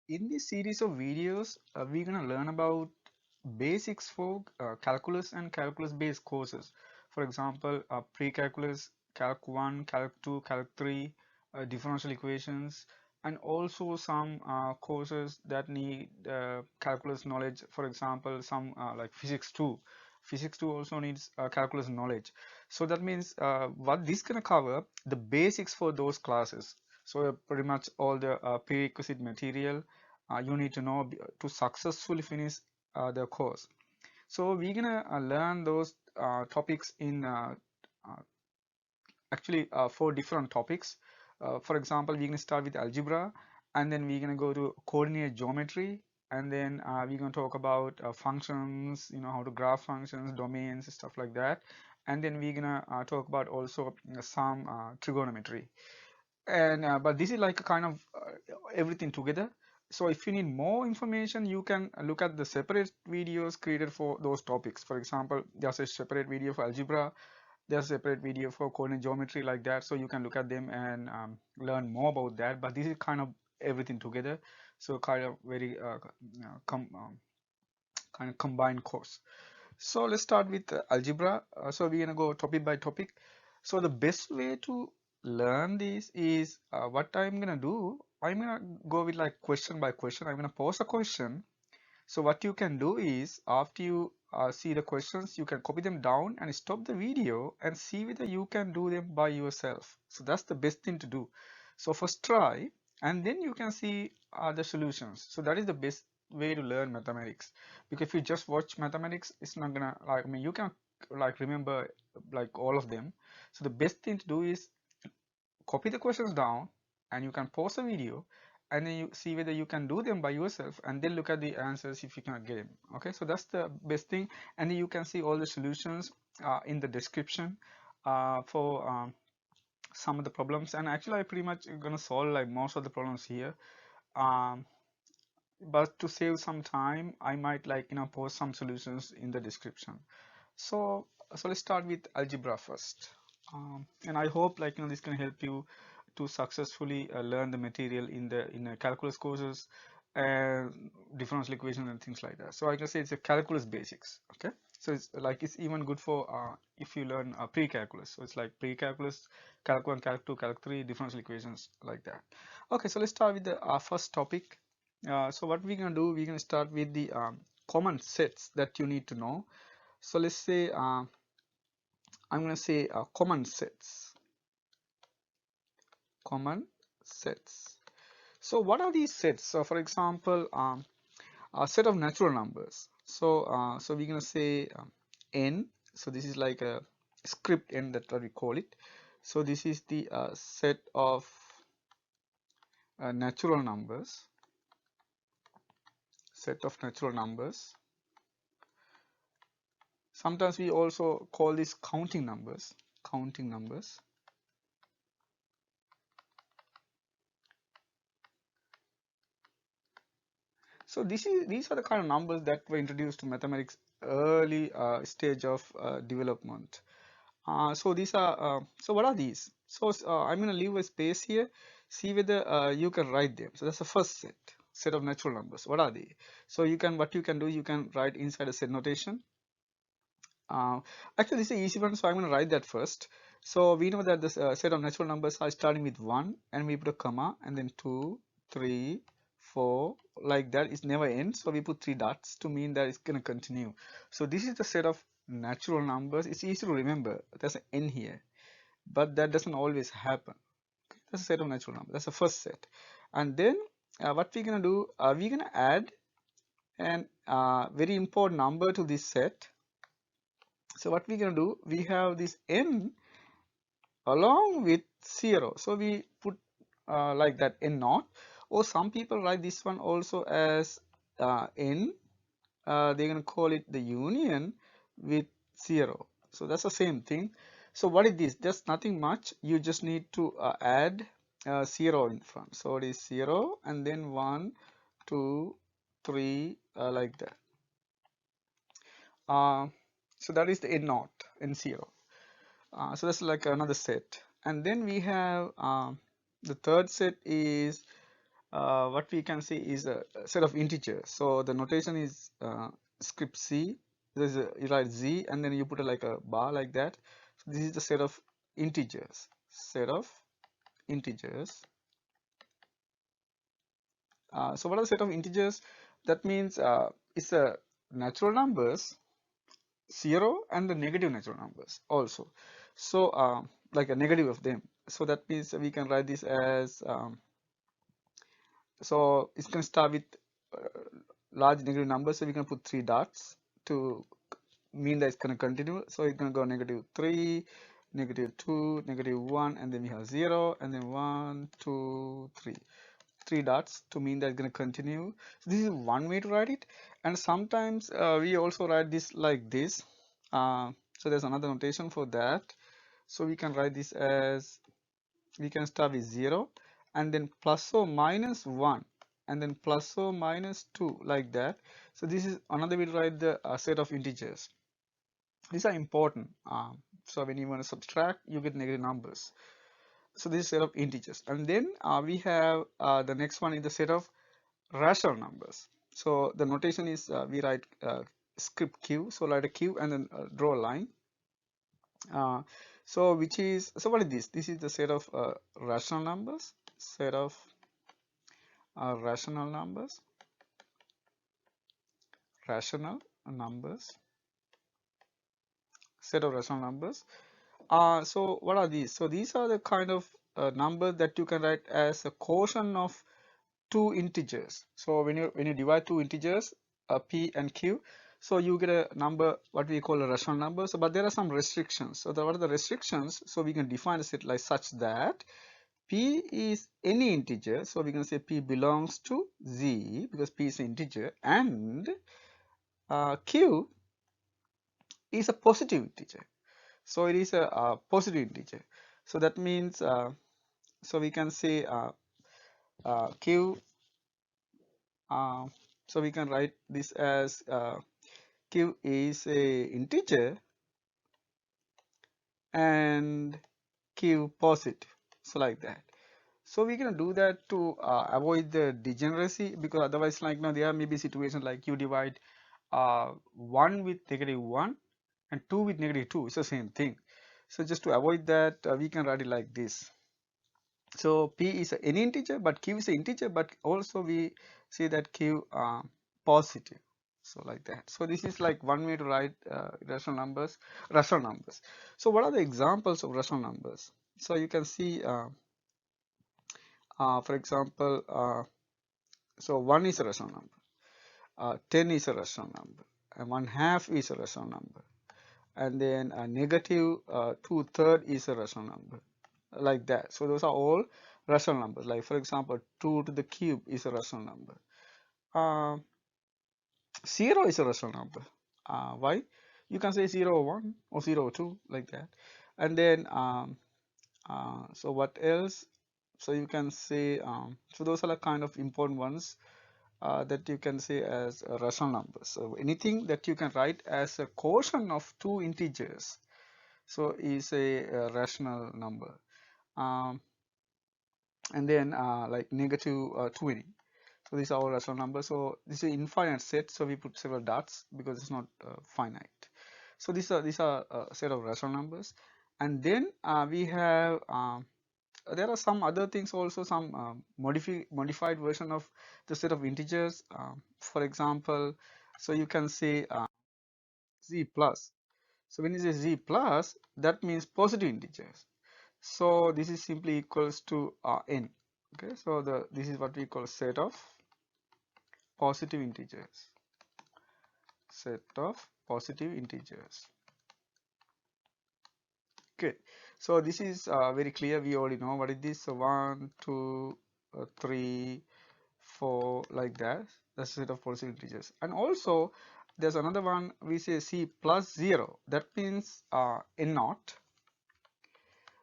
In this series of videos, we're gonna learn about basics for calculus and calculus-based courses. For example, pre-calculus, calc 1, calc 2, calc 3, differential equations, and also some courses that need calculus knowledge. For example, some like physics 2. Physics 2 also needs calculus knowledge. So that means what this gonna cover the basics for those classes. So pretty much all the prerequisite material you need to know to successfully finish the course. So we're gonna learn those topics in uh, actually 4 different topics. For example, we're gonna start with algebra, and then we're gonna go to coordinate geometry, and then we're gonna talk about functions, how to graph functions, domains, stuff like that. And then we're gonna talk about also some trigonometry. And but this is like a kind of everything together. So if you need more information, you can look at the separate videos created for those topics. For example, there's a separate video for algebra, there's a separate video for coordinate geometry, like that. So you can look at them and learn more about that. But this is kind of everything together, so kind of very kind of combined course. So let's start with algebra. So we're gonna go topic by topic. So the best way to learn this is what I'm gonna do. I'm gonna go with like question by question. I'm gonna pose a question. So what you can do is after you see the questions, you can copy them down and stop the video and see whether you can do them by yourself. So that's the best thing to do. So first try, and then you can see the solutions. So that is the best way to learn mathematics. Because if you just watch mathematics, it's not gonna like, I mean, you can like remember like all of them. So the best thing to do is copy the questions down, and you can pause the video, and then you see whether you can do them by yourself, and then look at the answers if you cannot get them. Okay, so that's the best thing. And then you can see all the solutions in the description for some of the problems. And actually I pretty much gonna solve like most of the problems here, um, but to save some time I might like post some solutions in the description. So let's start with algebra first. And I hope like this can help you to successfully learn the material in the calculus courses and differential equations and things like that. So I can say it's a calculus basics. Okay, so it's like it's even good for if you learn pre-calculus. So it's like pre-calculus, calc 1, calc 2, calc 3, differential equations, like that. Okay, so let's start with the first topic. So what we're gonna do, we're gonna start with the common sets that you need to know. So let's say I'm going to say common sets. Common sets. So what are these sets? So for example, a set of natural numbers. So we're going to say n. So this is like a script n, that what we call it. So this is the set of natural numbers. Set of natural numbers. Sometimes we also call this counting numbers. Counting numbers. So these are the kind of numbers that were introduced to mathematics early stage of development. So these are so what are these? So I'm going to leave a space here. See whether you can write them. So that's the first set of natural numbers. What are they? So what you can do, you can write inside a set notation. Actually, this is an easy one, so I'm going to write that first. So we know that this set of natural numbers are starting with 1, and we put a comma, and then 2, 3, 4, like that. It never ends, so we put 3 dots to mean that it's going to continue. So this is the set of natural numbers. It's easy to remember. There's an n here, but that doesn't always happen. Okay, that's a set of natural numbers. That's the first set. And then what we're going to do, we're going to add an very important number to this set. So what we're going to do, we have this n along with 0. So we put like that n naught, or some people write this one also as n. They're going to call it the union with 0. So that's the same thing. So what is this? Just nothing much. You just need to add 0 in front. So it is 0 and then 1, 2, 3, like that. So that is the n naught, n0. So that's like another set. And then we have the third set is what we can see is a set of integers. So the notation is script C. You write Z and then you put like a bar like that. So this is the set of integers. Set of integers. So what are the set of integers? That means it's a natural numbers, 0, and the negative natural numbers also. So like a negative of them. So that means we can write this as so it's going to start with large negative numbers. So we can put 3 dots to mean that it's going to continue. So it's going to go -3, -2, -1, and then we have 0, and then 1, 2, 3. 3 dots to mean that it's going to continue. So this is one way to write it. And sometimes we also write this like this. So there's another notation for that. So we can write this as, we can start with 0 and then plus or minus 1 and then plus or minus 2 like that. So this is another way to write the set of integers. These are important. So when you want to subtract, you get negative numbers. So this is set of integers. And then we have the next one is the set of rational numbers. So the notation is we write script Q. So write a Q and then draw a line. So which is, so what is this? This is the set of rational numbers. Set of rational numbers. Rational numbers. Set of rational numbers. So what are these? So these are the kind of numbers that you can write as a quotient of two integers. So when you divide two integers, P and Q, so you get a number what we call a rational number. So but there are some restrictions. So what are the restrictions? So we can define the set like such that P is any integer. So we can say P belongs to Z because P is an integer, and Q is a positive integer. So it is a positive integer. So that means so we can say Q. So we can write this as Q is a integer and Q positive. So like that. So we're gonna do that to avoid the degeneracy, because otherwise, like now there may be situations like you divide 1 with -1 and 2 with -2. It's the same thing. So just to avoid that, we can write it like this. So P is any integer, but Q is an integer, but also we say that Q positive. So like that. So this is like one way to write rational numbers. Rational numbers. So what are the examples of rational numbers? So you can see, for example, so 1 is a rational number, 10 is a rational number, and 1/2 is a rational number, and then a negative 2/3 is a rational number, like that. So those are all rational numbers. Like for example, 2 to the cube is a rational number. 0 is a rational number. Why? You can say 0 or 1 or 0 or 2 like that. And then so what else? So you can say so those are the kind of important ones that you can say as rational numbers. So anything that you can write as a quotient of two integers, so is a rational number. And then like -20. So these are all rational numbers. So this is an infinite set. So we put several dots because it's not finite. So these are a set of rational numbers. And then we have there are some other things also, some modified version of the set of integers. For example, so you can say z plus. So when you say z plus, that means positive integers. So this is simply equals to n. Okay, so this is what we call set of positive integers. Set of positive integers. Good. So this is very clear. We already know what is this. So 1, 2, 3, 4, like that. That's a set of positive integers. And also there's another one. We say c plus 0. That means n naught.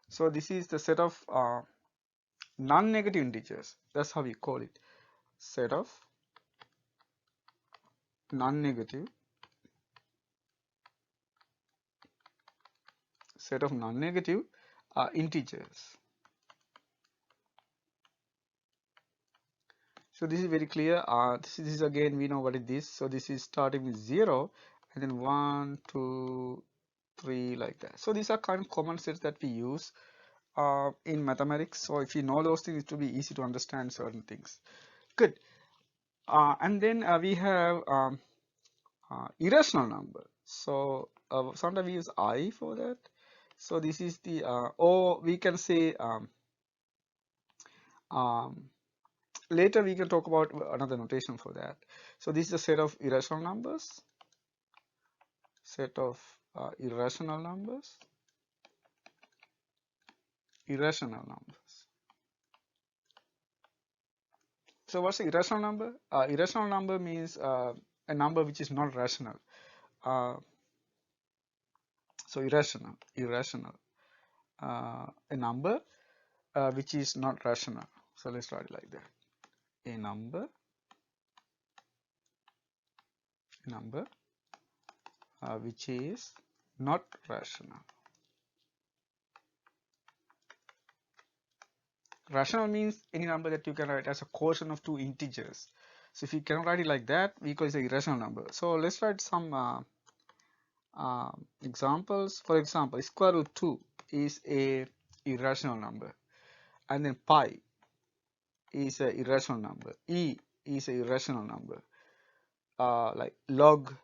So this is the set of non-negative integers. That's how we call it. Set of non-negative. Set of non-negative integers. So this is very clear. This is again, we know what it is. So this is starting with 0 and then 1, 2, 3 like that. So these are kind of common sets that we use in mathematics. So if you know those things, it will be easy to understand certain things. Good. And then we have irrational number. So sometimes we use I for that. So this is the, or we can say, um, later we can talk about another notation for that. So this is a set of irrational numbers, irrational numbers, irrational numbers. So what's the irrational number? Irrational number means a number which is not rational. So irrational, a number which is not rational. So let's write it like that. A number which is not rational. Rational means any number that you can write as a quotient of two integers. So if you cannot write it like that, we call it an irrational number. So let's write some examples. For example, square root 2 is a irrational number, and then pi is a irrational number, e is a irrational number, like log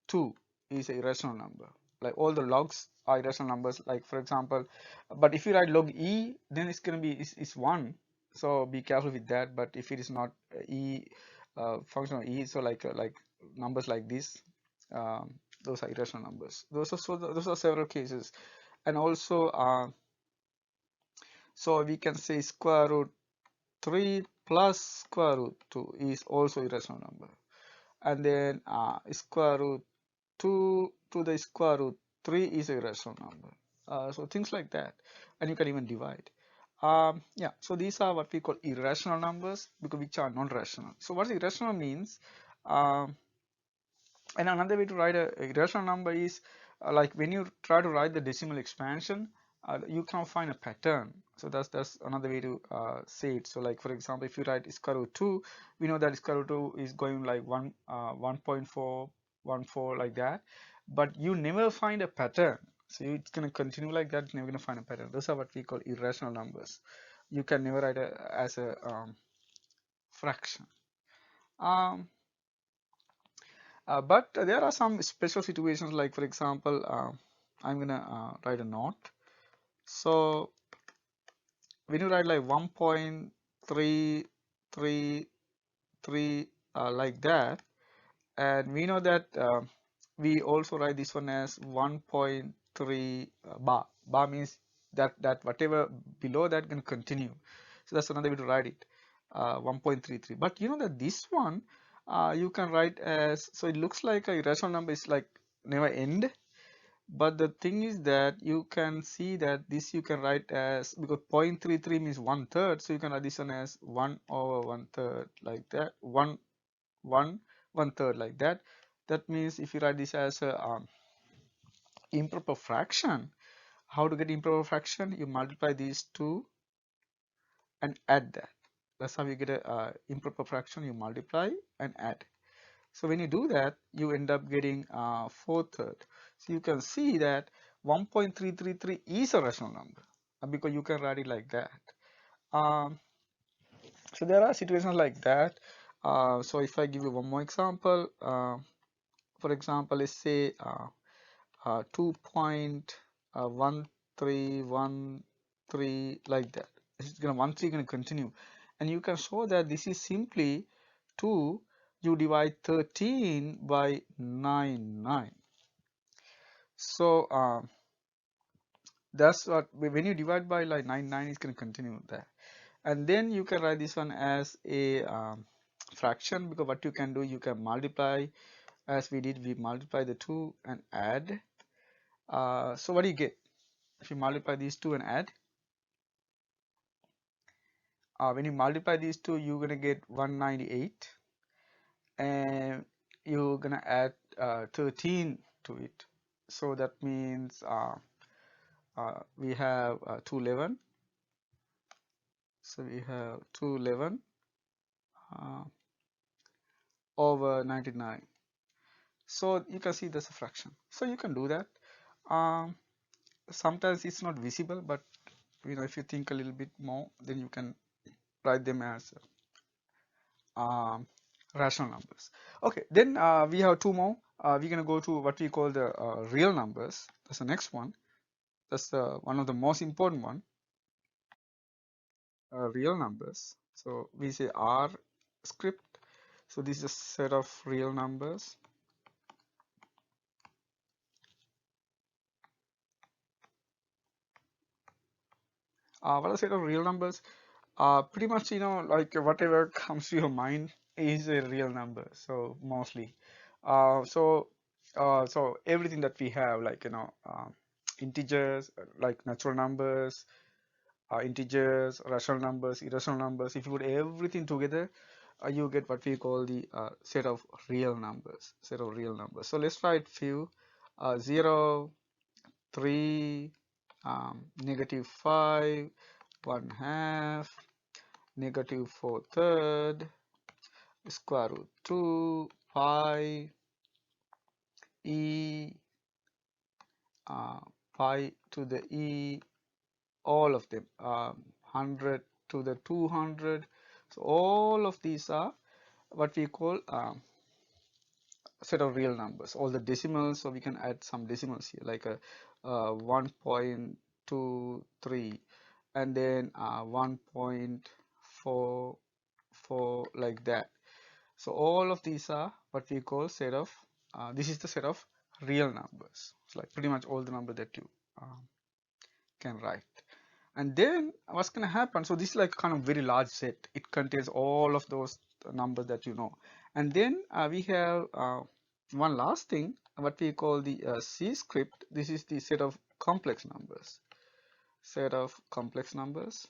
2 is a irrational number. Like all the logs are irrational numbers. Like for example, but if you write log e, then it's going to be is 1. So be careful with that. But if it is not e, function of e, so like numbers like this, those are irrational numbers. Those are several cases, and also so we can say square root 3 plus square root 2 is also irrational number, and then square root 2 to the square root 3 is a rational number. So things like that, and you can even divide. Yeah, so these are what we call irrational numbers, because which are non-rational. So what irrational means, and another way to write a irrational number is like when you try to write the decimal expansion, you cannot find a pattern. So that's another way to say it. So like for example, if you write square root 2, we know that square root 2 is going like 1.414 like that, but you never find a pattern. So it's going to continue like that, you're never going to find a pattern. Those are what we call irrational numbers. You can never write as a fraction. But there are some special situations, like for example, I'm gonna write a note. So when you write like 1.333 like that, and we know that we also write this one as 1.3 bar. Bar means that whatever below that can continue. So that's another way to write it, 1.33. But you know that this one you can write as, so it looks like a irrational number is like never end. But the thing is that you can see that this you can write as, because 0.33 means 1/3, so you can write this one as 1 over 1/3 like that, 1/3 like that. That means if you write this as a improper fraction, how to get improper fraction? You multiply these two and add that. That's how you get a improper fraction. You multiply and add. So when you do that, you end up getting 4/3. So you can see that 1.333 is a rational number because you can write it like that. So there are situations like that. So if I give you one more example, for example, let's say 2.1313 like that. It's gonna 13 gonna continue, and you can show that this is simply 2. You divide 13 by 9. So that's what, when you divide by like 9 is gonna continue there, and then you can write this one as a fraction, because what you can do, you can multiply, as we did, we multiply the 2 and add. So what do you get if you multiply these two and add? When you multiply these two, you're gonna get 198, and you're gonna add 13 to it. So that means we have 211. So we have 211. over 99. So you can see there's a fraction. So you can do that. Um, Sometimes it's not visible, but if you think a little bit more, then you can write them as um, rational numbers. Okay, then we have two more. We're gonna go to what we call the real numbers. That's the next one. That's one of the most important one. Real numbers. So we say R script. So this is a set of real numbers. What are a set of real numbers? Pretty much, like whatever comes to your mind is a real number. So mostly, so so everything that we have, like integers, like natural numbers, integers, rational numbers, irrational numbers. If you put everything together, you get what we call the set of real numbers. Set of real numbers. So let's write few: 0, 3, -5, 1/2, -4/3, square root 2, pi, e, pi to the e, all of them, 100 to the 200. So all of these are what we call set of real numbers. All the decimals, so we can add some decimals here, like a 1.23, and then 1.44, like that. So all of these are what we call set of, this is the set of real numbers. It's like pretty much all the number that you can write. And then what's going to happen? So this is like kind of very large set. It contains all of those numbers that you know. And then we have one last thing, what we call the C script. This is the set of complex numbers. Set of complex numbers.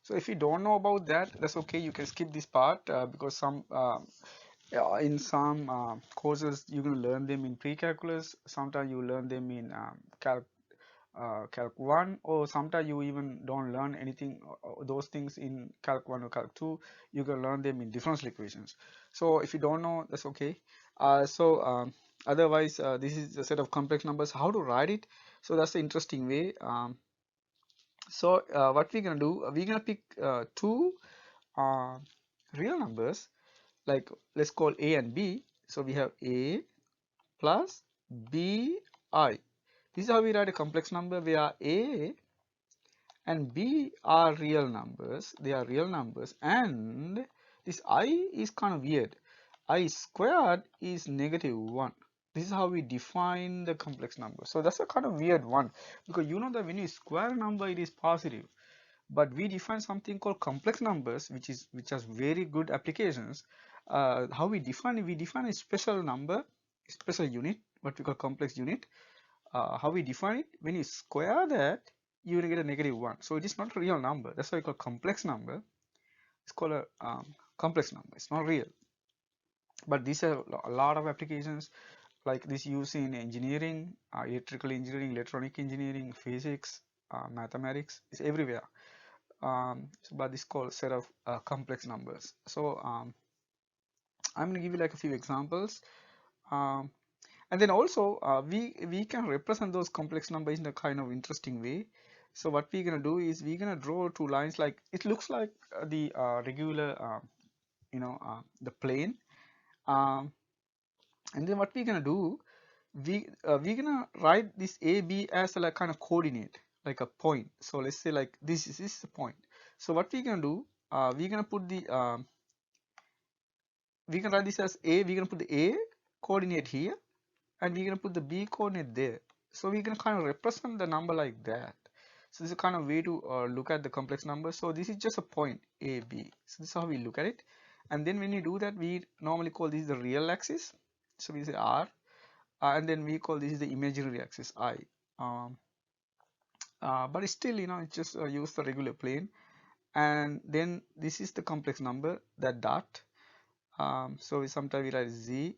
So if you don't know about that, that's okay. You can skip this part because some in some courses you're going to learn them in pre-calculus. Sometimes you learn them in calc 1, or sometimes you even don't learn anything those things in calc 1 or calc 2. You can learn them in differential equations. So if you don't know, that's okay. Otherwise this is a set of complex numbers. How to write it? So that's the interesting way. So what we're gonna do, we're gonna pick two uh, real numbers, like let's call a and b. So we have a plus b I. This is how we write a complex number, where a and b are real numbers. They are real numbers, and this I is kind of weird. I squared is -1. This is how we define the complex number. So that's a kind of weird one, because you know that when you square a number, it is positive. But we define something called complex numbers, which has very good applications. How we define it? We define a special number, special unit, what we call complex unit. How we define it? When you square that, you will get a -1. So it is not a real number. That's why we call complex number. It's called a complex number. It's not real. But these are a lot of applications, like this used in engineering, electrical engineering, electronic engineering, physics, mathematics. It's everywhere. But this is called set of complex numbers. So I'm going to give you like a few examples. Um, and then also we can represent those complex numbers in a kind of interesting way. So what we're going to do is we're going to draw two lines, like it looks like the regular the plane. And then what we're going to do, we're going to write this a b as a like kind of coordinate, like a point. So let's say like this is a point. So what we're going to do, we're going to put the we can write this as a. We're going to put the a coordinate here, and we're going to put the b coordinate there. So we can kind of represent the number like that. So this is a kind of way to look at the complex number. So this is just a point a b. So this is how we look at it. And then when you do that, we normally call this the real axis. So we say r, and then we call this the imaginary axis I. Um, but it's still, it's just use the regular plane. And then this is the complex number, that dot. So sometimes we write z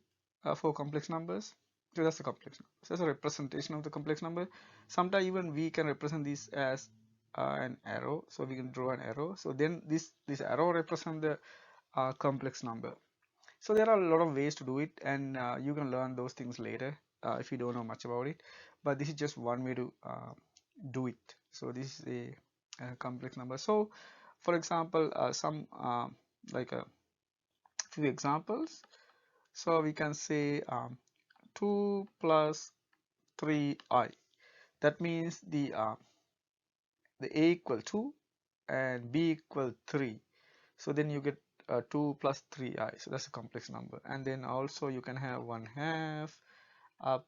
for complex numbers. So that's a complex number. So that's a representation of the complex number. Sometimes even we can represent this as an arrow, so we can draw an arrow. So then this arrow represents the complex number. So there are a lot of ways to do it, and you can learn those things later if you don't know much about it. But this is just one way to do it. So this is a complex number. So for example, some like a few examples. So we can say 2 plus 3i. That means the a equal 2 and b equal 3. So then you get 2 plus 3i. So that's a complex number. And then also you can have 1/2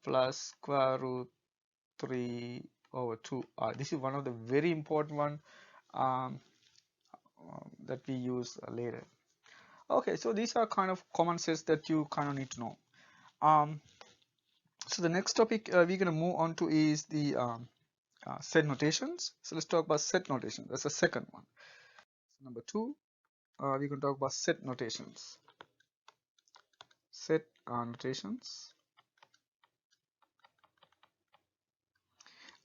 plus square root 3 over 2i. This is one of the very important one um, that we use later. Okay, so these are kind of common sets that you kind of need to know. So the next topic we're going to move on to is the set notations. So let's talk about set notation. That's the second one. Number 2, we can talk about set notations. Set notations.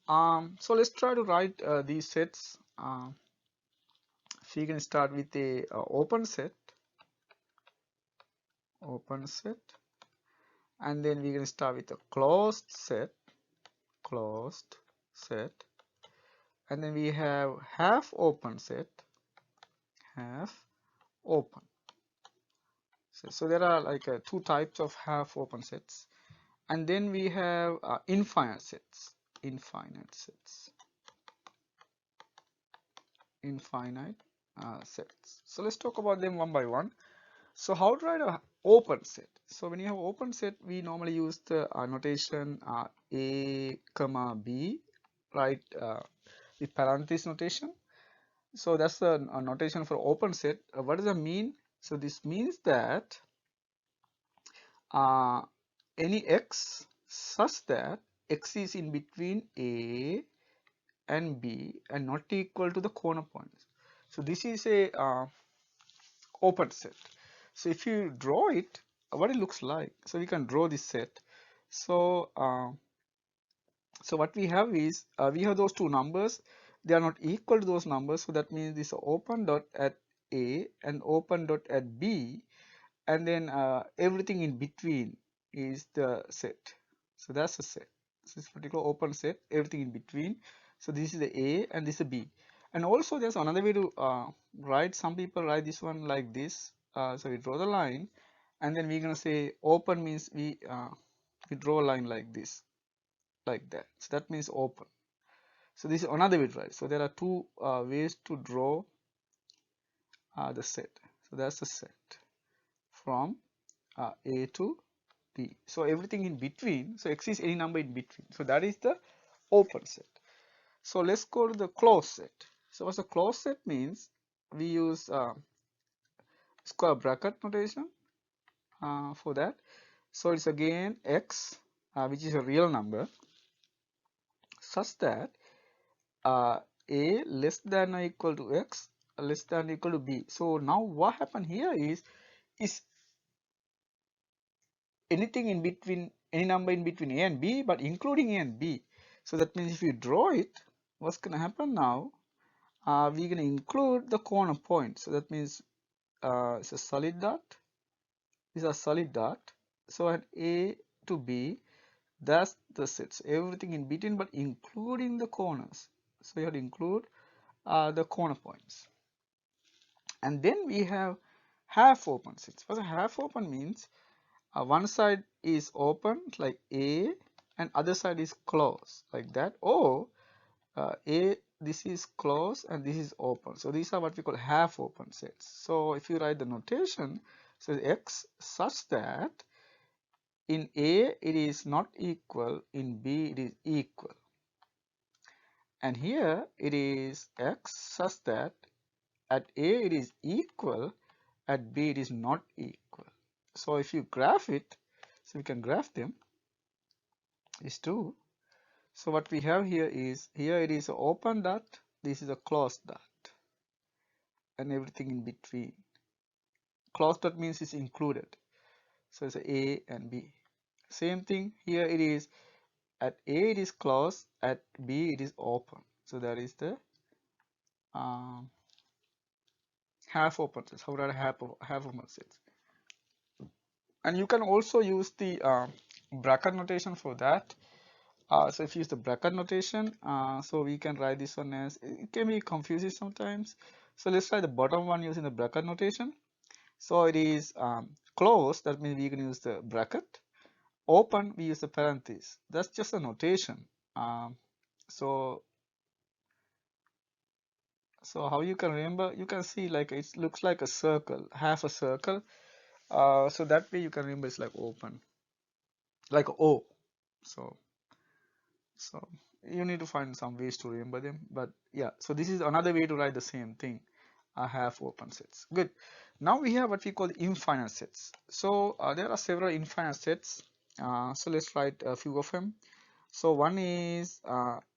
So let's try to write these sets. So you can start with a open set, and then we can start with a closed set, and then we have half open set, half open. So there are like two types of half open sets, and then we have infinite sets. So let's talk about them one by one. So how to write a open set? So when you have open set, we normally use the notation a comma b, right? With parenthesis notation. So that's a notation for open set. What does that mean? So this means that any x such that x is in between a and b and not equal to the corner points. So this is a open set. So if you draw it, what it looks like, so we can draw this set. So so what we have is we have those two numbers, they are not equal to those numbers, so that means this open dot at a and open dot at b, and then everything in between is the set. So that's the set. This particular open set, everything in between. So this is the a and this is the b. And also there's another way to write. Some people write this one like this. So we draw the line, and then we're gonna say open means we draw a line like this, like that. So that means open. So this is another way to write. So there are two ways to draw the set. So that's the set from a to b. So everything in between. So x is any number in between. So that is the open set. So let's go to the closed set. So what's a closed set means? We use square bracket notation for that. So it's again x, which is a real number, such that a less than or equal to x, less than or equal to b. So now what happened here is anything in between, any number in between a and b, but including a and b. So that means if you draw it, what's going to happen now? We're going to include the corner point. So that means it's a solid dot. These are solid dot. So at a to b, that's the sets. Everything in between, but including the corners. So you have to include the corner points. And then we have half open sets. What a half open means? One side is open like A and other side is closed like that, or A, this is closed and this is open. So these are what we call half open sets. So if you write the notation, so x such that in A it is not equal, in B it is equal, and here it is x such that at A it is equal, at B it is not equal. So if you graph it, so we can graph them, these two. So what we have here is, here it is an open dot, this is a closed dot, and everything in between. Closed dot means it's included. So it's A and B. Same thing here, it is at A it is closed, at B it is open. So that is the um, half open sets. How are half open sets? And you can also use the bracket notation for that. So if you use the bracket notation, so we can write this one as, it can be confusing sometimes. So let's try the bottom one using the bracket notation. So it is closed, that means we can use the bracket. Open, we use the parenthesis. That's just a notation. Um, so how you can remember, you can see like it looks like a circle, half a circle. So that way you can remember it's like open, like O. So so you need to find some ways to remember them. But yeah, so this is another way to write the same thing. I have open sets. Good. Now we have what we call infinite sets. So there are several infinite sets. So let's write a few of them. So one is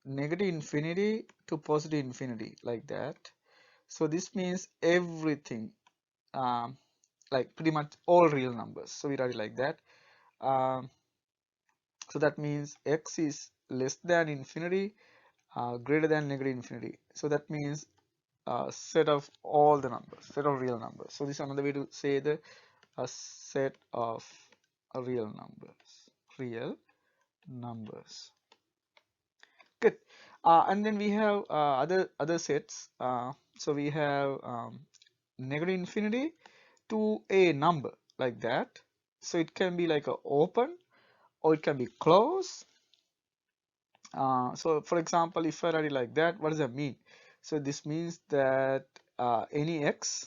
negative infinity to positive infinity, like that. So this means everything, like pretty much all real numbers. So we write it like that. Um, so that means x is less than infinity, greater than negative infinity. So that means set of all the numbers, set of real numbers. So this is another way to say the a set of real numbers. Good. And then we have other sets. So we have negative infinity to a number, like that. So it can be like a open or it can be closed. So for example, if I write it like that, what does that mean? So this means that any x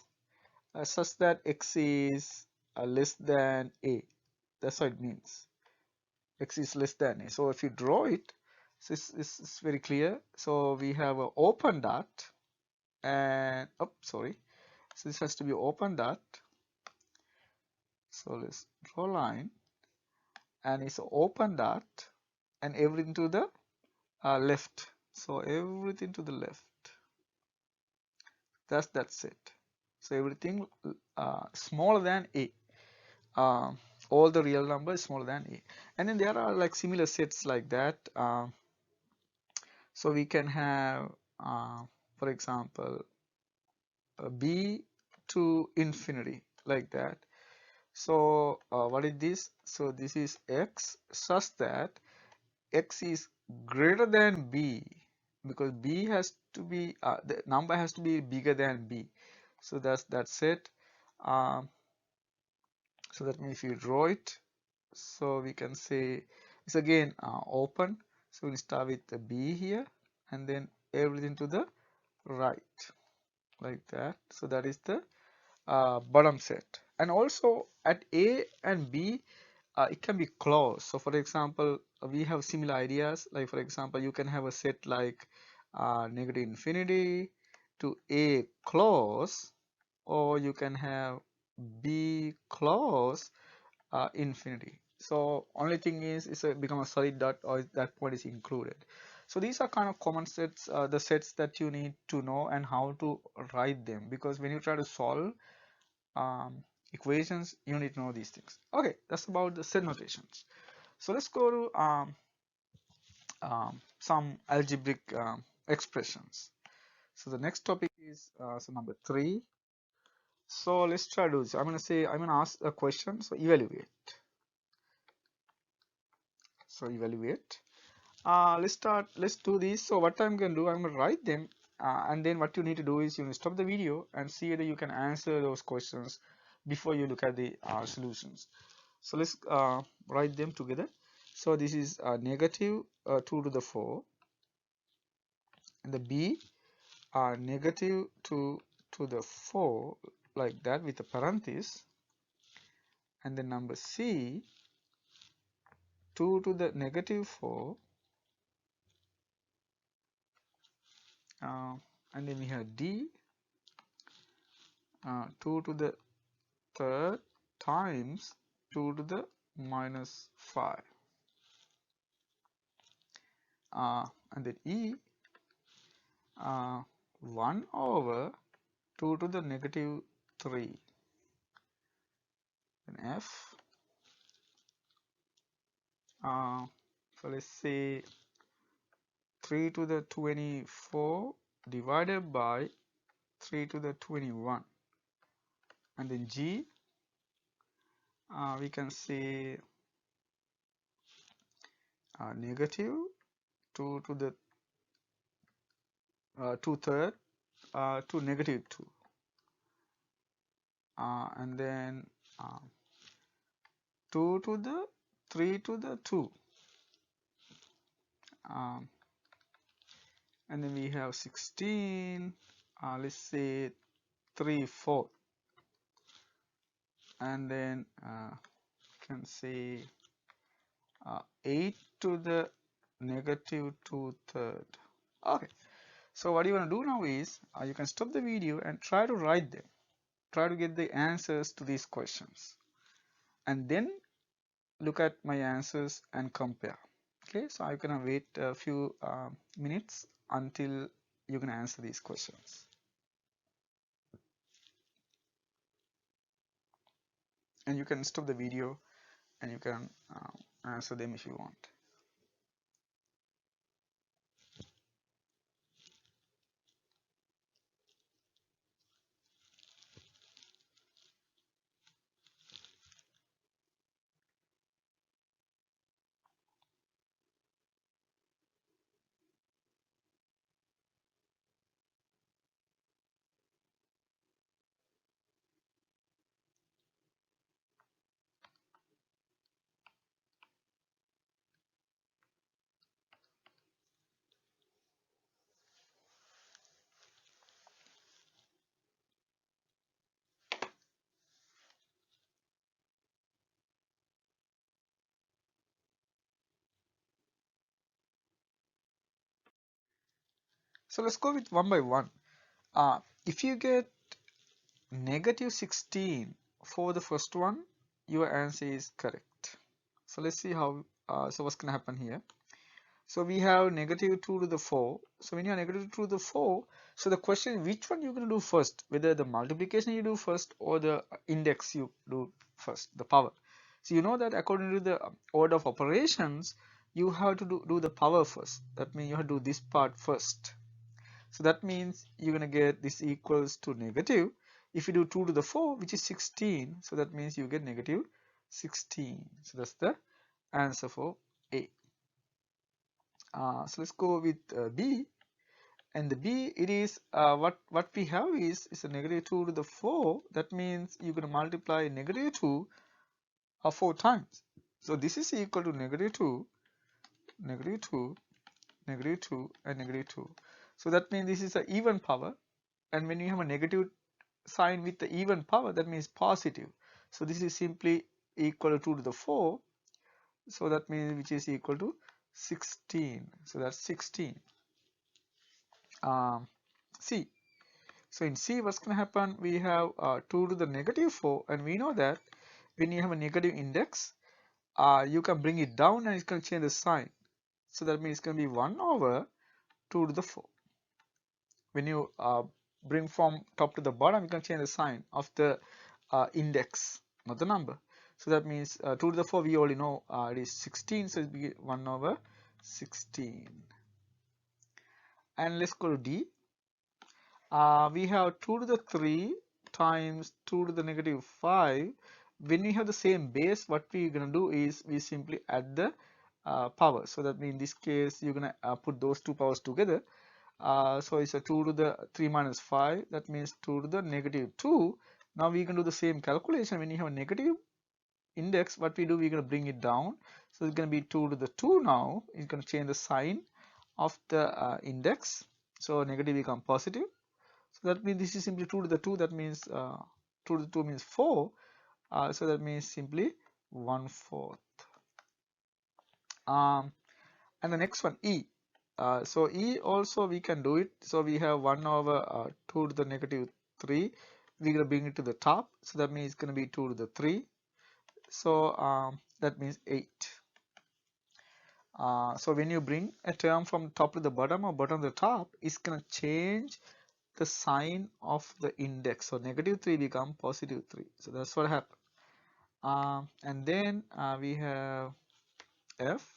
such that x is less than a. That's what it means. X is less than a. So if you draw it, so it's very clear. So we have an open dot and, oh, sorry. So this has to be open dot. So let's draw a line, and it's an open dot and everything to the left. So everything to the left. That's it. So everything smaller than a. All the real numbers smaller than a. And then there are like similar sets like that. So we can have, for example, b to infinity, like that. So what is this? So this is x such that x is greater than b, because b has to be the number has to be bigger than b. So that's it. Um, so that means if you draw it, so we can say it's again open. So we'll start with the b here and then everything to the right, like that. So that is the bottom set. And also at a and b, it can be closed. So for example, we have similar ideas. Like for example, you can have a set like negative infinity to a close, or you can have b close infinity. So only thing is it's become a solid dot, or that point is included. So these are kind of common sets, the sets that you need to know and how to write them, because when you try to solve equations, you need to know these things. Okay, that's about the set notations. So let's go to some algebraic expressions. So the next topic is so number 3. So let's try to do this. I'm gonna ask a question. So evaluate. So evaluate. Let's do this. So what I'm gonna do, I'm gonna write them, and then what you need to do is you stop the video and see whether you can answer those questions before you look at the solutions. So let's write them together. So this is negative 2 to the 4, and the b negative 2 to the 4, like that, with a parenthesis, and the number c 2 to the negative 4, and then we have d 2 to the third times 2 to the minus 5, and then e 1 over 2 to the negative 3, and f so let's say 3 to the 24 divided by 3 to the 21. And then G, we can say negative 2 to the 2/3 to negative 2. And then 2 to the 3 to the 2. Um, and then we have 16, let's say 3/4. And then can say 8 to the negative 2/3. Okay, so what you want to do now is you can stop the video and try to write them. Try to get the answers to these questions. And then look at my answers and compare. Okay, so I'm gonna wait a few minutes until you can answer these questions. And you can stop the video and you can answer them if you want. So let's go with one by one. If you get negative 16 for the first one, your answer is correct. So let's see how, so what's going to happen here. So we have negative 2 to the 4. So when you have negative 2 to the 4, so the question is which one you're going to do first, whether the multiplication you do first or the index you do first, the power. So you know that according to the order of operations, you have to do the power first. That means you have to do this part first. So that means you're going to get this equals to negative. If you do 2 to the 4, which is 16, so that means you get negative 16. So that's the answer for A. So let's go with B. And the B, it is what we have is a negative 2 to the 4. That means you're going to multiply negative 2 4 times. So this is equal to negative 2, negative 2, negative 2, and negative 2. So that means this is an even power. And when you have a negative sign with the even power, that means positive. So this is simply equal to 2 to the 4. So that means which is equal to 16. So that's 16. C. So in C, what's going to happen? We have 2 to the negative 4, and we know that when you have a negative index, you can bring it down and it's going to change the sign. So that means it's going to be 1 over 2 to the 4. When you bring from top to the bottom, you can change the sign of the index, not the number. So that means 2 to the 4, we already know it is 16, so it will be 1 over 16. And let's go to D. We have 2 to the 3 times 2 to the negative 5. When we have the same base, what we're going to do is we simply add the power. So that means in this case, you're going to put those two powers together. So it's a 2 to the 3 minus 5. That means 2 to the negative 2. Now we can do the same calculation. When you have a negative index, what we do, we're going to bring it down. So it's going to be 2 to the 2 now. It's going to change the sign of the index. So negative become positive. So that means this is simply 2 to the 2. That means 2 to the 2 means 4. So that means simply 1/4. And the next one, E. So E also we can do it. So we have 1 over 2 to the negative 3. We're going to bring it to the top. So that means it's going to be 2 to the 3. So that means 8. So when you bring a term from top to the bottom or bottom to the top, it's going to change the sign of the index. So negative 3 become positive 3. So that's what happened. And then we have F.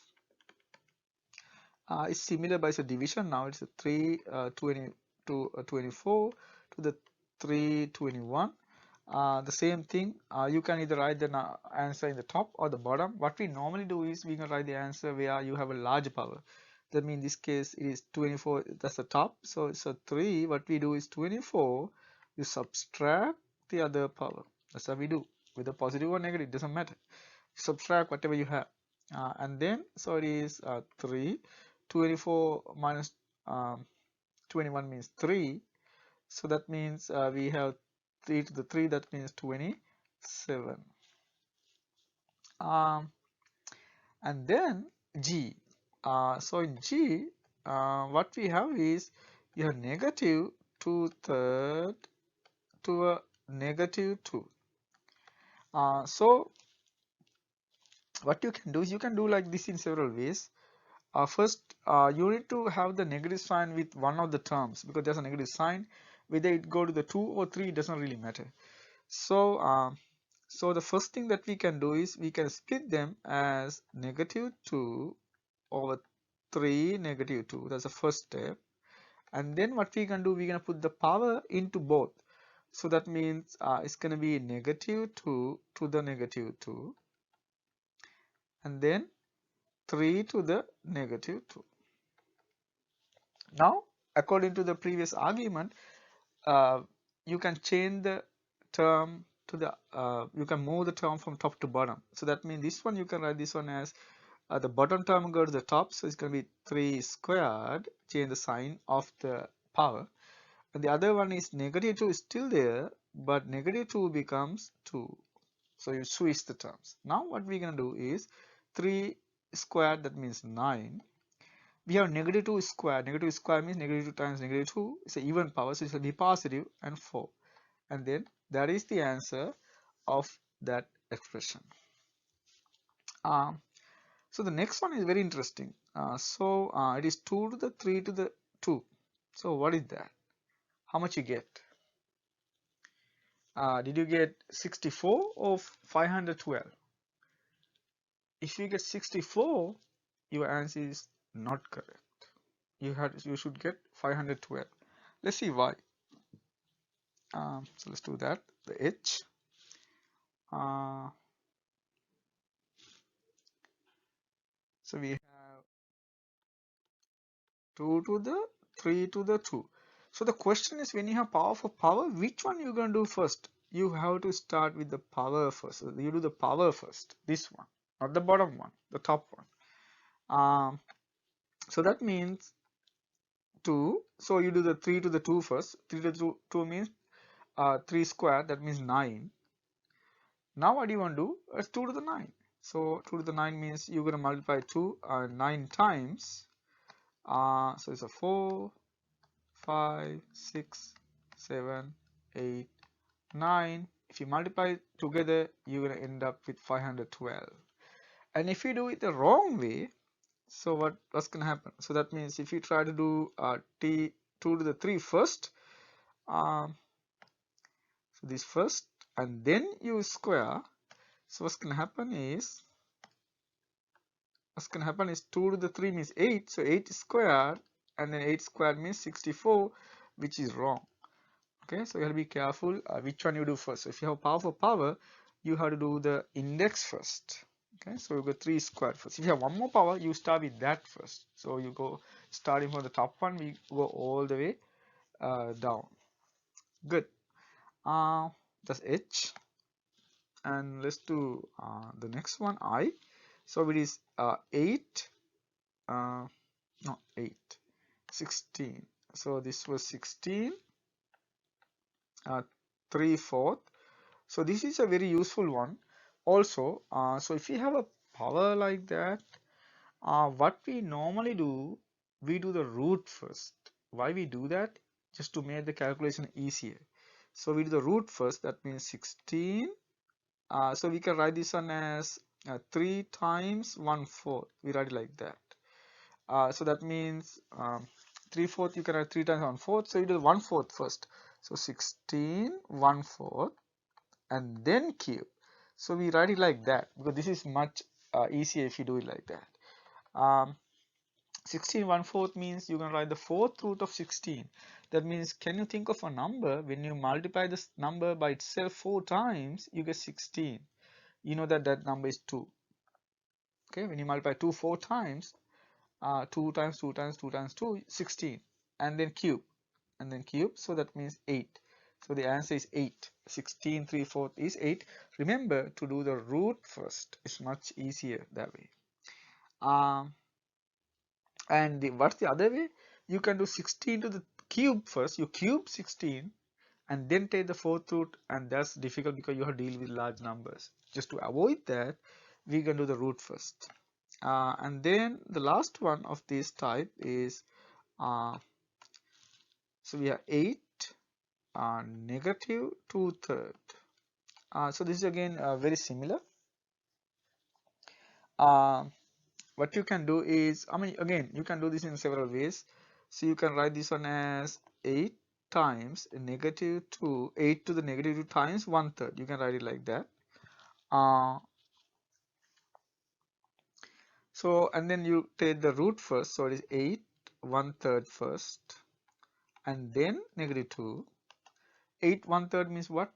It's similar by the division now. It's a 3 to to 24 to the 321. The same thing, you can either write the answer in the top or the bottom. What we normally do is we can write the answer where you have a large power. That means in this case it is 24, that's the top. So 3, what we do is 24, you subtract the other power. That's how we do. Whether positive or negative, it doesn't matter. Subtract whatever you have. And then, so it is 3. 24 minus 21 means 3. So that means we have 3 to the 3, that means 27. And then G. So in G, what we have is you have negative 2/3 to a negative 2. So what you can do is you can do like this in several ways. First, you need to have the negative sign with one of the terms because there's a negative sign. Whether it go to the 2 or 3, it doesn't really matter. So, so the first thing that we can do is we can split them as negative 2 over 3 negative 2. That's the first step. And then what we can do, we're going to put the power into both. So that means it's going to be negative 2 to the negative 2. And then 3 to the negative 2. Now, according to the previous argument, you can change the term to the, you can move the term from top to bottom. So that means this one, you can write this one as the bottom term go to the top. So it's going to be 3 squared, change the sign of the power. And the other one is negative 2 is still there, but negative 2 becomes 2. So you switch the terms. Now what we're going to do is 3 squared, that means 9. We have negative 2 squared. Negative square means negative 2 times negative 2 is an even power, so it will be positive, and 4. And then that is the answer of that expression. So the next one is very interesting. It is 2 to the 3 to the 2. So what is that? How much you get? Did you get 64 or 512? If you get 64, your answer is not correct. You should get 512. Let's see why. So let's do that. The H. So we have 2 to the 3 to the 2. So the question is, when you have power for power, which one you're going to do first? You have to start with the power first. So you do the power first. This one, not the bottom one, the top one. So that means 2. So you do the 3 to the 2 first. 3 to the 2 means 3 squared. That means 9. Now what do you want to do? It's 2 to the 9. So 2 to the 9 means you're going to multiply 2 9 times. So it's a 4, 5, 6, 7, 8, 9. If you multiply together, you're going to end up with 512. And if you do it the wrong way, so what's going to happen? So that means if you try to do 2 to the 3 first, so this first, and then you square. So what's going to happen is 2 to the 3 means 8. So 8 squared, and then 8 squared means 64, which is wrong. Okay, so you have to be careful which one you do first. So if you have power for power, you have to do the index first. Okay, so you go 3 squared first. If you have one more power, you start with that first. So you go starting from the top one, we go all the way down. Good. That's H. And let's do the next one, I. So it is 8. No, 8. 16. So this was 16. 3/4. So this is a very useful one also. So if you have a power like that, what we normally do, we do the root first. Why we do that? Just to make the calculation easier. So we do the root first. That means 16. So we can write this one as 3 times 1/4. We write it like that. So that means 3/4, you can write 3 times 1/4. So you do 1/4 first. So 16 1/4 and then cube. So we write it like that because this is much easier if you do it like that. 16 1/4 means you can write the fourth root of 16. That means, can you think of a number when you multiply this number by itself 4 times, you get 16. You know that that number is 2. Okay, when you multiply 2 4 times, 2 times 2 times 2 times 2, 16, and then cube, so that means 8. So the answer is 8. 16 3/4 is 8. Remember to do the root first. It's much easier that way. And what's the other way? You can do 16 to the cube first. You cube 16 and then take the fourth root, and that's difficult because you have to deal with large numbers. Just to avoid that, we can do the root first. And then the last one of this type is, so we have 8 negative 2/3. So this is again very similar. What you can do is, I mean, again, you can do this in several ways. So you can write this one as 8 times negative 2, 8 to the negative 2 times 1/3. You can write it like that. So, and then you take the root first. So it is 8 1/3 first, and then negative 2. 8 1/3 means what?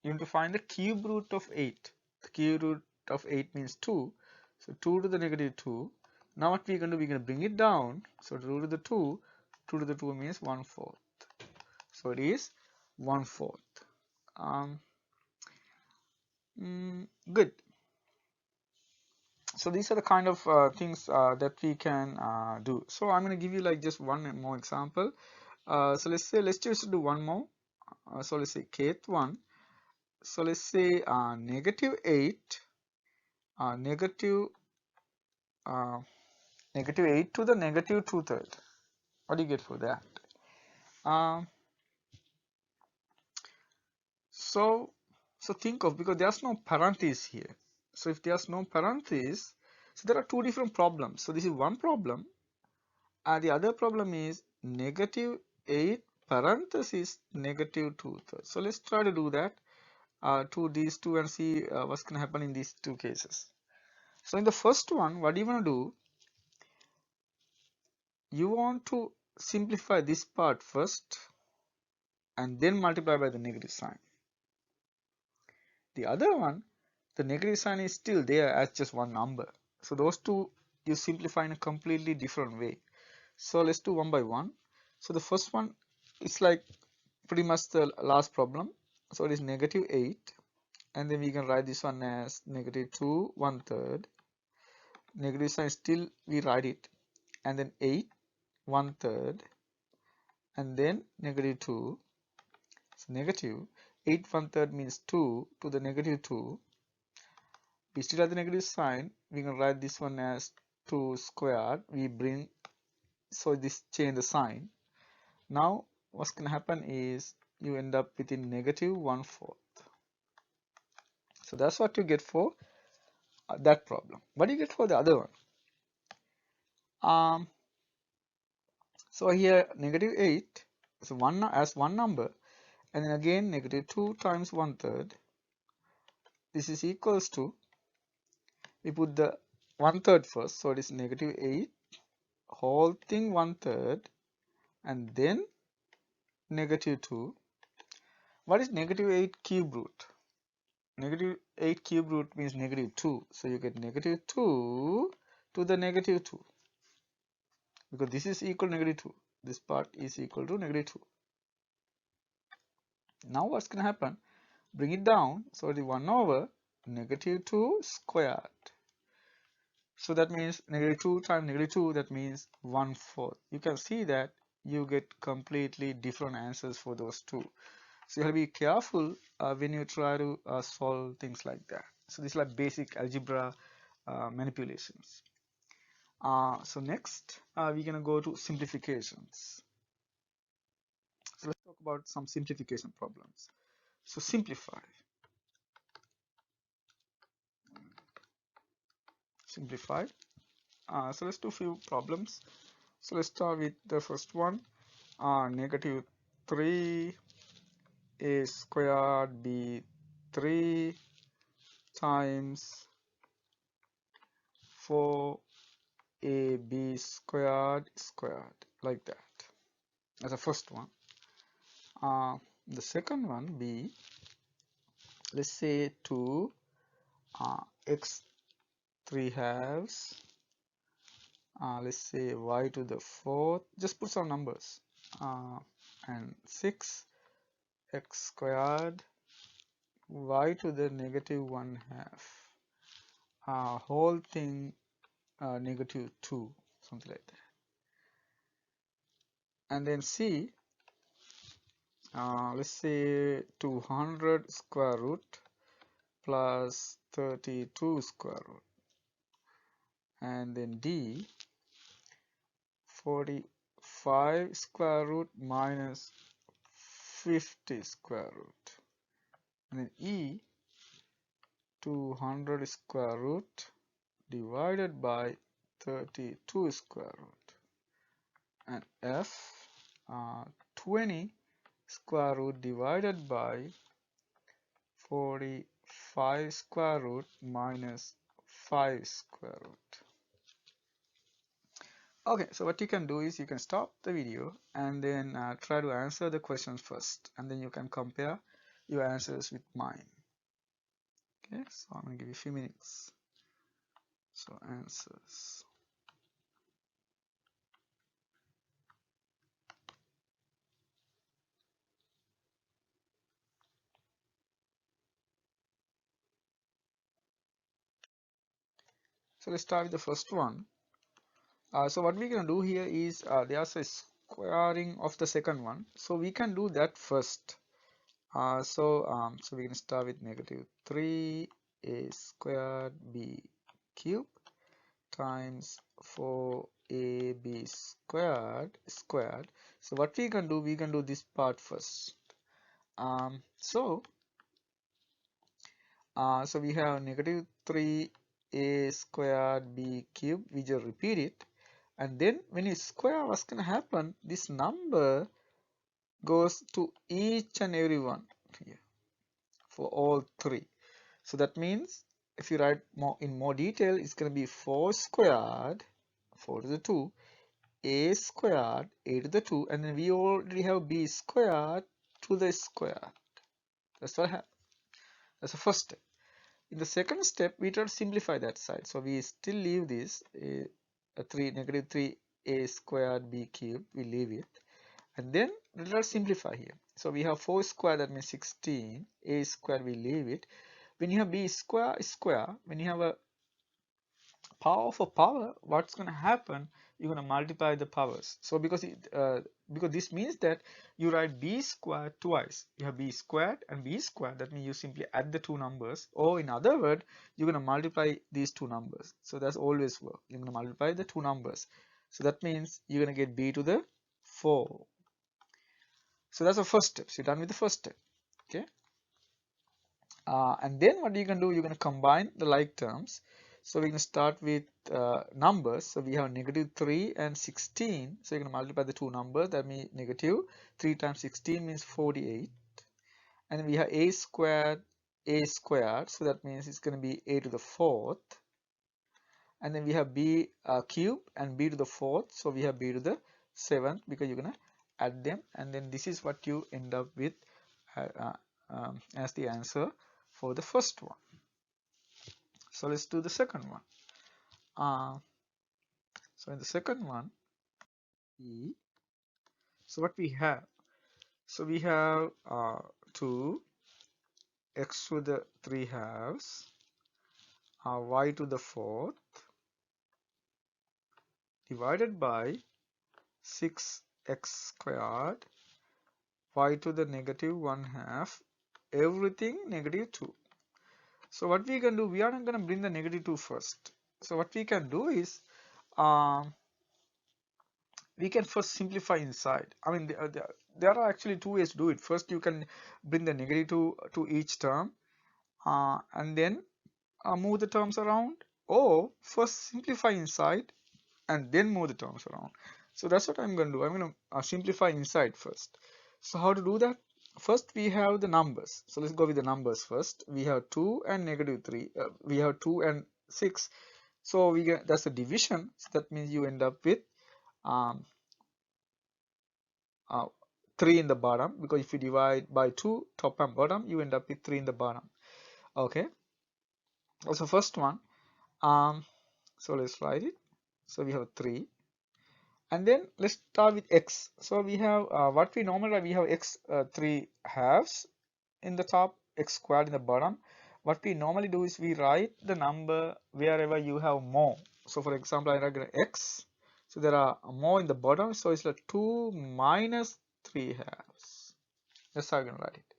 You have to find the cube root of 8. The cube root of 8 means 2. So 2 to the negative 2. Now what we're going to do, we're going to bring it down. So root of the 2, 2 to the 2 means 1/4. So it is 1/4. Good. So these are the kind of things that we can do. So I'm going to give you like just one more example. So let's just do one more. So let's say kth one. So let's say negative 8, negative 8 to the negative 2/3. What do you get for that? So think of, because there's no parentheses here. So if there's no parentheses, so there are two different problems. So this is one problem, and the other problem is negative 8 parentheses negative 2/3. So let's try to do that to these two and see what's going to happen in these two cases. So in the first one, what do you want to do? You want to simplify this part first and then multiply by the negative sign. The other one, the negative sign is still there as just one number. So those two you simplify in a completely different way. So let's do one by one. So the first one is like pretty much the last problem. So it is negative 8, and then we can write this one as negative 2 1/3. Negative sign still we write it, and then 8 1/3, and then negative 2. So negative 8 1/3 means 2 to the negative 2. We still have the negative sign. We can write this one as 2 squared. We bring, so this change the sign. Now what's going to happen is you end up with negative 1/4. So that's what you get for that problem. What do you get for the other one? So here negative 8 is one number, and then again negative 2 times 1/3. This is equals to, we put the 1/3 first, so it is negative 8 whole thing 1/3, and then negative 2. What is negative 8 cube root? Negative 8 cube root means negative 2. So you get negative 2 to the negative 2. Because this is equal to negative 2. This part is equal to negative 2. Now what's going to happen? Bring it down. So the 1 over negative 2 squared. So that means negative 2 times negative 2, that means 1/4. You can see that you get completely different answers for those two. So you have to be careful when you try to solve things like that. So this is like basic algebra manipulations. So next we're going to go to simplifications. So let's talk about some simplification problems. So simplify. So let's do a few problems. So let's start with the first one. Negative 3 a squared b 3 times 4 4ab squared like that. That's the first one. The second one be, let's say 2 x 3 halves, let's say y to the fourth, just put some numbers, and 6 x squared y to the negative 1/2, whole thing negative 2, something like that. And then C, let's say 200 square root plus 32 square root. And then D, 45 square root minus 50 square root. And then E, 200 square root divided by 32 square root. And F, 20 square root divided by 45 square root minus 5 square root. Okay, so what you can do is you can stop the video and then try to answer the questions first, and then you can compare your answers with mine. Okay, so I'm going to give you a few minutes. So answers. So let's start with the first one. So what we're going to do here is there's a squaring of the second one, so we can do that first. So we can start with negative 3a squared b cubed times 4ab squared. So what we can do, we can do this part first. So we have negative 3a squared b cubed. We just repeat it, and then when you square, what's going to happen? This number goes to each and every one here for all three. So that means if you write in more detail, it's going to be 4 squared, 4 to the 2, a squared, a to the 2, and then we already have b squared to the square. That's what happened. That's the first step. In the second step, we try to simplify that side. So we still leave this negative 3a squared b cubed. We leave it. And then let us simplify here. So we have 4 squared, that means 16. A squared, we leave it. When you have b square, when you have a power of a power, what's going to happen? You're going to multiply the powers. So because this means that you write b squared twice. You have b squared and b squared. That means you simply add the two numbers. Or in other words, you're going to multiply these two numbers. So that's always work. You're going to multiply the two numbers. So that means you're going to get b to the 4. So that's the first step. So you're done with the first step. Okay. And then what you can do, you're going to combine the like terms. So we're going to start with numbers. So we have negative 3 and 16. So you're going to multiply the two numbers. That means negative 3 times 16 means 48. And then we have a squared. So that means it's going to be a to the 4th. And then we have b cubed and b to the 4th. So we have b to the 7th because you're going to add them. And then this is what you end up with as the answer for the first one. So let's do the second one. So in the second one, so what we have? So we have 2 x to the 3 halves, y to the 4th divided by 6x squared, y to the negative 1/2, everything negative 2. So what we can do, we are not going to bring the negative 2 first. So what we can do is we can first simplify inside. I mean, there are actually two ways to do it. First, you can bring the negative 2 to each term and then move the terms around, or first simplify inside and then move the terms around. So that's what I'm going to do. I'm going to simplify inside first. So how to do that? First, we have the numbers. So let's go with the numbers first. We have 2 and negative 3. We have 2 and 6. So we get, that's a division. So that means you end up with um, uh, 3 in the bottom, because if you divide by 2 top and bottom, you end up with 3 in the bottom. Okay, so first one, so let's write it. So we have 3, and then let's start with x. So we have what we normally write, we have x 3 halves in the top, x squared in the bottom. What we normally do is we write the number wherever you have more. So for example, I write x, so there are more in the bottom, so it's like 2 minus 3 halves. That's how I'm gonna write it.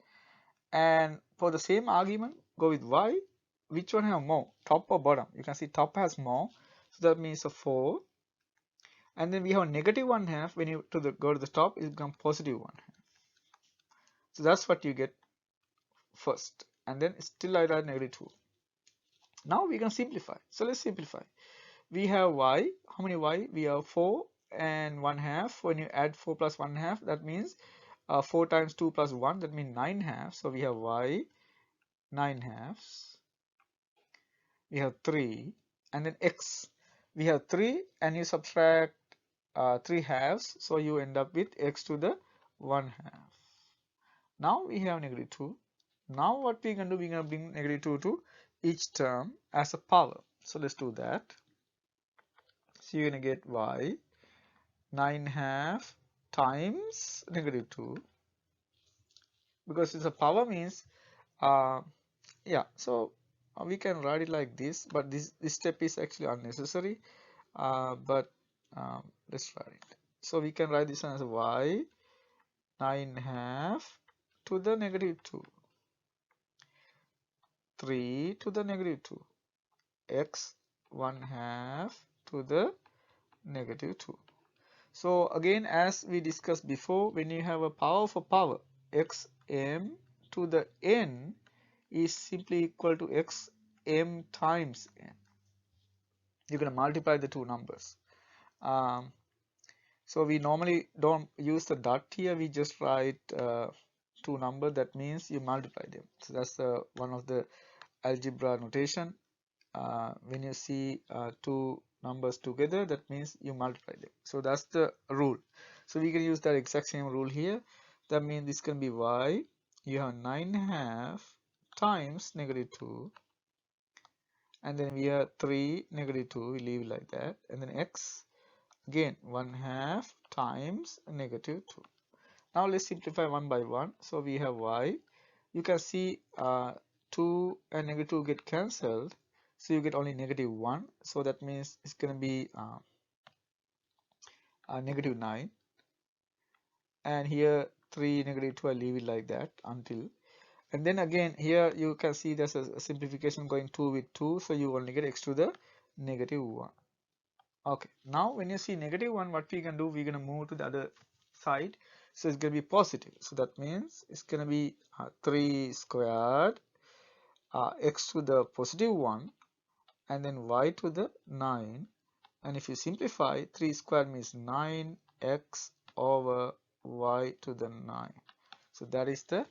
And for the same argument, go with y. Which one have more, top or bottom? You can see top has more, so that means a 4. And then we have negative 1 half. When you go to the top, it becomes positive 1 half. So that's what you get first. And then still I write negative 2. Now we can simplify. So let's simplify. We have y. How many y? We have 4 and 1 half. When you add 4 plus 1 half, that means 4 times 2 plus 1, that means 9 halves. So we have y 9 halves. We have 3, and then x. We have 3, and you subtract 3 halves, so you end up with x to the 1 half. Now we have negative 2. Now what we can do, we're going to bring negative 2 to each term as a power. So let's do that. So you're going to get y 9 half times negative 2. Because it's a power means, yeah, so we can write it like this, but this step is actually unnecessary. But let's write it. So we can write this as y 9 half to the negative 2, 3 to the negative 2, x 1 half to the negative 2. So again, as we discussed before, when you have a power for power, x m to the n is simply equal to x m times n. You're going to multiply the two numbers. So we normally don't use the dot here, we just write two numbers, that means you multiply them. So that's one of the algebra notation. When you see two numbers together, that means you multiply them. So that's the rule. So we can use that exact same rule here. That means this can be y. You have 9 half times negative 2, and then we have 3 negative 2, we leave it like that, and then x again 1 half times negative 2. Now let's simplify one by one. So we have y. You can see 2 and negative 2 get cancelled, so you get only negative 1. So that means it's going to be negative 9. And here 3 negative 2, I leave it like that until. And then again here you can see there's a simplification going 2 with 2, so you only get x to the negative 1. Okay, now when you see negative 1, what we can do, we're going to move to the other side. So it's going to be positive. So that means it's going to be 3 squared x to the positive 1, and then y to the 9. And if you simplify, 3 squared means 9x over y to the 9. So that is the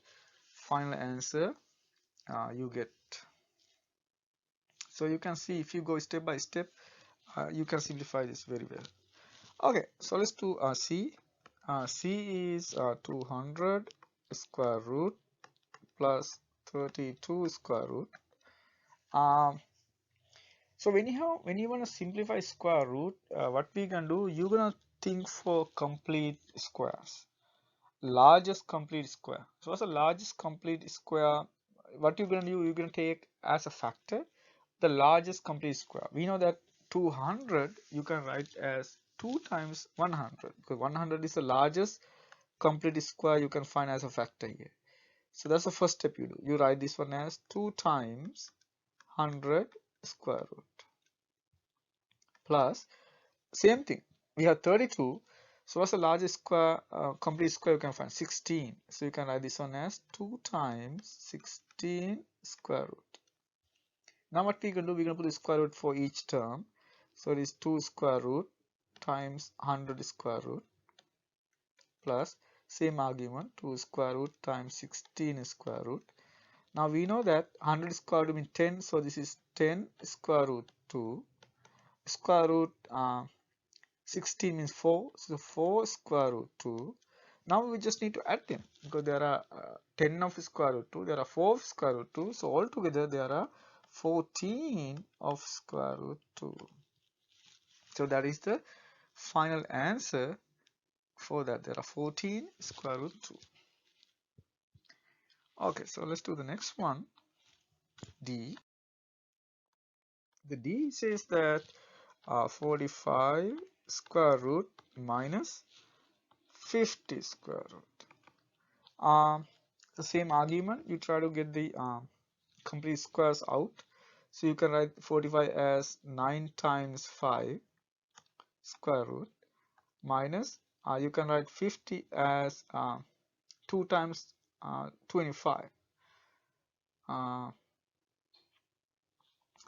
final answer you get. So you can see, if you go step by step, you can simplify this very well. Okay, so let's do C. C is 200 square root plus 32 square root. So when you want to simplify square root, what we can do, you're gonna think for complete squares, largest complete square. So what's the largest complete square? What you're gonna do, you're gonna take as a factor the largest complete square. We know that 200 you can write as 2 times 100, because 100 is the largest complete square you can find as a factor here. So that's the first step you do. You write this one as 2 times 100 square root plus, same thing, we have 32. So what's the largest square, complete square you can find? 16. So you can write this one as 2 times 16 square root. Now what we can do, we're going to put the square root for each term. So it is 2 square root times 100 square root plus same argument, 2 square root times 16 square root. Now we know that 100 square root means 10, so this is 10 square root 2 square root 16 means 4, so 4 square root 2. Now we just need to add them because there are 10 of square root 2, there are 4 of square root 2, so altogether there are 14 of square root 2. So that is the final answer for that. There are 14 square root 2. Okay, so let's do the next one, D. The D says that 45 square root minus 50 square root. The same argument, you try to get the complete squares out. So you can write 45 as 9 times 5 square root minus, you can write 50 as 2 times 25.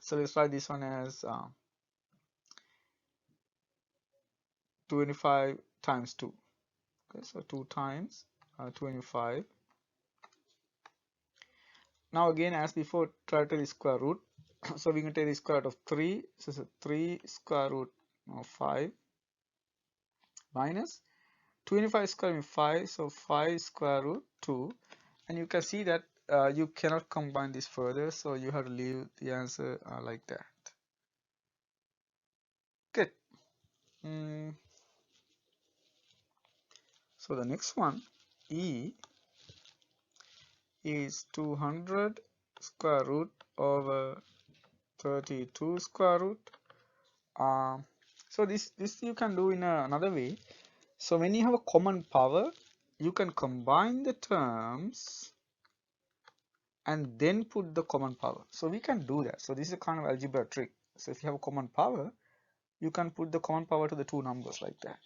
So let's write this one as 25 times 2. Okay, so 2 times 25. Now again, as before, try to take the square root. So we can take the square root of 3. So it's 3 square root of 5 minus 25 square root 5. So 5 square root 2. And you can see that you cannot combine this further. So you have to leave the answer like that. Good. So the next one, E, is 200 square root over 32 square root. So this you can do in another way. So when you have a common power, you can combine the terms and then put the common power. So we can do that. So this is a kind of algebra trick. So if you have a common power, you can put the common power to the two numbers like that.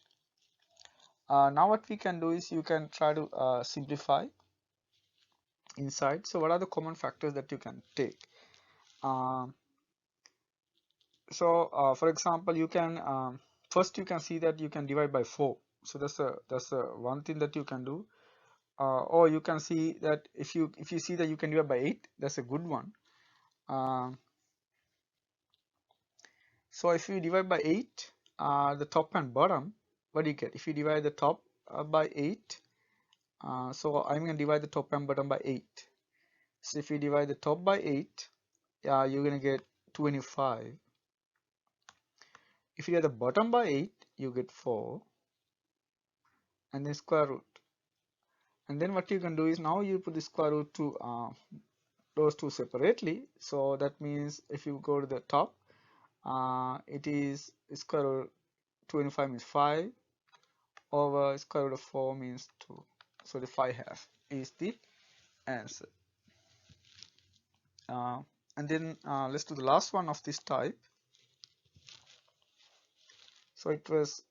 Now what we can do is you can try to simplify inside. So what are the common factors that you can take? For example, you can first you can see that you can divide by 4. So that's one thing that you can do. Or you can see that if you see that you can divide by 8, that's a good one. So if you divide by 8, the top and bottom, what do you get? If you divide the top by 8, so I'm going to divide the top and bottom by 8. So if you divide the top by 8, you're going to get 25. If you get the bottom by 8, you get 4, and then square root. And then what you can do is now you put the square root to those two separately. So that means if you go to the top, it is square root 25 means 5 over square root of 4 means 2. So the 5/2 is the answer. And then let's do the last one of this type. So it was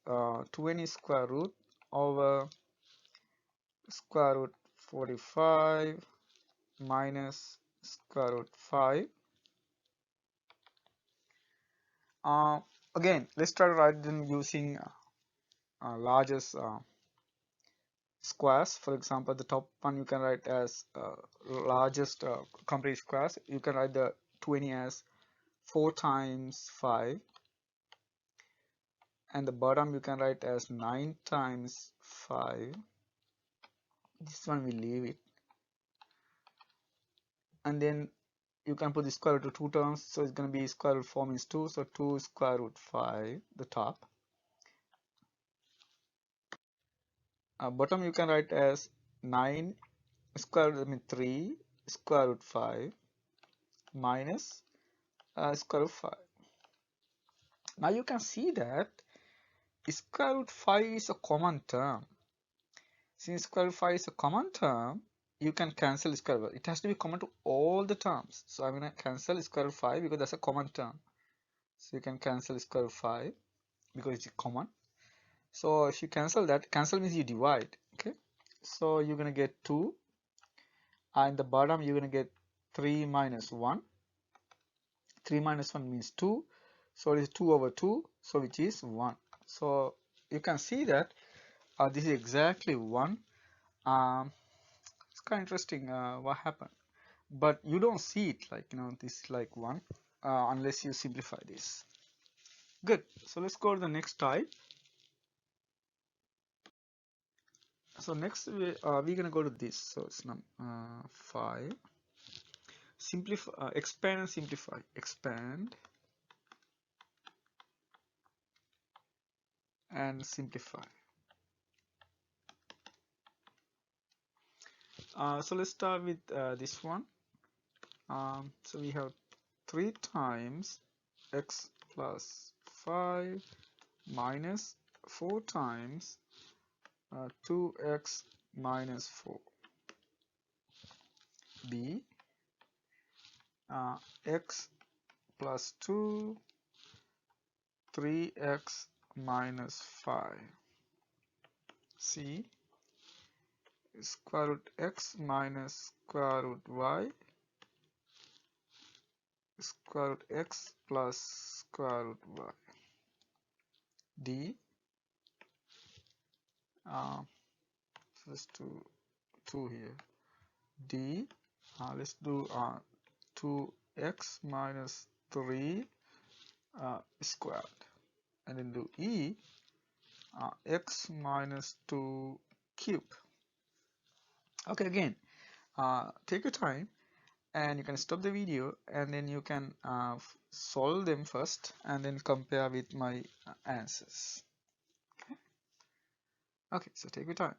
20 square root over square root 45 minus square root 5. Again, let's try to write them using largest squares. For example, the top one you can write as largest complete squares. You can write the 20 as 4 times 5, and the bottom you can write as 9 times 5. This one we leave it, and then you can put the square root to two terms, so it's going to be square root 4 means 2, so 2 square root 5, the top. Bottom you can write as 9 square root, I mean 3 square root 5 minus square root 5. Now you can see that square root 5 is a common term. Since square root 5 is a common term, you can cancel square root. It has to be common to all the terms. So I'm going to cancel square root 5 because that's a common term. So you can cancel square root 5 because it's common. So if you cancel that, cancel means you divide. Okay. So you're going to get 2. And the bottom you're going to get 3 minus 1. 3 minus 1 means 2. So it is 2 over 2. So which is 1. So you can see that this is exactly 1. It's kind of interesting what happened. But you don't see it like, this is like 1 unless you simplify this. Good. So let's go to the next type. So next we're gonna go to this. So it's 5. Simplify, expand and simplify. Expand and simplify. So let's start with this one. So we have 3 times x plus 5 minus 4 times 2x minus 4. B, x plus 2, 3x minus 5. C, square root x minus square root y, square root x plus square root y. D, let's do 2 here. D, let's do 2x minus 3 squared. And then do E, x minus 2 cube. Okay, again, take your time and you can stop the video and then you can solve them first and then compare with my answers. Okay, so take your time.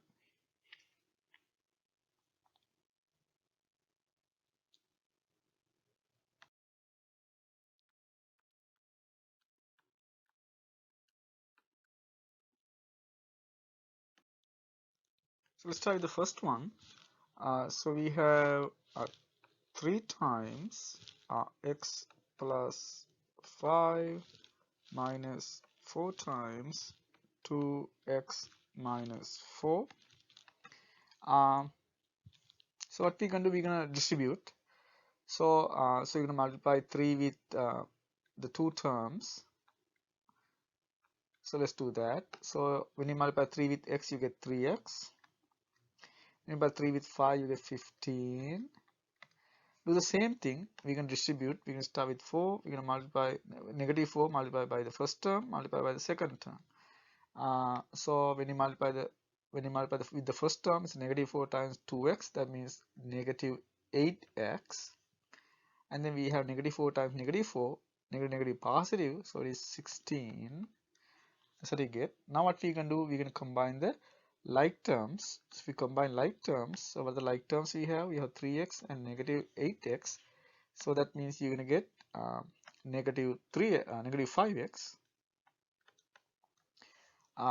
So let's try the first one. So we have 3 times x plus 5 minus 4 times 2x minus 4. So what we're going to do, we're going to distribute. So you're going to multiply 3 with the 2 terms. So let's do that. So when you multiply 3 with x, you get 3x. When you multiply 3 with 5, you get 15. Do the same thing. We can distribute. We can start with 4. We're going to multiply negative 4 multiplied by the first term, multiplied by the second term. So when you multiply with the first term, it's negative 4 times 2x. That means negative 8x. And then we have negative 4 times negative 4, negative positive, so it is 16. That's what you get. Now what we can do, we can combine the like terms. So if we combine like terms, so what the like terms we have 3x and negative 8x. So that means you're going to get negative 5x.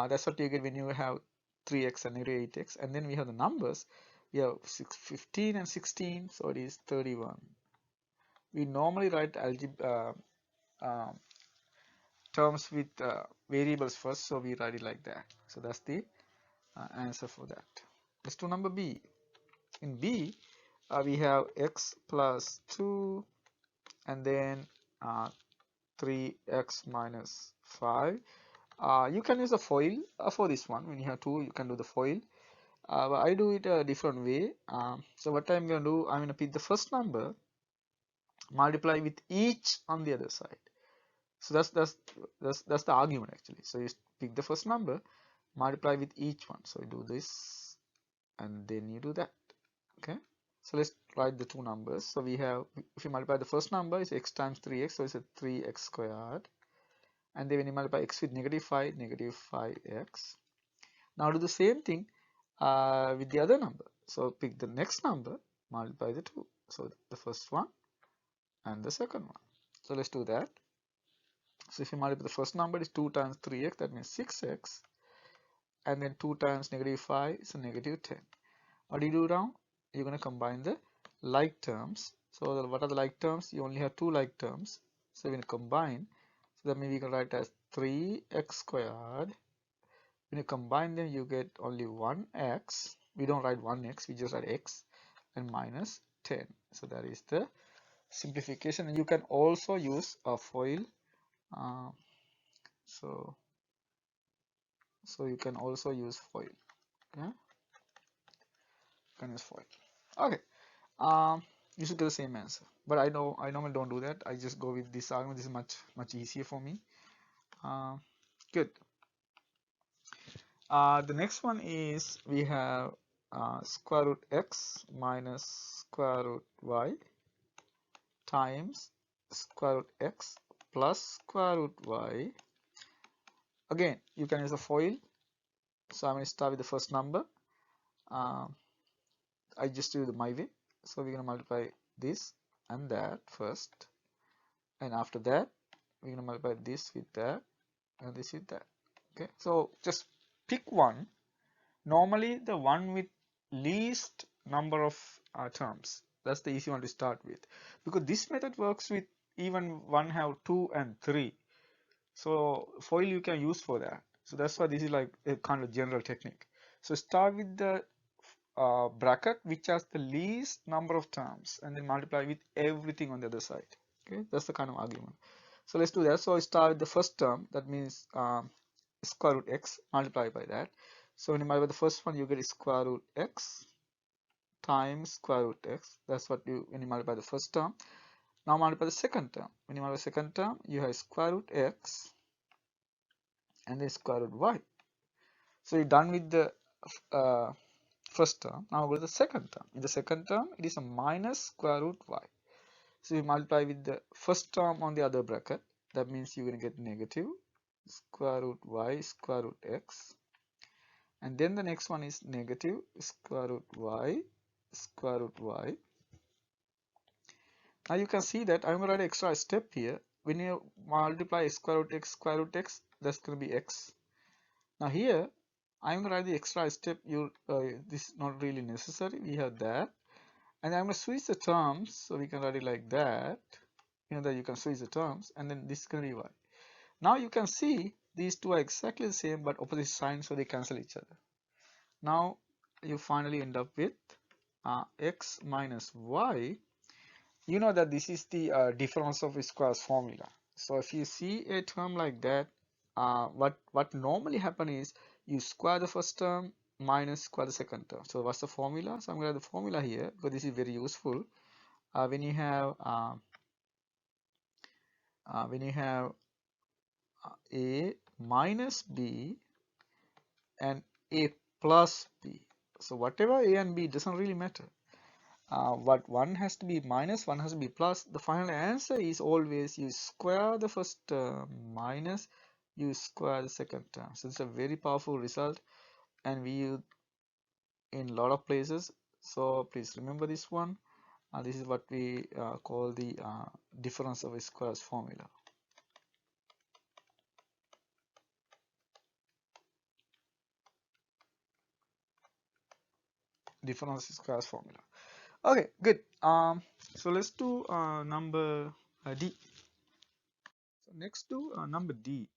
That's what you get when you have 3x and negative 8x. And then we have the numbers. We have 15 and 16, so it is 31. We normally write algebra terms with variables first, so we write it like that. So that's the answer for that. Let's do number B. In B, we have x plus 2 and then 3x minus 5. You can use a FOIL for this one. When you have 2, you can do the FOIL. But I do it a different way. So what I'm going to do, I'm going to pick the first number, multiply with each on the other side. So that's the argument actually. So you pick the first number, multiply with each one. So you do this and then you do that. Okay. So let's write the two numbers. So we have, if you multiply the first number, is x times 3x, so it's a 3x squared. And then when you multiply x with negative 5, negative 5x. Now do the same thing with the other number. So pick the next number, multiply the two. So the first one and the second one. So let's do that. So if you multiply the first number is 2 times 3x, that means 6x. And then 2 times negative 5 is a negative 10. What do you do now? You're going to combine the like terms. So what are the like terms? You only have 2 like terms. So we're going to combine. So that means we can write as 3x squared. When you combine them, you get only 1x. We don't write 1x, we just write x and minus 10. So that is the simplification. And you can also use a FOIL. So you can also use FOIL. Okay, you can use FOIL. Okay, you should get the same answer. But I normally don't do that. I just go with this argument. This is much easier for me. Uh, Good. The next one is we have square root x minus square root y times square root x plus square root y. Again, you can use a FOIL. So I'm going to start with the first number. Uh, I just do it my way. So we're going to multiply this and that first. And after that, we're going to multiply this with that and this with that. Okay, so just pick one. Normally, the one with least number of terms. That's the easy one to start with. Because this method works with even one have 2 and 3. So FOIL you can use for that. So that's why this is like a kind of general technique. So start with the bracket which has the least number of terms and then multiply with everything on the other side. Okay, that's the kind of argument. So let's do that. So I start with the first term, that means square root x, multiply by that. So when you multiply the first one, you get square root x times square root x. That's what you when you multiply the first term. Now multiply the second term. When you multiply the second term, you have square root x and then square root y. So you're done with the uh, first term. Now go to the second term. In the second term, it is a minus square root y. So you multiply with the first term on the other bracket. That means you're going to get negative square root y square root x. And then the next one is negative square root y square root y. Now you can see that I'm going to write an extra step here. When you multiply square root x, that's going to be x. Now here, I'm going to write the extra step. This is not really necessary. We have that. And I'm going to switch the terms. So we can write it like that. You know that you can switch the terms. And then this is going to be y. Now you can see these two are exactly the same but opposite signs, so they cancel each other. Now you finally end up with x minus y. You know that this is the difference of squares formula. So if you see a term like that, what normally happen is you square the first term minus square the second term. So what's the formula? So I'm going to have the formula here because this is very useful. When you have a minus b and a plus b. So whatever a and b doesn't really matter. What one has to be minus, one has to be plus. The final answer is always you square the first term minus you square the second term. So it's a very powerful result and we use in a lot of places. So please remember this one. This is what we call the difference of squares formula. Difference of squares formula. Okay, good. So let's do number D. So next to number D.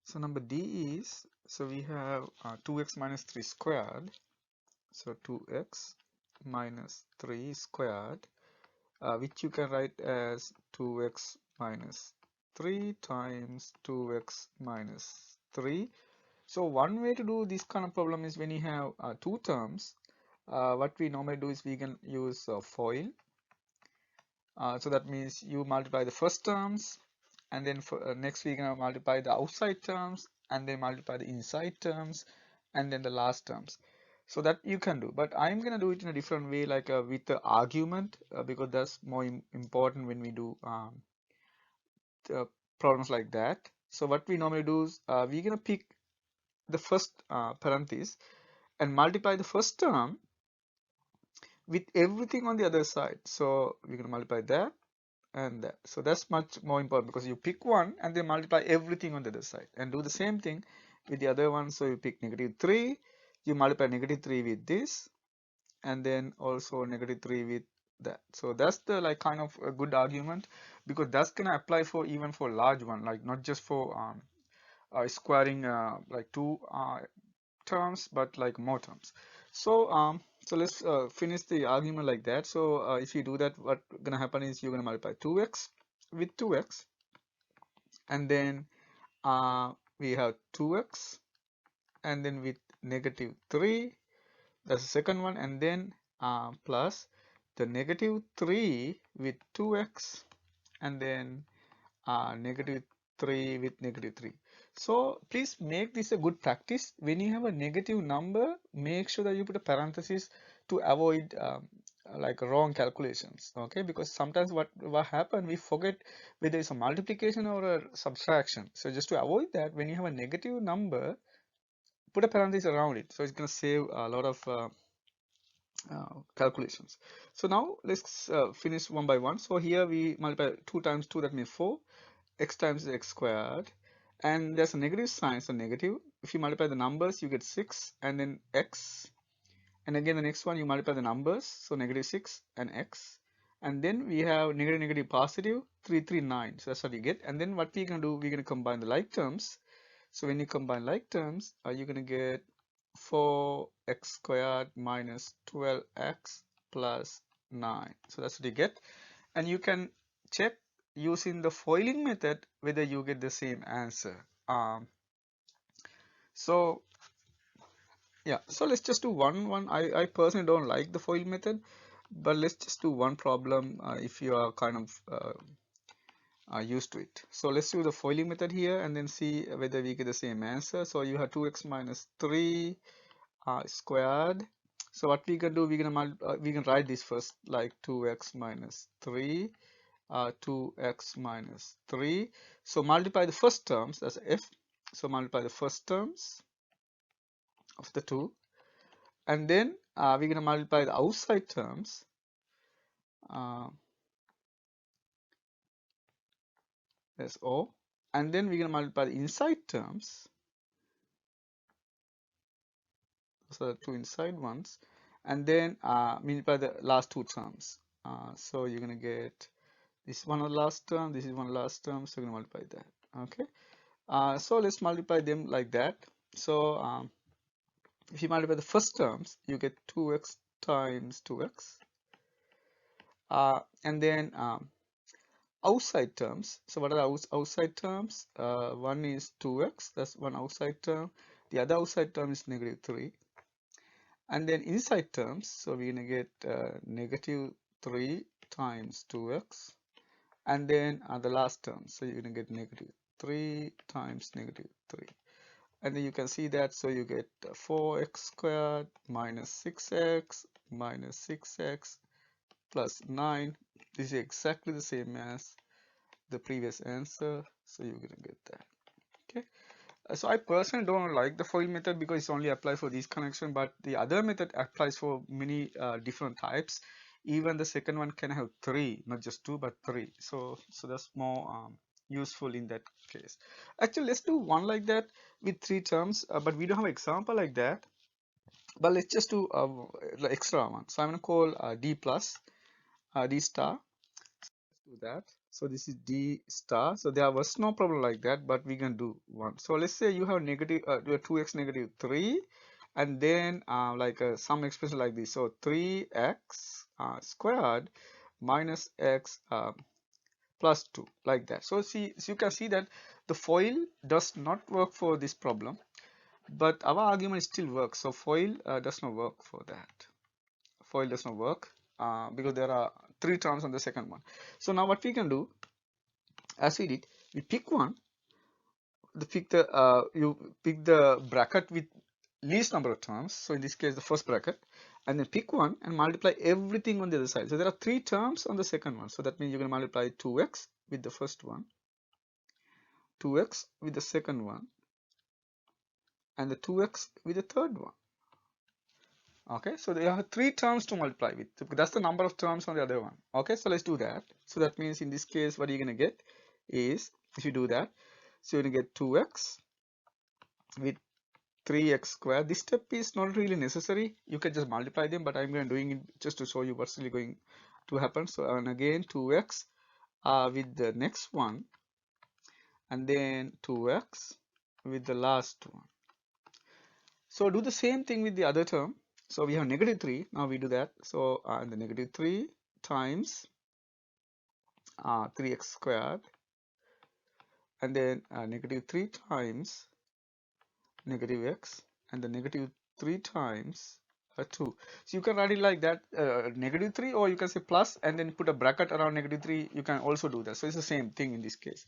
So number D is, so we have 2x minus 3 squared. So 2x minus 3 squared, which you can write as 2x minus 3 times 2x minus 3. So one way to do this kind of problem is when you have two terms, what we normally do is we can use FOIL. So that means you multiply the first terms and then next we're going to multiply the outside terms and then multiply the inside terms and then the last terms. So that you can do, but I'm going to do it in a different way, like with the argument, because that's more important when we do problems like that. So what we normally do is we're going to pick the first parenthesis and multiply the first term with everything on the other side. So we're going to multiply that and that. So that's much more important because you pick one and then multiply everything on the other side and do the same thing with the other one. So you pick negative 3, you multiply negative 3 with this and then also negative 3 with that. So that's the like kind of a good argument because that's gonna apply for even for large one, like not just for squaring like two terms but like more terms. So so let's finish the argument like that. So if you do that, what gonna happen is you're gonna multiply 2x with 2x and then we have 2x and then with negative 3, that's the second one, and then plus the negative 3 with 2x and then negative 3 with negative 3. So please make this a good practice. When you have a negative number, make sure that you put a parenthesis to avoid like wrong calculations. Okay, because sometimes what happen, we forget whether it's a multiplication or a subtraction. So just to avoid that, when you have a negative number, put a parenthesis around it. So it's going to save a lot of calculations. So now let's finish one by one. So here we multiply 2 times 2, that means 4. X times x squared, and there's a negative sign, so negative. If you multiply the numbers, you get 6 and then x, and again the next one you multiply the numbers, so negative 6 and x, and then we have negative negative positive 339, so that's what you get. And then what we're going to do, we're going to combine the like terms. So when you combine like terms, you're going to get 4x squared minus 12x plus 9, so that's what you get. And you can check using the foiling method whether you get the same answer. So yeah, so let's just do one. I personally don't like the FOIL method, but let's just do one problem if you are kind of used to it. So let's do the foiling method here and then see whether we get the same answer. So you have 2x minus 3 squared. So what we can do, we can write this first like 2x minus 3, 2x minus 3. So multiply the first terms, that's f. So multiply the first terms of the 2. And then we're going to multiply the outside terms. That's O. And then we're going to multiply the inside terms. So the 2 inside ones. And then multiply the last 2 terms. So you're going to get this one last term, this is one last term, so you're going to multiply that. Okay. So let's multiply them like that. So if you multiply the first terms, you get 2x times 2x. And then outside terms. So what are the outside terms? One is 2x, that's one outside term. The other outside term is negative 3. And then inside terms, so we're going to get negative 3 times 2x. And then the last term, so you're going to get negative 3 times negative 3. And then you can see that, so you get 4x squared minus 6x minus 6x plus 9. This is exactly the same as the previous answer, so you're going to get that. Okay. So I personally don't like the FOIL method because it's only applied for this connection, but the other method applies for many different types. Even the second one can have 3, not just 2 but 3. So that's more useful in that case. Actually, let's do one like that with 3 terms, but we don't have an example like that. But let's just do the extra one. So I'm going to call D plus, D star. Let's do that. So this is D star. So there was no problem like that, but we can do one. So let's say you have negative 2x negative 3, and then like some expression like this. So 3x squared minus x plus 2, like that. So you can see that the FOIL does not work for this problem, but our argument still works. So FOIL does not work for that. FOIL does not work because there are 3 terms on the second one. So now what we can do, as we did, we pick one, you pick the bracket with least number of terms. So in this case, the first bracket, and then pick one and multiply everything on the other side. So there are 3 terms on the second one. So that means you're going to multiply 2x with the first one, 2x with the second one, and the 2x with the third one. Okay, so there are 3 terms to multiply with. That's the number of terms on the other one. Okay, so let's do that. So that means in this case, what you're going to get is, if you do that, so you're going to get 2x with 3x squared. This step is not really necessary. You can just multiply them, but I'm going to doing it just to show you what's really going to happen. So and again 2x with the next one, and then 2x with the last one. So do the same thing with the other term. So we have negative 3. Now we do that. So the negative 3 times 3x squared, and then negative 3 times negative x, and the negative 3 times 2. So you can write it like that, negative 3, or you can say plus and then put a bracket around negative 3. You can also do that. So it's the same thing in this case.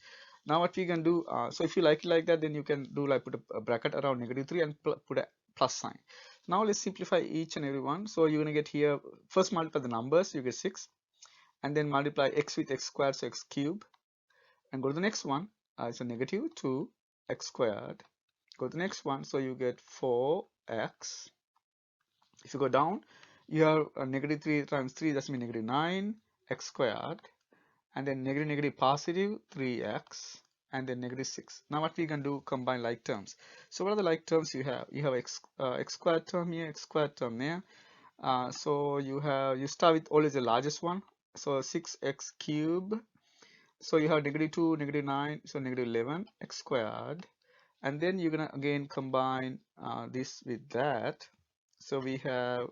Now what we can do, so if you like it like that, then you can do like put a bracket around -3 and put a plus sign. Now let's simplify each and every one. So you're gonna get here, first multiply the numbers, you get 6, and then multiply x with x squared, so x cubed, and go to the next one, it's a -2 x squared. Go to the next one, so you get 4x. If you go down, you have -3 times 3, that's mean -9 x squared, and then negative positive 3x, and then -6. Now what we can do, combine like terms. So what are the like terms you have? You have x squared term here, x squared term there. So you start with always the largest one. So 6x cube. So you have -2, -9, so -11 x squared, and then you're gonna again combine this with that. So we have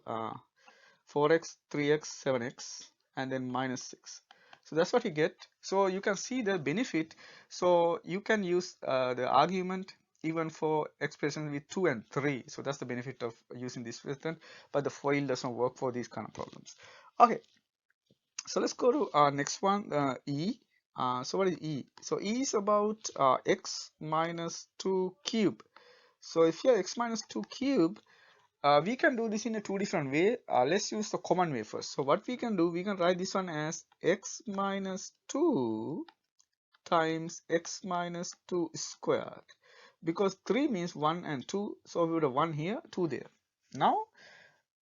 4x, 3x, 7x, and then -6. So that's what you get. So you can see the benefit. So you can use the argument even for expressions with 2 and 3. So that's the benefit of using this method, but the FOIL doesn't work for these kind of problems. Okay, so let's go to our next one, E. So what is E? So E is about x minus 2 cube. So if you have x minus 2 cube, we can do this in a two different way. Let's use the common way first. So what we can do, we can write this one as x minus 2 times x minus 2 squared, because 3 means 1 and 2, so we would have 1 here, 2 there. Now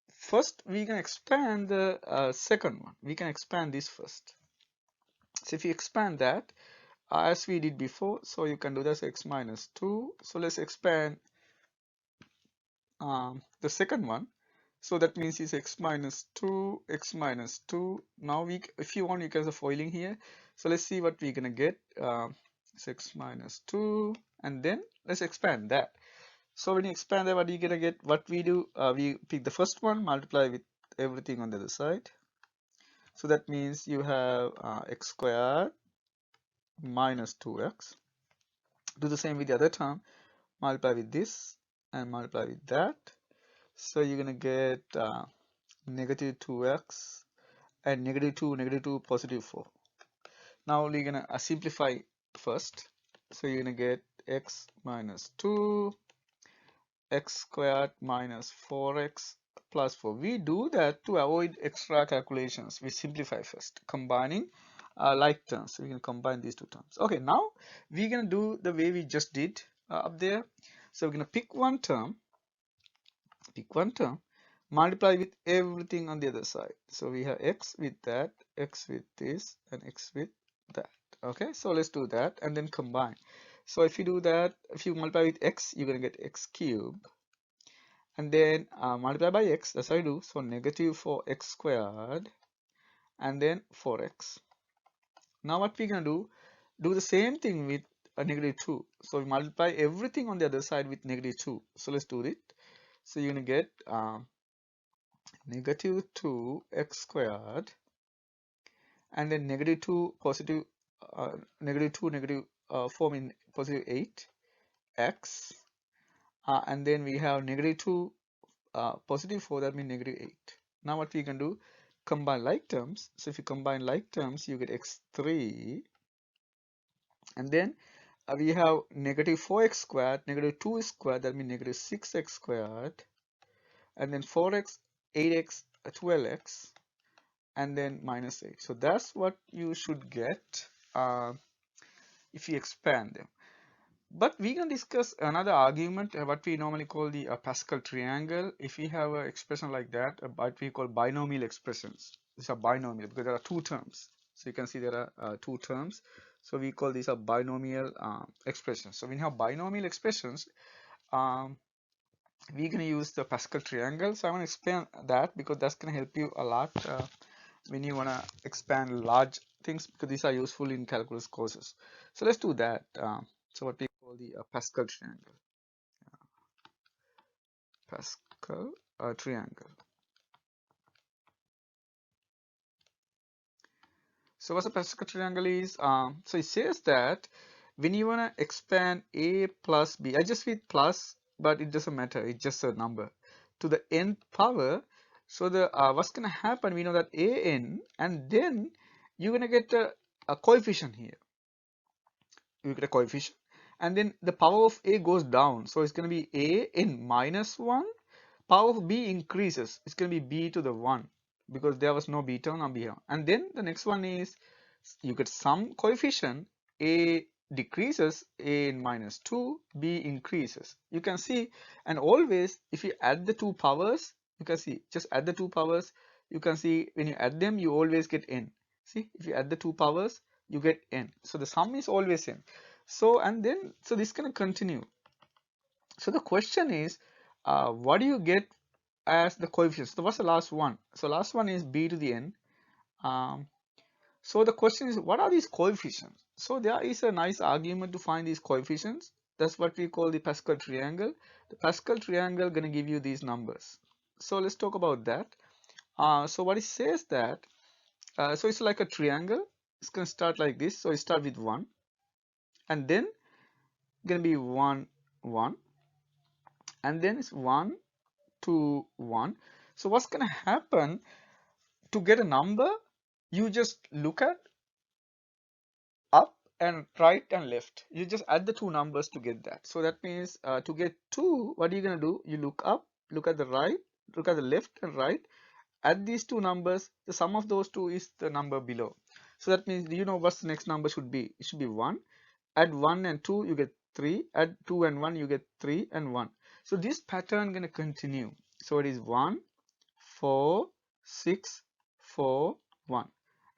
first we can expand the second one. We can expand this first. So if you expand that as we did before, so you can do this x minus 2. So let's expand the second one. So that means it's x minus 2, x minus 2. Now if you want, you can use a foiling here. So let's see what we're gonna get. It's x minus 2, and then let's expand that. So when you expand that, what are you gonna get? What we do, we pick the first one, multiply with everything on the other side. So that means you have x squared minus 2x. Do the same with the other term, multiply with this and multiply with that. So you're gonna get negative 2x and -2, positive 4. Now we're gonna simplify first. So you're gonna get x minus 2, x squared minus 4x plus 4. We do that to avoid extra calculations. We simplify first, combining like terms. So we can combine these two terms. Okay, now we're gonna do the way we just did up there. So we're gonna pick one term, multiply with everything on the other side. So we have x with that, x with this, and x with that. Okay, so let's do that and then combine. So if you do that, if you multiply with x, you're gonna get x cubed, and then multiply by x. That's how I do. So negative 4x squared, and then 4x. Now what we're gonna do the same thing with a -2. So we multiply everything on the other side with -2. So let's do it. So you're gonna get negative 2x squared, and then -2 positive -2 4 mean positive 8x, and then we have -2 positive 4, that means -8. Now what we can do, combine like terms. So if you combine like terms, you get x3, and then we have negative 4x squared, -2 squared, that means -6x squared, and then 4x, 8x, 12x, and then -8. So that's what you should get if you expand them. But we can discuss another argument, what we normally call the Pascal triangle. If we have an expression like that, what we call binomial expressions. These are binomial because there are two terms. So you can see there are two terms. So we call these a binomial expressions. So when you have binomial expressions, we're going to use the Pascal triangle. So I want to explain that because that's going to help you a lot when you want to expand large things, because these are useful in calculus courses. So let's do that. So what we call the Pascal triangle. Pascal triangle. So what a Pascal triangle is? So it says that when you want to expand a plus b, I just read plus, but it doesn't matter. It's just a number to the nth power. So the what's going to happen? We know that an, and then you're going to get a coefficient here. you get a coefficient, and then the power of a goes down, so it's going to be a in minus 1. Power of b increases, it's going to be b to the 1 because there was no b term on b term. And then the next one is you get some coefficient, a decreases, a in minus 2, b increases. You can see, and always if you add the two powers, you can see, just add the two powers, you can see when you add them you always get n. See, if you add the two powers you get n, so the sum is always n. So and then so this can continue. So the question is, what do you get as the coefficients? So what's the last one? So last one is b to the n. So the question is, what are these coefficients? So there is a nice argument to find these coefficients. That's what we call the Pascal triangle. The Pascal triangle gonna give you these numbers. So let's talk about that. So what it says that, so it's like a triangle. It's gonna start like this. So it start with 1, and then gonna be 1, 1, and then it's 1, 2, 1. So what's gonna happen to get a number? You just look at up and right and left. You just add the two numbers to get that. So that means to get 2, what are you gonna do? You look up, look at the right, look at the left and right, add these two numbers. The sum of those two is the number below. So that means, you know what's the next number should be? It should be 1. Add 1 and 2, you get 3. Add 2 and 1, you get 3 and 1. So this pattern gonna continue. So it is 1, 4, 6, 4, 1,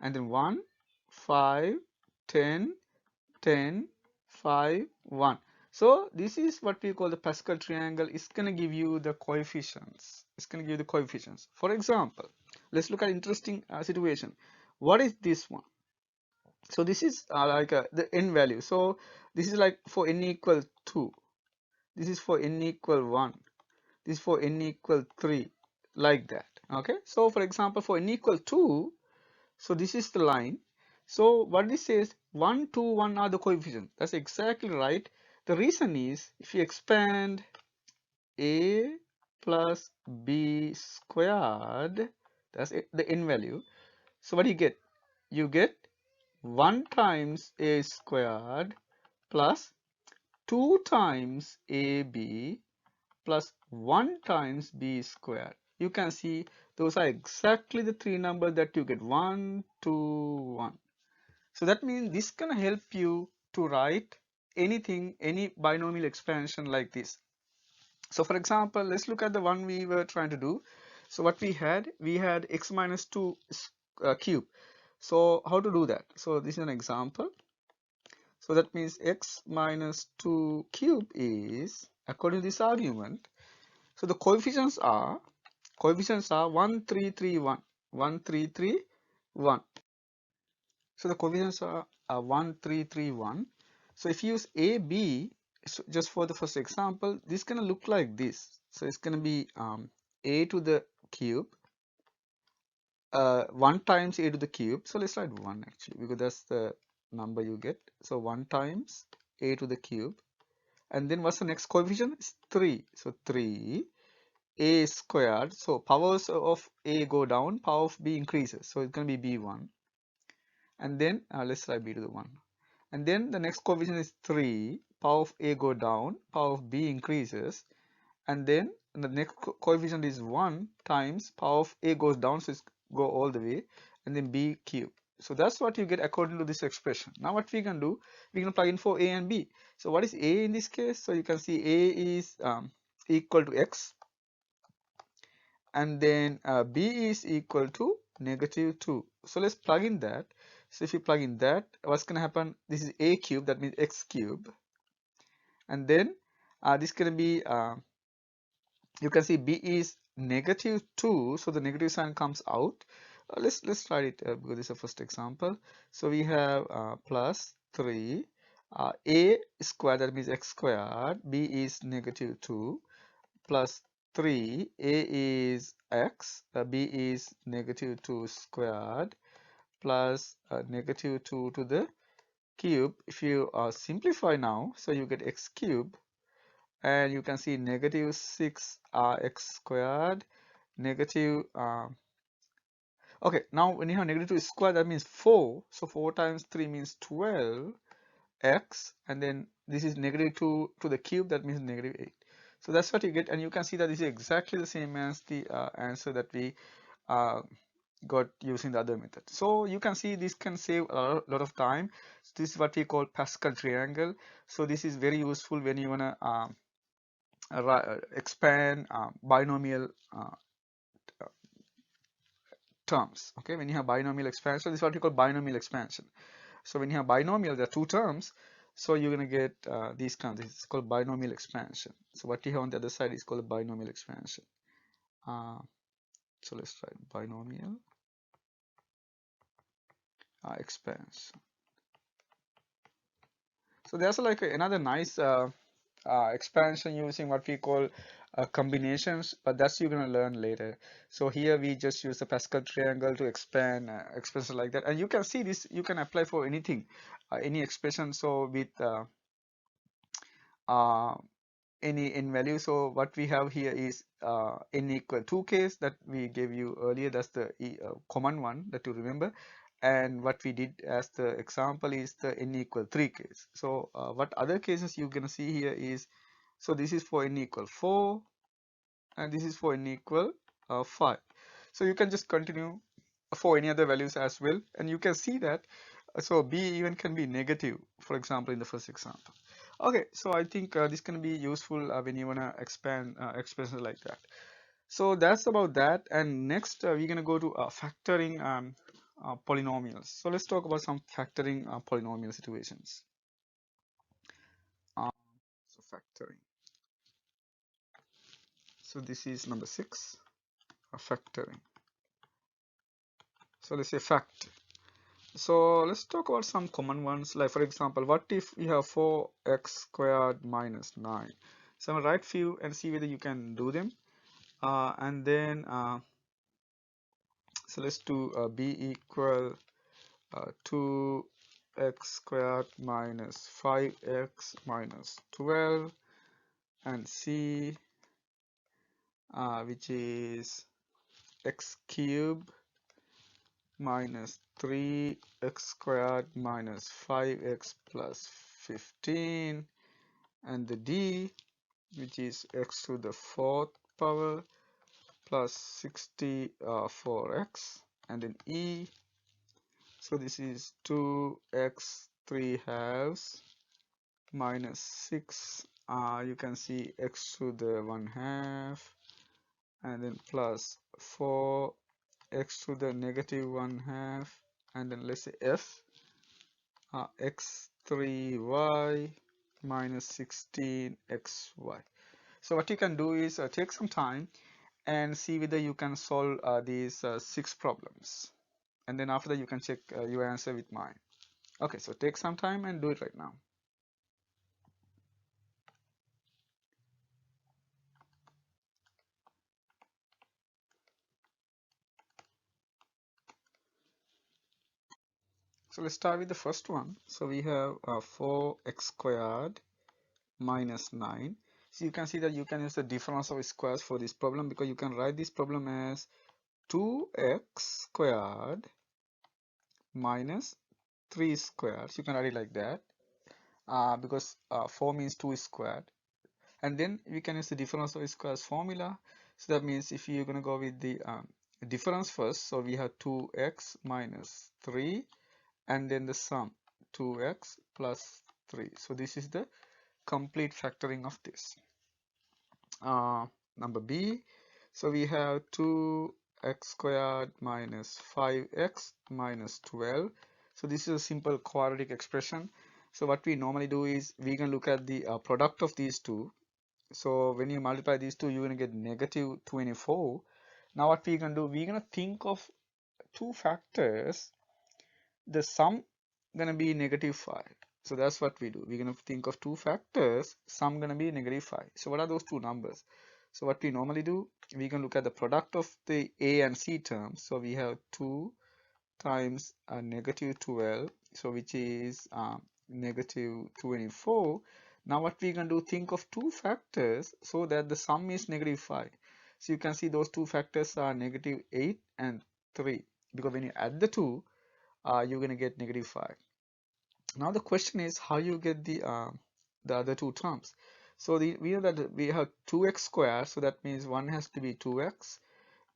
and then 1, 5, 10, 10, 5, 1. So this is what we call the Pascal triangle. It's going to give you the coefficients. It's going to give you the coefficients. For example, let's look at interesting situation. What is this one? So this is like the n value. So this is like for n equal 2. This is for n equal 1. This is for n equal 3. Like that. Okay. So for example, for n equal 2, so this is the line. So what this says, 1, 2, 1 are the coefficients. That's exactly right. The reason is, if you expand a plus b squared, that's it, the n value. So what do you get? You get 1 times a squared plus 2 times ab plus 1 times b squared. You can see those are exactly the three numbers that you get, 1, 2, 1. So that means this can help you to write anything, any binomial expansion like this. So for example, let's look at the one we were trying to do. So what we had x minus 2 cube. So how to do that? So this is an example. So that means x minus 2 cube is, according to this argument, so the coefficients are 1, 3, 3, 1, 1, 3, 3, 1. So the coefficients are 1, 3, 3, 1. So if you use a, b, so just for the first example, this is going to look like this. So it's going to be a to the cube, 1 times a to the cube. So let's write 1 actually, because that's the number you get. So 1 times a to the cube. And then what's the next coefficient? It's 3. So 3 a squared. So powers of a go down, power of b increases. So it's going to be b1. And then let's write b to the 1. And then the next coefficient is 3. Power of a go down, power of b increases. And then the next coefficient is 1 times power of a goes down, so it's go all the way, and then b cube. So that's what you get according to this expression. Now what we can do, we can plug in for a and b. So what is a in this case? So you can see a is equal to x, and then b is equal to negative 2. So let's plug in that. So if you plug in that, what's going to happen? This is a cube, that means x cube. And then this is going to be, you can see b is negative 2, so the negative sign comes out. Let's try it because this is the first example. So we have plus 3, a squared, that means x squared, b is negative 2, plus 3, a is x, b is negative 2 squared, plus negative 2 to the cube. If you simplify now, so you get x cube, and you can see negative 6 x squared, negative okay, now when you have negative 2 squared, that means 4. So 4 times 3 means 12, x, and then this is negative 2 to the cube, that means negative 8. So that's what you get, and you can see that this is exactly the same as the answer that we uh, got using the other method. So you can see this can save a lot of time. So this is what we call Pascal triangle. So this is very useful when you wanna expand binomial terms. Okay, when you have binomial expansion, this is what we call binomial expansion. So when you have binomial, there are two terms. So you're gonna get these kinds. This is called binomial expansion. So what you have on the other side is called a binomial expansion. So let's try binomial expansion. So there's like another nice expansion using what we call combinations, but that's you're gonna learn later. So here we just use the Pascal triangle to expand expression like that, and you can see this. You can apply for anything, any expression. So with uh, any n value. So what we have here is n equal 2 case that we gave you earlier. That's the common one that you remember. And what we did as the example is the n equal 3 case. So what other cases you're gonna see here is, so this is for n equal 4, and this is for n equal 5. So you can just continue for any other values as well, and you can see that so b even can be negative, for example, in the first example. Okay, so I think this can be useful when you want to expand expressions like that. So that's about that, and next we're going to go to factoring polynomials. So let's talk about some factoring polynomial situations. So factoring. So this is number 6, factoring. So let's say fact. So let's talk about some common ones. Like for example, what if we have 4x squared minus 9? So I'm gonna write few and see whether you can do them. And then so let's do b equal 2x squared minus 5x minus 12, and c which is x cubed minus 3x squared minus 5x plus 15, and the d which is x to the 4th power plus 64x, and then e, so this is 2x 3 halves minus 6, you can see x to the 1 half, and then plus 4 x to the negative 1 half, and then let's say f x3y minus 16xy. So what you can do is take some time and see whether you can solve these 6 problems, and then after that you can check your answer with mine. Okay, so take some time and do it right now. So let's start with the first one. So we have 4x squared minus 9. So you can see that you can use the difference of squares for this problem, because you can write this problem as 2x squared minus 3 squared. So you can write it like that because 4 means 2 squared. And then we can use the difference of squares formula. So that means if you're going to go with the difference first, so we have 2x minus 3, and then the sum 2x plus 3. So this is the complete factoring of this. Number B, so we have 2x squared minus 5x minus 12. So this is a simple quadratic expression. So what we normally do is we can look at the product of these two. So when you multiply these two, you're going to get negative 24. Now what we're going to do, we're going to think of two factors. The sum going to be negative 5. So that's what we do. We're going to think of two factors. Sum going to be negative 5. So what are those two numbers? So what we normally do, we can look at the product of the a and c terms. So we have 2 times negative 12, so which is negative 24. Now what we can do, think of two factors so that the sum is negative 5. So you can see those two factors are negative 8 and 3, because when you add the two, you're going to get negative 5. Now the question is how you get the other two terms. So we know that we have 2x squared, so that means one has to be 2x,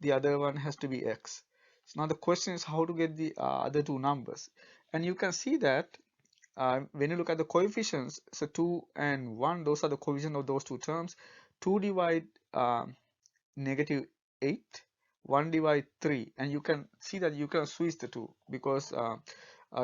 the other one has to be x. So now the question is how to get the other two numbers. And you can see that when you look at the coefficients, so 2 and 1, those are the coefficients of those two terms. 2 divide -8, 1 divide 3, and you can see that you can switch the two because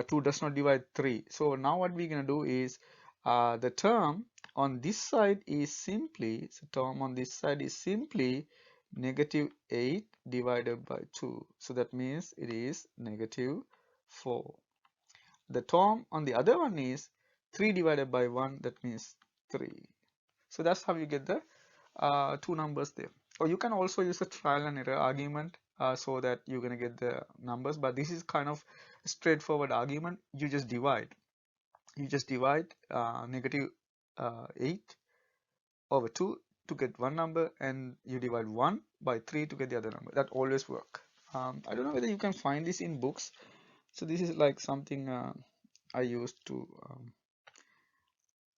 2 does not divide 3. So now what we're going to do is the term on this side is simply, so term on this side is simply -8 divided by 2. So that means it is -4. The term on the other one is 3 divided by 1, that means 3. So that's how you get the two numbers there. Or you can also use a trial and error argument so that you're going to get the numbers, but this is kind of a straightforward argument. You just divide. You just divide -8 over 2 to get one number, and you divide 1 by 3 to get the other number. That always work. I don't know whether you can find this in books. So this is like something I used to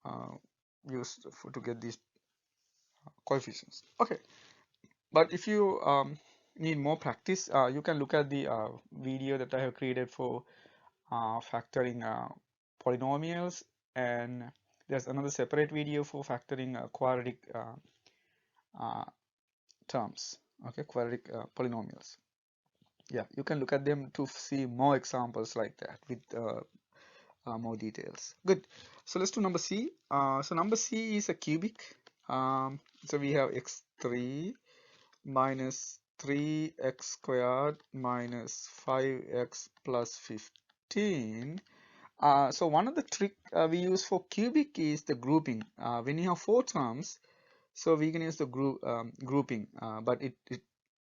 uh, use to get these coefficients. Okay, but if you need more practice, you can look at the video that I have created for factoring polynomials, and there's another separate video for factoring quadratic uh, terms, okay, quadratic polynomials. Yeah, you can look at them to see more examples like that with more details. Good. So let's do number C. So number C is a cubic. So we have x3 minus 3x squared minus 5x plus 15. So one of the trick we use for cubic is the grouping. When you have four terms, so we can use the grouping, but it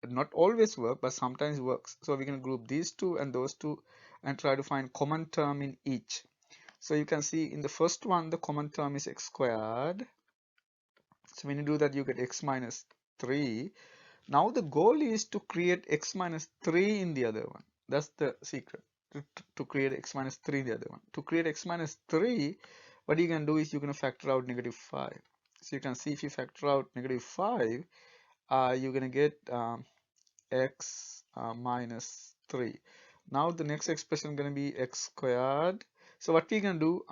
not always work, but sometimes works. So we can group these two and those two and try to find common term in each. So you can see in the first one, the common term is x squared. So when you do that, you get x minus 3. Now the goal is to create x minus 3 in the other one. That's the secret, to create x minus 3 in the other one. To create x minus 3, what you can do is you're going to factor out -5. So you can see if you factor out -5, you're going to get x minus 3. Now the next expression is going to be x squared. So what we can do,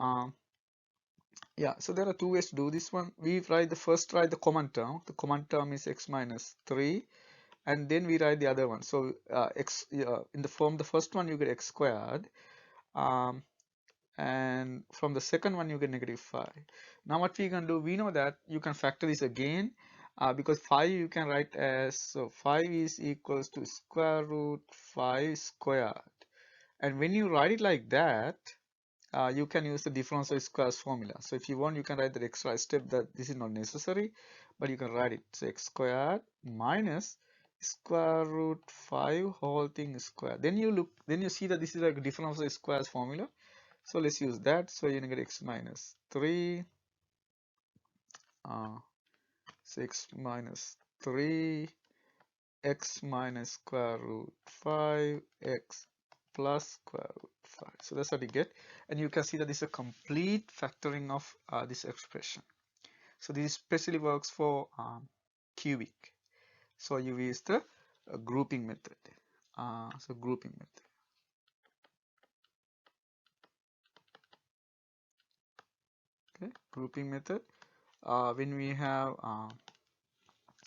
yeah, so there are two ways to do this one. We write the common term. The common term is x minus 3, and then we write the other one. So in the form, the first one you get x squared, and from the second one you get -5. Now what we can do, we know that you can factor this again, because 5 you can write as, so 5 is equals to square root 5 squared. And when you write it like that, you can use the differential squares formula. So if you want, you can write the extra step that this is not necessary, but you can write it. So x squared minus square root 5 whole thing squared. Then you see that this is like a differential squares formula. So let's use that. So you're gonna get x minus 3, uh, 6 minus 3, x minus square root 5, x plus square root 5. So that's what you get. And you can see that this is a complete factoring of this expression. So this especially works for cubic. So you use the grouping method. So grouping method. Okay, grouping method. When we have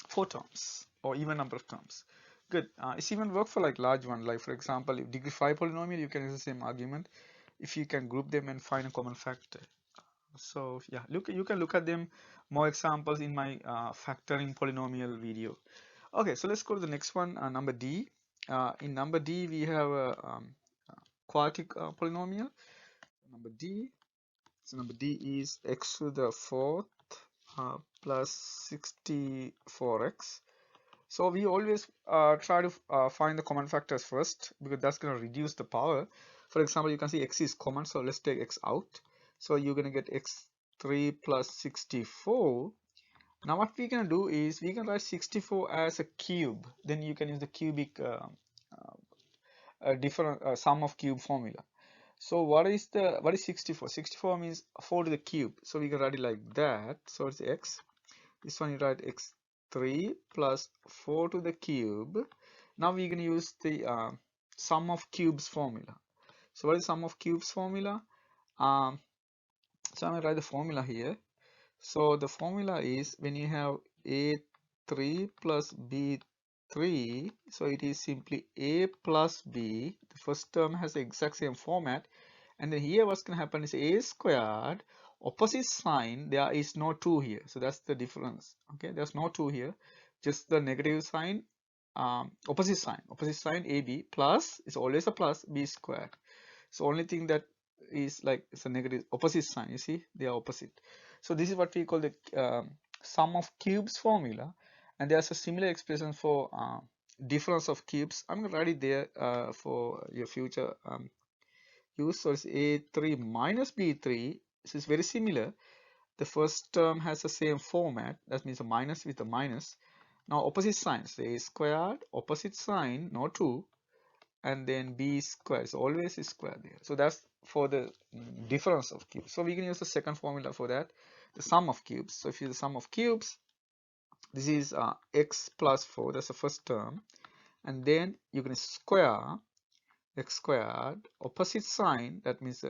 4 terms or even number of terms. Good. It's even work for like large one. Like for example, if degree 5 polynomial, you can use the same argument if you can group them and find a common factor. So yeah, you can look at them, more examples in my factoring polynomial video. Okay, so let's go to the next one, number D. In number D, we have a quadratic polynomial. Number D. So number D is x to the 4th plus 64x. So we always try to find the common factors first, because that's going to reduce the power. For example, you can see x is common, so let's take x out. So you're going to get x3 plus 64. Now what we're going to do is we can write 64 as a cube. Then you can use the cubic different sum of cube formula. So what is 64? 64 means 4 to the cube. So we can write it like that. So it's x. This one you write x3 plus 4 to the cube. Now we're going to use the sum of cubes formula. So what is sum of cubes formula? So I'm going to write the formula here. So the formula is when you have a3 plus b3, so it is simply a plus b. The first term has the exact same format. And then here what's going to happen is a squared, opposite sign, there is no 2 here. So that's the difference. Okay, there's no 2 here. Just the negative sign, opposite sign ab plus, is always a plus, b squared. So only thing that is like it's a negative opposite sign. You see, they are opposite. So this is what we call the sum of cubes formula. And there's a similar expression for difference of cubes. I'm going to write it there for your future use. So it's a3 minus b3. This is very similar. The first term has the same format. That means a minus with a minus. Now opposite signs, a squared, opposite sign, no 2, and then b squared. So always is square there. So that's for the difference of cubes. So we can use the second formula for that, the sum of cubes. So if you use the sum of cubes, this is x plus 4. That's the first term, and then you can square x squared, opposite sign, that means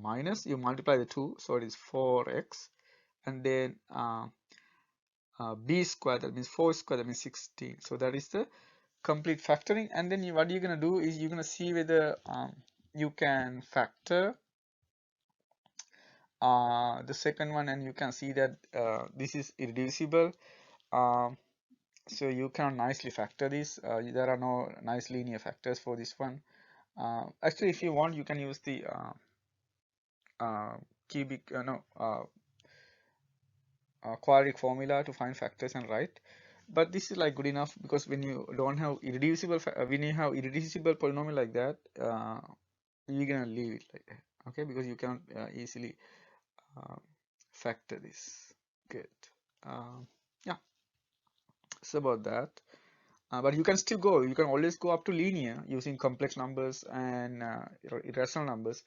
minus, you multiply the 2, so it is 4x, and then b squared, that means 4 squared, that means 16. So that is the complete factoring. And then what you're going to do is you're going to see whether you can factor the second one, and you can see that this is irreducible. So you can nicely factor this. There are no nice linear factors for this one. Actually, if you want, you can use the cubic quadratic formula to find factors and write. But this is like good enough, because when you don't have irreducible when you have irreducible polynomial like that, you're gonna leave it like that. Okay, because you can't easily factor this. Good. Yeah, it's about that. But you can still go. You can always go up to linear using complex numbers and irrational numbers.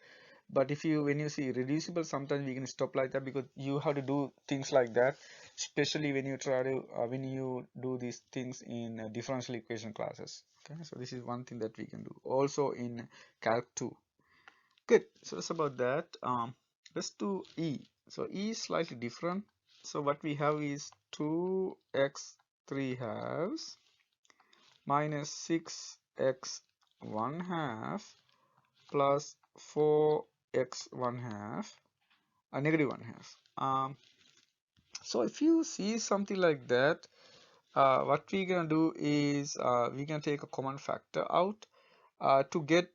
But if you, when you see reducible, sometimes we can stop like that, because you have to do things like that, especially when you try to when you do these things in differential equation classes. Okay, so this is one thing that we can do also in Calc 2. Good. So that's about that. Let's do E. So E is slightly different. So what we have is 2x 3 halves minus 6x 1 half plus 4x 1 half, a negative 1 half. So if you see something like that, what we're gonna do is we can take a common factor out to get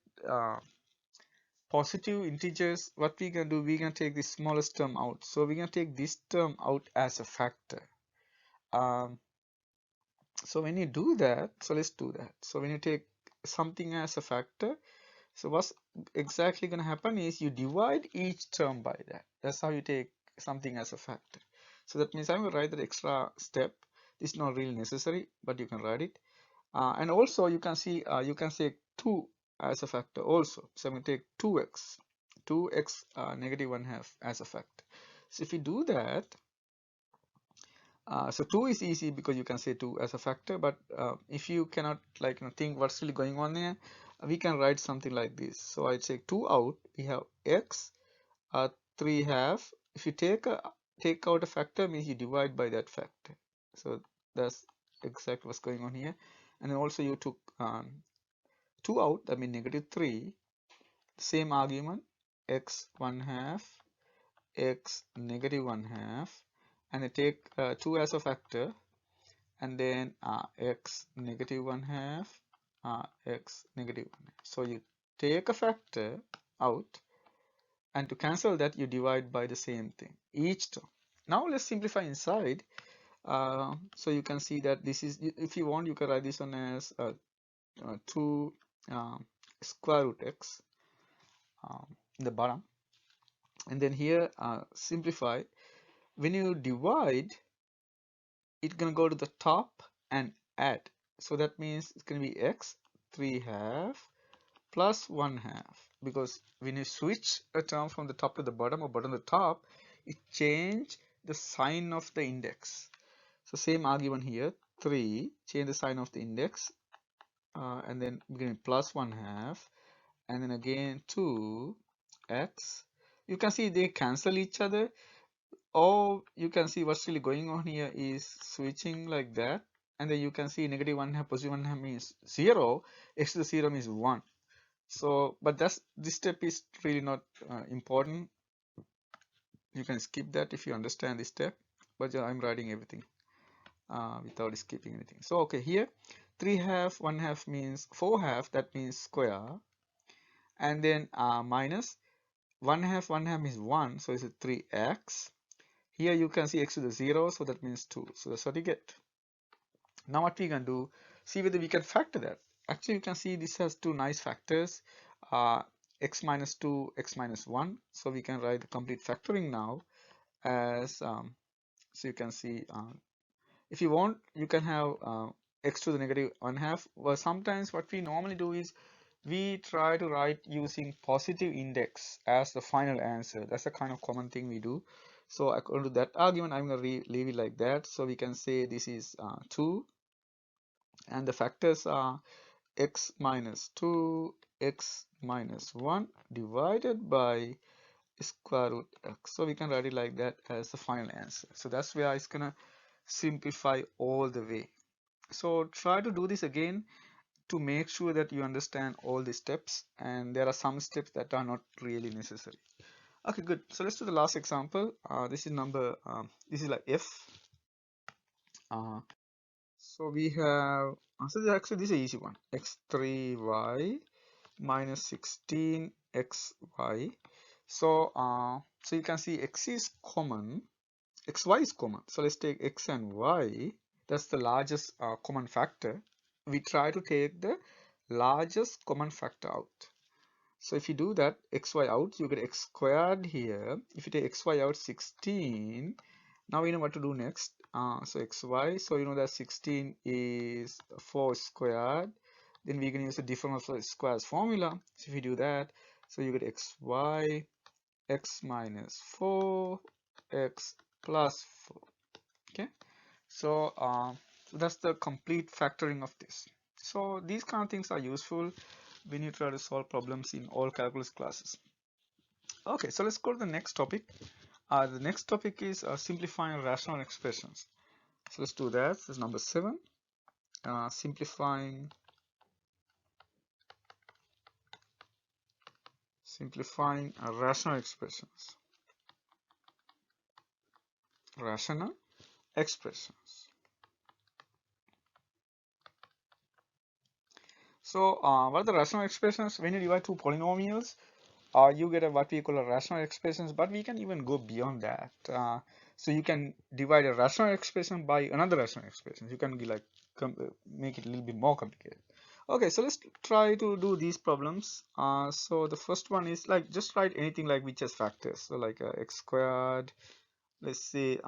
positive integers. What we can do, we can take the smallest term out. So we can take this term out as a factor. So when you do that, so let's do that. So when you take something as a factor, so what's exactly going to happen is you divide each term by that. That's how you take something as a factor. So that means I'm going to write that extra step. This is not really necessary, but you can write it. And also you can see, you can say 2 as a factor also. So I'm going to take 2x negative 1 half as a factor. So if you do that, so 2 is easy because you can say 2 as a factor, but if you cannot think what's really going on there, we can write something like this. So I'd say 2 out, we have x 3 half. If you take out a factor, means you divide by that factor. So that's exactly what's going on here. And then also you took 2 out, that means negative 3. Same argument, x 1 half, x negative 1 half, and I take 2 as a factor, and then x negative 1 half, x negative 1 half. So you take a factor out, and to cancel that you divide by the same thing each term. Now let's simplify inside. So you can see that this is, if you want, you can write this one as 2 square root x in the bottom, and then here simplify. When you divide, it's gonna go to the top and add. So that means it's gonna be x 3 half plus 1 half. because when you switch a term from the top to the bottom or bottom to the top, it change the sign of the index. So same argument here, 3, change the sign of the index, and then begin with plus 1/2, and then again 2x. You can see they cancel each other, or you can see what's really going on here is switching like that, and then you can see negative 1/2, positive 1/2 means 0, x to the 0 means 1. So, but this step is really not important. You can skip that if you understand this step, but I'm writing everything without skipping anything. So, okay, here 3/2, 1/2 means 4/2, that means square, and then minus 1/2, 1/2 means 1, so it's a 3x. Here you can see x to the 0, so that means 2. So that's what you get. Now what we can do, see whether we can factor that. Actually, you can see this has two nice factors, x minus 2, x minus 1. So we can write the complete factoring now as, so you can see, if you want, you can have x to the negative 1/2. Well, sometimes what we normally do is we try to write using positive index as the final answer. That's a kind of common thing we do. So according to that argument, I'm going to leave it like that. So we can say this is 2, and the factors are x minus 2, x minus 1 divided by square root x. So we can write it like that as the final answer. So that's where it's going to simplify all the way. So try to do this again to make sure that you understand all the steps, and there are some steps that are not really necessary. Okay, good. So let's do the last example. This is number, this is like F. So we have, so actually this is an easy one. x3y minus 16xy. So, so you can see x is common, xy is common. So let's take x and y. That's the largest common factor. We try to take the largest common factor out. So if you do that, xy out, you get x squared here. If you take xy out, 16. Now we know what to do next. So xy, so you know that 16 is 4 squared. Then we can use the difference of squares formula. So if you do that, so you get xy, x minus 4, x plus 4. Okay. So, so that's the complete factoring of this. So these kind of things are useful when you try to solve problems in all calculus classes. Okay, so let's go to the next topic. The next topic is simplifying rational expressions. So let's do that. This is number 7. Simplifying rational expressions. Rational expressions. So what are the rational expressions? When you divide two polynomials, you get what we call a rational expressions, but we can even go beyond that. So you can divide a rational expression by another rational expression. You can be like make it a little bit more complicated. Okay, so let's try to do these problems. So the first one is like just write anything like which has factors. So like x squared. Let's say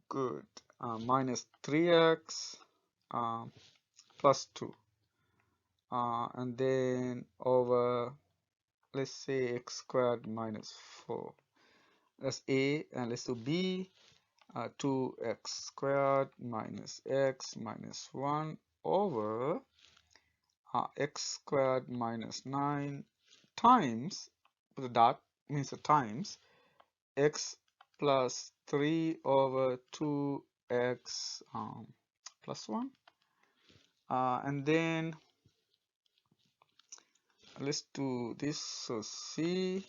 good minus 3x plus 2. And then over, let's say x squared minus 4. That's A, and let's do B, 2x squared minus x minus 1 over x squared minus 9 times, the dot means the times, x plus 3 over 2x plus 1. And then let's do this. So C,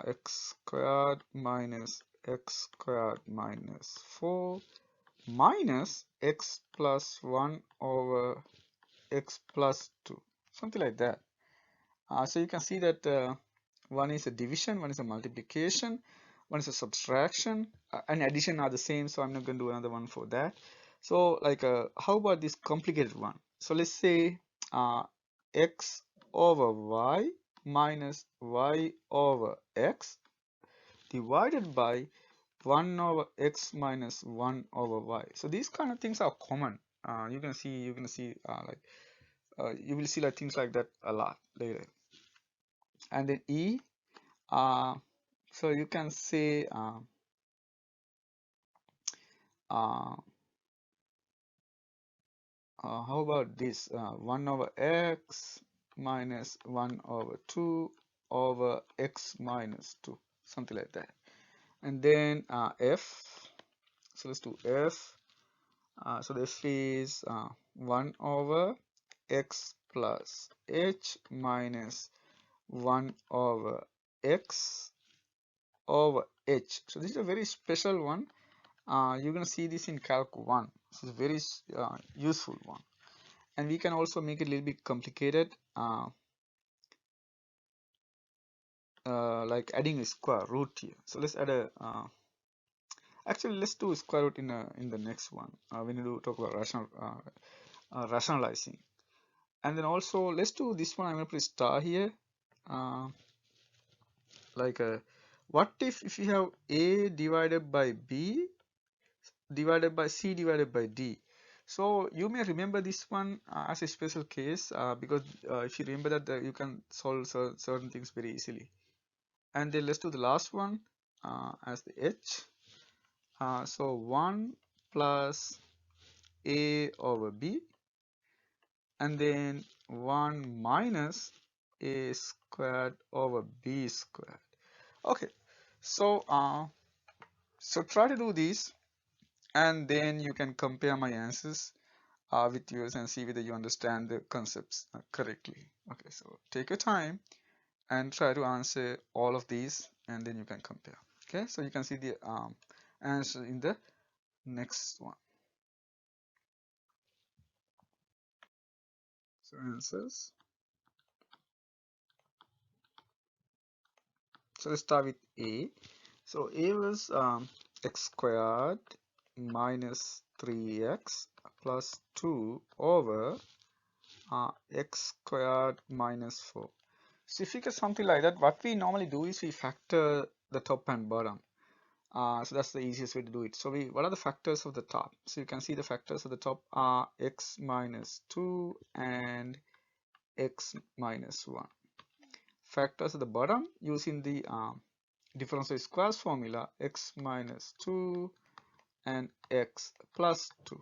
x squared minus x squared minus 4 minus x plus 1 over x plus 2, something like that. So you can see that one is a division, one is a multiplication, one is a subtraction, and addition are the same, so I'm not going to do another one for that. So like how about this complicated one? So let's say x over y minus y over x divided by 1 over x minus 1 over y. So these kind of things are common. you can see like you will see like things like that a lot later. And then E, uh, so you can say uh, how about this 1 over x minus 1 over 2 over x minus 2, something like that. And then F, so let's do F. So the F is 1 over x plus h minus 1 over x over h. So this is a very special one. You're going to see this in Calc 1. This is a very useful one. And we can also make it a little bit complicated, like adding a square root here. So let's add a actually let's do a square root in the next one when you do talk about rationalizing. And then also let's do this one. I'm going to put a star here. Like what if you have a divided by b divided by c divided by d? So you may remember this one as a special case because if you remember that you can solve certain things very easily. And then let's do the last one as the h. So 1 plus a over b, and then 1 minus a squared over b squared. Okay, so so try to do this, and then you can compare my answers with yours and see whether you understand the concepts correctly. Okay, so take your time and try to answer all of these, and then you can compare. Okay, so you can see the answer in the next one. So answers. So let's start with A. So A was x squared minus 3x plus 2 over x squared minus 4. So if you get something like that, what we normally do is we factor the top and bottom. So that's the easiest way to do it. So what are the factors of the top? So you can see the factors of the top are x minus 2 and x minus 1. Factors at the bottom using the differential squares formula, x minus 2 and x plus 2.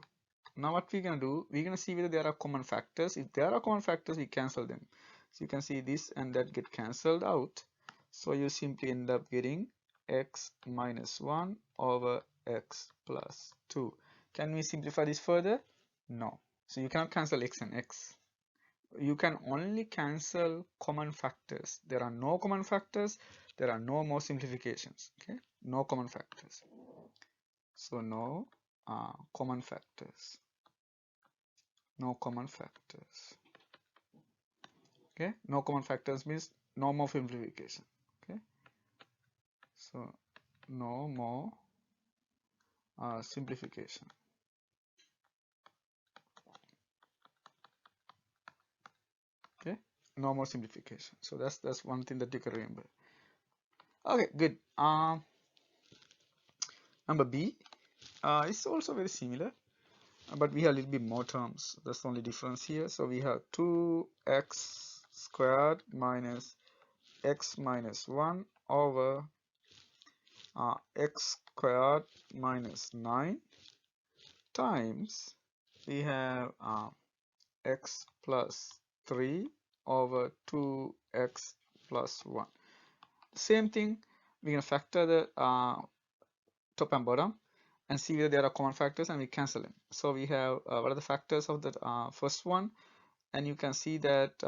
Now what we're going to do, we're going to see whether there are common factors. If there are common factors, we cancel them. So you can see this and that get cancelled out. So you simply end up getting x minus 1 over x plus 2. Can we simplify this further? No. So you cannot cancel x and x. You can only cancel common factors. There are no common factors. There are no more simplifications. Okay, no common factors. So no common factors. No common factors. Okay, no common factors means no more simplification. Okay, so no more simplification. Okay, no more simplification. So that's one thing that you can remember. Okay, good. Number B is also very similar, but we have a little bit more terms. That's the only difference here. So we have 2x squared minus x minus 1 over x squared minus 9 times we have x plus 3 over 2x plus 1. Same thing, we can factor the top and bottom and see whether there are common factors, and we cancel them. So we have what are the factors of the first one, and you can see that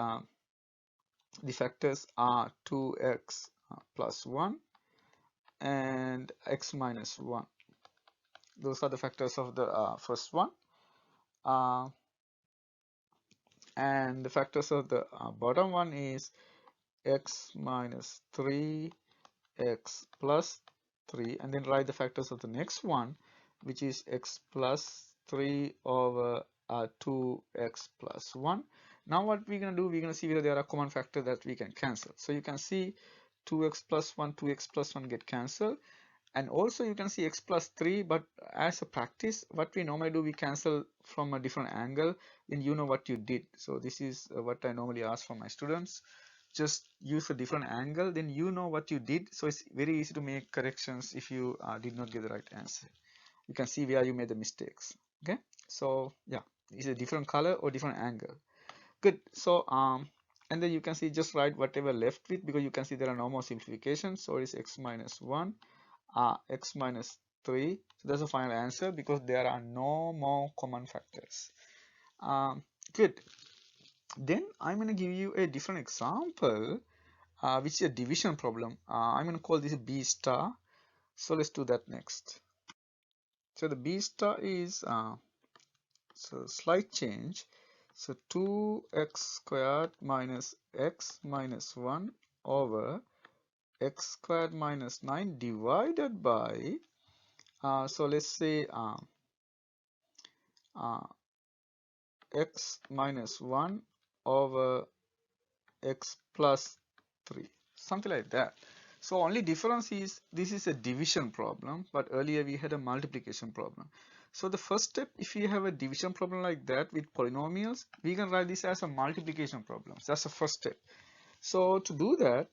the factors are 2x plus 1 and x minus 1. Those are the factors of the first one. And the factors of the bottom one is x minus 3, x plus 3, and then write the factors of the next one, which is x plus 3 over 2x plus 1. Now what we're going to do, we're going to see whether there are common factors that we can cancel. So you can see 2x plus 1 get cancelled, And also you can see x plus 3, but as a practice, what we normally do, we cancel from a different angle, then you know what you did. So this is what I normally ask for my students. Just use a different angle, then you know what you did. So it's very easy to make corrections if you did not get the right answer. You can see where you made the mistakes. Okay, so yeah, it's a different color or different angle. Good. So and then you can see just write whatever left with, because you can see there are no more simplifications. So it's x minus 1, x minus 3. So that's the final answer because there are no more common factors. Good. Then I'm going to give you a different example, which is a division problem. I'm going to call this B star. So let's do that next. So the B star is so slight change. So 2x squared minus x minus 1 over x squared minus 9 divided by, so let's say x minus 1 over x plus 3, something like that. So only difference is this is a division problem, but earlier we had a multiplication problem. So the first step, if you have a division problem like that with polynomials, we can write this as a multiplication problem. That's the first step. So to do that,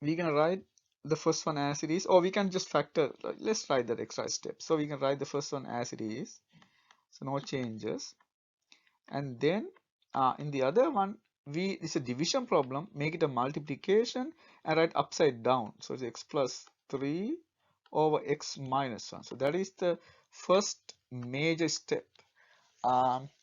we can write the first one as it is, or we can just factor. Let's write that extra step. So we can write the first one as it is, so no changes. And then in the other one, it's a division problem, make it a multiplication and write upside down. So it's x plus 3 over x minus 1. So that is the first major step.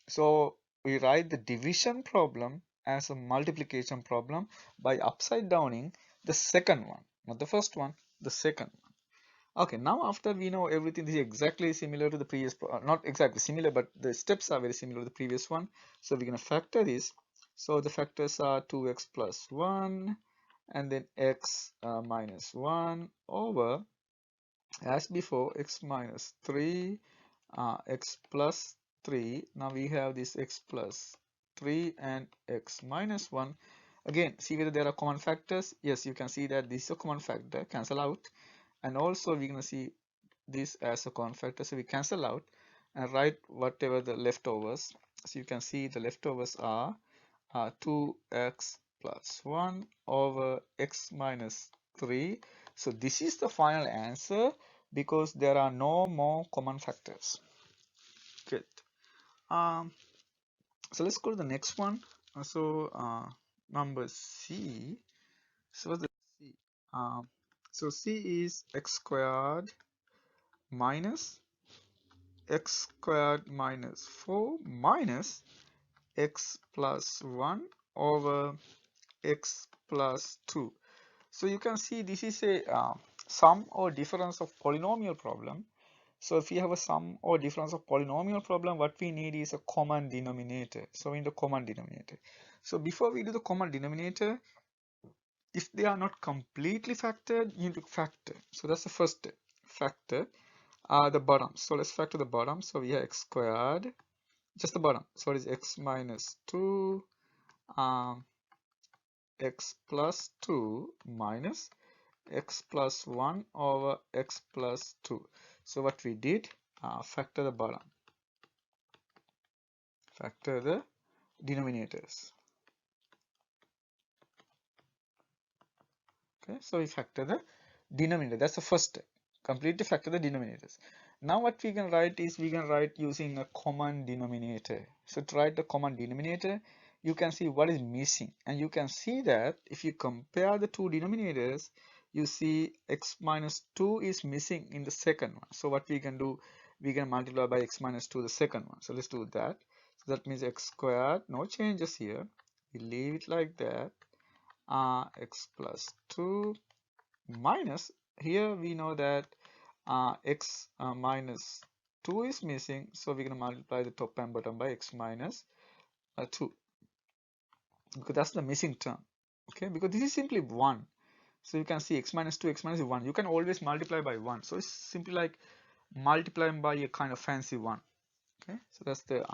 So we write the division problem as a multiplication problem by upside downing the second one, not the first one, the second one. Okay, now after we know everything, this is exactly similar to the previous, not exactly similar, but the steps are very similar to the previous one. So we're going to factor this. So the factors are 2x plus 1 and then x minus 1 over, as before, x minus 3, x plus 3. Now we have this x plus 3 and x minus 1. Again, see whether there are common factors. Yes, you can see that this is a common factor, cancel out. And also we're going to see this as a common factor, so we cancel out and write whatever the leftovers. So you can see the leftovers are 2x plus 1 over x minus 3. So this is the final answer because there are no more common factors. Good. So let's go to the next one. Number C. So what's the C? So C is x squared minus x squared minus 4 minus x plus 1 over x plus 2. So you can see this is a sum or difference of polynomial problem. So if you have a sum or difference of polynomial problem, what we need is a common denominator. So in the common denominator. So before we do the common denominator, if they are not completely factored, you need to factor. So that's the first step. Factor the bottom. So let's factor the bottom. So we have x squared, just the bottom. So it is x minus 2, x plus 2 minus x plus 1 over x plus 2. So what we did, factor the bottom, factor the denominators. Okay, so we factor the denominator. That's the first step. Completely factor the denominators. Now what we can write is we can write using a common denominator. So to write the common denominator, you can see what is missing, and you can see that if you compare the two denominators, you see x minus 2 is missing in the second one. So what we can do, we can multiply by x minus 2 the second one. So let's do that. So that means x squared, no changes here. We leave it like that. X plus 2 minus, here we know that x minus 2 is missing, so we're going to multiply the top and bottom by x minus 2 because that's the missing term. Okay, because this is simply 1, so you can see x minus 2, x minus 1, you can always multiply by 1, so it's simply like multiplying by a kind of fancy 1. Okay, so that's the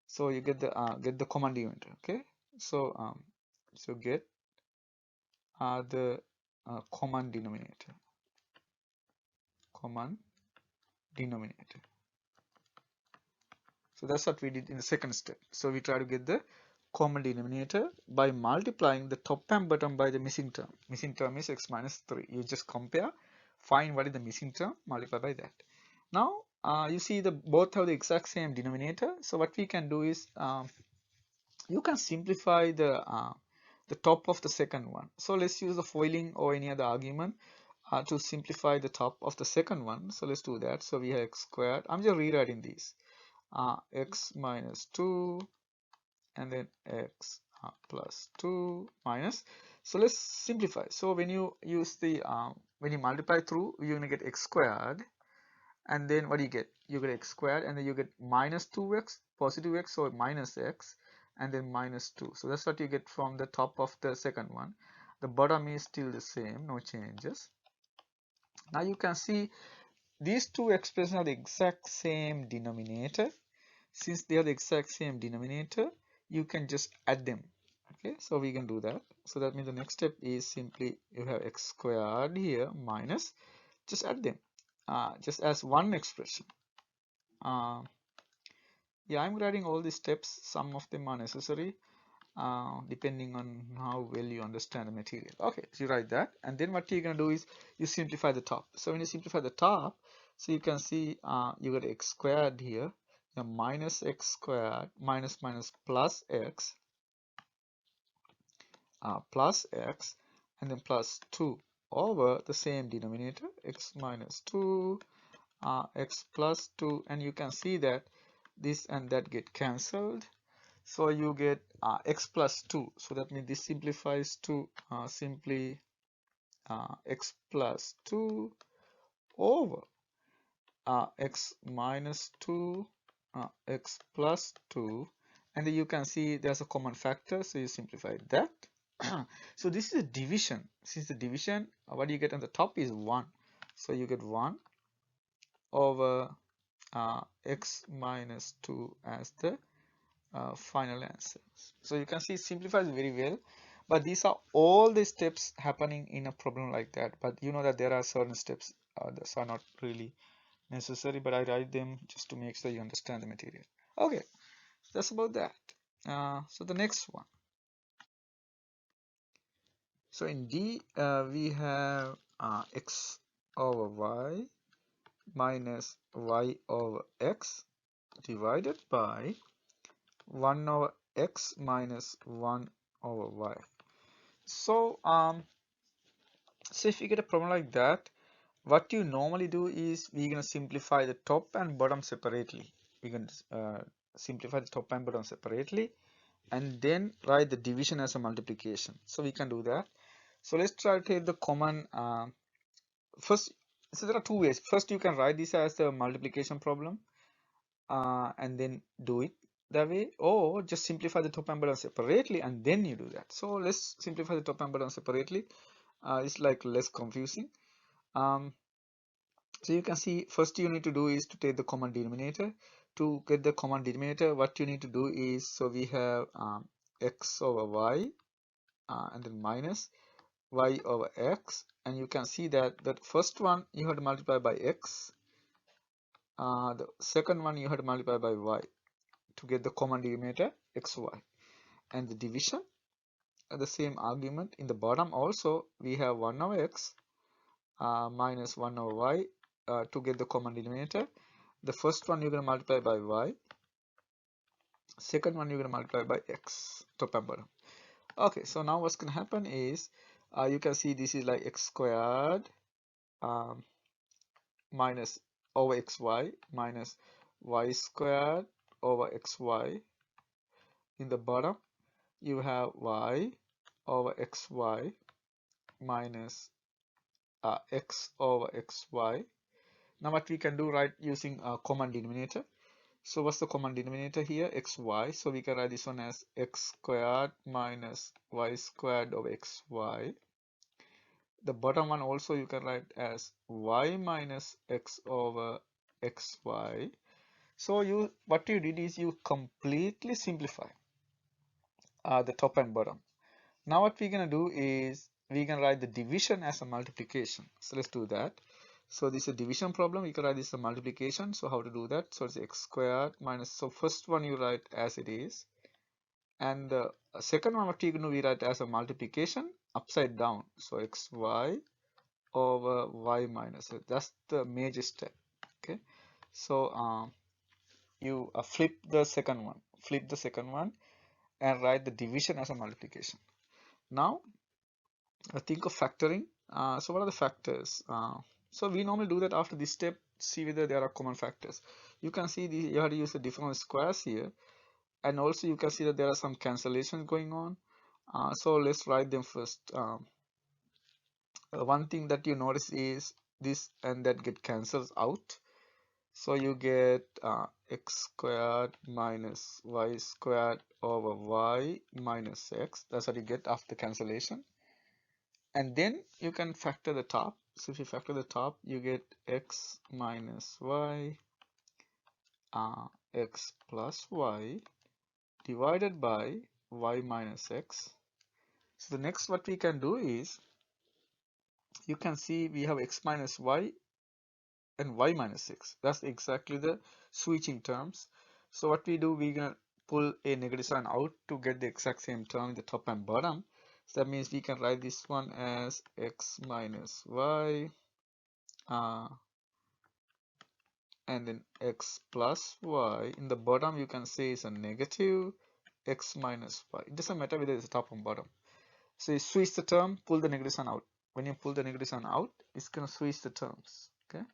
so you get the common denominator. Okay, so so get the common denominator. common denominator. So that's what we did in the second step. So we try to get the common denominator by multiplying the top and bottom by the missing term. Missing term is x minus 3. You just compare, find what is the missing term, multiply by that. Now you see the both have the exact same denominator. So what we can do is you can simplify the top of the second one. So let's use the foiling or any other argument to simplify the top of the second one. So let's do that. So we have x squared. I'm just rewriting these. X minus 2 and then x plus 2 minus. So let's simplify. So when you use the when you multiply through, you're gonna get x squared, and then what do you get? You get x squared, and then you get minus 2x, positive x, so minus x, and then minus 2. So that's what you get from the top of the second one. The bottom is still the same, no changes. Now you can see these two expressions have the exact same denominator. Since they have the exact same denominator, you can just add them. Okay, so we can do that. So that means the next step is simply you have x squared here minus, just add them just as one expression. Yeah, I'm writing all these steps. Some of them are necessary depending on how well you understand the material. Okay, so you write that, and then what you're gonna do is you simplify the top. So when you simplify the top, so you can see you got x squared here, minus x squared minus plus x and then plus 2 over the same denominator, x minus 2 x plus 2, and you can see that this and that get cancelled. So you get x plus 2. So that means this simplifies to simply x plus 2 over x minus 2 x plus 2, and then you can see there's a common factor, so you simplify that. So this is a division. Since the division, what you get on the top is 1, so you get 1 over x minus 2 as the final answer. So you can see it simplifies very well, but these are all the steps happening in a problem like that. But you know that there are certain steps that are not really necessary, but I write them just to make sure you understand the material. Okay, that's about that. So the next one. So in D, we have x over y minus y over x divided by 1 over x minus 1 over y. So so if you get a problem like that, what you normally do is we're gonna simplify the top and bottom separately. We're gonna simplify the top and bottom separately, and then write the division as a multiplication. So we can do that. So let's try to take the common first. So there are two ways. First, you can write this as a multiplication problem and then do it that way, or just simplify the top and bottom separately and then you do that. So let's simplify the top and bottom separately. It's like less confusing. So you can see first you need to do is to take the common denominator. To get the common denominator, what you need to do is, so we have x over y and then minus y over x, and you can see that the first one you have to multiply by x, the second one you have to multiply by y to get the common denominator xy, and the division the same argument in the bottom also we have 1 over x minus 1 over y to get the common denominator. The first one you're going to multiply by y, second one you're going to multiply by x, top and bottom. Okay, so now what's going to happen is you can see this is like x squared minus over xy minus y squared over xy. In the bottom you have y over xy minus x over xy. Now what we can do, right, using a common denominator. So what's the common denominator here? xy. So we can write this one as x squared minus y squared over xy. The bottom one also you can write as y minus x over xy. So what you did is you completely simplify the top and bottom. Now what we're gonna do is we're gonna write the division as a multiplication. So let's do that. So this is a division problem. You can write this as a multiplication. So how to do that? So it's x squared minus, so first one you write as it is, and the second one what you can do, we write as a multiplication upside down. So xy over y minus it. That's the major step. Okay. So you flip the second one, and write the division as a multiplication. Now think of factoring. So what are the factors? So we normally do that after this step, see whether there are common factors. You can see you have to use the different squares here, and also you can see that there are some cancellations going on. So let's write them first. One thing that you notice is this and that get cancels out. So you get x squared minus y squared over y minus x. That's what you get after cancellation. And then you can factor the top. So if you factor the top, you get x minus y, x plus y divided by y minus x. So the next what we can do is, you can see we have x minus y and y minus x. That's exactly the switching terms. So what we do, we're gonna pull a negative sign out to get the exact same term in the top and bottom. So that means we can write this one as x minus y, and then x plus y. In the bottom you can say is a negative x minus y. It doesn't matter whether it's top or bottom. So you switch the term, pull the negative sign out. When you pull the negative sign out, it's gonna switch the terms. Okay,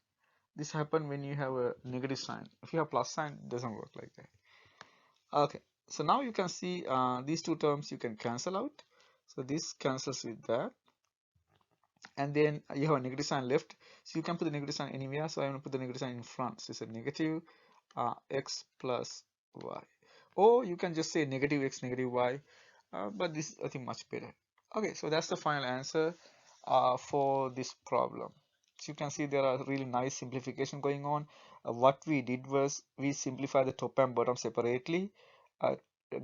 this happens when you have a negative sign. If you have plus sign, it doesn't work like that. Okay, so now you can see these two terms you can cancel out. So this cancels with that, and then you have a negative sign left. So you can put the negative sign anywhere. So I'm gonna put the negative sign in front. So it's a negative x plus y, or you can just say negative x negative y, but this is I think much better. Okay, so that's the final answer for this problem. So you can see there are really nice simplification going on. What we did was we simplify the top and bottom separately, uh,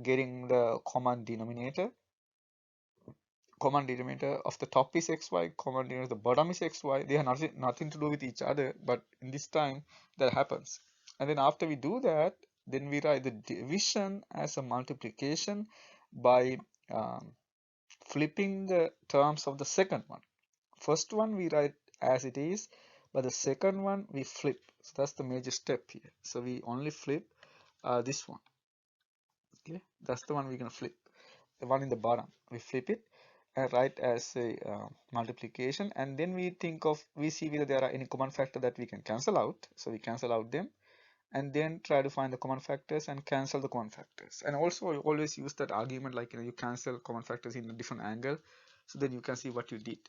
getting the common denominator. Common denominator of the top is xy, common denominator of the bottom is xy. They have nothing to do with each other, but in this time that happens. And then after we do that, then we write the division as a multiplication by flipping the terms of the second one. First one we write as it is, but the second one we flip. So that's the major step here. So we only flip this one. Okay, that's the one we're gonna flip. The one in the bottom, we flip it and write as a multiplication, and then we see whether there are any common factor that we can cancel out. So we cancel out them, and then try to find the common factors and cancel the common factors. And also you always use that argument, like you cancel common factors in a different angle, so then you can see what you did.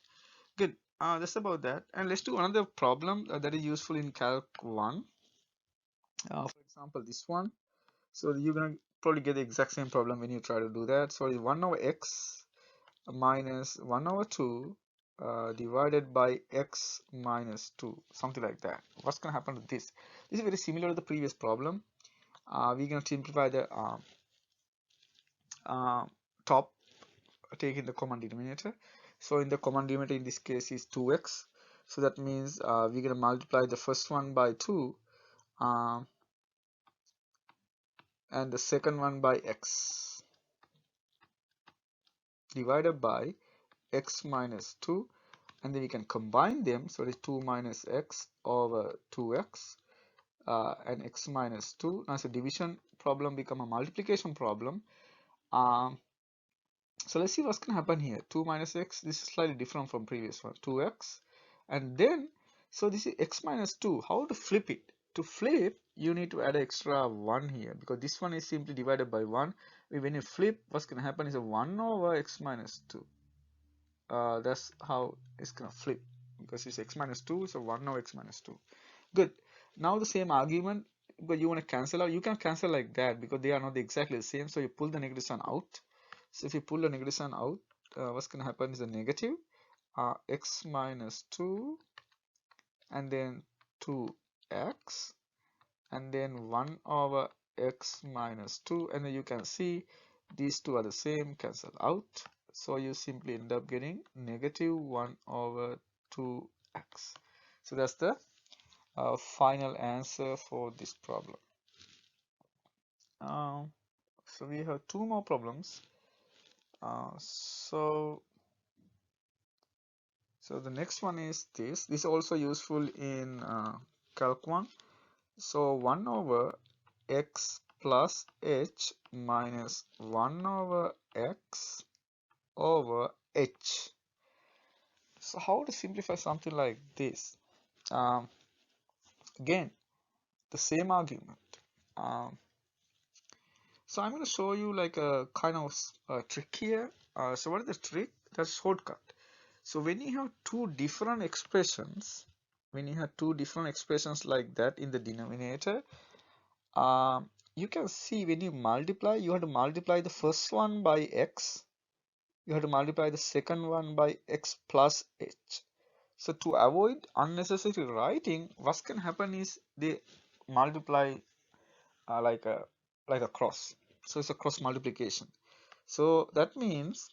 Good. That's about that. And let's do another problem that is useful in Calc 1. For example, this one. So you're gonna probably get the exact same problem when you try to do that. So 1 over x minus 1 over 2 divided by x minus 2, something like that. What's going to happen to this? This is very similar to the previous problem. We're going to simplify the top, taking the common denominator. So in the common denominator in this case is 2x. So that means we're going to multiply the first one by 2 and the second one by x divided by x minus 2, and then we can combine them. So it is 2 minus x over 2x and x minus 2. Now it's a division problem become a multiplication problem. So let's see what's going to happen here. 2 minus x, this is slightly different from previous one. 2x, and then so this is x minus 2. How to flip it? To flip, you need to add an extra 1 here, because this one is simply divided by 1. When you flip, what's going to happen is a 1 over x minus 2. That's how it's gonna flip, because it's x minus 2, so 1 over x minus 2. Good. Now the same argument, but you want to cancel out. You can cancel like that because they are not exactly the same. So you pull the negative sign out. So if you pull the negative sign out, what's gonna happen is a negative x minus 2, and then 2x, and then 1 over x minus 2, and then you can see these two are the same, cancel out. So you simply end up getting negative 1 over 2x. So that's the final answer for this problem. So we have two more problems. So the next one is this. This is also useful in Calc 1. So 1 over x plus h minus 1 over x over h. So how to simplify something like this? Um, Again, the same argument. Um, so I'm going to show you like a kind of trick here. So what is the trick? That's shortcut. So when you have two different expressions, like that in the denominator, you can see when you multiply, you have to multiply the first one by x, you have to multiply the second one by x plus h. So to avoid unnecessary writing, what can happen is they multiply like a cross. So it's a cross multiplication. So that means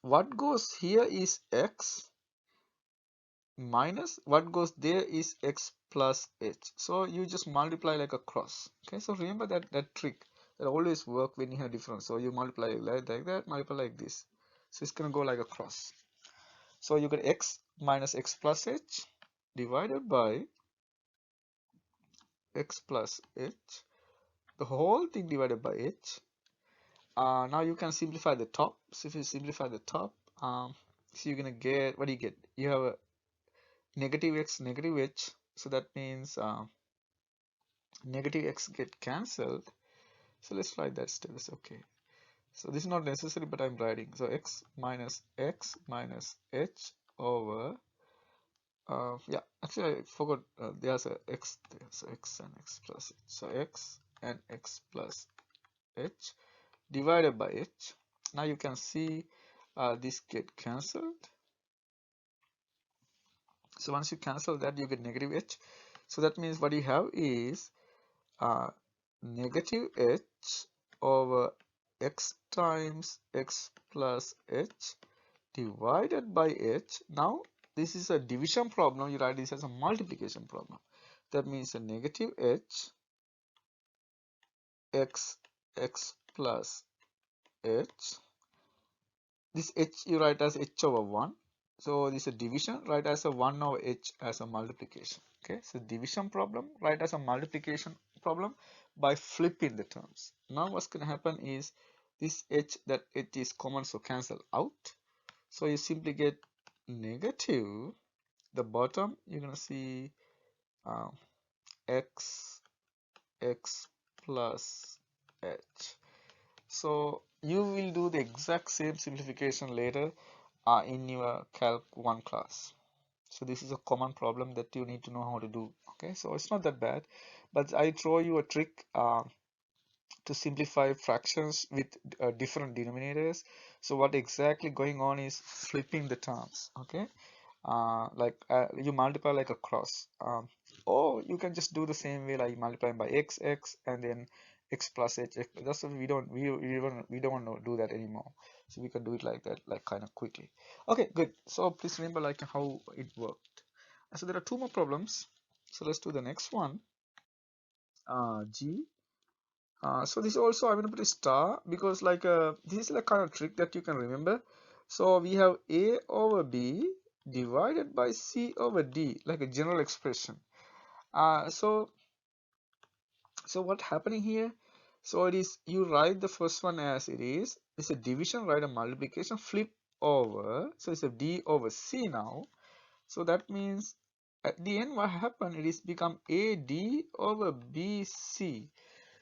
what goes here is x minus what goes there is x plus h. So you just multiply like a cross. Okay, so remember that trick that always work when you have difference. So you multiply like that, multiply like this. So it's gonna go like a cross. So you get x minus x plus h divided by x plus h, the whole thing divided by h. Now you can simplify the top. So if you simplify the top, so you're gonna get, what do you get? You have a negative x, negative h. So that means negative x get cancelled. So let's write that step. It's okay. So this is not necessary, but I'm writing. So x minus h over yeah, actually I forgot there's a x there. So x and x plus h. So x and x plus h divided by h. Now you can see this get cancelled. So once you cancel that, you get negative h. So that means what you have is negative h over x times x plus h divided by h. Now this is a division problem. You write this as a multiplication problem. That means a negative h x plus h. This h you write as h over 1. So this is a division, write as a 1 over h as a multiplication. Okay, so division problem, write as a multiplication problem by flipping the terms. Now what's going to happen is this h, that it is common, so cancel out. So you simply get negative, the bottom you're going to see x plus h. So you will do the exact same simplification later in your Calc 1 class. So this is a common problem that you need to know how to do. Okay, so it's not that bad, but I throw you a trick to simplify fractions with different denominators. So what exactly going on is flipping the terms. Okay, you multiply like a cross, or you can just do the same way, like multiplying by x and then x plus h. That's what we don't want to do that anymore. So we can do it like that, like kind of quickly. Okay, good. So please remember like how it worked. So there are two more problems. So let's do the next one. G. So this also I'm going to put a star because like this is a kind of trick that you can remember. So we have a over b divided by c over d, like a general expression. So what happening here? So it is, you write the first one as it is. It's a division, write a multiplication, flip over. So it's a d over c now. So that means at the end what happened? It is become ad over bc.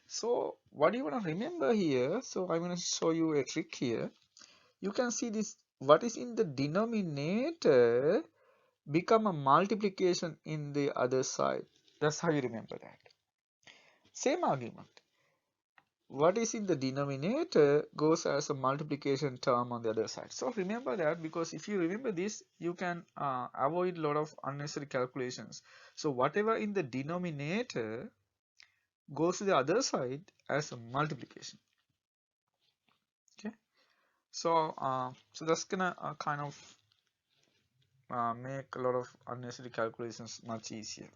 So what do you want to remember here? So I'm going to show you a trick here. You can see this, what is in the denominator become a multiplication in the other side. That's how you remember that. Same argument. What is in the denominator goes as a multiplication term on the other side. So remember that, because if you remember this, you can avoid a lot of unnecessary calculations. So whatever in the denominator goes to the other side as a multiplication. Okay. So that's gonna kind of make a lot of unnecessary calculations much easier.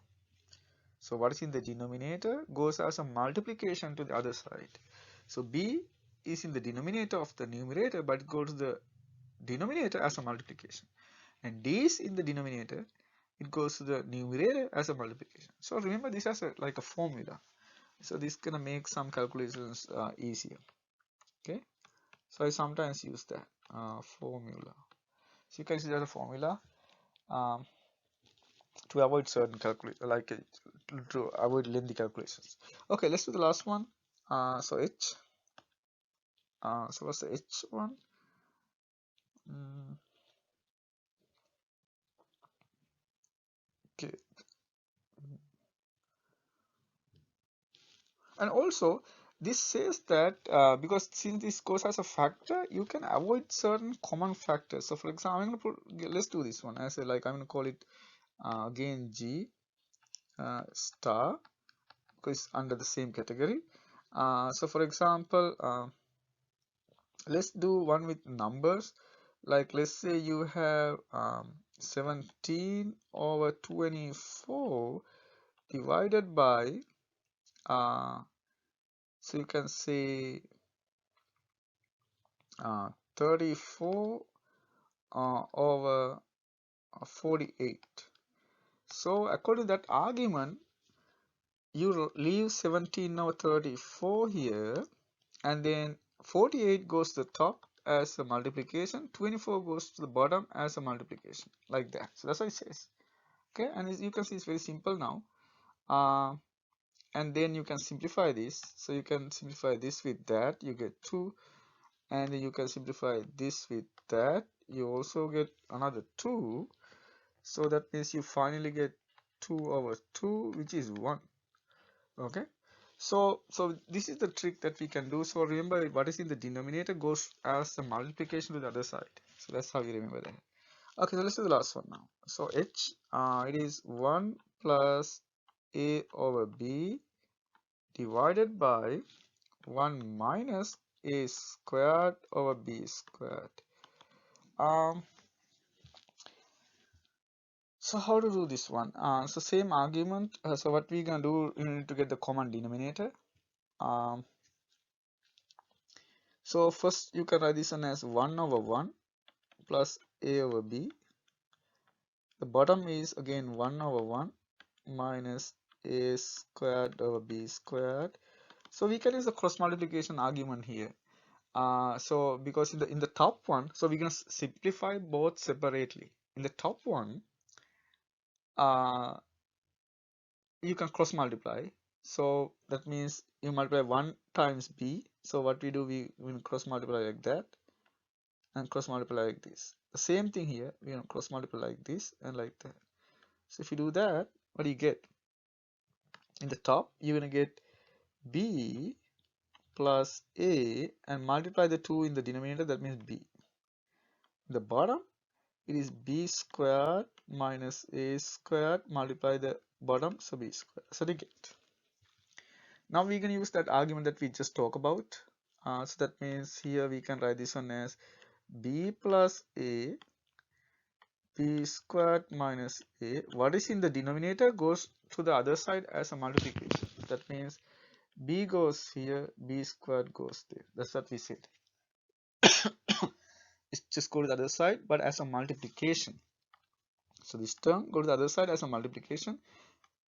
So what is in the denominator goes as a multiplication to the other side. So b is in the denominator of the numerator, but it goes to the denominator as a multiplication. And d is in the denominator, it goes to the numerator as a multiplication. So remember this as like a formula. So this gonna make some calculations easier. Okay. So I sometimes use that formula. So you can see that a formula um, to avoid certain calculations, like to avoid lengthy calculations. Okay, let's do the last one. So h. So what's the h one? Okay. And also this says that because since this goes as a factor, you can avoid certain common factors. So for example, I'm going to put, let's do this one as a, like I'm going to call it again g star, because it's under the same category. So for example, let's do one with numbers. Like let's say you have 17 over 24 divided by so you can say 34 over 48. So according to that argument, you leave 17 over 34 here, and then 48 goes to the top as a multiplication, 24 goes to the bottom as a multiplication, like that. So that's what it says. Okay, and as you can see, it's very simple now. And then you can simplify this. So you can simplify this with that, you get 2, and then you can simplify this with that, you also get another 2. So that means you finally get 2 over 2, which is 1. Okay, so this is the trick that we can do. So remember, what is in the denominator goes as a multiplication to the other side. So that's how we remember that. Okay, so let's do the last one now. So h, it is 1 plus a over b divided by 1 minus a squared over b squared. So how to do this one? So same argument. So what we gonna do, you need to get the common denominator. So first you can write this one as 1 over 1 plus a over b. The bottom is again 1 over 1 minus a squared over b squared. So we can use the cross multiplication argument here. So because in the top one, so we're gonna simplify both separately. In the top one, you can cross multiply. So that means you multiply 1 times b. So what we do, we will cross multiply like that and cross multiply like this. The same thing here, we can cross multiply like this and like that. So if you do that, what do you get? In the top, you're gonna get b plus a and multiply the 2 in the denominator, that means b. In the bottom, it is b squared minus a squared, multiply the bottom, so b squared. So they get. Now we can use that argument that we just talked about. So that means here we can write this one as b plus a, b squared minus a. What is in the denominator goes to the other side as a multiplication. That means b goes here, b squared goes there. That's what we said. It's just go to the other side, but as a multiplication. So this term go to the other side as a multiplication.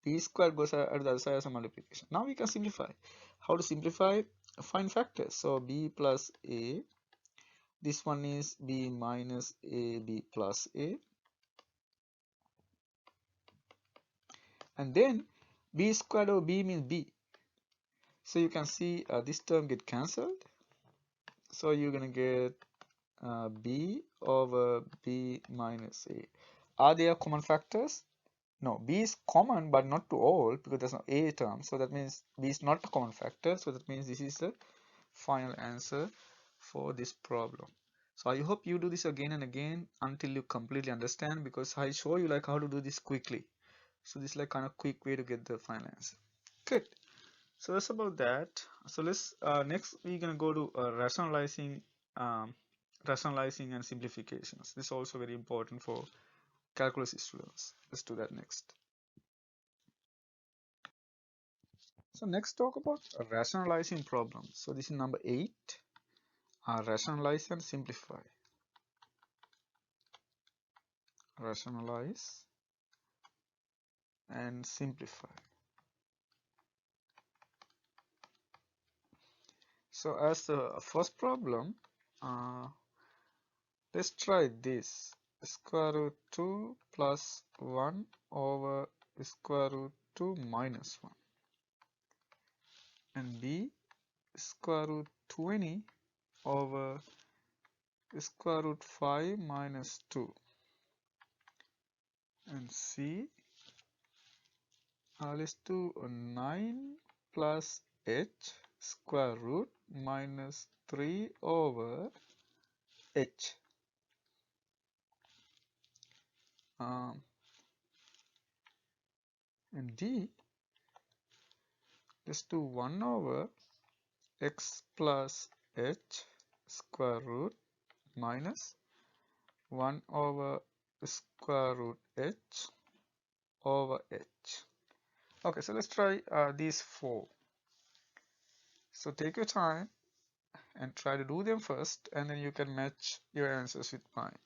B squared goes at the other side as a multiplication. Now we can simplify. How to simplify? Find factors. So b plus a. This one is b minus a, b plus a. And then b squared over b means b. So you can see this term get cancelled. So you're going to get b over b minus a. Are there common factors? No, b is common but not to all because there's no a term. So that means b is not a common factor. So that means this is the final answer for this problem. So I hope you do this again and again until you completely understand, because I show you like how to do this quickly. So this is like kind of quick way to get the final answer. Good. So that's about that. So let's next we're gonna go to rationalizing and simplifications. This is also very important for calculus students. Let's do that next. So next talk about rationalizing problems. So this is number 8. Rationalize and simplify. Rationalize and simplify. So as the first problem, let's try this. Square root 2 plus 1 over square root 2 minus 1. And B, square root 20 over square root 5 minus 2. And C, let's do 9 plus h square root minus 3 over h. And D, let's do 1 over x plus h square root minus 1 over square root h over h. Okay, so let's try these 4. So take your time and try to do them first, and then you can match your answers with mine.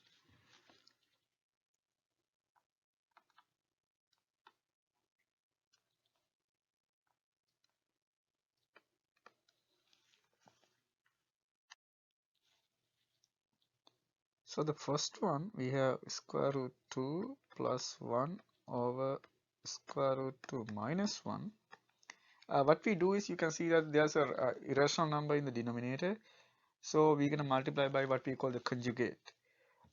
So the first one, we have square root 2 plus 1 over square root 2 minus 1. What we do is, you can see that there's a irrational number in the denominator. So we're going to multiply by what we call the conjugate.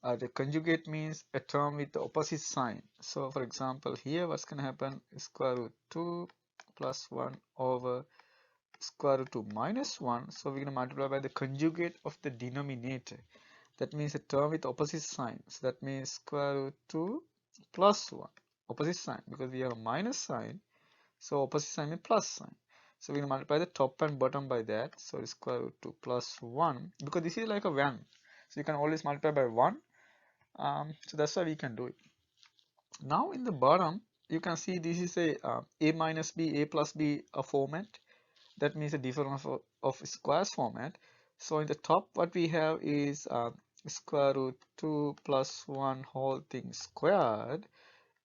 The conjugate means a term with the opposite sign. So for example, here what's going to happen is square root 2 plus 1 over square root 2 minus 1. So we're going to multiply by the conjugate of the denominator. That means a term with opposite sign. So that means square root 2 plus 1. Opposite sign, because we have a minus sign. So opposite sign means plus sign. So we're going to multiply the top and bottom by that. So it's square root 2 plus 1. Because this is like a 1. So you can always multiply by 1. So that's why we can do it. Now in the bottom, you can see this is a minus b, a plus b format. That means a difference of squares format. So in the top, what we have is square root 2 plus 1 whole thing squared.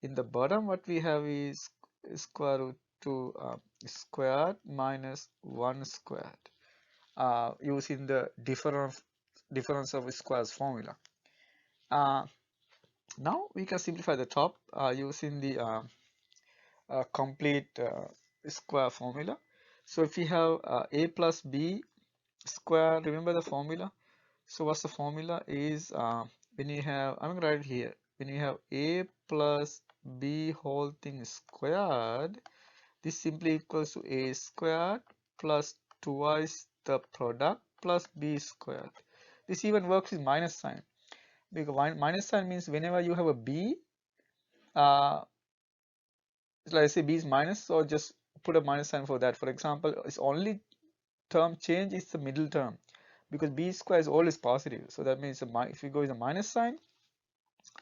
In the bottom, what we have is square root 2 squared minus 1 squared, using the difference of squares formula. Now we can simplify the top using the complete square formula. So if we have a plus b square, remember the formula. So what's the formula is, when you have, I'm going to write it here, when you have a plus b whole thing squared, this simply equals to a squared plus twice the product plus b squared. This even works with minus sign, because minus sign means whenever you have a b, let's say b is minus, so just put a minus sign for that. For example, its only term change is the middle term, because b square is always positive. So that means if you go with a minus sign,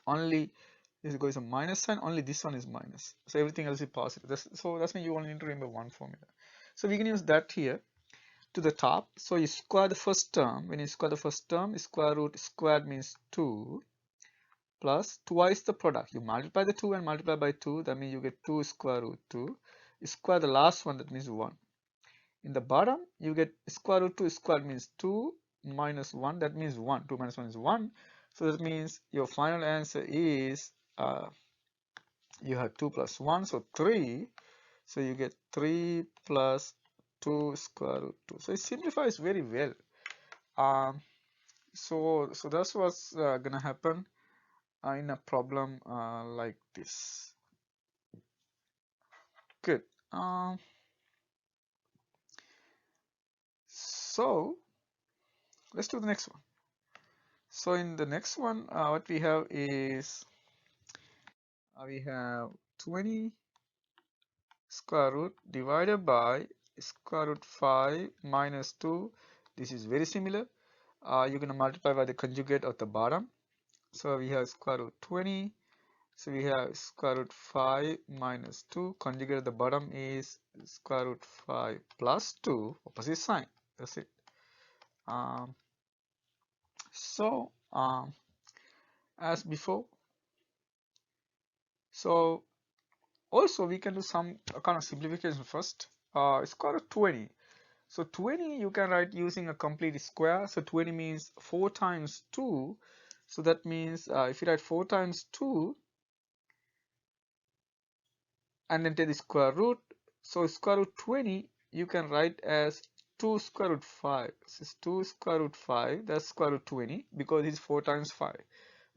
only this goes a minus sign, only this one is minus. So everything else is positive. So that's mean you only need to remember one formula. So we can use that here to the top. So you square the first term. When you square the first term, square root squared means 2 plus twice the product. You multiply the 2 and multiply by 2. That means you get 2 square root 2. You square the last one, that means 1. In the bottom, you get square root 2 squared means 2 minus 1. That means 1. 2 minus 1 is 1. So that means your final answer is, you have 2 plus 1, so 3. So you get 3 plus 2 square root 2. So it simplifies very well. So that's what's gonna happen in a problem like this. Good. So let's do the next one. So in the next one, what we have is, we have 20 square root divided by square root 5 minus 2. This is very similar. You're going to multiply by the conjugate of the bottom. So we have square root 20 So we have square root 5 minus 2. Conjugate at the bottom is square root 5 plus 2. Opposite sign. That's it. Um, so as before. So also we can do some kind of simplification first. Square root 20. So 20 you can write using a complete square. So 20 means 4 times 2. So that means if you write 4 times 2 and then take the square root. So square root 20 you can write as 2 square root 5. This is 2 square root 5. That's square root 20 because it's 4 times 5.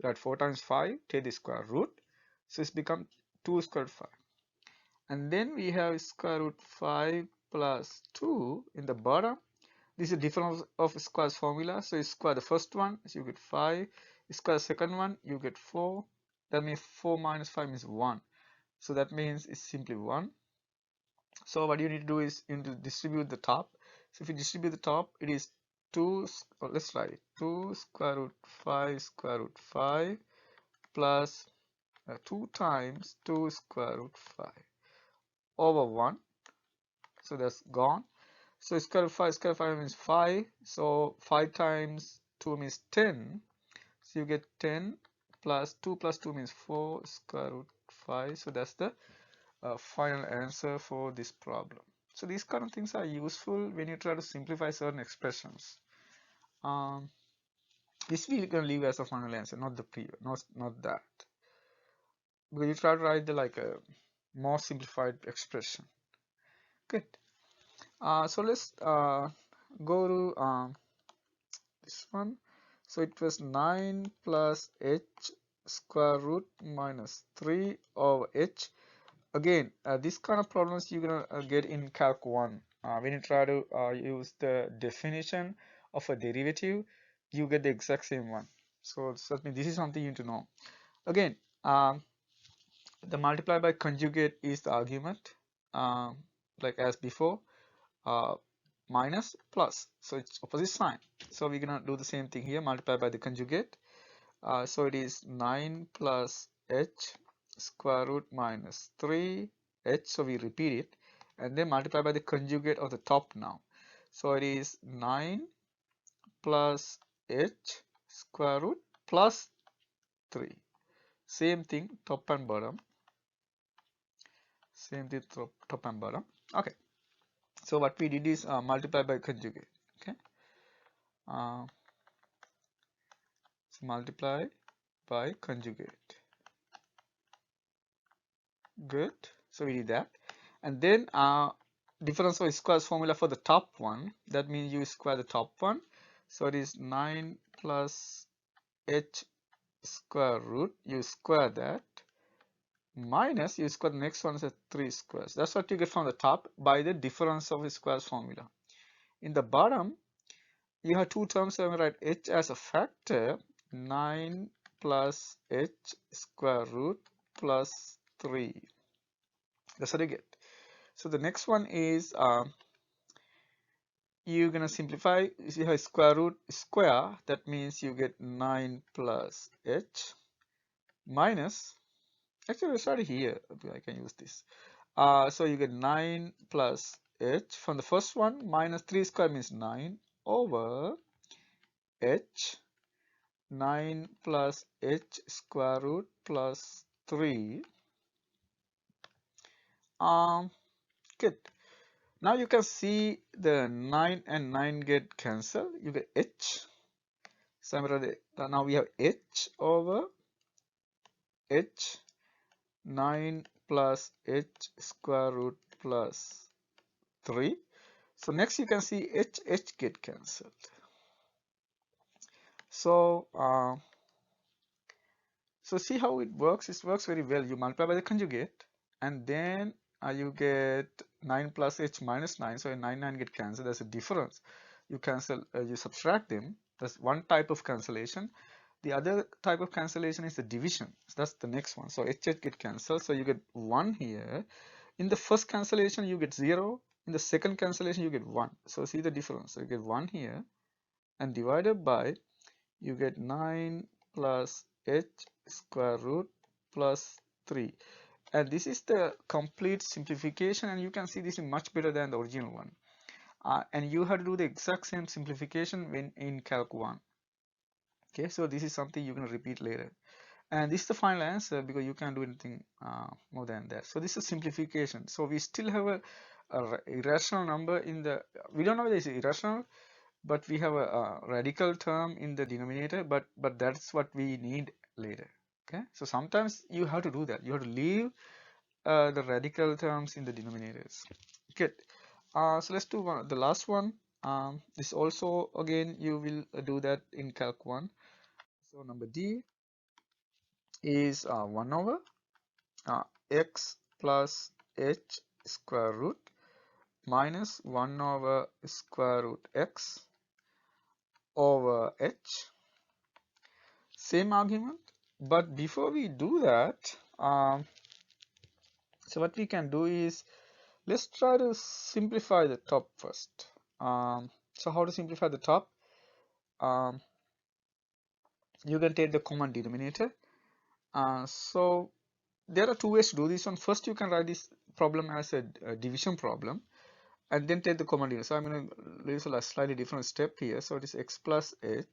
Write 4 times 5, take the square root. So it's become 2 square root 5. And then we have square root 5 plus 2 in the bottom. This is difference of squares formula. So you square the first one, so you get 5. You square the second one, you get 4. That means 4 minus 5 is 1. So that means it's simply 1. So what you need to do is you need to distribute the top. So if you distribute the top, it is 2, let's write it, 2 square root 5 square root 5 plus 2 times 2 square root 5 over 1. So that's gone. So square root 5 means 5. So 5 times 2 means 10. So you get 10 plus 2 means 4 square root 5. So that's the final answer for this problem. So these kind of things are useful when you try to simplify certain expressions. This we can leave as a final answer, not the previous, not that. Because you try to write the like a more simplified expression. Good. So let's go to this one. So it was 9 plus h square root minus 3 over h. Again, this kind of problems you're gonna get in Calc 1. When you try to use the definition of a derivative, you get the exact same one. So certainly this is something you need to know. Again, the multiply by conjugate is the argument, like as before. Minus plus, so it's opposite sign. So we're gonna do the same thing here, multiply by the conjugate. So it is 9 plus h square root minus 3 h, so we repeat it and then multiply by the conjugate of the top now. So it is 9 plus h square root plus 3. Same thing, top and bottom. Same thing, top and bottom. Okay. So what we did is multiply by conjugate. Okay. So multiply by conjugate. Good. So we did that. And then difference of squares formula for the top one. That means you square the top one. So it is 9 plus h square root. You square that. Minus you square the next one is 3 squares. That's what you get from the top by the difference of squares formula. In the bottom, you have two terms. So I'm going to write h as a factor. 9 plus h square root plus 3. That's what you get. So the next one is you're gonna simplify. You have square root square. That means you get 9 plus h minus. Actually, let's start here. I can use this. So you get 9 plus h from the first one minus 3 square means 9 over h. 9 plus h square root plus 3. Good. Now you can see the 9 and 9 get cancelled. You get h. So now we have h over h. 9 plus h square root plus 3. So next you can see h get cancelled. So so see how it works. It works very well. You multiply by the conjugate and then you get 9 plus h minus 9. So 9 get cancelled. There's a difference. You cancel, you subtract them. That's one type of cancellation. The other type of cancellation is the division. So that's the next one. So h get cancelled. So you get 1 here. In the first cancellation, you get 0. In the second cancellation, you get 1. So see the difference. So you get 1 here and divided by, you get 9 plus h square root plus 3. And this is the complete simplification, and you can see this is much better than the original one. And you have to do the exact same simplification when in Calc 1. Okay, so this is something you're going to repeat later. And this is the final answer because you can't do anything more than that. So this is simplification. So we still have a irrational number in the, we don't know whether it's irrational, but we have a radical term in the denominator, but that's what we need later. Okay, so sometimes you have to do that. You have to leave the radical terms in the denominators. Good. So let's do the last one. This also, again, you will do that in Calc 1. So number D is 1 over x plus h square root minus 1 over square root x over h. Same argument, but before we do that, so what we can do is, let's try to simplify the top first. So how to simplify the top? You can take the common denominator. So there are two ways to do this one. First, you can write this problem as a division problem and then take the common denominator. So I'm going to use a slightly different step here. So it is x plus h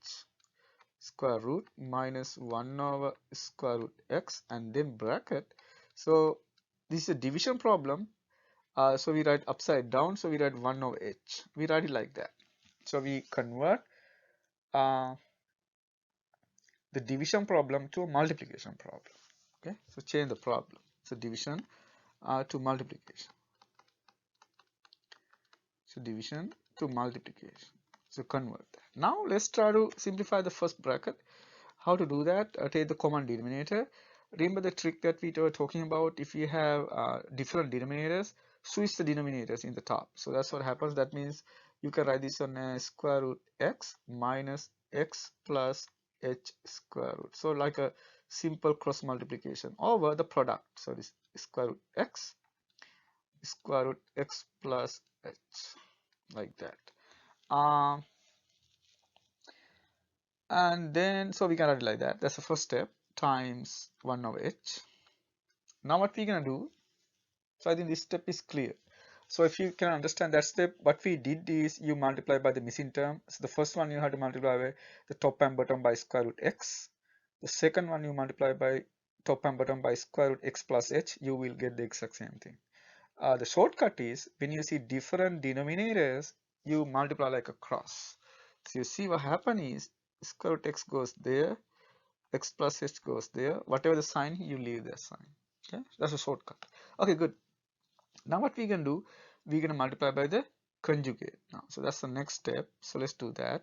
square root minus 1 over square root x and then bracket. So this is a division problem. So we write upside down. So we write 1 over h. We write it like that. So we convert the division problem to a multiplication problem. Okay, so change the problem. So division to multiplication. So division to multiplication. So convert that. Now let's try to simplify the first bracket. How to do that? Take the common denominator. Remember the trick that we were talking about. If you have different denominators, switch the denominators in the top. So that's what happens. That means you can write this on as square root x minus x plus h square root. So like a simple cross multiplication over the product. So this square root x square root x plus h, like that. And then so we can write it like that. That's the first step, times 1 over h. Now what we're gonna do, so I think this step is clear. So if you can understand that step, what we did is you multiply by the missing term. So the first one you have to multiply by the top and bottom by square root x. The second one you multiply by top and bottom by square root x plus h. You will get the exact same thing. The shortcut is when you see different denominators, you multiply like a cross. So you see what happen is square root x goes there, x plus h goes there. Whatever the sign, you leave that sign. Okay, that's a shortcut. Okay, good. Now what we can do, we're going to multiply by the conjugate now. So that's the next step. So let's do that.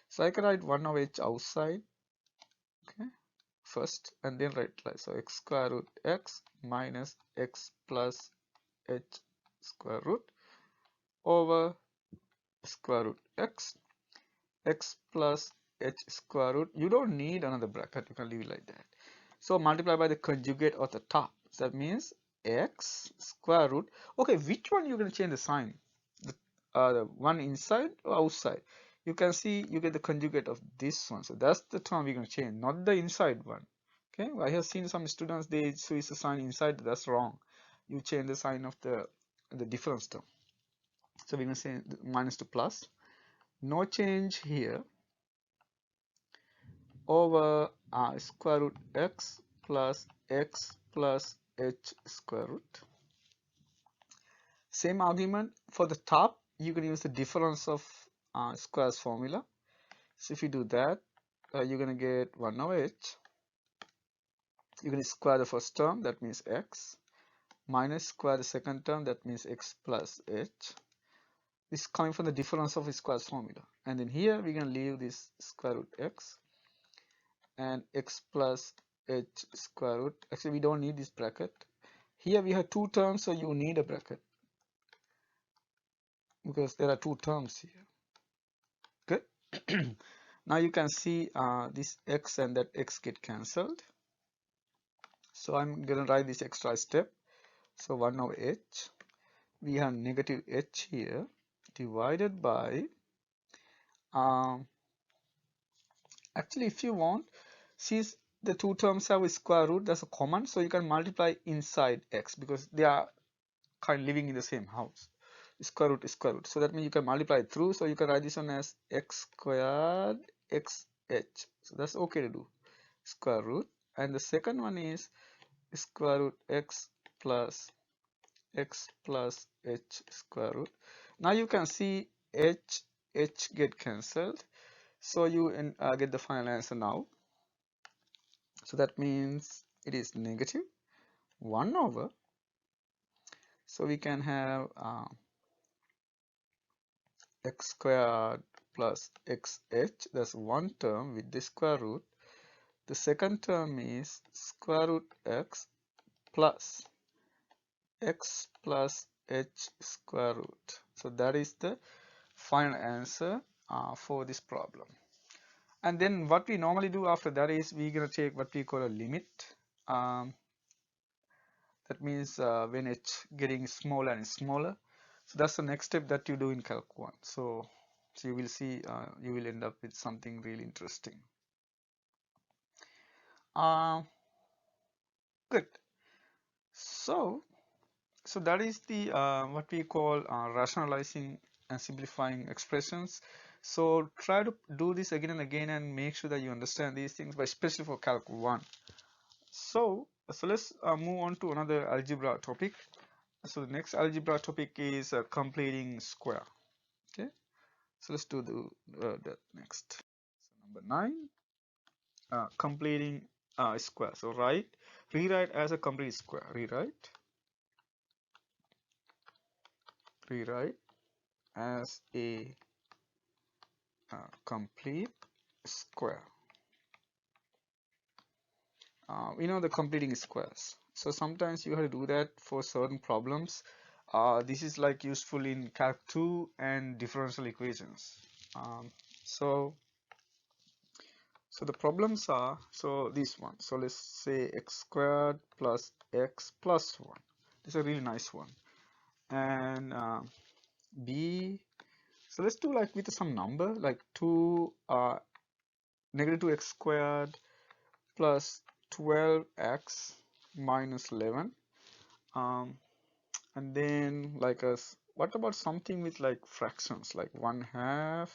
So I can write 1 over h outside, okay, first, and then write like so x square root x minus x plus h square root over square root x, x plus h square root. You don't need another bracket, you can leave it like that. So multiply by the conjugate of the top. So that means x square root. Okay, which one you're going to change the sign? The one inside or outside? You can see you get the conjugate of this one. So that's the term we're going to change, not the inside one. Okay, I have seen some students, they switch the sign inside. That's wrong. You change the sign of the difference term. So we're going to say minus to plus. No change here over square root x plus h square root. Same argument for the top. You can use the difference of squares formula. So if you do that, you're going to get 1 over h. You're going to square the first term, that means x, minus square the second term, that means x plus h. This is coming from the difference of squares formula. And then here we're going to leave this square root x and x plus h square root. Actually, we don't need this bracket. Here we have two terms, so you need a bracket because there are two terms here. Good. Now you can see this x and that x get cancelled. So I'm going to write this extra step. So 1 over h. We have negative h here divided by, actually if you want, since the two terms have a square root, that's a common, so you can multiply inside x because they are kind of living in the same house. Square root is square root, so that means you can multiply it through, so you can write this one as x squared xh, so that's okay to do, square root. And the second one is square root x plus h square root. Now you can see h get cancelled, so you get the final answer now. So that means it is negative 1 over, so we can have x squared plus xh, that's one term with the square root. The second term is square root x plus h square root. So that is the final answer for this problem. And then what we normally do after that is we're going to take what we call a limit. That means when h getting smaller and smaller. So that's the next step that you do in Calc 1. So you will see, you will end up with something really interesting. Good. So that is the what we call rationalizing and simplifying expressions. So try to do this again and again and make sure that you understand these things, but especially for Calc 1. So let's move on to another algebra topic. So the next algebra topic is completing square. Okay, so let's do that next. So number 9, completing square. So rewrite as a complete square. Rewrite as a complete square. We know the completing squares. So sometimes you have to do that for certain problems. This is like useful in Calc 2 and differential equations. So the problems are, so this one. So let's say x squared plus x plus 1. This is a really nice one. And b, so let's do like with some number like 2 negative 2x squared plus 12x minus 11. And then like what about something with like fractions like 1/2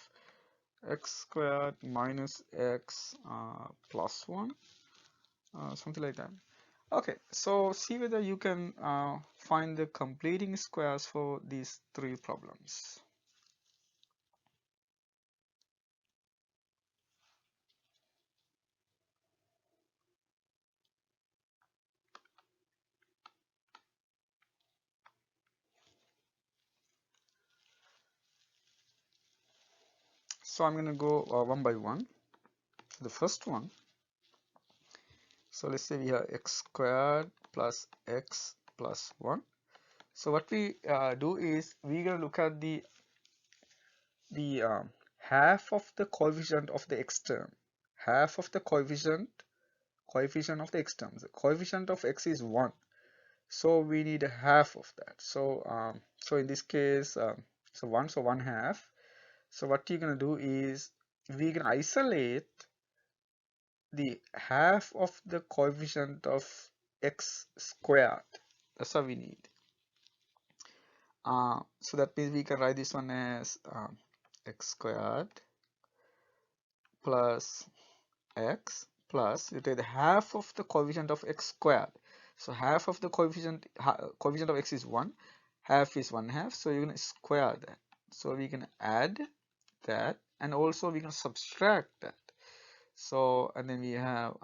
x squared minus x plus 1, something like that. Okay, so see whether you can find the completing squares for these three problems. So I'm going to go one by one. The first one, so let's say we have x squared plus x plus 1. So what we do is we're going to look at the half of the coefficient of the x term, half of the coefficient of the x term. The coefficient of x is 1, so we need a half of that. So so in this case, so 1, so 1/2. So what you're going to do is we can isolate the half of the coefficient of x squared. That's what we need. So that means we can write this one as x squared plus x plus, you take the half of the coefficient of x squared. So half of the coefficient of x is 1, half is 1/2, so you're going to square that. So we can add that, and also we can subtract that. So and then we have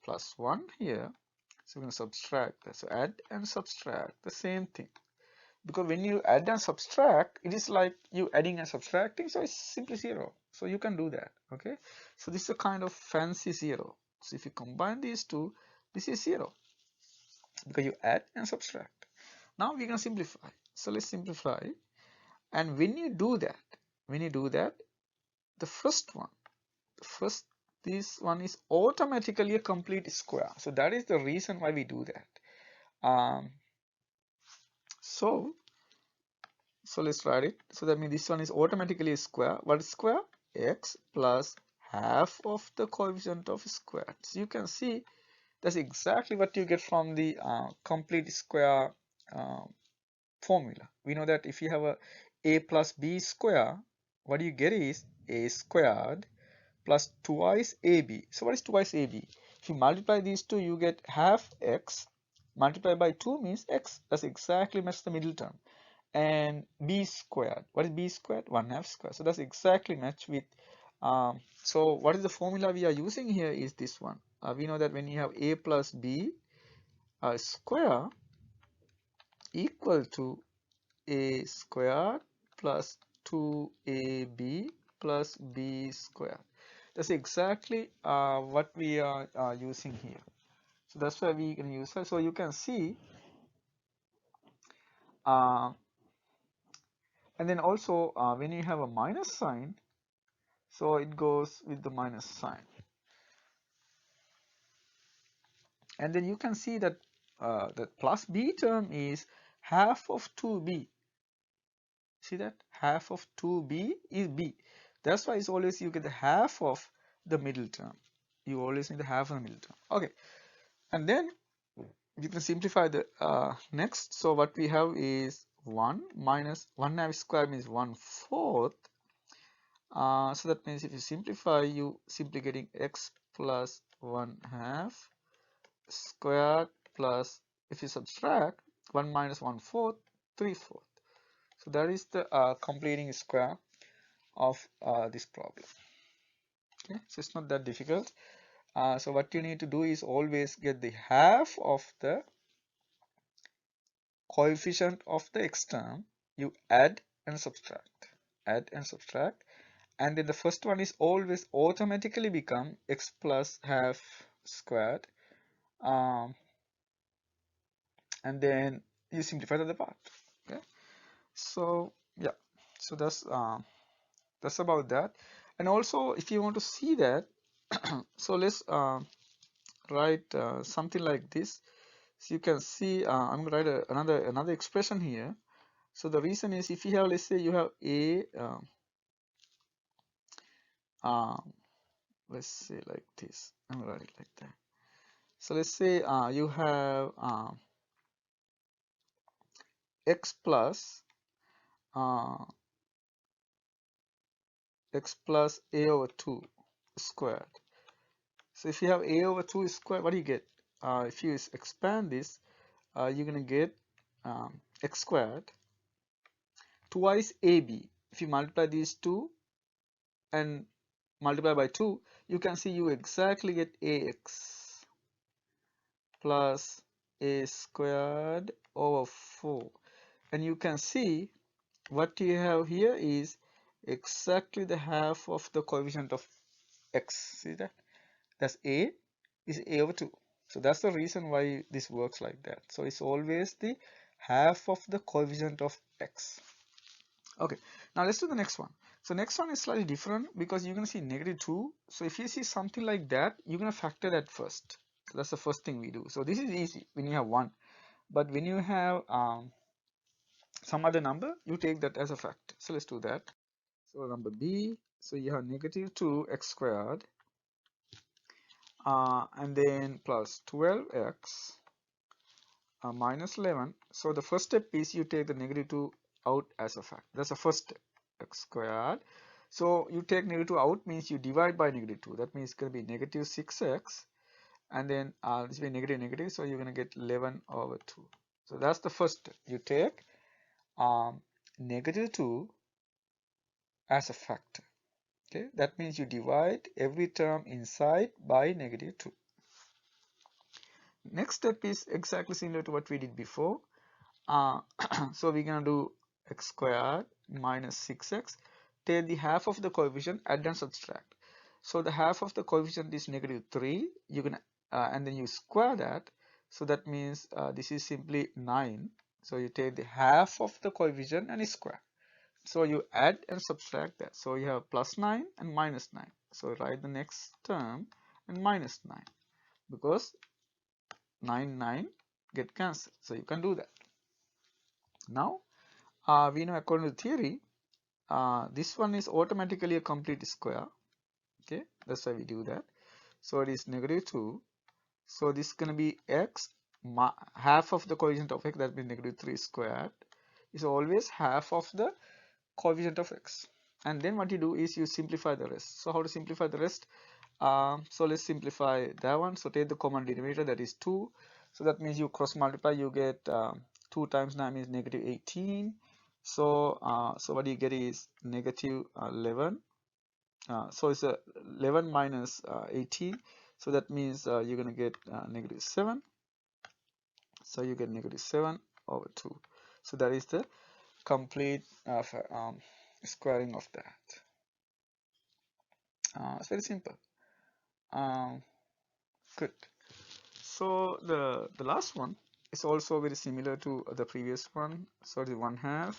plus 1 here, so we're going to subtract that. So add and subtract, the same thing. Because when you add and subtract, it is like you adding and subtracting, so it's simply 0. So you can do that. Okay, so this is a kind of fancy 0. So if you combine these two, this is 0 because you add and subtract. Now we can simplify. So let's simplify. And when you do that, the first one, this one is automatically a complete square. So that is the reason why we do that. So let's write it. So that means this one is automatically a square. What is square? X plus half of the coefficient of squared. So you can see that's exactly what you get from the complete square formula. We know that if you have a plus b square, what you get is a squared plus twice ab. So what is twice ab? If you multiply these two, you get half x. Multiply by 2 means x. That's exactly match the middle term. And b squared. What is b squared? 1/2 squared. So that's exactly match with. So what is the formula we are using here is this one. We know that when you have a plus b square equal to a squared plus 2ab plus b squared. That's exactly what we are using here. So that's why we can use that. So you can see, and then also when you have a minus sign, so it goes with the minus sign. And then you can see that the plus b term is half of 2b. See that? Half of 2b is b. That's why it's always you get the half of the middle term. You always need the half of the middle term. Okay. And then you can simplify the next. So what we have is 1 minus 1/2 square means 1/4. So that means if you simplify, you simply getting x plus 1/2 squared plus, if you subtract 1 minus 1/4, 3/4. So that is the completing square of this problem. Okay, so it's not that difficult. So what you need to do is always get the half of the coefficient of the x term. You add and subtract, and then the first one is always automatically become x plus half squared, and then you simplify the other part. Okay, so yeah, so that's about that. And also, if you want to see that, so let's write something like this. So you can see, I'm going to write another expression here. So the reason is, if you have, let's say you have a let's say like this, I'm going to write it like that. So let's say you have x plus uh, a over 2 squared. So if you have a over 2 squared, what do you get? If you expand this, you're going to get x squared twice ab. If you multiply these two and multiply by 2, you can see you exactly get ax plus a squared over 4. And you can see what you have here is exactly the half of the coefficient of x. See that? That's a is a over 2. So that's the reason why this works like that. So it's always the half of the coefficient of x. Okay, now let's do the next one. So next one is slightly different because you're going to see -2. So if you see something like that, you're going to factor that first. So that's the first thing we do. So this is easy when you have 1. But when you have some other number, you take that as a factor. So let's do that. So number b, so you have -2 x squared and then plus 12x minus 11. So the first step is you take the -2 out as a factor. That's the first step, x squared. So you take -2 out means you divide by -2. That means it's going to be -6x, and then this will be negative, so you're going to get 11 over 2. So that's the first step. You take -2 as a factor. Okay, that means you divide every term inside by -2. Next step is exactly similar to what we did before. So we're going to do x squared minus 6x. Take the half of the coefficient, add and subtract. So the half of the coefficient is -3. You're going to and then you square that. So that means this is simply 9. So you take the half of the coefficient and square. So you add and subtract that. So you have +9 and -9. So write the next term and -9 because 9 get cancelled. So you can do that. Now we know according to theory, this one is automatically a complete square. Okay, That's why we do that. So it is negative 2. So this is going to be x, half of the coefficient of x, that means negative 3 squared, is always half of the coefficient of x. And then what you do is you simplify the rest. So how to simplify the rest? So let's simplify that one. So take the common denominator, that is 2. So that means you cross multiply, you get 2 times 9 is negative 18. So so what you get is negative 11. So it's 11 minus 18. So that means you're going to get negative 7. So you get negative 7 over 2. So that is the complete squaring of that. It's very simple. Good. So the last one is also very similar to the previous one. So the 1/2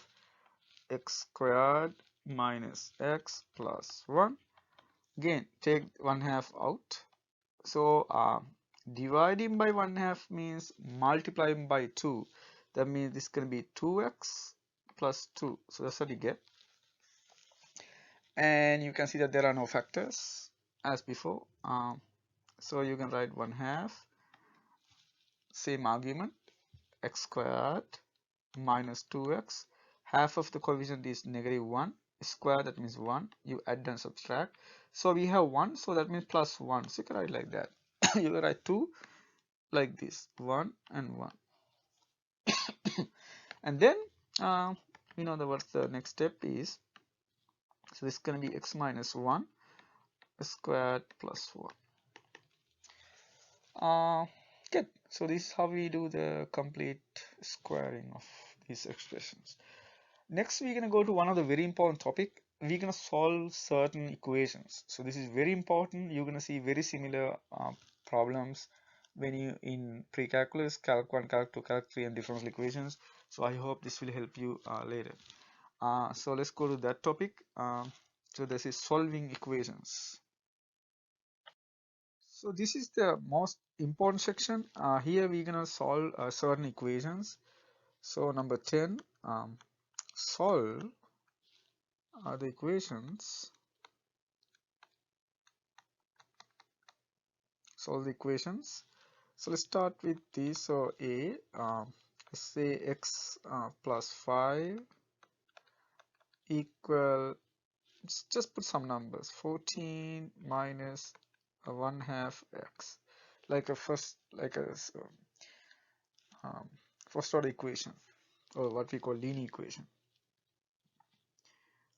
x squared minus x plus 1. Again, take 1/2 out. So dividing by 1/2 means multiplying by 2. That means this is going to be 2x plus 2. So that's what you get. And you can see that there are no factors as before. So you can write 1/2, same argument, x squared minus 2x. Half of the coefficient is negative 1. Square, that means 1. You add and subtract. So we have 1, so that means plus 1. So you can write like that. You can write 2 like this, 1 and 1. And then we know what the next step is. So this is going to be x minus 1 squared plus 1. Good. So this is how we do the complete squaring of these expressions. Next, we're going to go to one of the very important topic. We're going to solve certain equations. So this is very important. You're going to see very similar problems when you in pre-calculus, calc 1, calc 2, calc 3 and differential equations. So I hope this will help you later. So let's go to that topic. So this is solving equations. So this is the most important section. Here we're going to solve certain equations. So number 10, solve the equations. Solve the equations. So let's start with this. So A, let's say x plus 5 equal, just put some numbers, 14 minus 1/2 x, like a first first order equation, or what we call linear equation.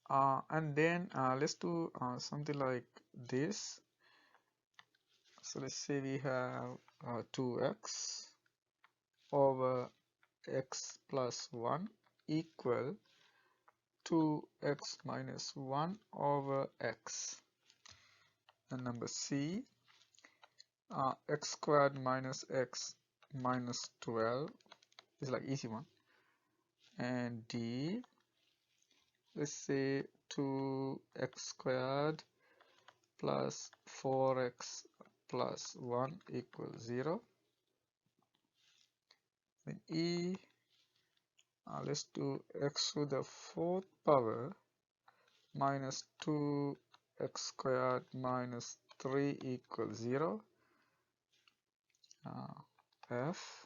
And then let's do something like this. So let's say we have 2x over x plus 1 equal 2x minus 1 over x. And number C, x squared minus x minus 12 is like easy one. And D, let's say 2x squared plus 4x plus 1 equals 0. Then E, let's do x to the 4th power minus 2x squared minus 3 equals 0. F,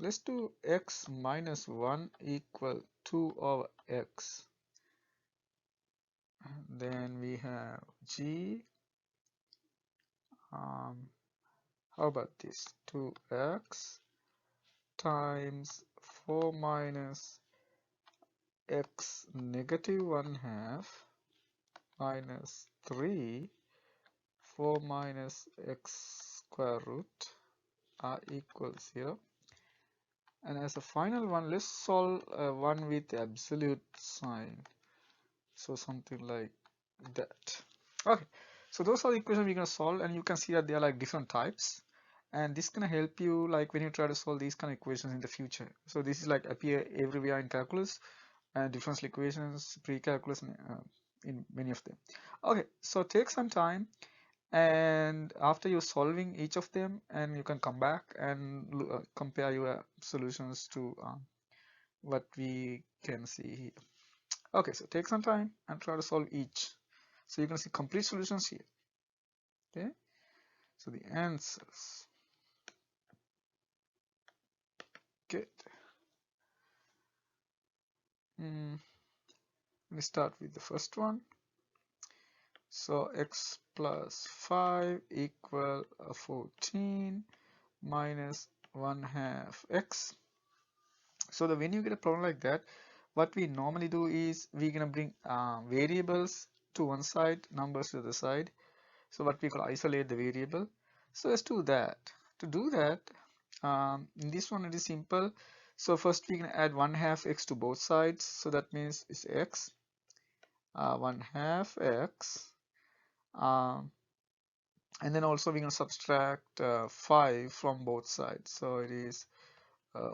let's do x minus 1 equal 2 over x. Then we have G, how about this, 2x times 4 minus x negative 1/2 minus 3 4 minus x square root equals 0. And as a final one, let's solve one with absolute sign. So something like that. Okay, so those are the equations we're going to solve, and you can see that they are like different types, and this is going to help you like when you try to solve these kind of equations in the future. So this is like appear everywhere in calculus and differential equations, pre-calculus, in many of them. Okay, so take some time, and after you're solving each of them, and you can come back and compare your solutions to what we can see here. Okay, so take some time and try to solve each. So you can see complete solutions here. Okay, so the answers. Good. Let me start with the first one. So x plus 5 equal 14 minus 1/2 x. So when you get a problem like that, what we normally do is we're gonna bring variables to one side, numbers to the other side. So what we call isolate the variable. So let's do that. To do that, in this one it is simple. So first we can add 1/2 x to both sides. So that means it's x 1/2 x, and then also we're going to subtract 5 from both sides. So it is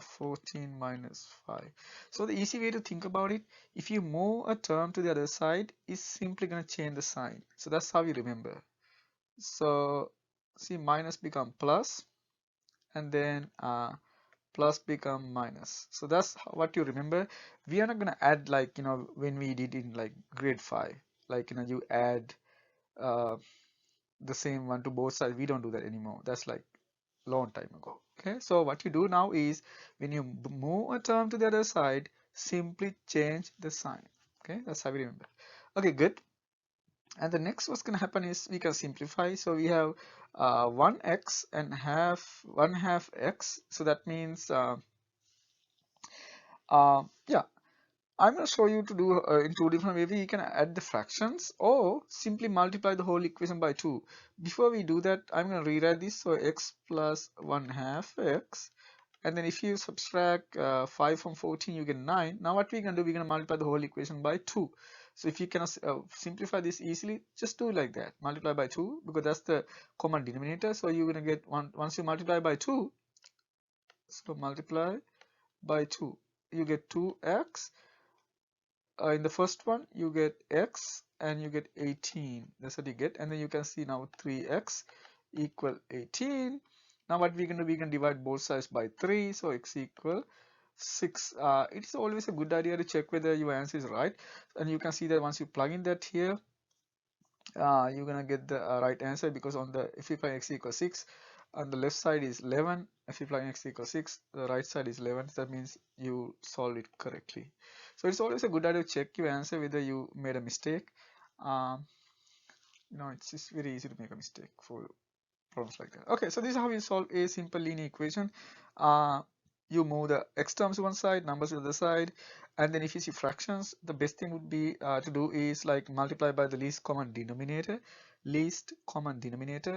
14 minus 5. So the easy way to think about it, if you move a term to the other side, it's simply going to change the sign. So that's how you remember. So see, minus become plus, and then plus become minus. So that's what you remember. We are not going to add, like, when we did in like grade 5, like, you add the same one to both sides. We don't do that anymore. That's like long time ago. Okay, so what you do now is when you move a term to the other side, simply change the sign. Okay, that's how we remember. Okay, good. And the next what's going to happen is we can simplify. So we have 1x and 1/2 x. So that means yeah, I'm going to show you to do in two different ways. You can add the fractions or simply multiply the whole equation by 2. Before we do that, I'm going to rewrite this. So x plus 1/2 x. And then if you subtract 5 from 14, you get 9. Now what we're going to do, we're going to multiply the whole equation by 2. So if you can simplify this easily, just do it like that. Multiply by 2 because that's the common denominator. So you're going to get once you multiply by 2, so multiply by 2, you get 2x. In the first one you get x and you get 18. That's what you get, and then you can see now 3x equal 18. Now what we can do, we can divide both sides by 3, so x equal 6. It's always a good idea to check whether your answer is right, and you can see that once you plug in that here, you're gonna get the right answer, because on the, if you plug x equals 6, on the left side is 11. If you plug in x equals 6, the right side is 11. So that means you solved it correctly. So it's always a good idea to check your answer whether you made a mistake. um, it's just very easy to make a mistake for problems like that. Okay, so this is how you solve a simple linear equation. You move the x terms to one side, numbers to the other side, and then if you see fractions, the best thing would be to do is like multiply by the least common denominator,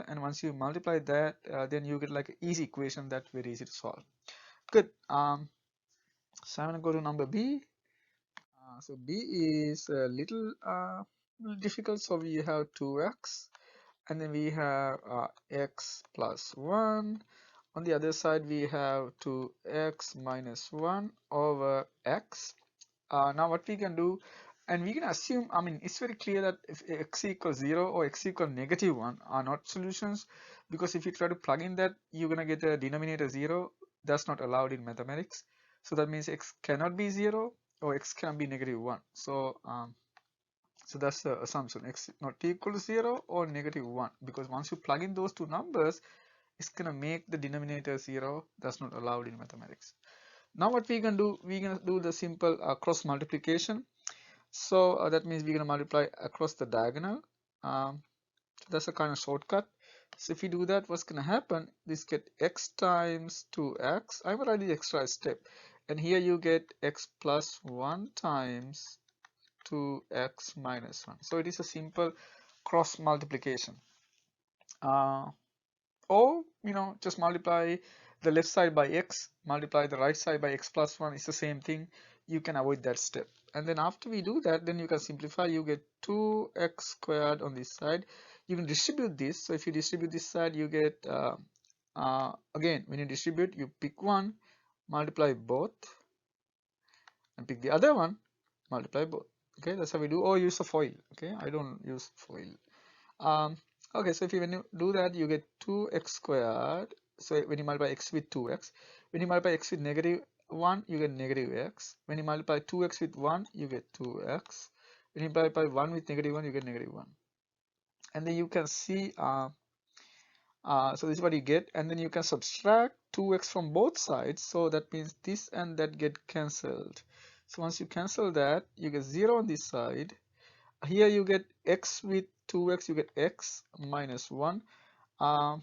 and once you multiply that, then you get like an easy equation that's very easy to solve. Good. So I'm gonna go to number B. So B is a little difficult. So we have 2x, and then we have x plus 1. On the other side, we have 2x minus 1 over x. Now what we can do, and we can assume, I mean, it's very clear that if x equals 0 or x equals -1 are not solutions, because if you try to plug in that, you're going to get a denominator 0. That's not allowed in mathematics. So that means x cannot be 0 or x can be -1. So that's the assumption, x not equal to 0 or -1, because once you plug in those two numbers, it's going to make the denominator 0. That's not allowed in mathematics. Now what we can do, we're going to do the simple cross multiplication. So that means we're going to multiply across the diagonal. So that's a kind of shortcut. So if you do that, what's going to happen, this get x times 2x. I'm going to write the extra step, and here you get x plus 1 times 2x minus 1. So it is a simple cross multiplication. Or just multiply the left side by x, multiply the right side by x plus 1. It's the same thing. You can avoid that step, and then after we do that, then you can simplify. You get 2x squared on this side. You can distribute this. So if you distribute this side, you get again, when you distribute, you pick one, multiply both, and pick the other one, multiply both. Okay, that's how we do. Or use a foil. Okay, I don't use foil. Okay, so if you, when you do that, you get 2x squared. So when you multiply x with 2x, when you multiply x with -1, you get -x. When you multiply 2x with 1, you get 2x. When you multiply 1 with -1, you get -1. and then you can see so this is what you get, and then you can subtract 2x from both sides, so that means this and that get cancelled. So once you cancel that, you get 0 on this side. Here you get x with 2x, you get x minus 1. That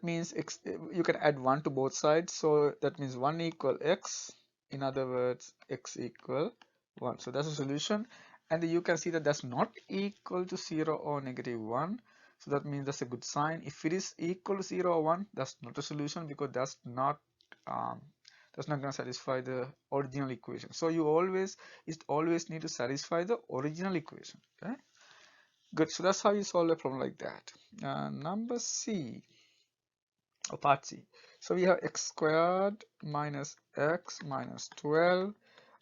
means x, you can add 1 to both sides, so that means 1 equal x. In other words, x equal 1. So that's a solution, and then you can see that that's not equal to 0 or negative 1. So that means that's a good sign. If it is equal to 0 or 1, that's not a solution, because um, that's not going to satisfy the original equation. So you always need to satisfy the original equation. Okay, good. So that's how you solve a problem like that. Number C, or part C. So we have x squared minus x minus 12.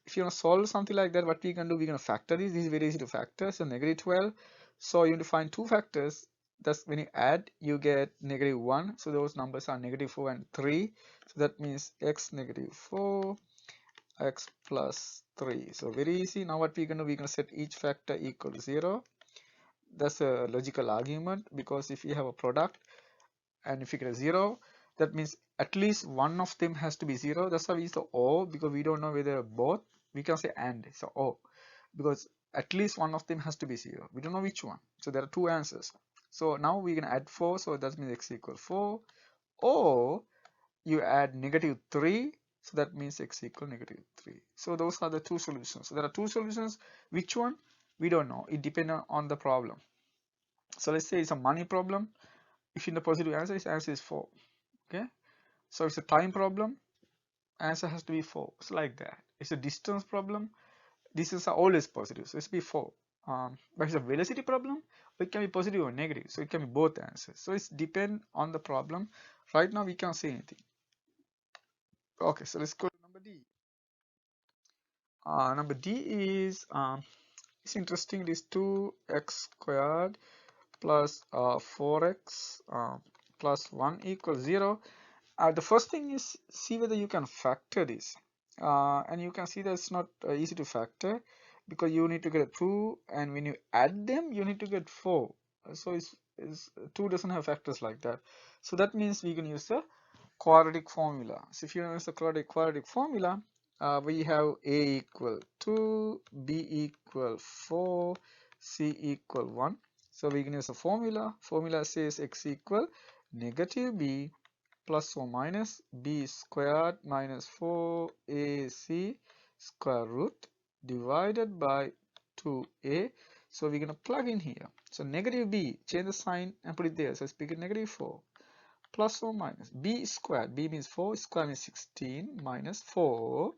If you want to solve something like that, what we can do, we're going to factor this. This is very easy to factor. So negative 12. So you need to find two factors. That's when you add, you get negative 1. So those numbers are negative 4 and 3. So that means x negative 4, x plus 3. So very easy. Now what we're going to do, we're going to set each factor equal to 0. That's a logical argument, because if you have a product, and if you get a 0, that means at least one of them has to be 0. That's why we use the or, because we don't know whether both. We can say and, so or, because at least one of them has to be 0. We don't know which one. So there are two answers. So now we can add 4, so that means x equal 4. Or you add negative 3, so that means x equal negative 3. So those are the two solutions. So there are two solutions. Which one? We don't know. It depends on the problem. So let's say it's a money problem. If in the positive answer, its answer is 4. Okay, so it's a time problem, answer has to be 4. It's like that. It's a distance problem, distances are always positive, so it's be 4. But it's a velocity problem, it can be positive or negative, so it can be both answers. So it's depend on the problem. Right now we can't say anything. Okay, so let's go to number D. Number D is it's interesting. It is 2x squared plus 4x plus 1 equals 0. The first thing is see whether you can factor this, and you can see that it's not easy to factor, because you need to get a 2, and when you add them you need to get 4. So it's 2 doesn't have factors like that. So that means we can use the quadratic formula. So if you use the quadratic formula, we have a equal 2, b equal 4, c equal 1. So we can use a formula. Formula says x equal negative b plus or minus b squared minus 4ac square root divided by 2a. So we're going to plug in here. So negative b, change the sign and put it there. So it's become negative 4 plus or minus b squared. B means 4, square means 16, minus 4.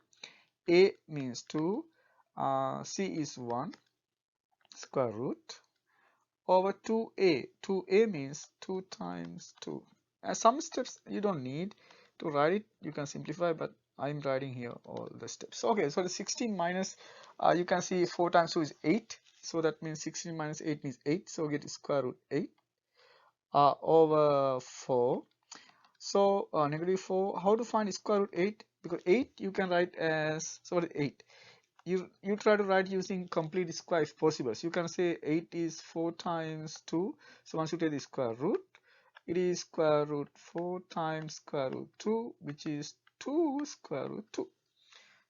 A means 2. C is 1, square root over 2a. 2a means 2 times 2. Some steps you don't need to write it, you can simplify, but I'm writing here all the steps. Okay, so the 16 minus, you can see 4 times 2 is 8. So that means 16 minus 8 means 8. So get square root 8 over 4. So negative 4, how to find square root 8? Because 8 you can write as, so what is 8? You try to write using complete square if possible. So you can say 8 is 4 times 2. So once you take the square root, it is square root 4 times square root 2, which is 2 square root 2.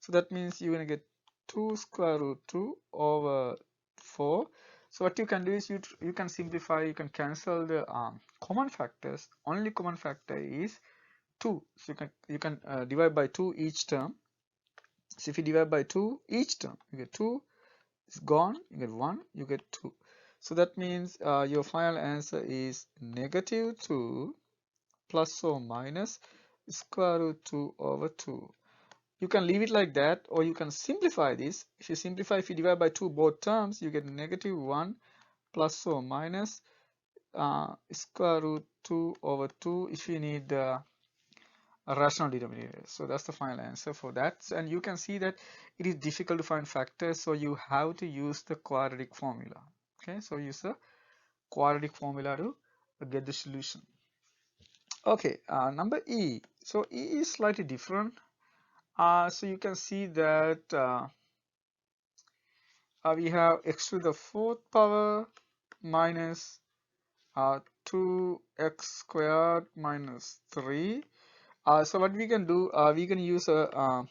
So that means you're going to get 2 square root 2 over 4. So what you can do is you can simplify, you can cancel the common factors. Only common factor is 2. So you can divide by 2 each term. So if you divide by 2 each term, you get 2, it's gone, you get 1, you get 2. So that means your final answer is negative 2 plus or minus square root 2 over 2. You can leave it like that, or you can simplify this. If you simplify, if you divide by 2 both terms, you get negative 1 plus or minus square root 2 over 2 if you need a rational denominator. So that's the final answer for that. And you can see that it is difficult to find factors, so you have to use the quadratic formula. Okay, so use the quadratic formula to get the solution. Okay, number E. So E is slightly different. So you can see that we have x to the 4th power minus 2x squared minus 3. So what we can do, we can use a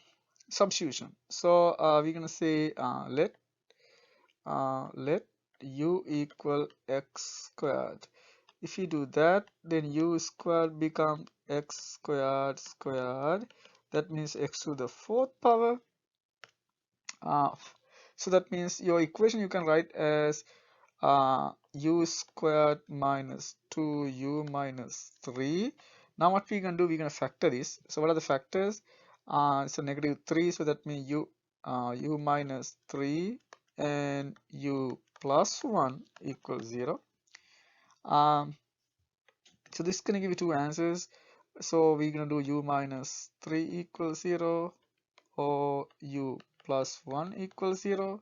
substitution. So we're gonna say let u equal x squared. If you do that, then u squared becomes x squared squared. That means x to the fourth power. Uh, so that means your equation you can write as u squared minus 2u minus 3. Now what we can do, we're going to factor this. So what are the factors? It's a negative 3, so that means u minus 3 and u plus 1 equals 0. So this is going to give you two answers. So we're going to do u minus 3 equals 0 or u plus 1 equals 0.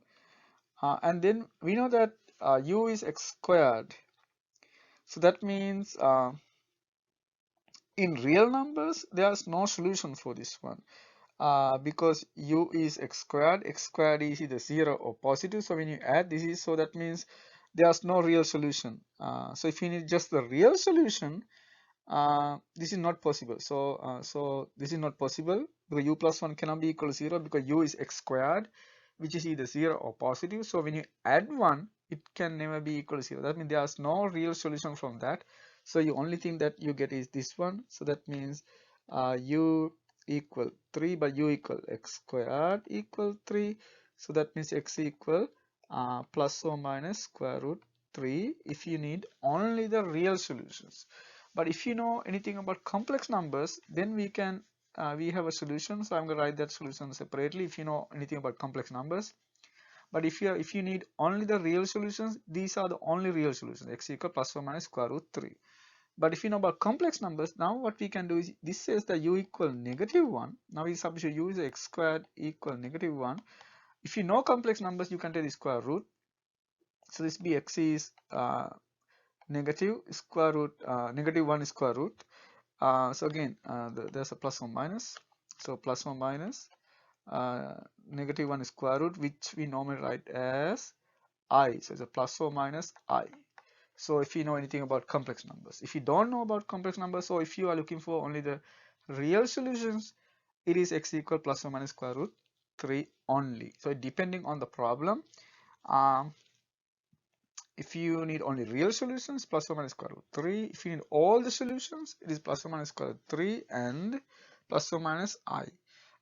And then we know that u is x squared. So that means in real numbers, there's no solution for this one. Because u is x squared is either 0 or positive. So when you add this is, so that means there's no real solution. So if you need just the real solution, this is not possible. So this is not possible because u plus 1 cannot be equal to 0 because u is x squared, which is either 0 or positive. So when you add 1, it can never be equal to 0. That means there's no real solution from that. So the only thing that you get is this one. So that means u equal 3, but u equal x squared equal 3. So that means x equal plus or minus square root 3 if you need only the real solutions. But if you know anything about complex numbers, then we have a solution. So I'm going to write that solution separately if you know anything about complex numbers. But if you need only the real solutions, these are the only real solutions, x equal plus or minus square root 3. But if you know about complex numbers, now what we can do is, this says that u equal negative 1. Now we substitute u is x squared equal negative 1. If you know complex numbers, you can take the square root. So this be x is negative square root, negative 1 square root. So again, there's a plus or minus. So plus or minus negative 1 square root, which we normally write as I. So it's a plus or minus I. So if you know anything about complex numbers, if you don't know about complex numbers, so if you are looking for only the real solutions, it is x equal plus or minus square root 3 only. So depending on the problem, if you need only real solutions, plus or minus square root 3. If you need all the solutions, it is plus or minus square root 3 and plus or minus I.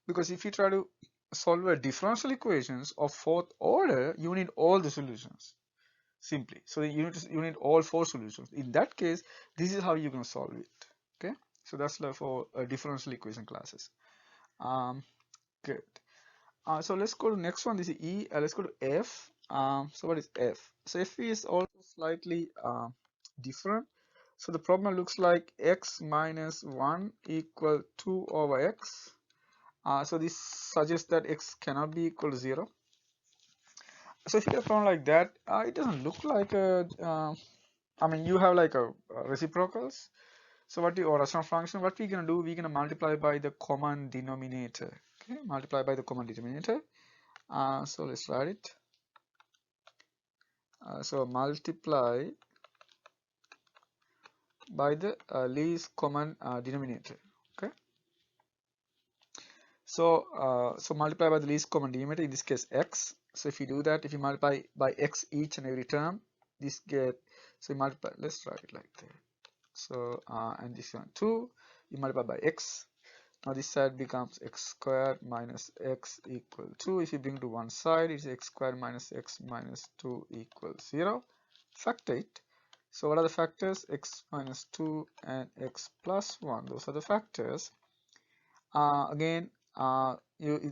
Because if you try to solve a differential equations of fourth order, you need all the solutions simply. So you need all 4 solutions. In that case, this is how you're going to solve it. Okay, so that's like for differential equation classes. Good. So let's go to next one. This is E. Let's go to F. So what is F? So F is also slightly different. So the problem looks like x minus 1 equal 2 over x. So this suggests that x cannot be equal to 0. So if you get a problem like that, it doesn't look like a, I mean, you have like a reciprocals. So or rational function, what we're going to do, we're going to multiply by the common denominator. Okay, multiply by the common denominator. So let's write it. So multiply by the least common denominator. Okay. So multiply by the least common denominator, in this case x. So if you do that, if you multiply by x each and every term, this so you multiply, let's write it like that. So and this one 2, you multiply by x. Now this side becomes x squared minus x equal 2. If you bring to one side, it's x squared minus x minus 2 equals 0. Factor it. So what are the factors? X minus 2 and x plus 1. Those are the factors. Again,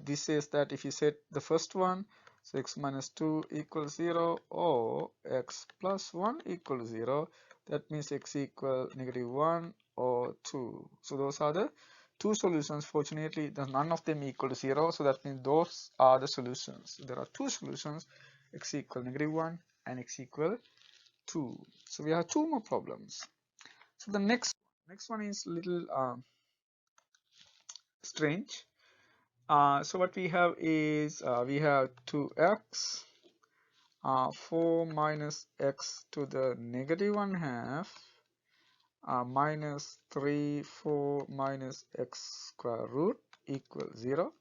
this says that if you set the first one, so x minus 2 equals 0 or x plus 1 equals 0, that means x equal negative 1 or 2. So those are the 2 solutions. Fortunately, none of them equal to 0, so that means those are the solutions. There are 2 solutions, x equal negative 1 and x equal 2. So we have 2 more problems. So the next one is little strange. So what we have is we have 2x 4 minus x to the negative 1/2 minus 3 4 minus x square root equals 0.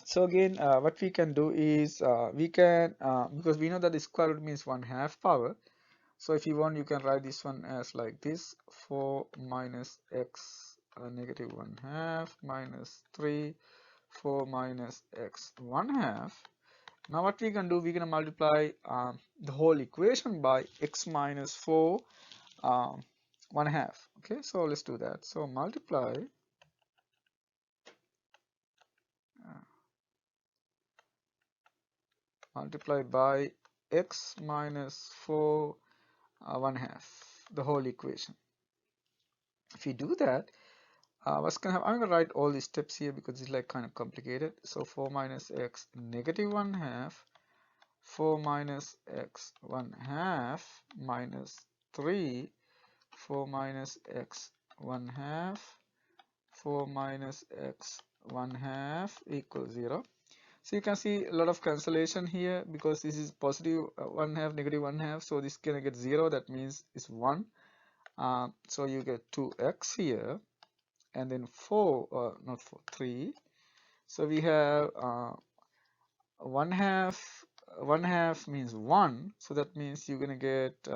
So again, what we can do is we can because we know that the square root means 1/2 power. So if you want, you can write this one as like this: 4 minus x negative 1/2 minus 3 4 minus x 1/2. Now what we can do, we're gonna multiply the whole equation by x minus 4 1/2. Okay, so let's do that. So multiply by x minus 4 1/2, the whole equation. If you do that, what's gonna happen? I'm gonna write all these steps here because it's like kind of complicated. So 4 minus x negative 1/2, 4 minus x 1/2 minus 3, 4 minus x 1/2, 4 minus x 1/2 equals 0. So you can see a lot of cancellation here because this is positive 1/2, negative 1/2. So this can get 0. That means it's 1. So you get 2x here, and then 4, not 4, 3. So we have 1/2 means 1. So that means you're gonna get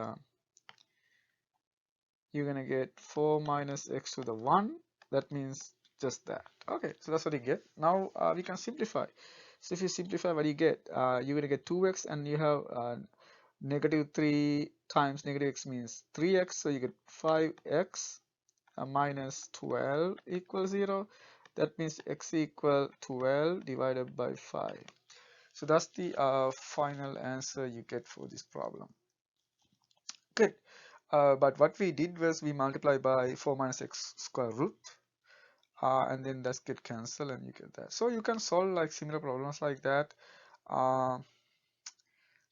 4 minus x to the 1. That means just that. Okay, so that's what you get. Now we can simplify. So if you simplify, what do you get? You're gonna get 2x, and you have negative 3 times negative x means 3x. So you get 5x minus 12 equals 0. That means x equal 12 divided by 5. So that's the final answer you get for this problem. Good. But what we did was we multiply by 4 minus x square root, and then that's get cancelled, and you get that. So you can solve like similar problems like that.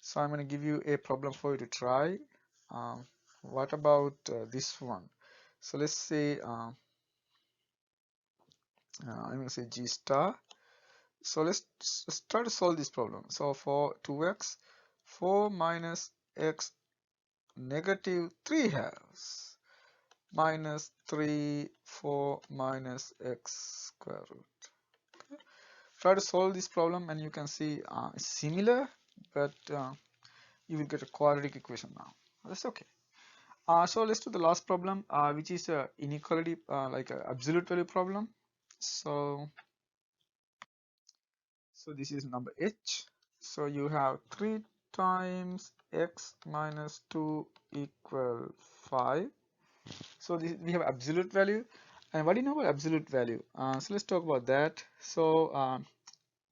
So I'm going to give you a problem for you to try. What about this one? So let's say I'm going to say g star. So let's try to solve this problem. So for 2x, 4 minus x negative 3 halves minus 3 4 minus x square root. Okay. Try to solve this problem, and you can see it's similar, but you will get a quadratic equation now. That's okay. So let's do the last problem, which is a inequality, like an absolute value problem. So this is number h. So you have 3 times x minus 2 equal 5. So we have absolute value. And what do you know about absolute value? So let's talk about that. So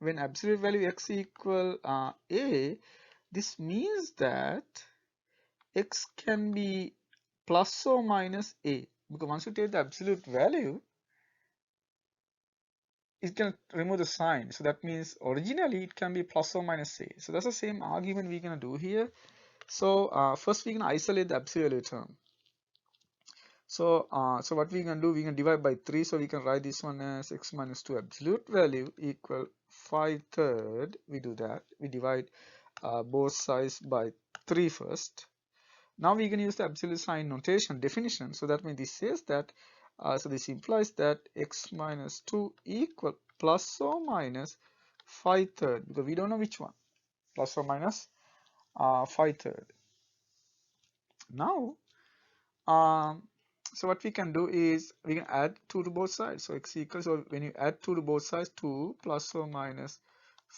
when absolute value x equal a, this means that x can be plus or minus a, because once you take the absolute value, it can remove the sign. So that means originally it can be plus or minus a. So that's the same argument we're going to do here. So first we're going to isolate the absolute value term. So what we can do, we can divide by 3. So we can write this one as x minus 2 absolute value equal 5/3. We do that. We divide both sides by 3 first. Now we can use the absolute sign notation definition. So that means this says that, so this implies that x minus 2 equal plus or minus 5/3, because we don't know which one, plus or minus 5/3. Now, so what we can do is we can add 2 to both sides. So x equals, so when you add 2 to both sides, 2 plus or minus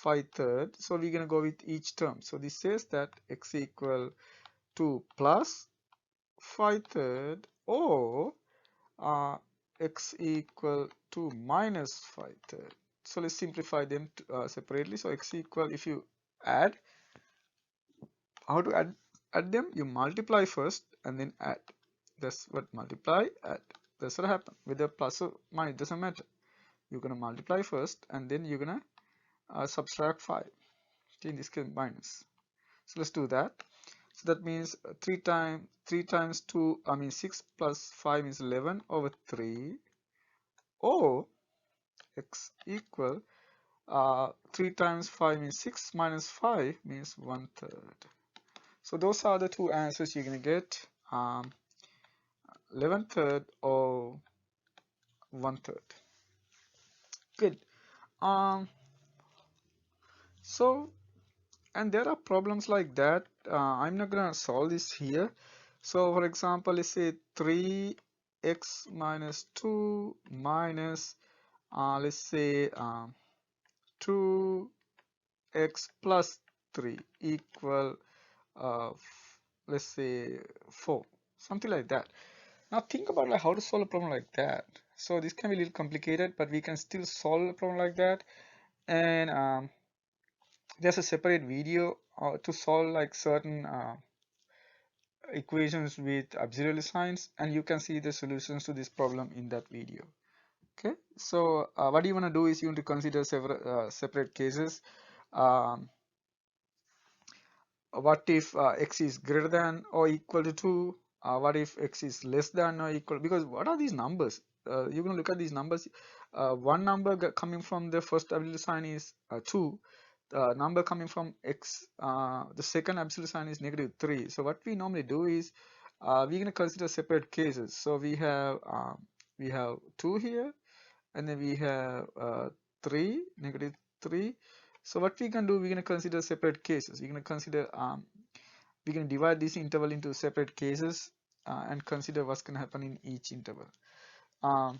5/3. So we're going to go with each term. So this says that x equal 2 plus 5/3 or x equal to minus 5/3. So let's simplify them separately. So x equal, if you add, how to add them? You multiply first and then add. That's what multiply, add. That's what happens. Whether plus or minus, doesn't matter. You're gonna multiply first and then you're gonna subtract 5. Okay, in this case minus. So let's do that. So that means 3 times 2, I mean 6 plus 5 is 11 over 3, or x equal 3 times 5 means 6, minus 5 means 1/3. So those are the two answers you're going to get, 11/3 or 1/3. Good. Um, so, and there are problems like that. I'm not going to solve this here. So for example, let's say 3x minus 2 minus, let's say 2x plus 3 equal, let's say 4, something like that. Now think about like how to solve a problem like that. So this can be a little complicated, but we can still solve a problem like that. And there's a separate video to solve like certain equations with auxiliary signs, and you can see the solutions to this problem in that video. Okay, so what you want to do is you want to consider several separate cases. Um, what if x is greater than or equal to 2? What if x is less than or equal? Because what are these numbers? You're going to look at these numbers. One number coming from the first absolute sign is 2. The number coming from x, the second absolute sign is -3. So what we normally do is we're going to consider separate cases. So we have 2 here, and then we have 3, -3. So what we can do, we're going to consider separate cases. We're going to consider, we can divide this interval into separate cases and consider what's going to happen in each interval. Um,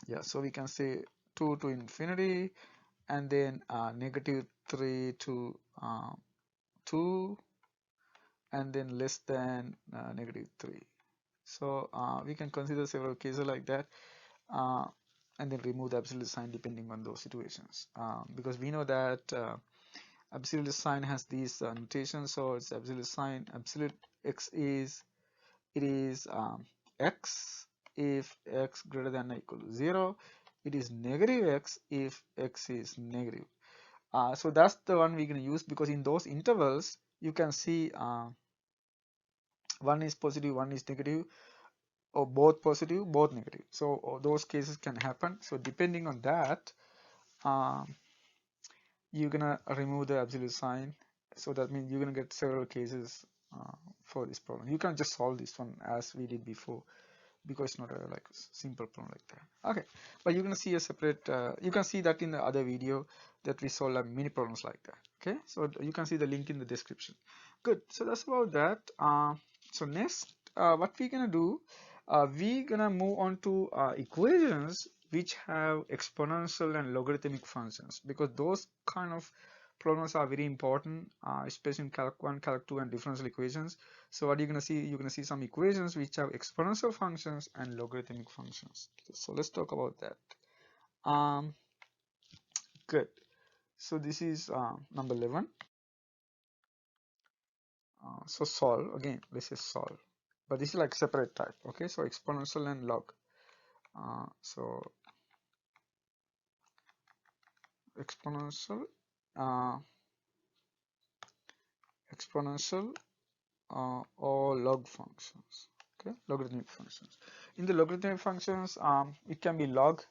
yeah, so we can say 2 to infinity, and then -3 to 2, and then less than -3. So we can consider several cases like that. And then remove the absolute sign depending on those situations, because we know that absolute sign has these notations. So it's absolute sign, absolute x is, it is x if x greater than or equal to 0. It is negative x if x is negative. So that's the one we're going to use, because in those intervals you can see one is positive, one is negative, or both positive, both negative. So those cases can happen. So depending on that, you're gonna remove the absolute sign. So that means you're gonna get several cases for this problem. You can just solve this one as we did before, because it's not a like simple problem like that. Okay, but you're gonna see a separate, you can see that in the other video that we solve many problems like that. Okay, so you can see the link in the description. Good, so that's about that. So next, what we're gonna do, we're gonna move on to equations which have exponential and logarithmic functions, because those kind of problems are very important, especially in calc 1, calc 2 and differential equations. So what you're going to see, you're going to see some equations which have exponential functions and logarithmic functions. So let's talk about that. Good. So this is number 11. So solve, again, this is solve, but this is like separate type. Okay, so exponential and log. So exponential, exponential or log functions. Okay, logarithmic functions. In the logarithmic functions, it can be log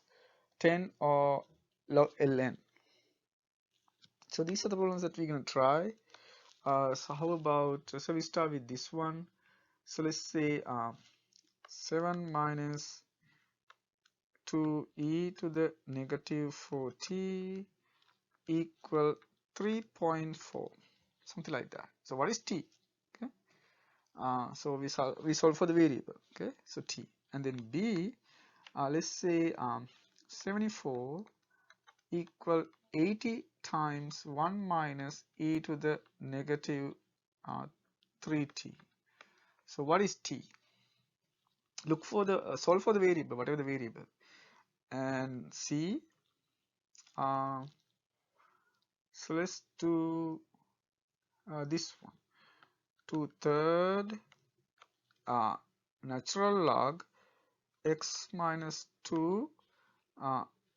10 or log ln. So these are the problems that we're going to try. So how about, so we start with this one. So let's say 7 minus 2e to the negative 4t equal 3.4, something like that. So what is t? Okay, so we solve for the variable. Okay, so t, and then b, let's say 74 equal 80 times 1 minus e to the negative 3t. So what is t? Look for the solve for the variable, whatever the variable, and see. So let's do this one. 2/3 natural log x minus 2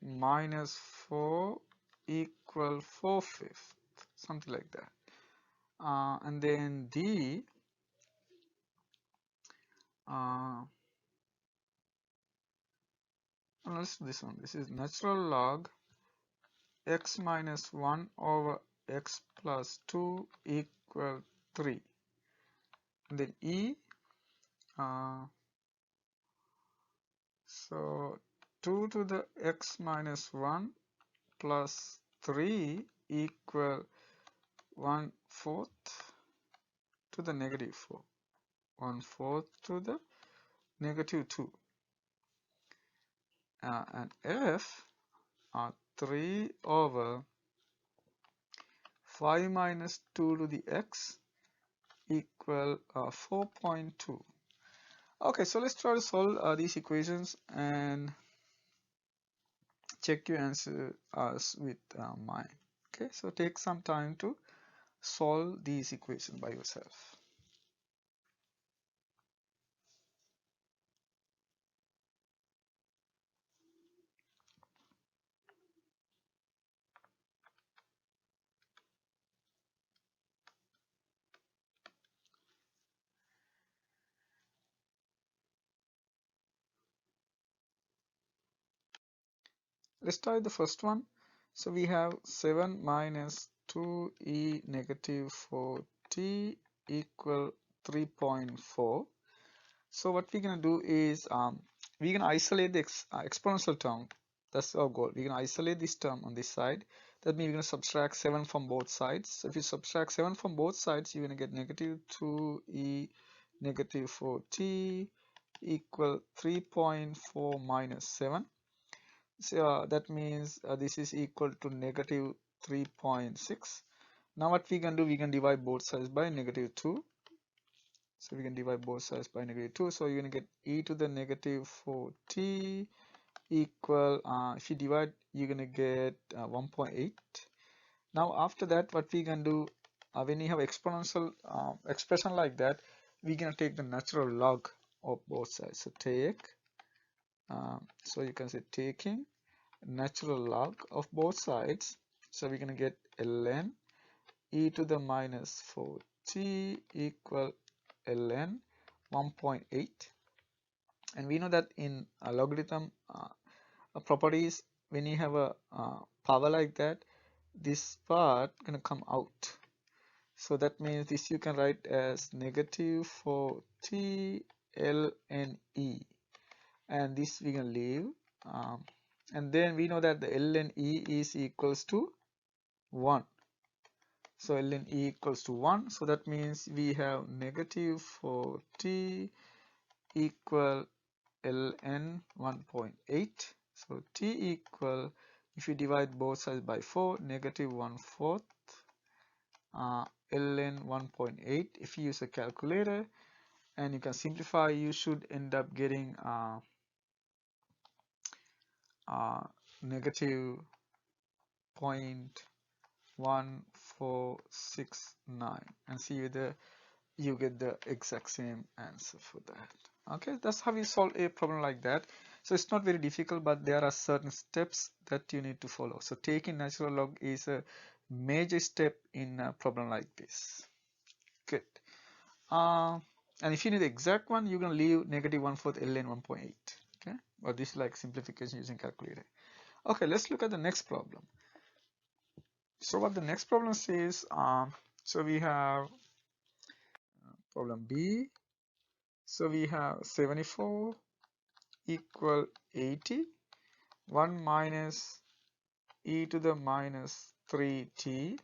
minus 4 equal 4/5, something like that. And then d, let's do this one. This is natural log x minus 1 over x plus 2 equal 3. And then e, so 2 to the x minus 1 plus 3 equal 1/4 to the negative 4. 1/4 to the negative 2. And f 3 over 5 minus 2 to the x equal 4.2. Okay, so let's try to solve these equations and check your answer with mine. Okay, so take some time to solve these equations by yourself. Let's start the first one. So we have 7 minus 2e negative 4t equal 3.4. So what we're going to do is we're going to isolate the exponential term. That's our goal. We're going to isolate this term on this side. That means we're going to subtract 7 from both sides. So if you subtract 7 from both sides, you're going to get negative 2e negative 4t equal 3.4 minus 7. So that means this is equal to negative 3.6. Now what we can do, we can divide both sides by negative 2. So we can divide both sides by negative 2. So you're going to get e to the negative 4t equal, if you divide, you're going to get 1.8. Now after that, what we can do, when you have exponential expression like that, we're going to take the natural log of both sides. So take, so you can say taking natural log of both sides. So we're going to get ln e to the minus 4t equal ln 1.8. And we know that in logarithm properties, when you have a power like that, this part gonna come out. So that means this you can write as negative 4t ln e, and this we can leave. And then we know that the ln e is equals to 1. So ln e equals to 1. So that means we have negative 4t equal ln 1.8. So t equal, if you divide both sides by 4, negative 1/4 ln 1.8. If you use a calculator and you can simplify, you should end up getting negative 0.1469, and see whether you get the exact same answer for that. Okay, that's how you solve a problem like that. So it's not very difficult, but there are certain steps that you need to follow. So taking natural log is a major step in a problem like this. Good. And if you need the exact one, you're going to leave negative 1/4 ln 1.8. Okay, or this is like simplification using calculator. Okay, let's look at the next problem. So what the next problem says, so we have problem B. So we have 74 equal 80, 1 minus e to the minus 3t.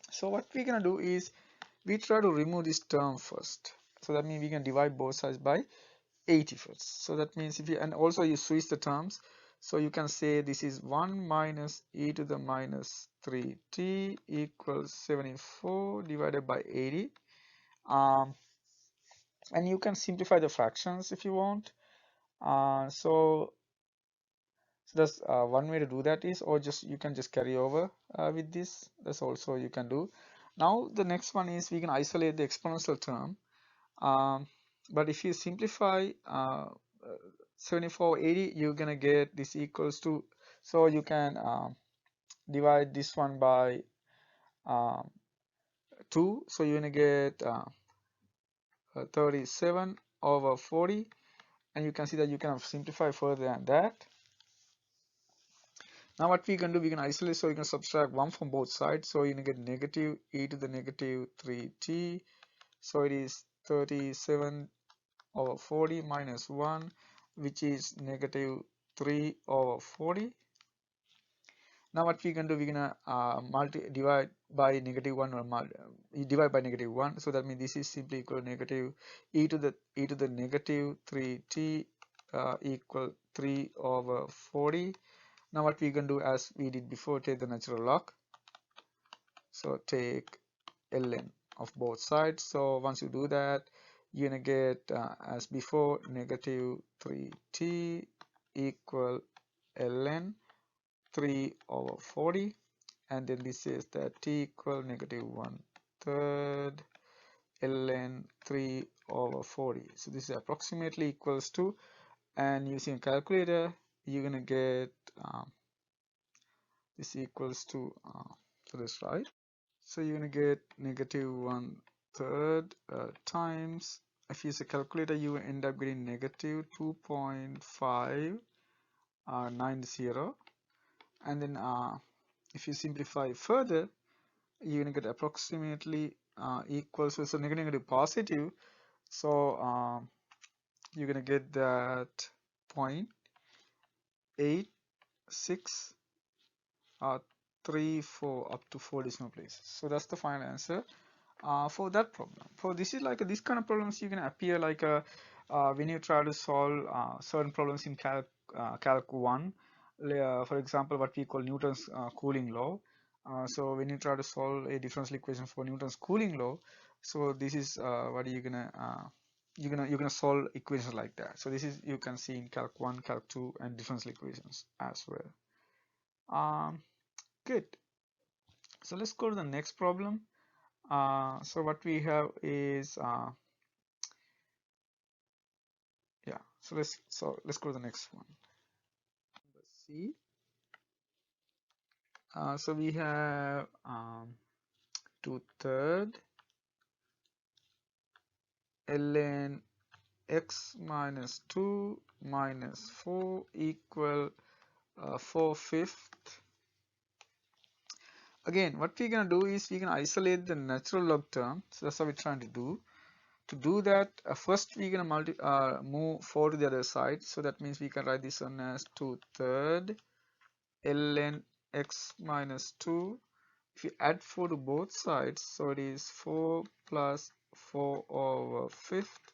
So what we're gonna do is we try to remove this term first. So that means we can divide both sides by 80 first. So that means if you, and also you switch the terms. So you can say this is 1 minus e to the minus 3t equals 74 divided by 80. And you can simplify the fractions if you want. So that's one way to do that is, or just you can just carry over with this. That's also you can do. Now the next one is we can isolate the exponential term. But if you simplify 74 80, you're gonna get this equals to, so you can divide this one by 2, so you're gonna get 37 over 40, and you can see that you can simplify further than that. Now what we can do, we can isolate, so we can subtract 1 from both sides. So you're going to get negative e to the negative 3t. So it is 37 over 40 minus 1, which is negative 3 over 40. Now what we can do, we're gonna divide by negative 1 or divide by negative 1. So that means this is simply equal to negative e to the negative 3t equal 3 over 40. Now what we can do, as we did before, take the natural log. So take ln of both sides. So once you do that, you're gonna get as before, negative 3t equal ln 3 over 40, and then this is that t equal negative 1/3 ln 3 over 40. So this is approximately equals to, and using a calculator, you're gonna get this equals to so that's right. So you're gonna get negative 1/3 times, if you use a calculator, you end up getting negative 2.590, and then if you simplify further, you're gonna get approximately equals to, so negative positive, so you're gonna get that 0.86 34 up to 4 decimal places. So that's the final answer for that problem. For this is like this kind of problems, you can appear like a when you try to solve certain problems in calc 1, for example, what we call Newton's cooling law. So when you try to solve a differential equation for Newton's cooling law, so this is what you're gonna solve equations like that. So this is, you can see in calc 1, calc 2, and differential equations as well. Good. So let's go to the next problem. So what we have is yeah. So let's go to the next one. Let's see. So we have 2/3 ln x minus 2 minus 4 equal 4/5. Again, what we're gonna do is we can isolate the natural log term. So that's what we're trying to do. To do that, first we're gonna move 4 to the other side. So that means we can write this one as 2/3 ln x minus 2. If you add 4 to both sides, so it is 4 plus 4 over 5th.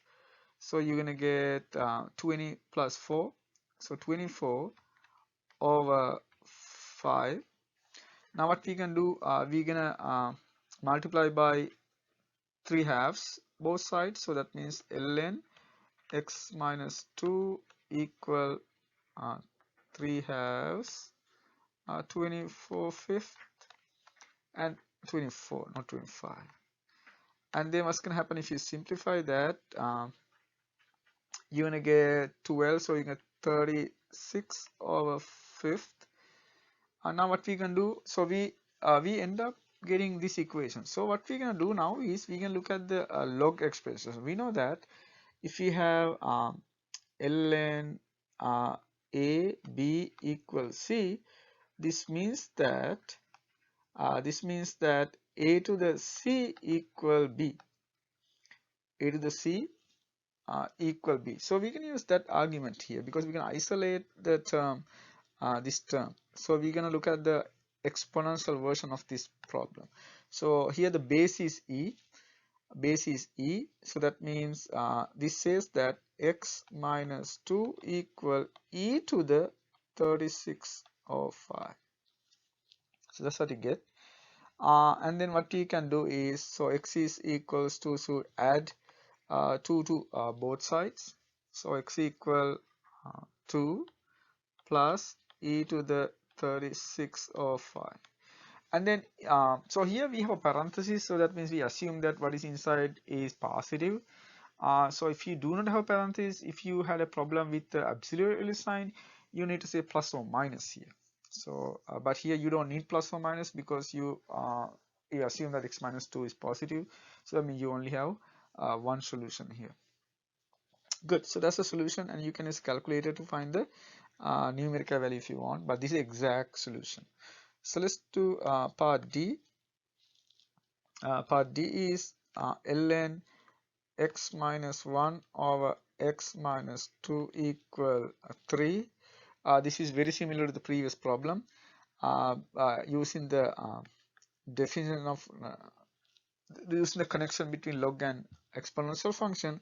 So you're gonna get 20 plus 4, so 24 over 5. Now what we can do, we're gonna multiply by 3 halves both sides. So that means ln x minus 2 equal 3 halves, 24/5 and 24, not 25. And then what's gonna happen if you simplify that? You're gonna get 12, so you get 36 over 5th. And now what we can do, so we end up getting this equation. So what we're gonna do now is we can look at the log expressions. We know that if we have ln a b equals c, this means that a to the c equal b, a to the c equal b. So we can use that argument here because we can isolate the term, this term. So we're going to look at the exponential version of this problem. So here the base is e, so that means this says that x minus 2 equal e to the 36 over 5. So that's what you get. And then what we can do is, so x is equals to, so add 2 to both sides. So x equal 2 plus e to the 36 over 5. And then so here we have a parenthesis, so that means we assume that what is inside is positive. So if you do not have a parenthesis, if you had a problem with the auxiliary sign, you need to say plus or minus here. So but here you don't need plus or minus because you assume that x minus 2 is positive. So that means you only have one solution here. Good. So that's the solution, and you can use calculator to find the numerical value if you want, but this is exact solution. So let's do part D. Part D is ln x minus 1 over x minus 2 equal 3. This is very similar to the previous problem. Using the definition of using the connection between log and exponential function,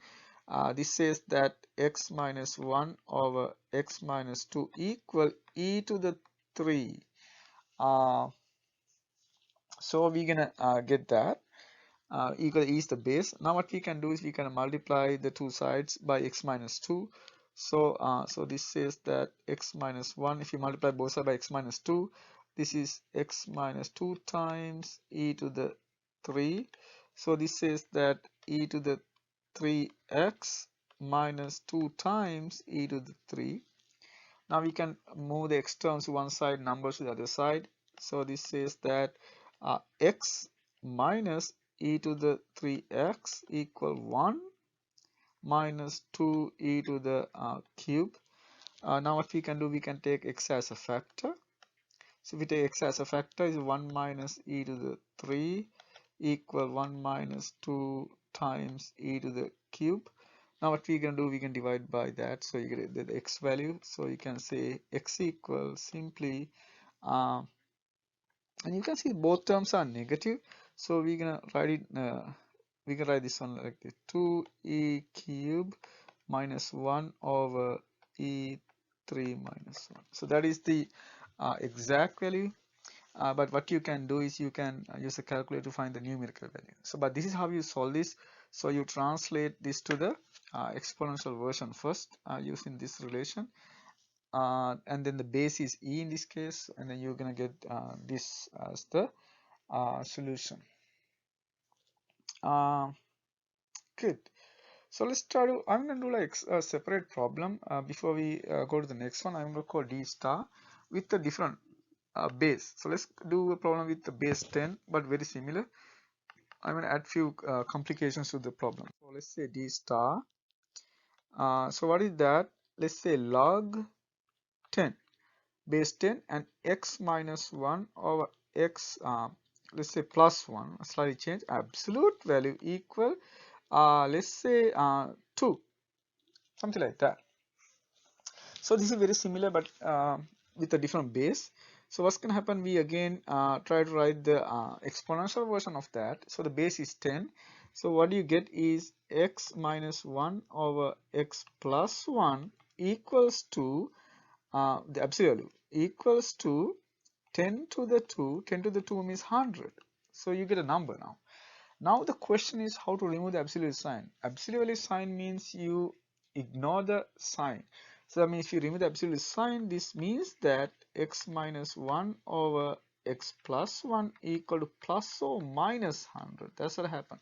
this says that x minus 1 over x minus 2 equal e to the 3. So we're gonna get that. Equal e is the base. Now what we can do is we can multiply the two sides by x minus 2. So this says that x minus 1, if you multiply both sides by x minus 2, this is x minus 2 times e to the 3. So this says that e to the 3x minus 2 times e to the 3. Now we can move the x terms to one side, numbers to the other side. So this says that x minus e to the 3x equal 1 minus 2 e to the cube. Now what we can do, we can take x as a factor. So if we take x as a factor, is 1 minus e to the 3 equal 1 minus 2 times e to the cube. Now what we can do, we can divide by that, so you get the x value. So you can say x equals simply and you can see both terms are negative, so we're gonna write it we can write this one like this: 2e cube minus 1 over e3 minus 1. So that is the exact value. But what you can do is you can use a calculator to find the numerical value. So but this is how you solve this. So you translate this to the exponential version first using this relation, and then the base is e in this case, and then you're gonna get this as the solution. Good. So let's try to, I'm gonna do like a separate problem before we go to the next one. I'm gonna call d star with a different base. So let's do a problem with the base 10, but very similar. I'm gonna add few complications to the problem. So let's say d star. So what is that? Let's say log 10, base 10, and x minus 1 over x, let's say plus 1, slightly change, absolute value equal, let's say 2, something like that. So this is very similar, but with a different base. So what's going to happen, we again try to write the exponential version of that. So the base is 10. So what you get is x minus 1 over x plus 1 equals to the absolute value equals to 10 to the 2. 10 to the 2 means 100. So you get a number now. Now the question is how to remove the absolute sign. Absolute value sign means you ignore the sign. So that means if you remove the absolute sign, this means that x minus 1 over x plus 1 equal to plus or minus 100. That's what happened.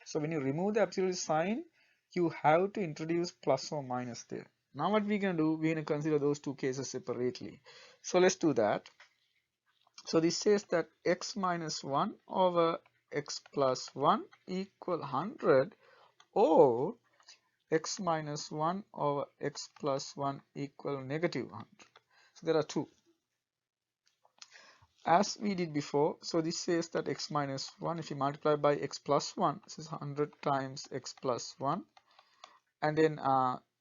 So when you remove the absolute sign, you have to introduce plus or minus there. Now what we can do, we're going to consider those two cases separately. So let's do that. So this says that x minus 1 over x plus 1 equal 100, or x minus 1 over x plus 1 equal negative 100. So there are two. As we did before, so this says that x minus 1, if you multiply by x plus 1, this is 100 times x plus 1. And then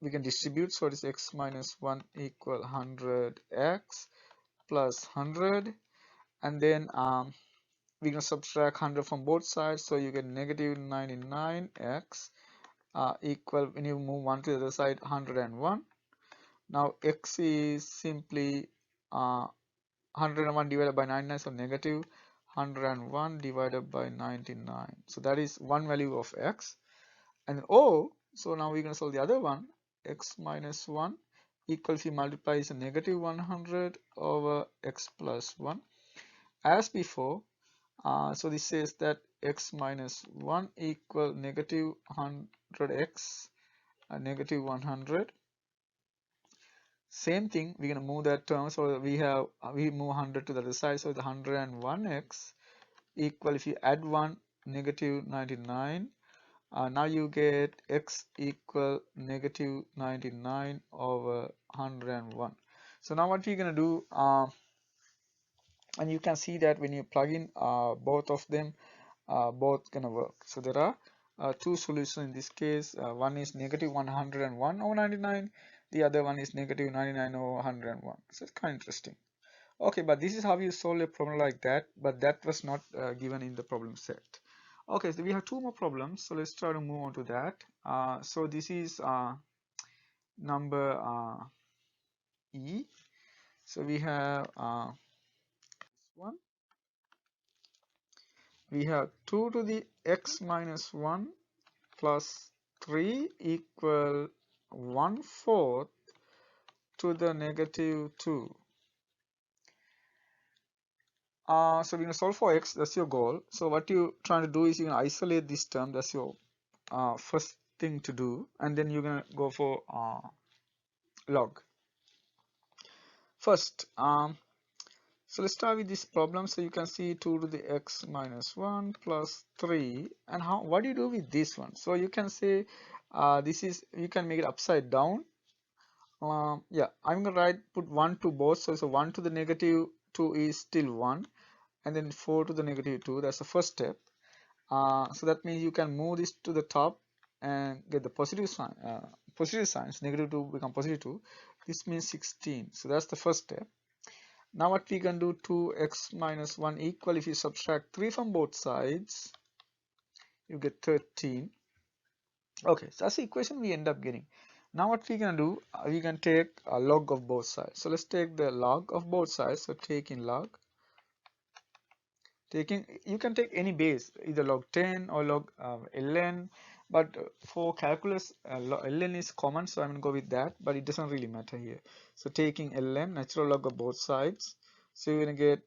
we can distribute, so it is x minus 1 equal 100x plus 100. And then we can subtract 100 from both sides, so you get negative 99x equal, when you move 1 to the other side, 101. Now x is simply 101 divided by 99, so negative 101 divided by 99. So that is one value of x. And O, so now we're going to solve the other one, x minus 1 equal, if you multiply, is a negative 100 over x plus 1. As before, so this says that x minus 1 equal negative 100x and negative 100. Same thing, we're going to move that term, so we move 100 to the other side, so the 101x equal, if you add 1, negative 99. Now you get x equal negative 99 over 101. So now what we're going to do, and you can see that when you plug in both of them, both gonna work. So there are two solutions in this case. One is negative 101 over 99. The other one is negative 99 over 101. So it's kind of interesting. Okay, but this is how you solve a problem like that, but that was not given in the problem set. Okay, so we have two more problems, so let's try to move on to that. So this is number E. So we have one. We have 2 to the x minus 1 plus 3 equal 1/4 to the negative 2. So we're going to solve for x, that's your goal. So what you're trying to do is you're going to isolate this term, that's your first thing to do, and then you're going to go for log. First, so let's start with this problem. So you can see 2 to the x minus 1 plus 3, and what do you do with this one? So you can say you can make it upside down. Yeah, I'm gonna put 1 to both, so 1 to the negative 2 is still 1, and then 4 to the negative 2, that's the first step. So that means you can move this to the top and get the positive signs, negative 2 become positive 2. This means 16, so that's the first step. Now what we can do, 2x minus 1 equal, if you subtract 3 from both sides, you get 13. Okay, so that's the equation we end up getting. Now what we can do, we can take a log of both sides. So let's take the log of both sides. So taking log, you can take any base, either log 10 or log ln, but for calculus ln is common, so I'm going to go with that, but it doesn't really matter here. So taking ln, natural log of both sides, so you're going to get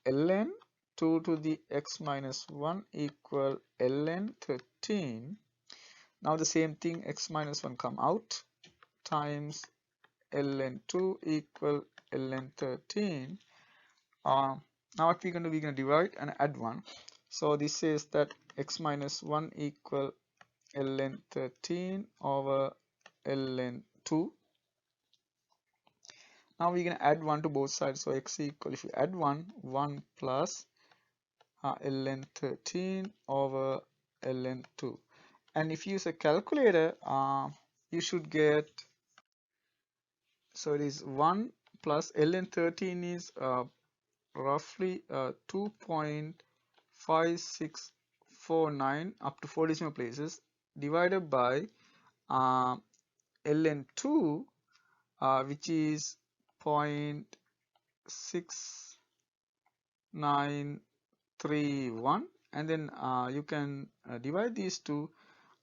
ln 2 to the x minus 1 equal ln 13. Now the same thing, x minus 1 come out, times ln 2 equal ln 13. Now what we're going to do, we're going to divide and add 1. So this says that x minus 1 equal ln 13 over ln 2. Now we're going to add 1 to both sides, so x equal, if you add 1 plus ln 13 over ln 2. And if you use a calculator, you should get, so it is 1 plus ln 13 is roughly 2.5649 up to 4 decimal places, divided by ln 2, which is 0.6931, and then you can divide these two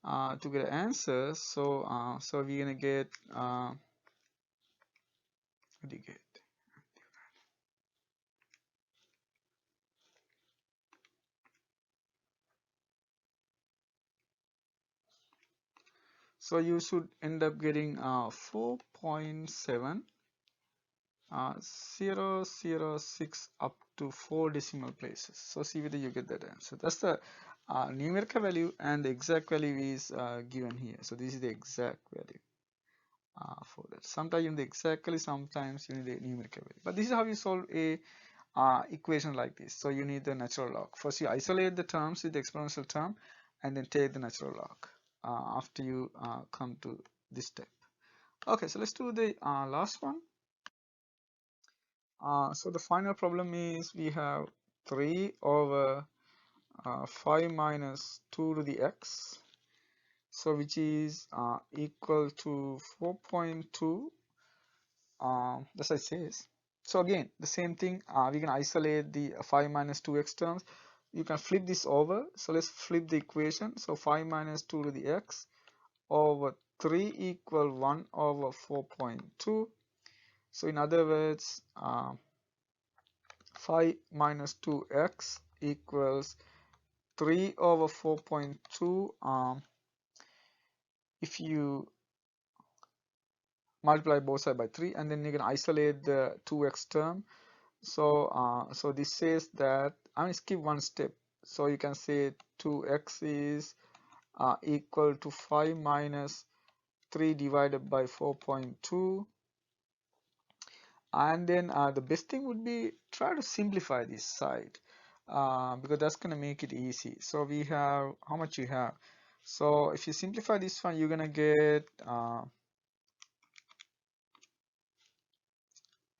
to get an answer. So so we're gonna get what do you get? So you should end up getting 4.7006 up to 4 decimal places. So see whether you get that answer. That's the numerical value, and the exact value is given here. So this is the exact value for that. Sometimes you need the exact value, sometimes you need the numerical value. But this is how you solve a equation like this. So you need the natural log. First you isolate the terms with the exponential term, and then take the natural log after you come to this step. Okay, so let's do the last one. So the final problem is we have 3 over 5 minus 2 to the x, so which is equal to 4.2. That's what it says. So again, the same thing, we can isolate the 5 minus 2x terms. You can flip this over. So let's flip the equation. So 5 minus 2 to the x over 3 equal 1 over 4.2. So in other words, 5 minus 2x equals 3 over 4.2. If you multiply both sides by 3, and then you can isolate the 2x term. So so this says that I'm going to skip one step. So you can say 2x is equal to 5 minus 3 divided by 4.2, And then the best thing would be try to simplify this side, because that's going to make it easy. So we have how much you have. So if you simplify this one, you're going to get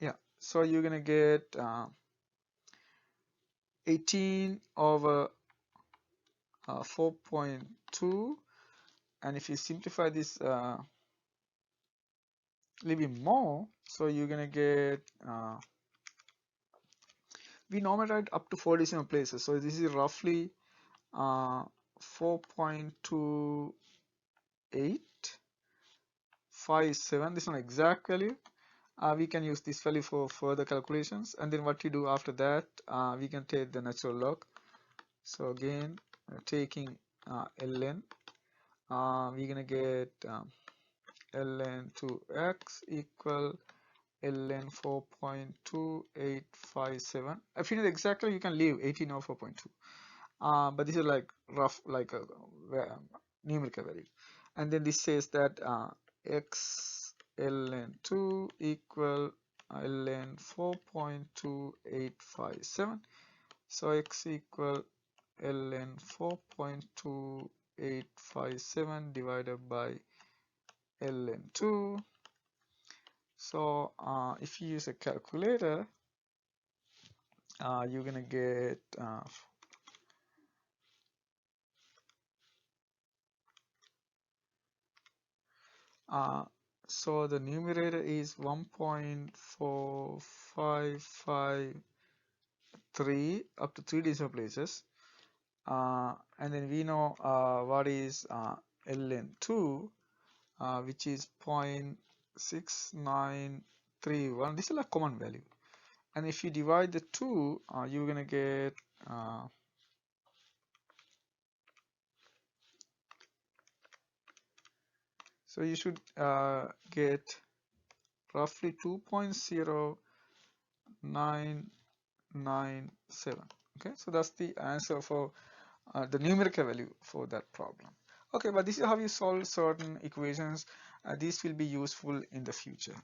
yeah, so you're going to get 18 over 4.2. And if you simplify this a little bit more, so you're going to get we normally write up to 4 decimal places, so this is roughly 4.2857. This is not exact value. We can use this value for further calculations, and then what you do after that, we can take the natural log. So again, taking ln, we're gonna get ln 2x equal ln 4.2857. If you know exactly, you can leave 18 over 4.2. But this is like rough, like a numerical value. And then this says that x ln 2 equal ln 4.2857. So x equal ln 4.2857 divided by ln 2. So if you use a calculator, you're gonna get so the numerator is 1.4553 up to 3 decimal places, and then we know what is ln2, which is 0.6931. This is a common value, and if you divide the two, you're gonna get so you should get roughly 2.0997. Okay, so that's the answer for the numerical value for that problem. Okay, but this is how you solve certain equations. These will be useful in the future.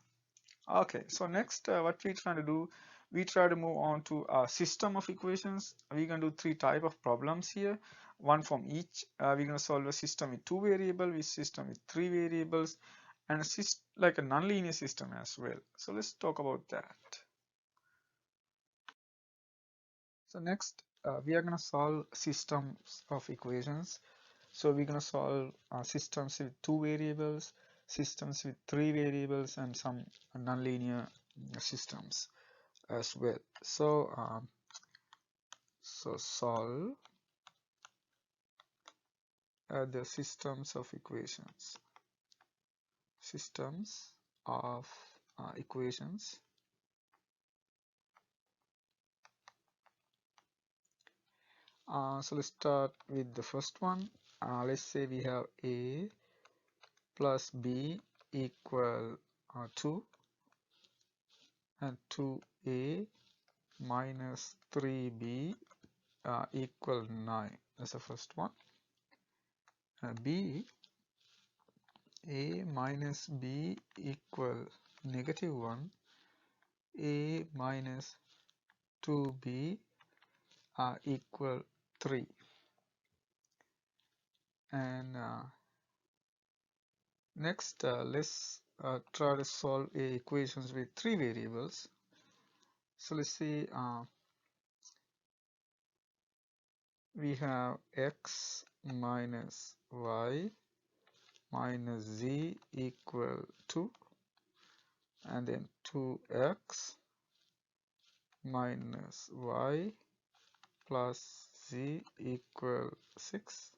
Okay, so next what we try to do, we try to move on to a system of equations. We can do 3 type of problems here, one from each. We're going to solve a system with 2 variables, a system with 3 variables, and a like a nonlinear system as well. So let's talk about that. So next we are going to solve systems of equations. So we're going to solve systems with 2 variables, systems with 3 variables, and some nonlinear systems as well. So solve the systems of equations. Systems of equations. So let's start with the first one. Let's say we have a plus b equal 2 and 2a minus 3b equal 9. That's the first one. B, a minus b equal negative 1, a minus 2b equal 3. And next let's try to solve equations with 3 variables. So let's see, we have x minus y minus z equal 2, and then 2x minus y plus z equal 6,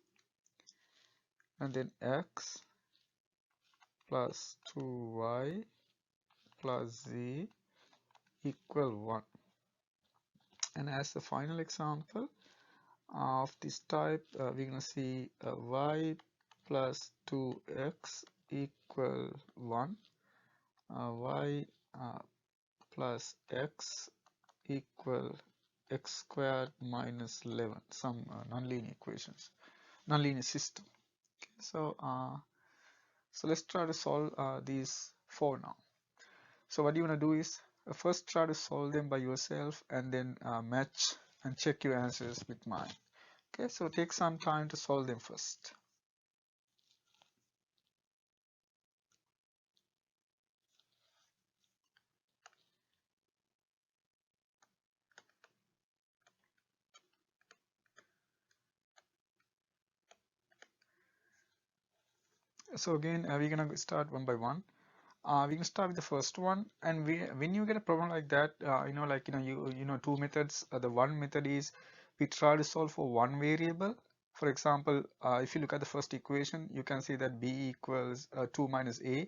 and then x plus 2y plus z equal 1. And as the final example of this type, we're going to see y plus 2x equal 1, y plus x equal x squared minus 11, some nonlinear equations, nonlinear system. Okay, so let's try to solve these 4 now. So what you want to do is First try to solve them by yourself and then match and check your answers with mine. Okay, so take some time to solve them first. So again, we're gonna start one by one. We can start with the first one, and when you get a problem like that, two methods. The one method is we try to solve for one variable. For example, if you look at the first equation, you can see that b equals 2 minus a,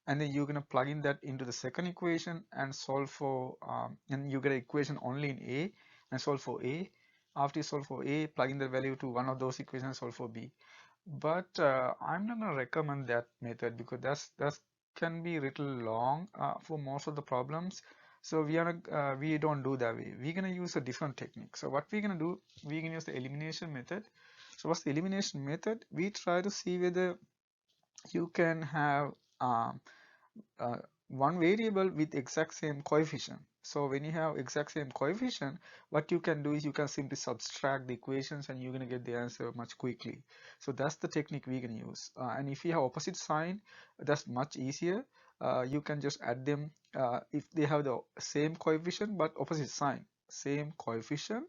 and then you're gonna plug in that into the second equation and solve for and you get an equation only in a and solve for a. After you solve for a, plug in the value to one of those equations and solve for b. But I'm not gonna recommend that method because that's can be a little long for most of the problems. So we don't do that way. We're gonna use a different technique. So what we're gonna do, we can use the elimination method. So what's the elimination method? We try to see whether you can have um, uh, one variable with exact same coefficient. So when you have exact same coefficient, what you can do is you can simply subtract the equations and you're going to get the answer much quickly. So that's the technique we can use. And if you have opposite sign, that's much easier. You can just add them if they have the same coefficient but opposite sign. Same coefficient,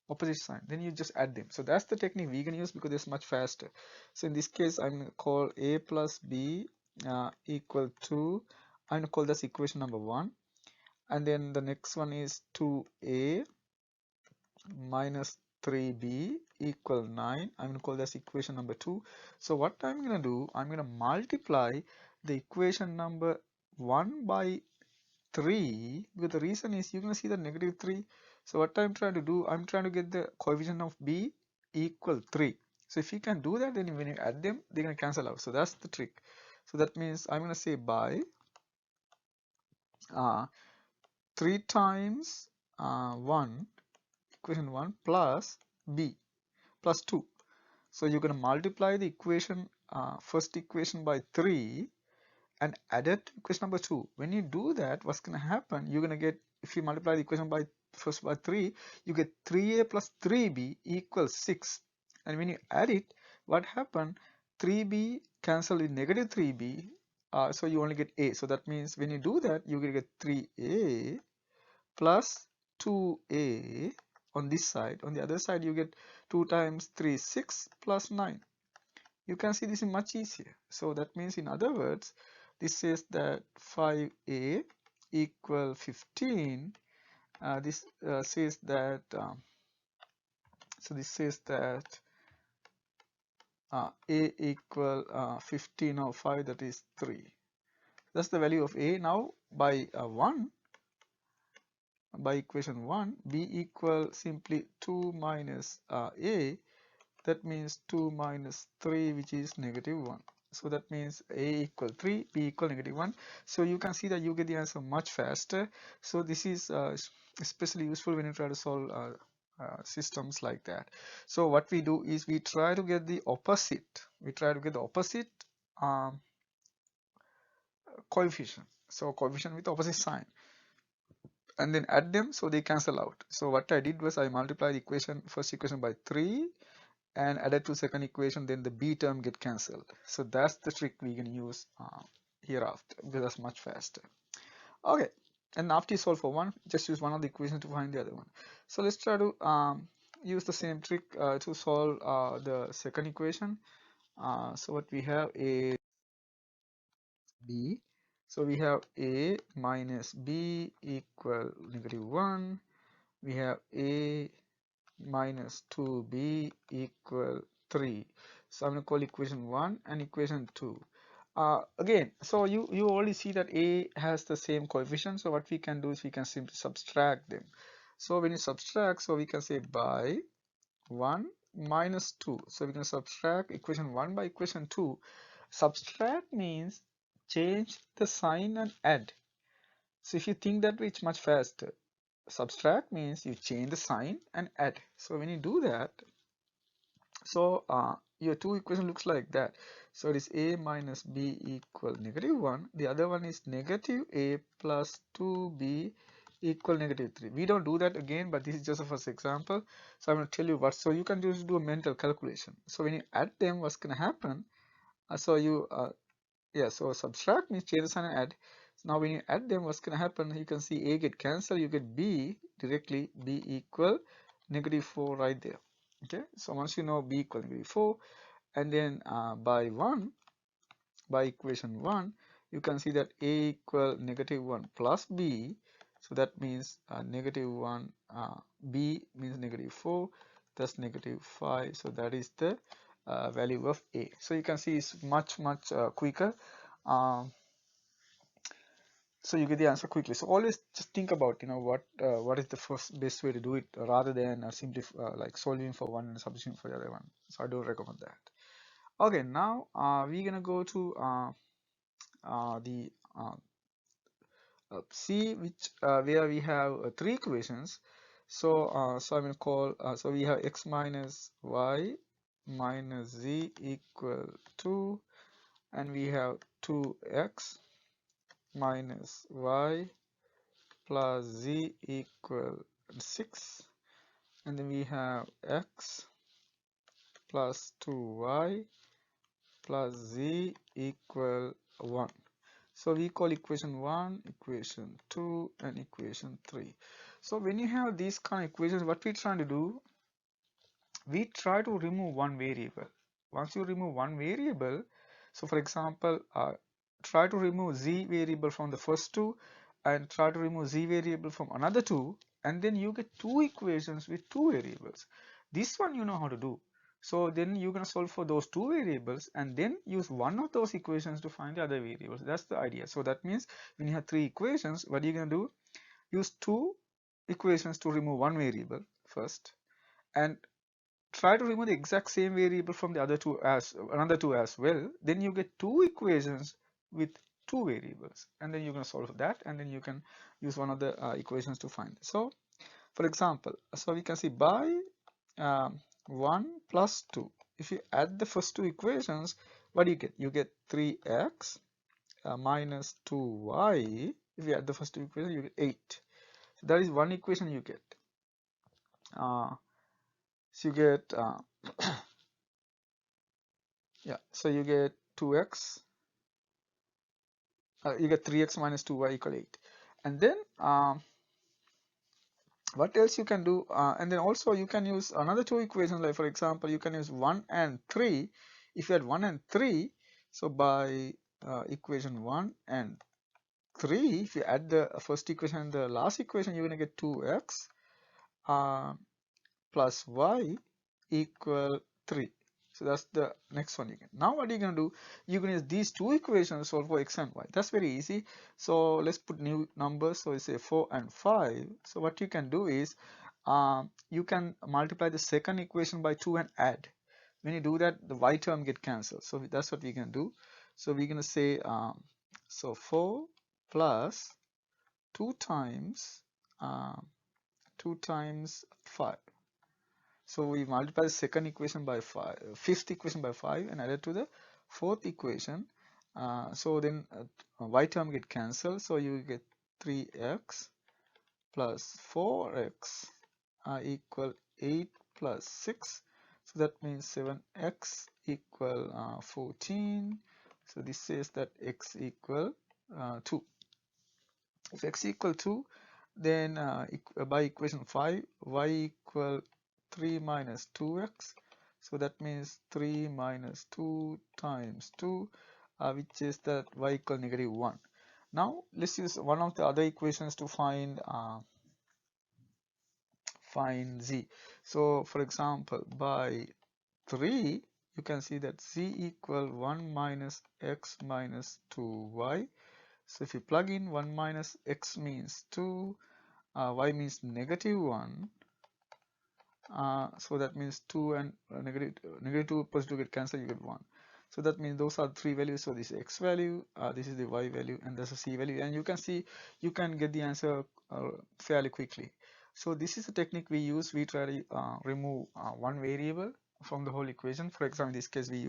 opposite sign. Then you just add them. So that's the technique we can use because it's much faster. So in this case, I'm going to call a plus b equal to, I'm going to call this equation number 1, and then the next one is 2a minus 3b equal 9. I'm going to call this equation number 2. So what I'm going to do, I'm going to multiply the equation number 1 by 3, because the reason is you're going to see the negative 3. So what I'm trying to do, I'm trying to get the coefficient of b equal 3. So if you can do that, then when you add them, they're going to cancel out. So that's the trick. So that means I'm going to say by 3 times 1, equation 1 plus b plus 2. So you're going to multiply the equation, first equation by 3 and add it to equation number 2. When you do that, what's going to happen? You're going to get, if you multiply the equation by first by 3, you get 3a plus 3b equals 6. And when you add it, what happened? 3b cancel with negative 3b, so you only get a. So that means when you do that, you're going to get 3a plus 2a on this side. On the other side, you get 2 times 3, 6 plus 9. You can see this is much easier. So that means, in other words, this says that 5a equal 15. This says that this says that a equal 15 or 5, that is 3. That's the value of a. Now by 1, by equation 1, b equal simply 2 minus a. That means 2 minus 3, which is negative 1. So that means a equal 3, b equal negative 1. So you can see that you get the answer much faster. So this is especially useful when you try to solve systems like that. So what we do is we try to get the opposite. We try to get the opposite um, coefficient. So coefficient with opposite sign, and then add them so they cancel out. So what I did was I multiplied the equation, first equation by 3 and added to second equation, then the b term get cancelled. So that's the trick we can use hereafter, because that's much faster. Okay, and after you solve for one, just use one of the equations to find the other one. So let's try to use the same trick to solve the second equation. So what we have is b. So we have a minus b equal negative 1. We have a minus 2b equal 3. So I'm going to call equation 1 and equation 2. Again, so you already see that a has the same coefficient. So what we can do is we can simply subtract them. So when you subtract, so we can say by 1 minus 2. So we can subtract equation 1 by equation 2. Subtract means change the sign and add. So if you think that way, it's much faster. Subtract means you change the sign and add. So when you do that, so your two equation looks like that. So it is a minus b equal -1. The other one is negative a plus 2b equal -3. We don't do that again, but this is just a first example. So I'm going to tell you what. So you can just do a mental calculation. So when you add them, what's going to happen? So subtract means change the sign and add. So now when you add them, what's going to happen? You can see a get cancelled. You get b directly. B equal -4 right there. Okay. So once you know b equal -4, and then by equation 1, you can see that a equal -1 plus b. So that means -1, b means -4, that's -5. So that is the value of a. So you can see it's much quicker. So you get the answer quickly. So always just think about, what is the first best way to do it, rather than simply like solving for one and substituting for the other one. So I don't recommend that. Okay, now we're gonna go to the C, which where we have three equations. So I'm gonna call, so we have x minus y minus z equal 2, and we have 2x minus y plus z equal 6, and then we have x plus 2y plus z equal 1. So we call equation 1, equation 2, and equation 3. So when you have these kind of equations, what we're trying to do, we try to remove one variable. Once you remove one variable, so for example, try to remove z variable from the first two, and try to remove z variable from another two, and then you get two equations with two variables. This one you know how to do. So then you're going to solve for those two variables, and then use one of those equations to find the other variables. That's the idea. So that means when you have three equations, what are you going to do? Use two equations to remove one variable first, and try to remove the exact same variable from the another two as well. Then you get two equations with two variables, and then you're going to solve that, and then you can use one of the equations to find. So for example, so we can see by 1 plus 2, if you add the first two equations, what do you get? You get 3x minus 2y. If you add the first two equations, you get 8. So that is one equation you get. So you get so you get 2x, you get 3x minus 2y equal 8. And then what else you can do? And then also you can use another two equations, like for example, you can use 1 and 3. If you had 1 and 3, so by equation 1 and 3, if you add the first equation and the last equation, you're going to get 2x plus y equal 3. So that's the next one you get. Now what are you going to do? You're going to use these two equations to solve for x and y. That's very easy. So let's put new numbers. So it's a 4 and 5. So what you can do is you can multiply the second equation by 2 and add. When you do that, the y term get cancelled. So that's what we can do. So we're going to say so 4 plus 2 times 5. So we multiply the second equation by 5, fifth equation by 5, and add it to the fourth equation. So then y term get cancelled. So you get 3x plus 4x equal 8 plus 6. So that means 7x equal 14. So this says that x equal 2. If x equal 2, then by equation 5, y equal 3 minus 2x. So that means 3 minus 2 times 2, which is that y equal -1. Now let's use one of the other equations to find z. So for example, by 3, you can see that z equal 1 minus x minus 2y. So if you plug in 1 minus x means 2, y means -1. So that means 2 and negative 2 plus 2 get cancelled, you get 1. So that means those are three values. So this is x value, this is the y value, and this is c value. And you can see, you can get the answer fairly quickly. So this is the technique we use. We try to remove one variable from the whole equation. For example, in this case, we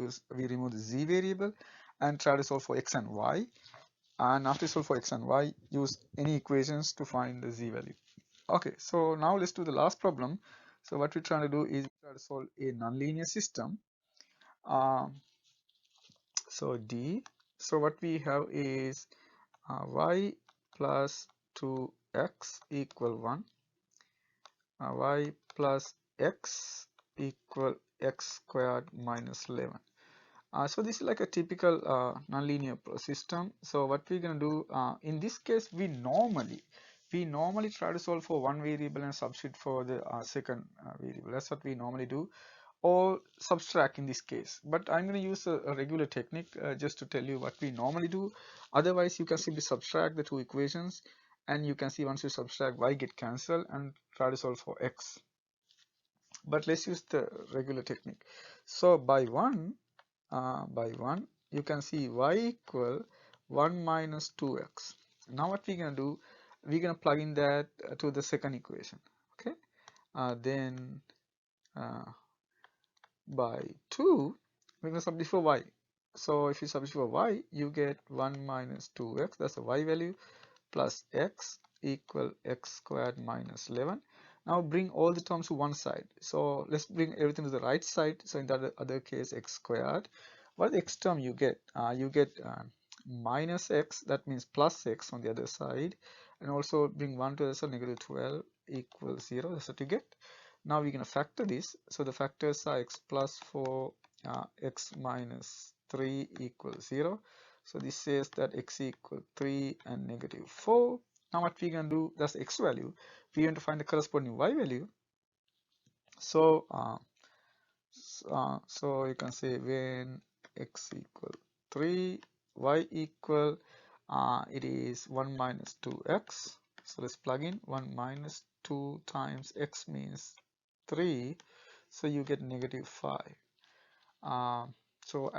remove the z variable and try to solve for x and y. And after solve for x and y, use any equations to find the z value. Okay, so now let's do the last problem. So what we're trying to do is try to solve a nonlinear system. So D. So what we have is y plus 2x equal 1. Y plus x equal x squared minus 11. So this is like a typical nonlinear system. So what we're going to do in this case, we normally try to solve for one variable and substitute for the second variable. That's what we normally do, or subtract in this case. But I'm going to use a regular technique just to tell you what we normally do. Otherwise, you can simply subtract the two equations, and you can see once you subtract, y get cancelled, and try to solve for x. But let's use the regular technique. So by 1, you can see y equal 1 minus 2x. Now what we're going to do, we're going to plug in that to the second equation. Okay, then by 2, we're going to substitute for y. So if you substitute for y, you get 1 minus 2x, that's the y value, plus x equal x squared minus 11. Now bring all the terms to one side. So let's bring everything to the right side. So in that other case, x squared. What the x term you get? You get minus x, that means plus x on the other side. And also bring 1 to the other side, negative 12 equals 0. That's what you get. Now we're going to factor this. So the factors are x plus 4, x minus 3 equals 0. So this says that x equal 3 and negative 4. Now what we're going to do, that's the x value. We're going to find the corresponding y value. So so you can say when x equal 3, y equal, it is 1 minus 2x. So let's plug in 1 minus 2 times x means 3. So you get negative 5. So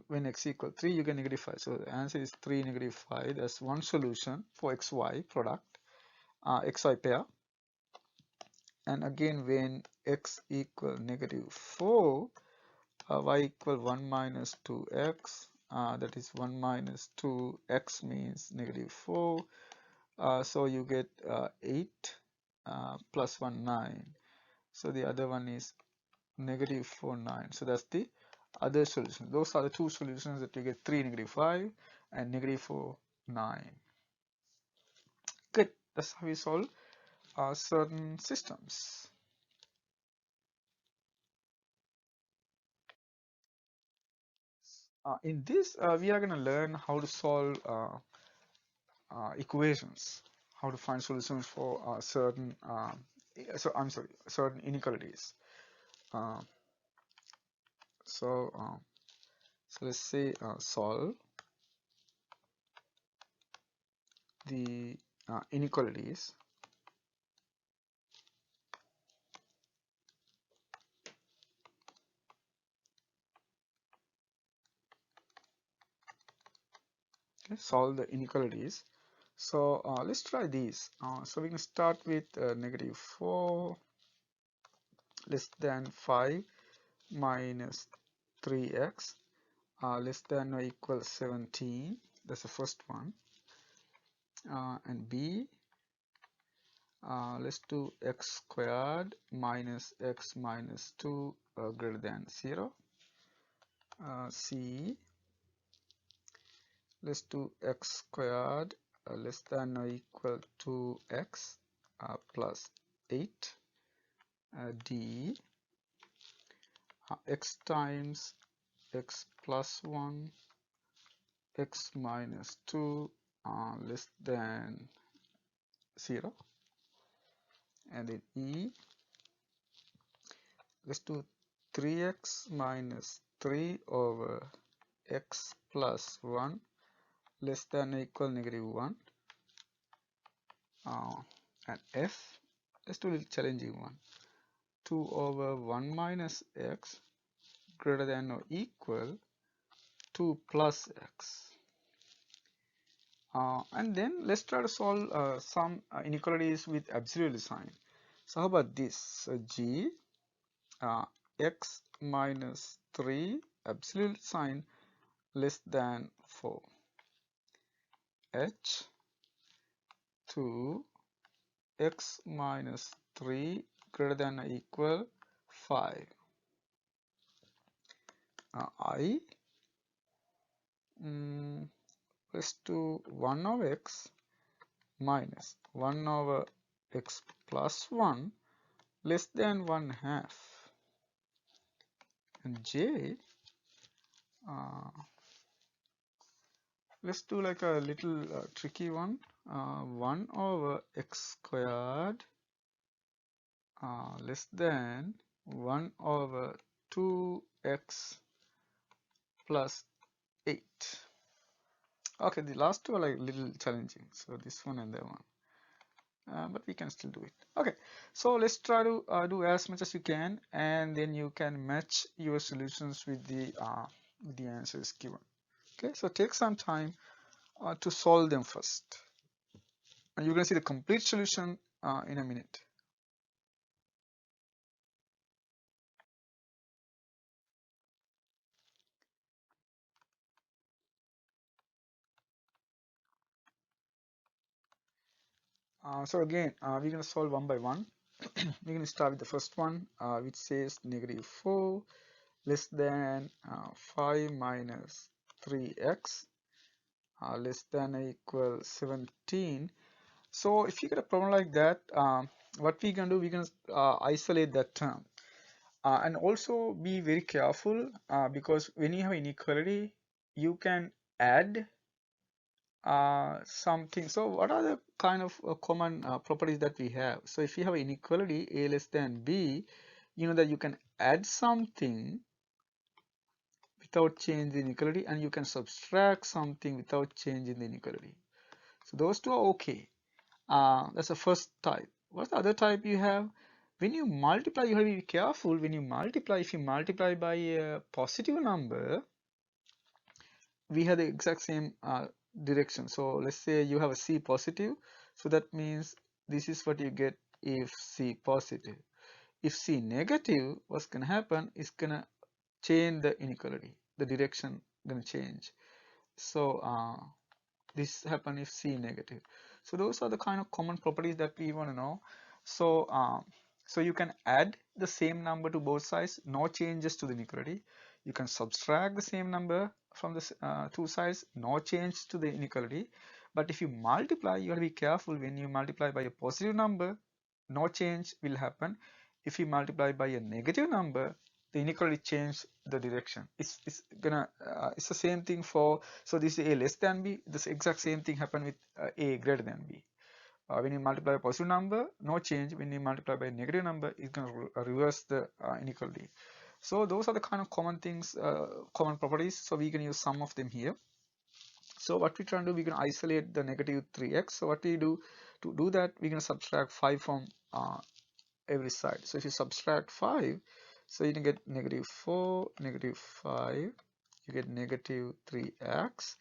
when x equal 3, you get negative 5. So the answer is 3, negative 5. That's one solution for xy product, xy pair. And again, when x equal negative 4, y equal 1 minus 2x. That is 1 minus 2x means negative 4. So you get 8 plus 1, 9. So the other one is negative 4, 9. So that's the other solution. Those are the two solutions that you get 3, negative 5 and negative 4, 9. Good. That's how we solve certain systems. In this, we are going to learn how to solve equations, how to find solutions for certain certain inequalities. Uh, so let's say solve the inequalities solve the inequalities. So let's try these. So we can start with negative 4 less than 5 minus 3x less than or equal 17. That's the first one. And B, let's do x squared minus x minus 2 greater than 0. C, let's do x squared less than or equal to x plus 8. D, x times x plus 1 x minus 2 less than 0. And then E, let's do 3x minus 3 over x plus 1 less than or equal negative 1. And F, let's do a little challenging one. 2 over 1 minus x greater than or equal 2 plus x. And then let's try to solve some inequalities with absolute sign. So how about this? So G, x minus 3 absolute sign less than 4. H 2 x minus 3 greater than or equal 5. I plus 2 1 over x minus 1 over x plus 1 less than 1 half. And j, let's do like a little tricky one. 1 over x squared less than 1 over 2x plus 8. Okay, the last two are like little challenging, so this one and that one, but we can still do it. Okay, so let's try to do as much as you can, and then you can match your solutions with the answers given. Okay, so take some time to solve them first, and you're going to see the complete solution in a minute. So again, we're going to solve one by one. We're going to start with the first one, which says negative 4 less than 5 minus 3x less than or equal 17. So if you get a problem like that, what we can do, we can isolate that term. And also be very careful because when you have inequality, you can add something. So what are the kind of common properties that we have? So if you have inequality a less than b, you know that you can add something without changing the inequality, and you can subtract something without changing the inequality. So those two are okay. That's the first type. What's the other type you have? When you multiply, you have to be careful. When you multiply, if you multiply by a positive number, we have the exact same direction. So let's say you have a c positive, so that means this is what you get if c positive. If c negative, what's going to happen is going to change the inequality. The direction going to change. So this happen if c negative. So those are the kind of common properties that we want to know. So so you can add the same number to both sides, no changes to the inequality. You can subtract the same number from the two sides, no change to the inequality. But if you multiply, you have to be careful. When you multiply by a positive number, no change will happen. If you multiply by a negative number, the inequality change the direction. It's the same thing for, so this is a less than b. This exact same thing happen with a greater than b. When you multiply a positive number, no change. When you multiply by a negative number, it's going to reverse the inequality. So those are the kind of common things, common properties. So we can use some of them here. So what we try to do, we can isolate the negative 3x. So what we do to do that, we can subtract 5 from every side. So if you subtract 5, so you can get negative 4, negative 5, you get negative 3x,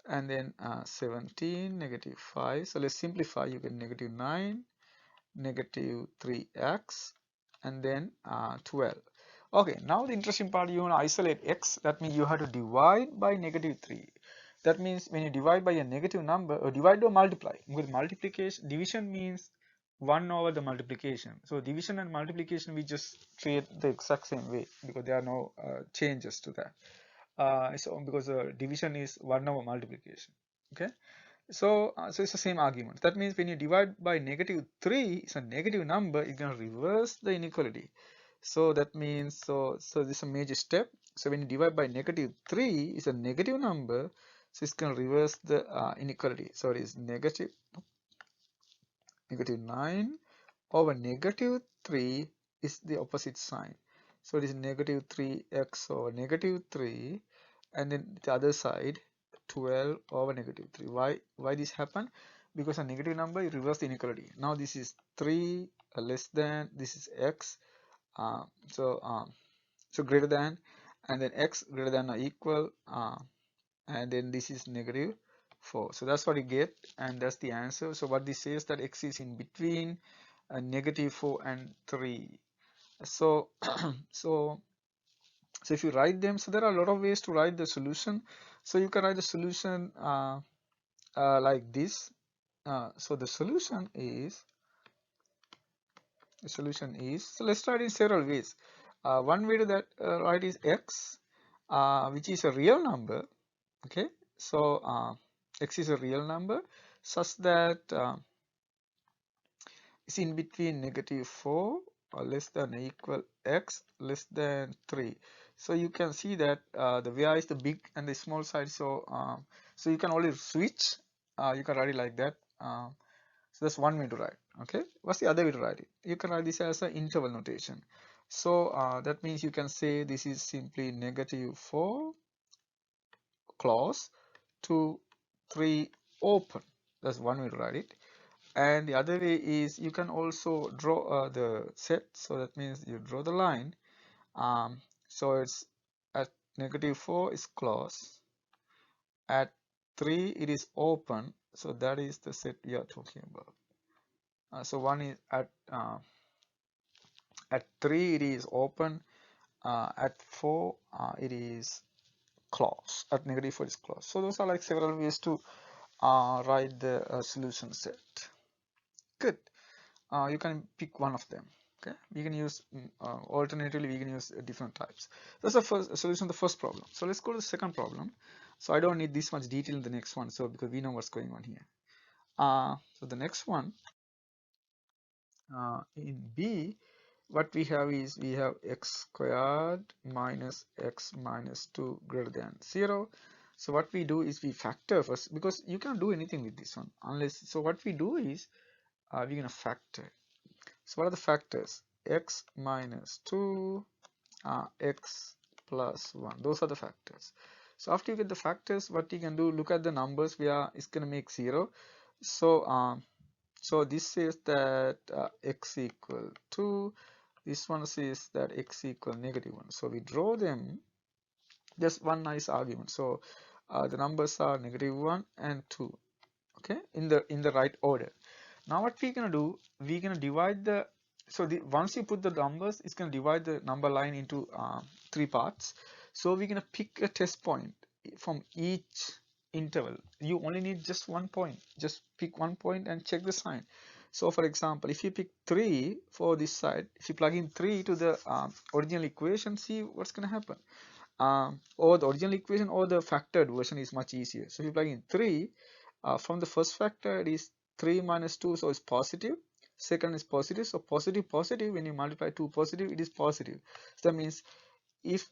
and then 17, negative 5. So let's simplify. You get negative 9, negative 3x, and then 12. Okay, now the interesting part, you want to isolate x. That means you have to divide by negative 3. That means when you divide by a negative number, or divide or multiply, because multiplication, division means 1 over the multiplication. So division and multiplication, we just treat the exact same way because there are no changes to that. So because division is 1 over multiplication. Okay. So it's the same argument. That means when you divide by negative 3, it's a negative number, it's going to reverse the inequality. So that means, so this is a major step. So when you divide by negative 3, it's a negative number, so it's going to reverse the inequality. So it is negative 9 over negative 3 is the opposite sign. So it is negative 3x over negative 3, and then the other side 12 over negative 3. Why this happen? Because a negative number, you reverse the inequality. Now this is 3 less than, this is x, so greater than, and then x greater than or equal, and then this is negative 4. So that's what you get, and that's the answer. So what this says, that x is in between negative 4 and 3. So so So if you write them, so there are a lot of ways to write the solution. So you can write the solution like this. So the solution is so let's write in several ways. One way to that write is x, which is a real number. Okay, so x is a real number such that is in between -4 or less than or equal x less than 3. So you can see that the vi is the big and the small side. So so you can only switch. You can write it like that. So that's one way to write. Okay, what's the other way to write it? You can write this as an interval notation. So that means you can say this is simply -4 close to 3 open. That's one way to write it. And the other way is you can also draw the set. So that means you draw the line. So it's at -4 is close. At 3 it is open. So that is the set we are talking about. So one is at 3 it is open. At 4 it is closed. At -4 is closed. So those are like several ways to write the solution set. Good. You can pick one of them. Okay, we can use alternatively we can use different types. That's the first solution, the first problem. So let's go to the second problem. So I don't need this much detail in the next one, so because we know what's going on here. So the next one in B, what we have is we have x squared minus x minus 2 greater than 0. So what we do is we factor first, because you cannot do anything with this one unless. So what we do is we're gonna factor. So what are the factors? X minus 2, x plus 1. Those are the factors. So after you get the factors, what you can do, look at the numbers where it's going to make 0. So so this says that x equal 2. This one says that x equal -1. So we draw them, just one nice argument. So the numbers are -1 and 2. Okay, in the right order. Now what we're gonna do, we're gonna divide the, so once you put the numbers, it's gonna divide the number line into 3 parts. So we're gonna pick a test point from each interval. You only need just one point. Just pick one point and check the sign. So for example, if you pick 3 for this side, if you plug in 3 to the original equation, see what's gonna happen. Or the original equation or the factored version is much easier. So if you plug in 3 from the first factor, it is 3 minus 2, so it's positive. Second is positive, so positive positive, when you multiply 2 positive, it is positive. So that means if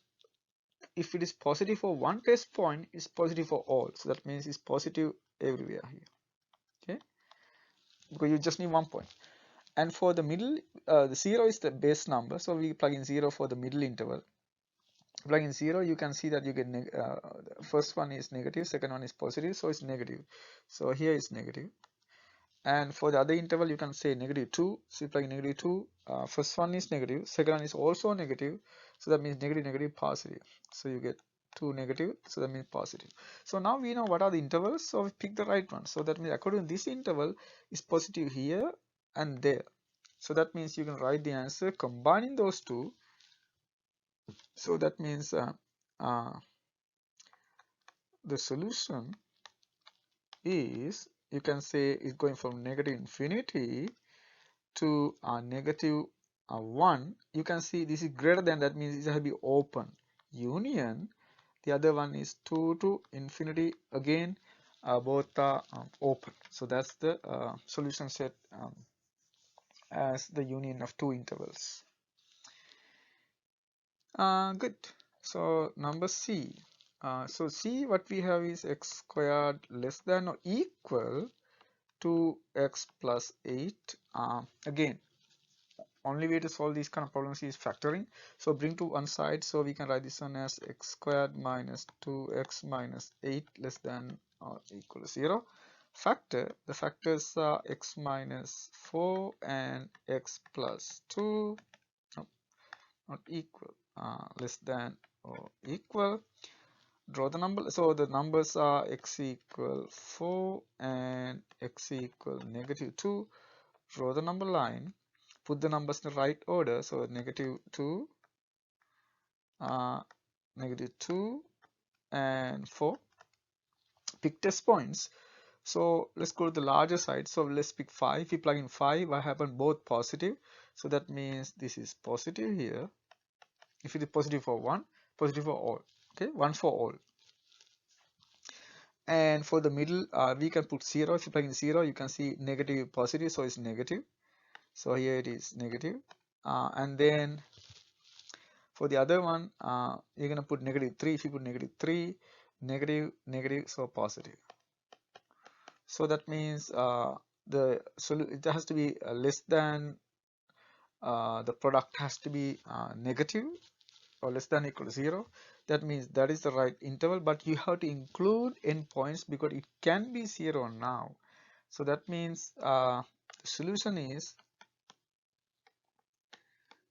it is positive for one test point, it's positive for all. So that means it's positive everywhere here. Okay, because you just need one point. And for the middle, the 0 is the base number, so we plug in 0 for the middle interval. Plug in 0, you can see that you get the first one is negative, second one is positive, so it's negative. So here is negative. And for the other interval, you can say -2. So you plug in -2. First one is negative, second one is also negative. So that means negative, negative, positive. So you get 2 negative, so that means positive. So now we know what are the intervals, so we pick the right one. So that means according to this interval is positive here and there. So that means you can write the answer combining those two. So that means the solution is, you can say, is going from -infinity to -1. You can see this is greater than, that means it has to be open. Union, the other one is 2 to infinity, again both are open. So that's the solution set as the union of two intervals. Good. So number C. So C, what we have is x squared less than or equal to x plus 8. Again, only way to solve these kind of problems is factoring. So bring to one side, so we can write this one as x squared minus 2x minus 8 less than or equal to 0. Factor, the factors are x minus 4 and x plus 2, no, not equal, less than or equal. Draw the number, so the numbers are x equal 4 and x equal -2. Draw the number line, put the numbers in the right order, so -2, -2, and 4. Pick test points. So let's go to the larger side. So let's pick 5. If you plug in 5, what happen? Both positive. So that means this is positive here. If it is positive for 1, positive for all. Okay, 1 for all. And for the middle, we can put 0. If you plug in 0, you can see negative, positive, so it's negative. So here it is negative. And then for the other one, you're going to put -3. If you put -3, negative, negative, so positive. So that means it has to be less than, the product has to be negative or less than or equal to 0. That means that is the right interval, but you have to include endpoints because it can be 0 now. So that means the solution is,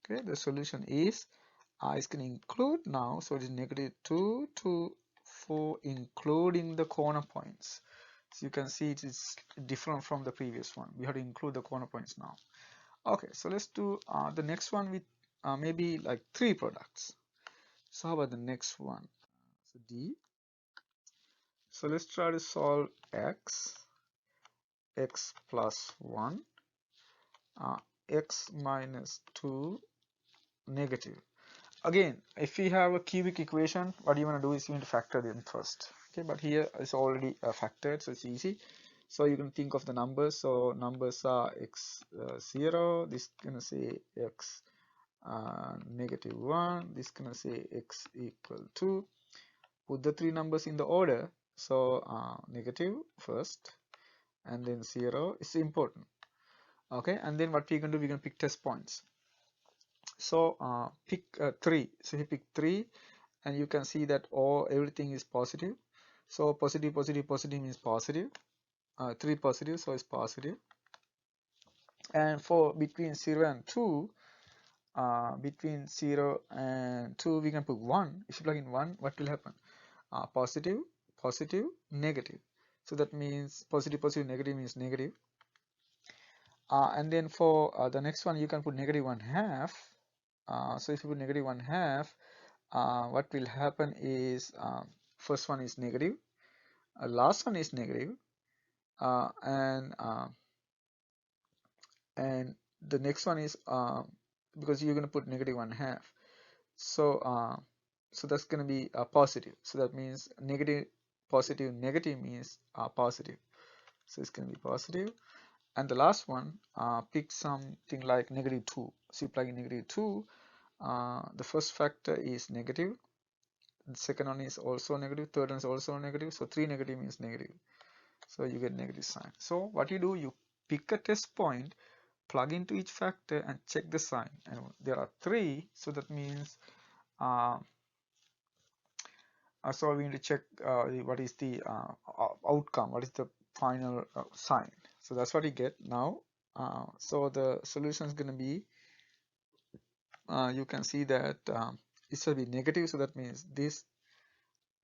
okay, the solution is it's going to include now, so it is -2 to 4 including the corner points. So you can see it is different from the previous one. We have to include the corner points now. Okay, so let's do the next one with maybe like 3 products. So how about the next one? So D. So let's try to solve x plus 1, x minus 2, negative. Again, if we have a cubic equation, what you want to do is you want to factor them first. Okay, but here it's already factored, so it's easy. So you can think of the numbers. So numbers are x 0, this is gonna say x -1, this is gonna say x equal to, put the 3 numbers in the order. So negative first, and then 0 is important. Okay, and then what we can do, we can pick test points. So pick 3. So you pick 3, and you can see that everything is positive. So positive, positive, positive means positive. 3 positive, so it's positive. And for between 0 and 2, between 0 and 2, we can put 1. If you plug in 1, what will happen? Positive, positive, negative. So that means positive, positive, negative means negative. And then for the next one, you can put -1/2. So if you put -1/2, what will happen is first one is negative, last one is negative, and the next one is because you're going to put -1/2. So so that's going to be positive. So that means negative, positive, negative means positive. So it's going to be positive. And the last one, pick something like -2. So you plug in -2. The first factor is negative. The second one is also negative. Third one is also negative. So 3 negative means negative. So you get negative sign. So what you do, you pick a test point, plug into each factor, and check the sign. And there are 3. So that means so we need to check what is the outcome, what is the final sign. So that's what you get now. So the solution is going to be, you can see that it should be negative, so that means this,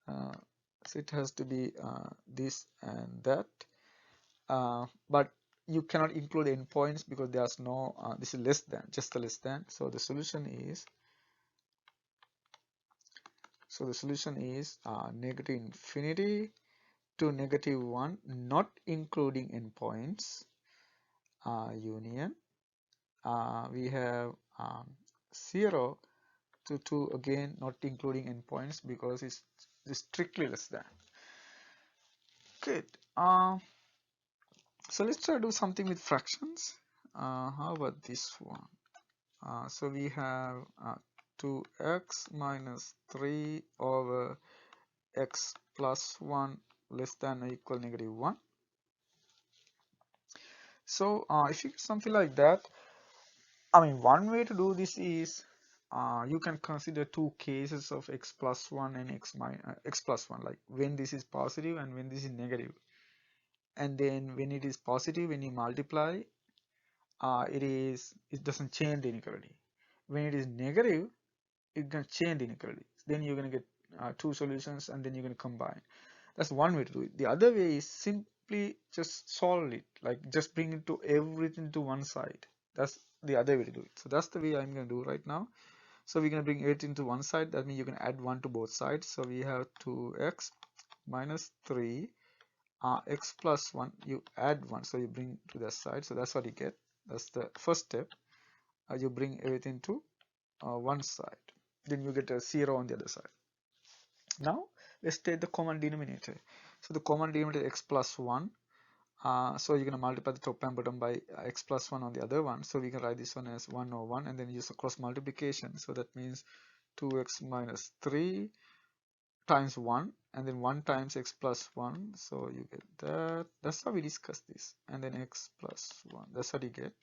so it has to be this and that, but you cannot include endpoints because there's no this is less than, just the less than. So the solution is, -infinity to -1, not including endpoints, union. We have 0 to 2, again not including endpoints because it's strictly less than. Good. So let's try to do something with fractions. How about this one? So we have 2x minus 3 over x plus 1 less than or equal -1. So if you get something like that, I mean, one way to do this is you can consider 2 cases of x plus 1 and x plus 1, like when this is positive and when this is negative. And then when it is positive, when you multiply, it doesn't change the inequality. When it is negative, it's going to change the inequality. Then you're going to get 2 solutions, and then you're going to combine. That's one way to do it. The other way is simply just solve it, like just bring everything to one side. That's the other way to do it. So that's the way I'm going to do right now. So we're going to bring everything to one side. That means you can add 1 to both sides. So we have 2x minus 3 x plus 1. You add 1, so you bring to the side. So that's what you get. That's the first step. You bring everything to one side. Then you get a 0 on the other side. Now let's take the common denominator. So the common denominator is x plus 1. So you're going to multiply the top and bottom by x plus 1 on the other one. So we can write this one as 1 over 1 and then use a cross multiplication. So that means 2x minus 3 times 1 and then 1 times x plus 1. So you get that. That's how we discuss this. And then x plus 1. That's what you get.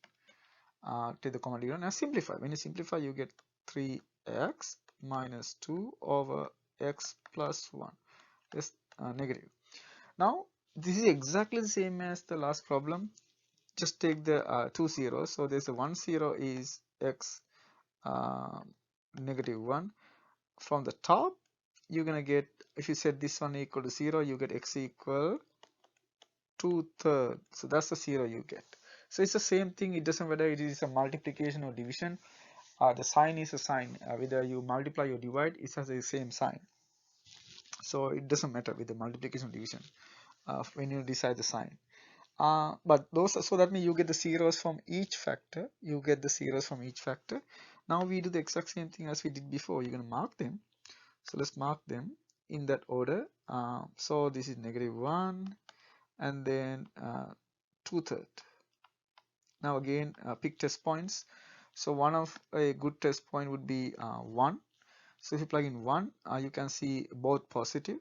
Take the common denominator and simplify. When you simplify, you get 3x minus 2 over x plus 1. That's negative. Now, this is exactly the same as the last problem. Just take the 2 zeros. So there's a 1 0 is x negative 1. From the top, you're going to get, if you set this one equal to 0, you get x equal 2/3. So that's the 0 you get. So it's the same thing. It doesn't matter it is a multiplication or division. The sign is a sign. Whether you multiply or divide, it has the same sign. So it doesn't matter with the multiplication or division when you decide the sign. But those, so that means you get the zeros from each factor. You get the zeros from each factor. Now we do the exact same thing as we did before. You're going to mark them. So let's mark them in that order. So this is negative 1 and then 2/3. Now again, pick test points. So one of a good test point would be 1. So if you plug in 1, you can see both positive.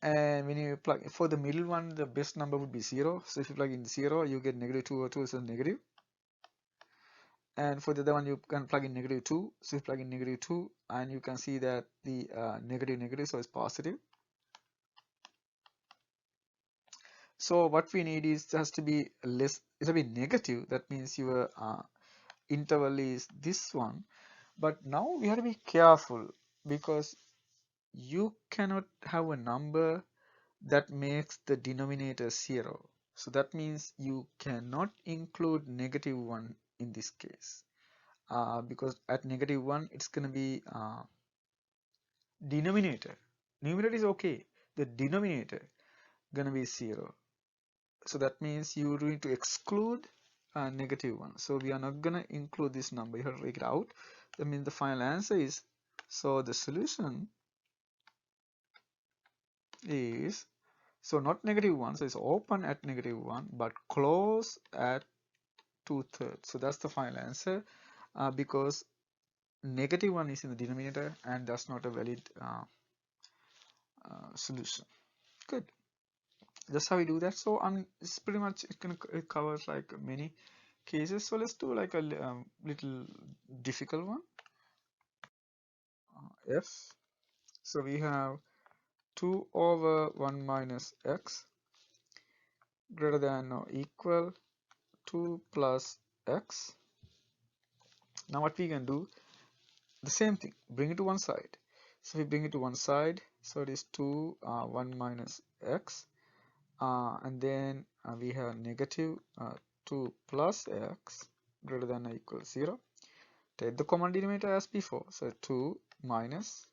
And when you plug for the middle one, the best number would be 0. So if you plug in 0, you get negative 2 over 2 is a negative. And for the other one, you can plug in negative 2. So you plug in negative 2, and you can see that the negative, so it's positive. So what we need is has to be less, it has to be negative. That means your interval is this one. But now we have to be careful because you cannot have a number that makes the denominator 0. So that means you cannot include negative 1 in this case. Because at negative 1, it's going to be denominator. Numerator is okay. The denominator going to be 0. So that means you need to exclude negative 1. So we are not going to include this number. You have to take it out. That means the final answer is, so the solution is, so not negative 1, so it's open at negative 1, but close at 2/3. So that's the final answer because negative 1 is in the denominator and that's not a valid solution. Good. That's how we do that. So it's pretty much, it covers like many cases. So let's do like a little difficult one. F. So we have 2 over 1 minus x greater than or equal 2 plus x. Now what we can do, the same thing, bring it to one side. So we bring it to one side, so it is 2 1 minus x, and then we have negative 2 plus x greater than or equal 0. Take the common denominator as before, so 2 minus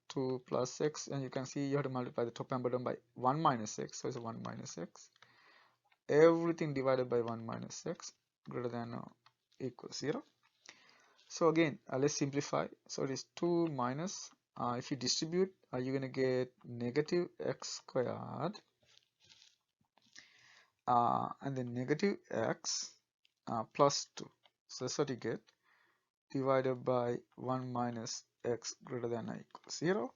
2 plus x, and you can see you have to multiply the top and bottom by 1 minus x, so it's 1 minus x. Everything divided by 1 minus x greater than or equal 0. So again, let's simplify. So it is 2 minus, if you distribute, you're going to get negative x squared, and then negative x plus 2. So that's what you get, divided by 1 minus x greater than or equal 0.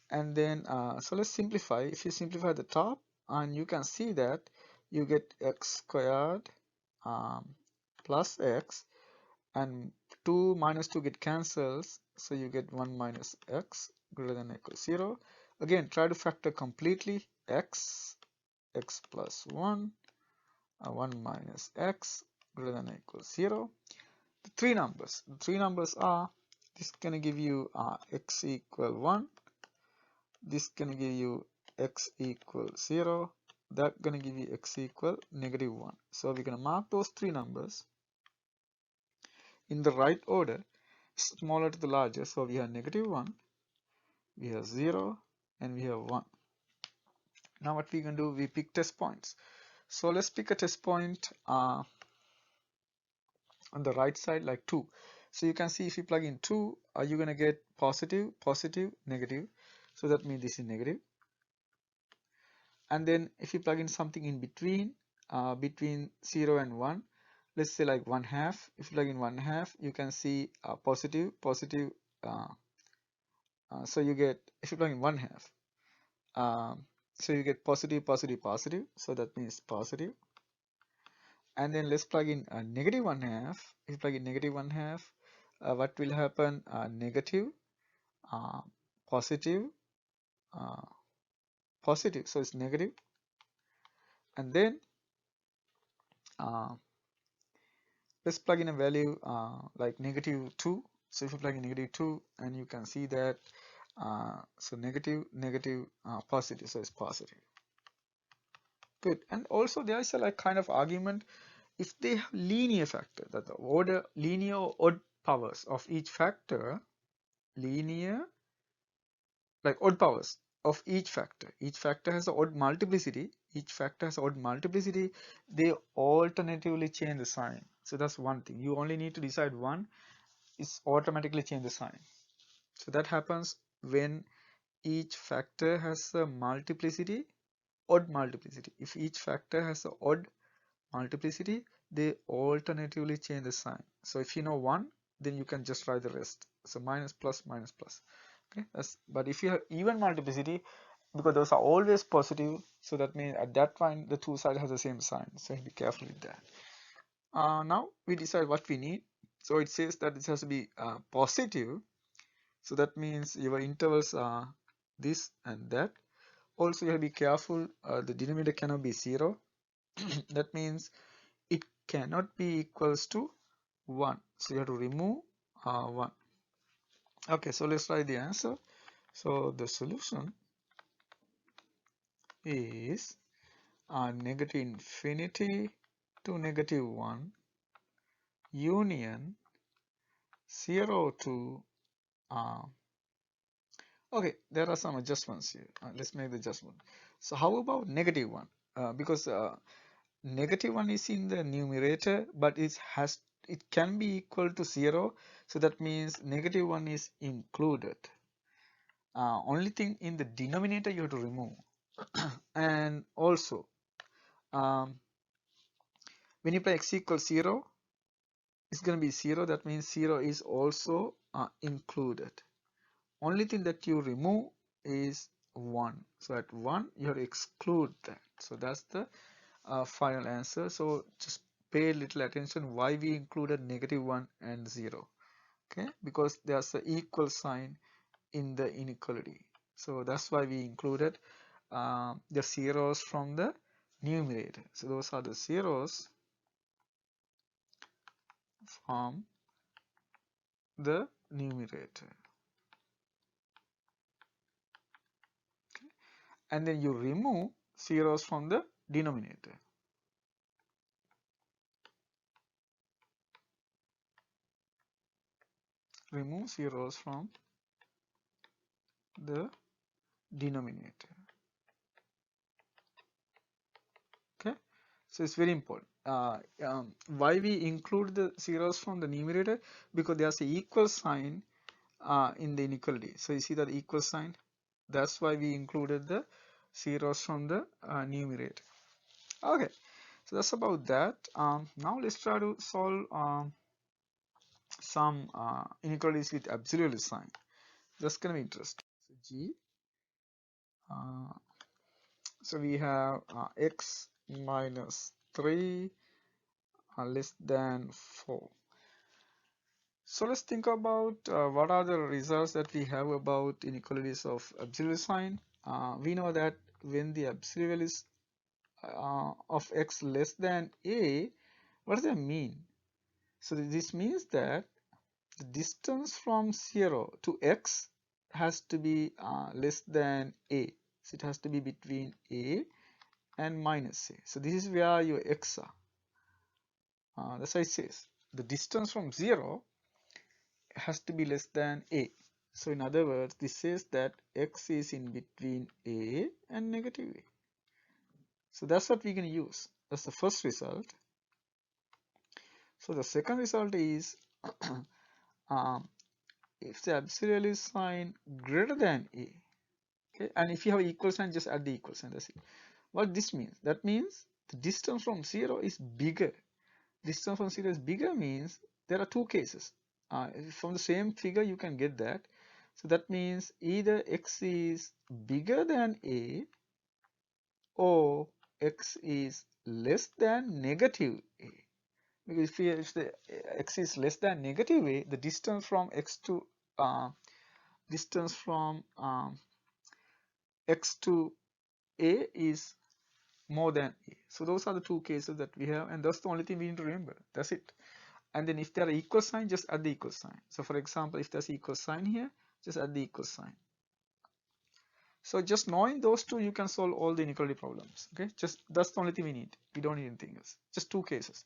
And then, so let's simplify. If you simplify the top, and you can see that you get x squared plus x, and 2 minus 2 get cancels, so you get 1 minus x greater than or equal 0. Again, try to factor completely. X plus 1, 1 minus x greater than or equal 0. The three numbers are, this is going to give you x equal 1, this is going to give you x equal 0, that's going to give you x equal negative 1. So we're going to mark those three numbers in the right order, smaller to the larger. So we have -1, we have 0, and we have 1. Now what we can do, we pick test points. So let's pick a test point on the right side, like 2. So you can see if you plug in 2, you're going to get positive, positive, negative. So that means this is negative. And then if you plug in something in between, between 0 and 1, let's say like 1/2. If you plug in 1/2, you can see positive, positive. So you get, if you plug in 1/2, so you get positive, positive, positive. So that means positive. And then let's plug in -1/2. If you plug in -1/2, what will happen? Negative, uh, positive, uh, positive. So it's negative. And then uh, let's plug in a value like -2. So if you plug in -2, and you can see that so negative, negative, positive. So it's positive. Good. And also there is a like kind of argument if they have linear factor, that the order linear or odd powers of each factor, linear like odd powers of each factor. Each factor has an odd multiplicity. Each factor has odd multiplicity. They alternatively change the sign. So that's one thing. You only need to decide one. It's automatically change the sign. So that happens when each factor has a multiplicity, odd multiplicity. If each factor has an odd multiplicity, they alternatively change the sign. So if you know one, then you can just write the rest. So minus, plus, minus, plus. Okay, but if you have even multiplicity, because those are always positive, so that means at that point the two sides have the same sign. So be careful with that. Now we decide what we need. So it says that it has to be positive. So that means your intervals are this and that. Also you have to be careful, the denominator cannot be 0. That means it cannot be equals to 1. So you have to remove 1. Okay, so let's write the answer. So the solution is negative infinity to -1 union 0 to okay, there are some adjustments here. Let's make the adjustment. So how about -1? Because -1 is in the numerator, but it can be equal to 0. So that means -1 is included. Only thing in the denominator you have to remove. And also, when you play x equals 0, it's going to be 0. That means 0 is also included. Only thing that you remove is 1. So at 1, you have to exclude that. So that's the final answer. So just pay little attention why we included -1 and 0. Okay, because there's an equal sign in the inequality. So that's why we included the zeros from the numerator. So those are the zeros from the numerator. Okay. And then you remove zeros from the denominator. Remove zeros from the denominator. Okay, so it's very important. Why we include the zeros from the numerator? Because there's an equal sign in the inequality. So you see that equal sign? That's why we included the zeros from the numerator. Okay, so that's about that. Now let's try to solve some inequalities with absolute sign. That's gonna be interesting. So G. So we have x minus 3 less than 4. So let's think about what are the results that we have about inequalities of absolute sign. We know that when the absolute value is of x less than a, what does that mean? So this means that the distance from 0 to x has to be less than a. So it has to be between a and minus a. So this is where your x are. That's how it says. the distance from 0 has to be less than a. So in other words, this says that x is in between a and negative a. So that's what we're going to use. That's the first result. So the second result is um, if the absolute sign greater than a, okay, and if you have equal sign, just add the equal sign. That's it. What this means? That means the distance from 0 is bigger. Distance from 0 is bigger means there are two cases. From the same figure you can get that. So that means either x is bigger than a or x is less than negative a. Because if the x is less than negative a, the distance from x to distance from x to a is more than a. So those are the two cases that we have, and that's the only thing we need to remember. That's it. And then if there are equal sign, just add the equal sign. So for example, if there's equal sign here, just add the equal sign. So just knowing those two, you can solve all the inequality problems. Okay, just that's the only thing we need. We don't need anything else. Just two cases: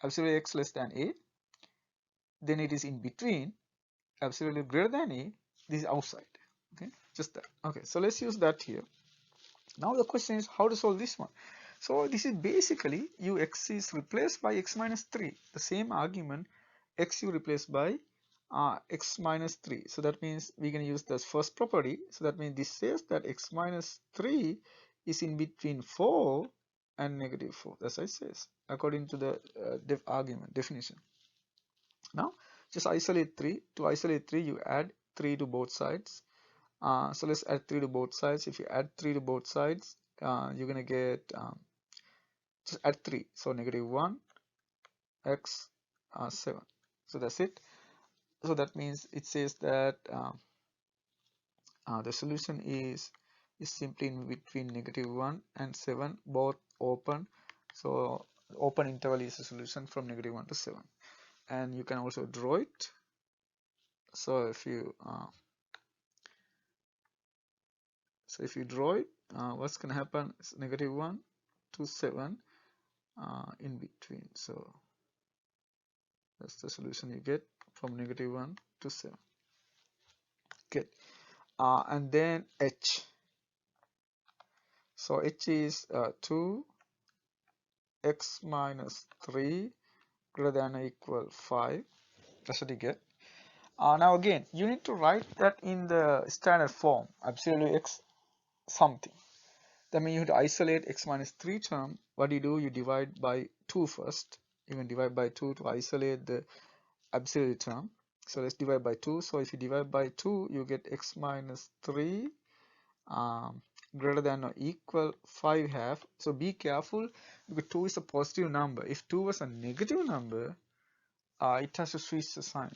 absolute x less than a, then it is in between, absolutely greater than a, this is outside. Okay, just that. Okay, so let's use that here. Now the question is how to solve this one. So this is basically x is replaced by x minus 3. The same argument, x you replace by x minus 3. So that means we can use this first property. So that means this says that x minus 3 is in between 4 and negative 4. That's what it says according to the argument definition. Now just isolate 3. To isolate 3, you add 3 to both sides. So let's add 3 to both sides. If you add 3 to both sides, you're gonna get just add 3. So negative 1 x 7. So that's it. So that means it says that the solution is simply in between negative 1 and 7, both open. So open interval is the solution from negative 1 to 7, and you can also draw it. So if you draw it, what's going to happen is negative 1 to 7 in between. So that's the solution you get from negative 1 to 7. Okay, and then h. So h is 2 x minus 3 greater than or equal 5. That's what you get. Now again, you need to write that in the standard form, absolute x something. That means you have to isolate x minus 3 term. What do? You divide by 2 first. You can divide by 2 to isolate the absolute term. So let's divide by 2. So if you divide by 2, you get x minus 3 greater than or equal 5 half. So be careful because 2 is a positive number. If 2 was a negative number, it has to switch the sign.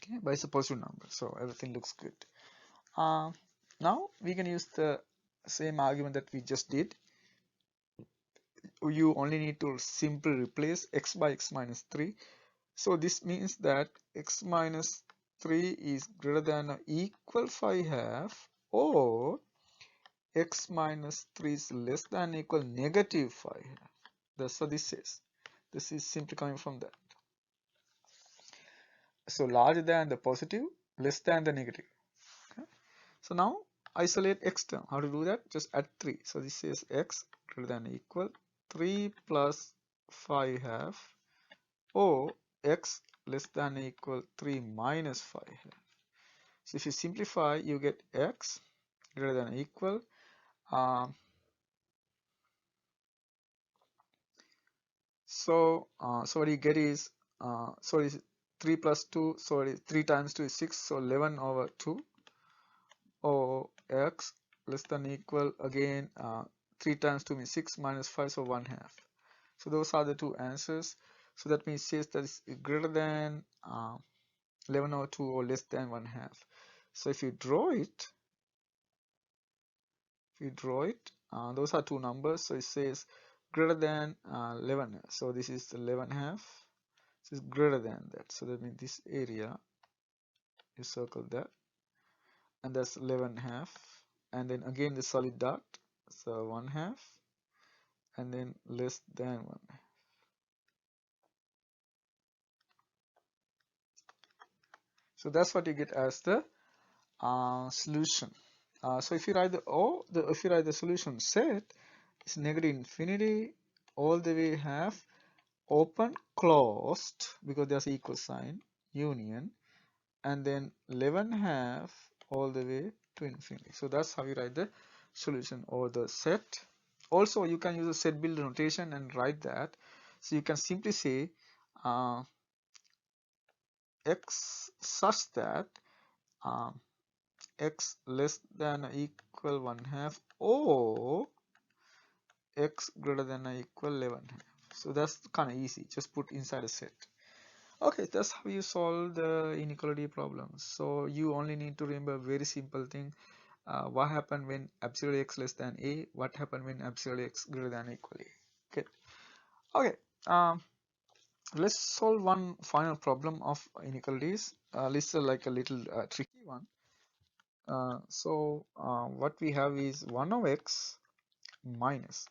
Okay, but it's a positive number, so everything looks good. Now we can use the same argument that we just did. You only need to simply replace x by x minus 3. So this means that x minus 3 is greater than or equal 5 half, or x minus 3 is less than or equal negative 5 half. That's what this says. This is simply coming from that. So larger than the positive, less than the negative. Okay. So now isolate x term. How to do that? Just add 3. So this is x greater than or equal 3 plus 5 half, or x less than or equal 3 minus 5 half. So if you simplify, you get x greater than or equal so what you get is so it is 3 plus 2, so it is 3 times 2 is 6, so 11 over 2, or x less than or equal again 3 times 2 means 6 minus 5, so 1 half. So those are the two answers. So that means it says that it's greater than 11 over 2 or less than 1 half. So if you draw it, those are two numbers. So it says greater than 11. So this is 11 half. So it's greater than that. So that means this area, you circle that, and that's 11 half. And then again the solid dot, so 1 half, and then less than 1 half. So that's what you get as the solution. So if you write the solution set, it's negative infinity all the way half, open closed because there's equal sign, union, and then 11 half all the way to infinity. So that's how you write the solution or the set. Also, you can use a set builder notation and write that. So you can simply say x such that um, x less than or equal 1 half or x greater than or equal 11 half. So that's kind of easy. Just put inside a set. Okay, that's how you solve the inequality problems. So you only need to remember a very simple thing. What happened when absolute x less than a? What happened when absolute x greater than or equal a? Good. Okay. Let's solve one final problem of inequalities. This is like a little tricky one. What we have is 1 over x minus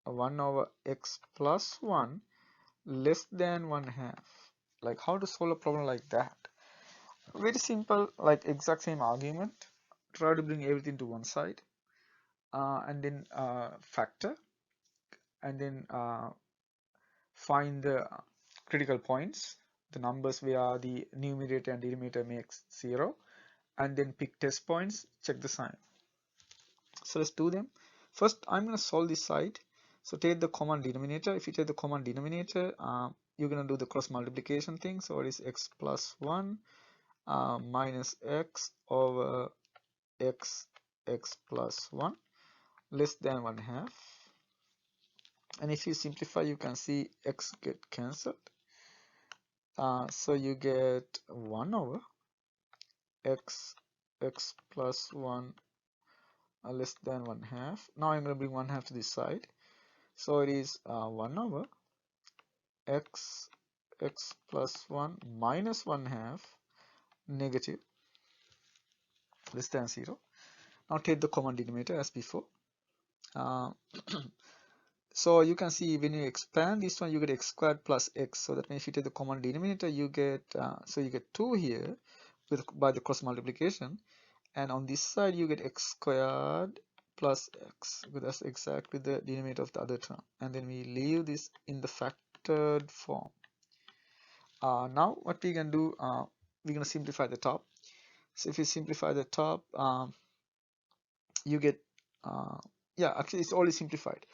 1 over x plus 1 less than 1 half. Like how to solve a problem like that? Very simple, like exact same argument. Try to bring everything to one side and then factor and then find the critical points, the numbers where the numerator and denominator makes 0, and then pick test points, check the sign. So let's do them. First, I'm going to solve this side. So take the common denominator. If you take the common denominator, you're going to do the cross multiplication thing. So it is x plus 1 minus x over x plus 1 less than 1 half. And if you simplify, you can see x get cancelled. So you get 1 over x plus 1 less than 1 half. Now I'm going to bring 1 half to this side. So it is 1 over x plus 1 minus 1 half negative less than 0. Now take the common denominator as before. So you can see when you expand this one, you get x squared plus x. So that means if you take the common denominator, you get so you get 2 here by the cross multiplication, and on this side you get x squared plus x, because that's exactly the denominator of the other term. And then we leave this in the factored form. Now what we can do, we're going to simplify the top. So if you simplify the top, you get yeah, actually it's already simplified,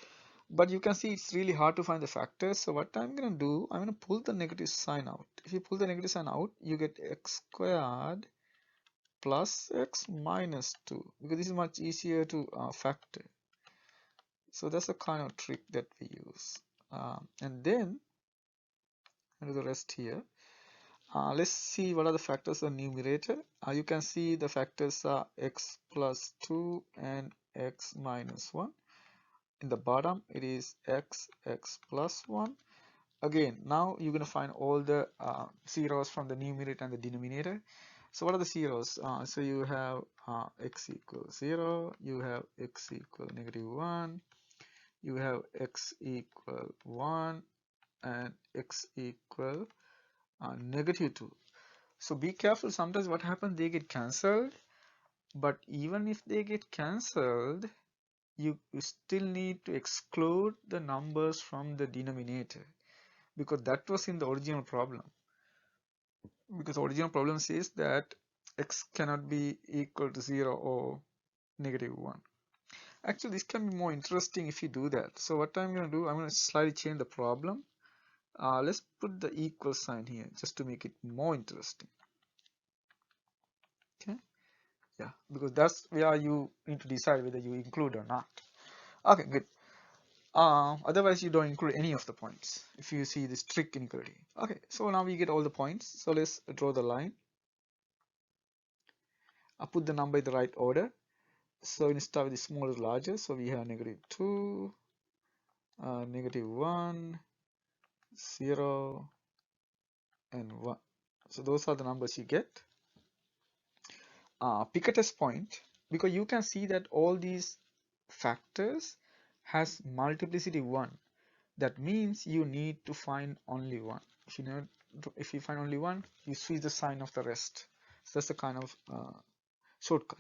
but you can see it's really hard to find the factors. So what I'm going to do, I'm going to pull the negative sign out. If you pull the negative sign out, you get x squared plus x minus 2, because this is much easier to factor. So that's a kind of trick that we use. And then I'll do the rest here. Let's see what are the factors of the numerator. You can see the factors are x plus 2 and x minus 1. In the bottom, it is x plus 1. Again, now you're going to find all the zeros from the numerator and the denominator. So what are the zeros? So you have x equals 0, you have x equal negative 1, you have x equal 1, and x equal negative 2. So be careful, sometimes what happens, they get cancelled, but even if they get cancelled, you still need to exclude the numbers from the denominator, because that was in the original problem. Because the original problem says that x cannot be equal to 0 or negative 1. Actually, this can be more interesting if you do that. So what I'm going to do, I'm going to slightly change the problem. Let's put the equal sign here just to make it more interesting. Okay. Yeah, because that's where you need to decide whether you include or not. Okay, good. Otherwise you don't include any of the points if you see this trick inequality. Okay, so now we get all the points. So let's draw the line. I'll put the number in the right order. So we start with the smaller to larger. So we have negative 2, negative 1, 0, and 1. So those are the numbers you get. Pick a test point, because you can see that all these factors has multiplicity 1. That means you need to find only 1. If you find only 1, you switch the sign of the rest. So that's a kind of shortcut.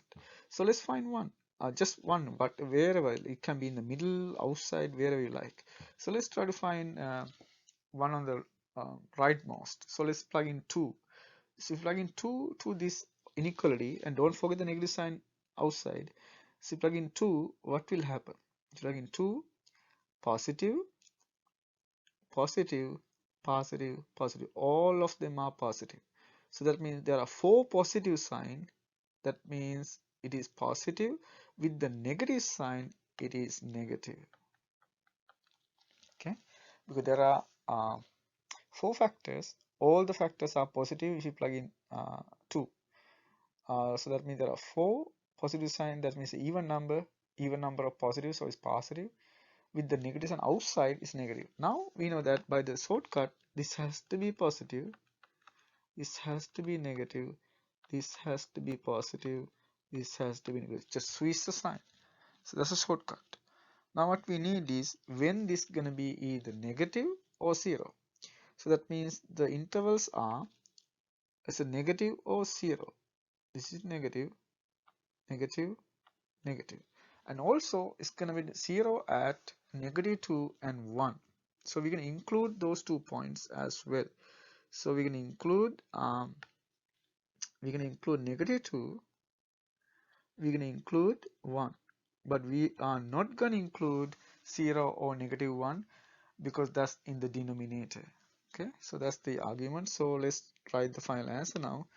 So let's find one, just one, but wherever. It can be in the middle, outside, wherever you like. So let's try to find one on the rightmost. So let's plug in 2. So if you plug in 2 to this inequality, and don't forget the negative sign outside. So plug in 2, what will happen? Plug in 2, positive, positive, positive, positive. All of them are positive. So that means there are 4 positive signs. That means it is positive. With the negative sign, it is negative. Okay, because there are 4 factors. All the factors are positive if you plug in 2. So that means there are 4 positive signs. That means even number of positives, so it's positive. With the negative sign outside is negative. Now we know that by the shortcut, this has to be positive, this has to be negative, this has to be positive, this has to be negative. Just switch the sign. So that's a shortcut. Now what we need is when this gonna be either negative or 0. So that means the intervals are as a negative or 0. This is negative, negative, negative. And also it's going to be 0 at -2 and 1. So we can include those 2 points as well. So we can include -2, we can include 1, but we are not going to include 0 or -1 because that's in the denominator. Okay, so that's the argument. So let's write the final answer now.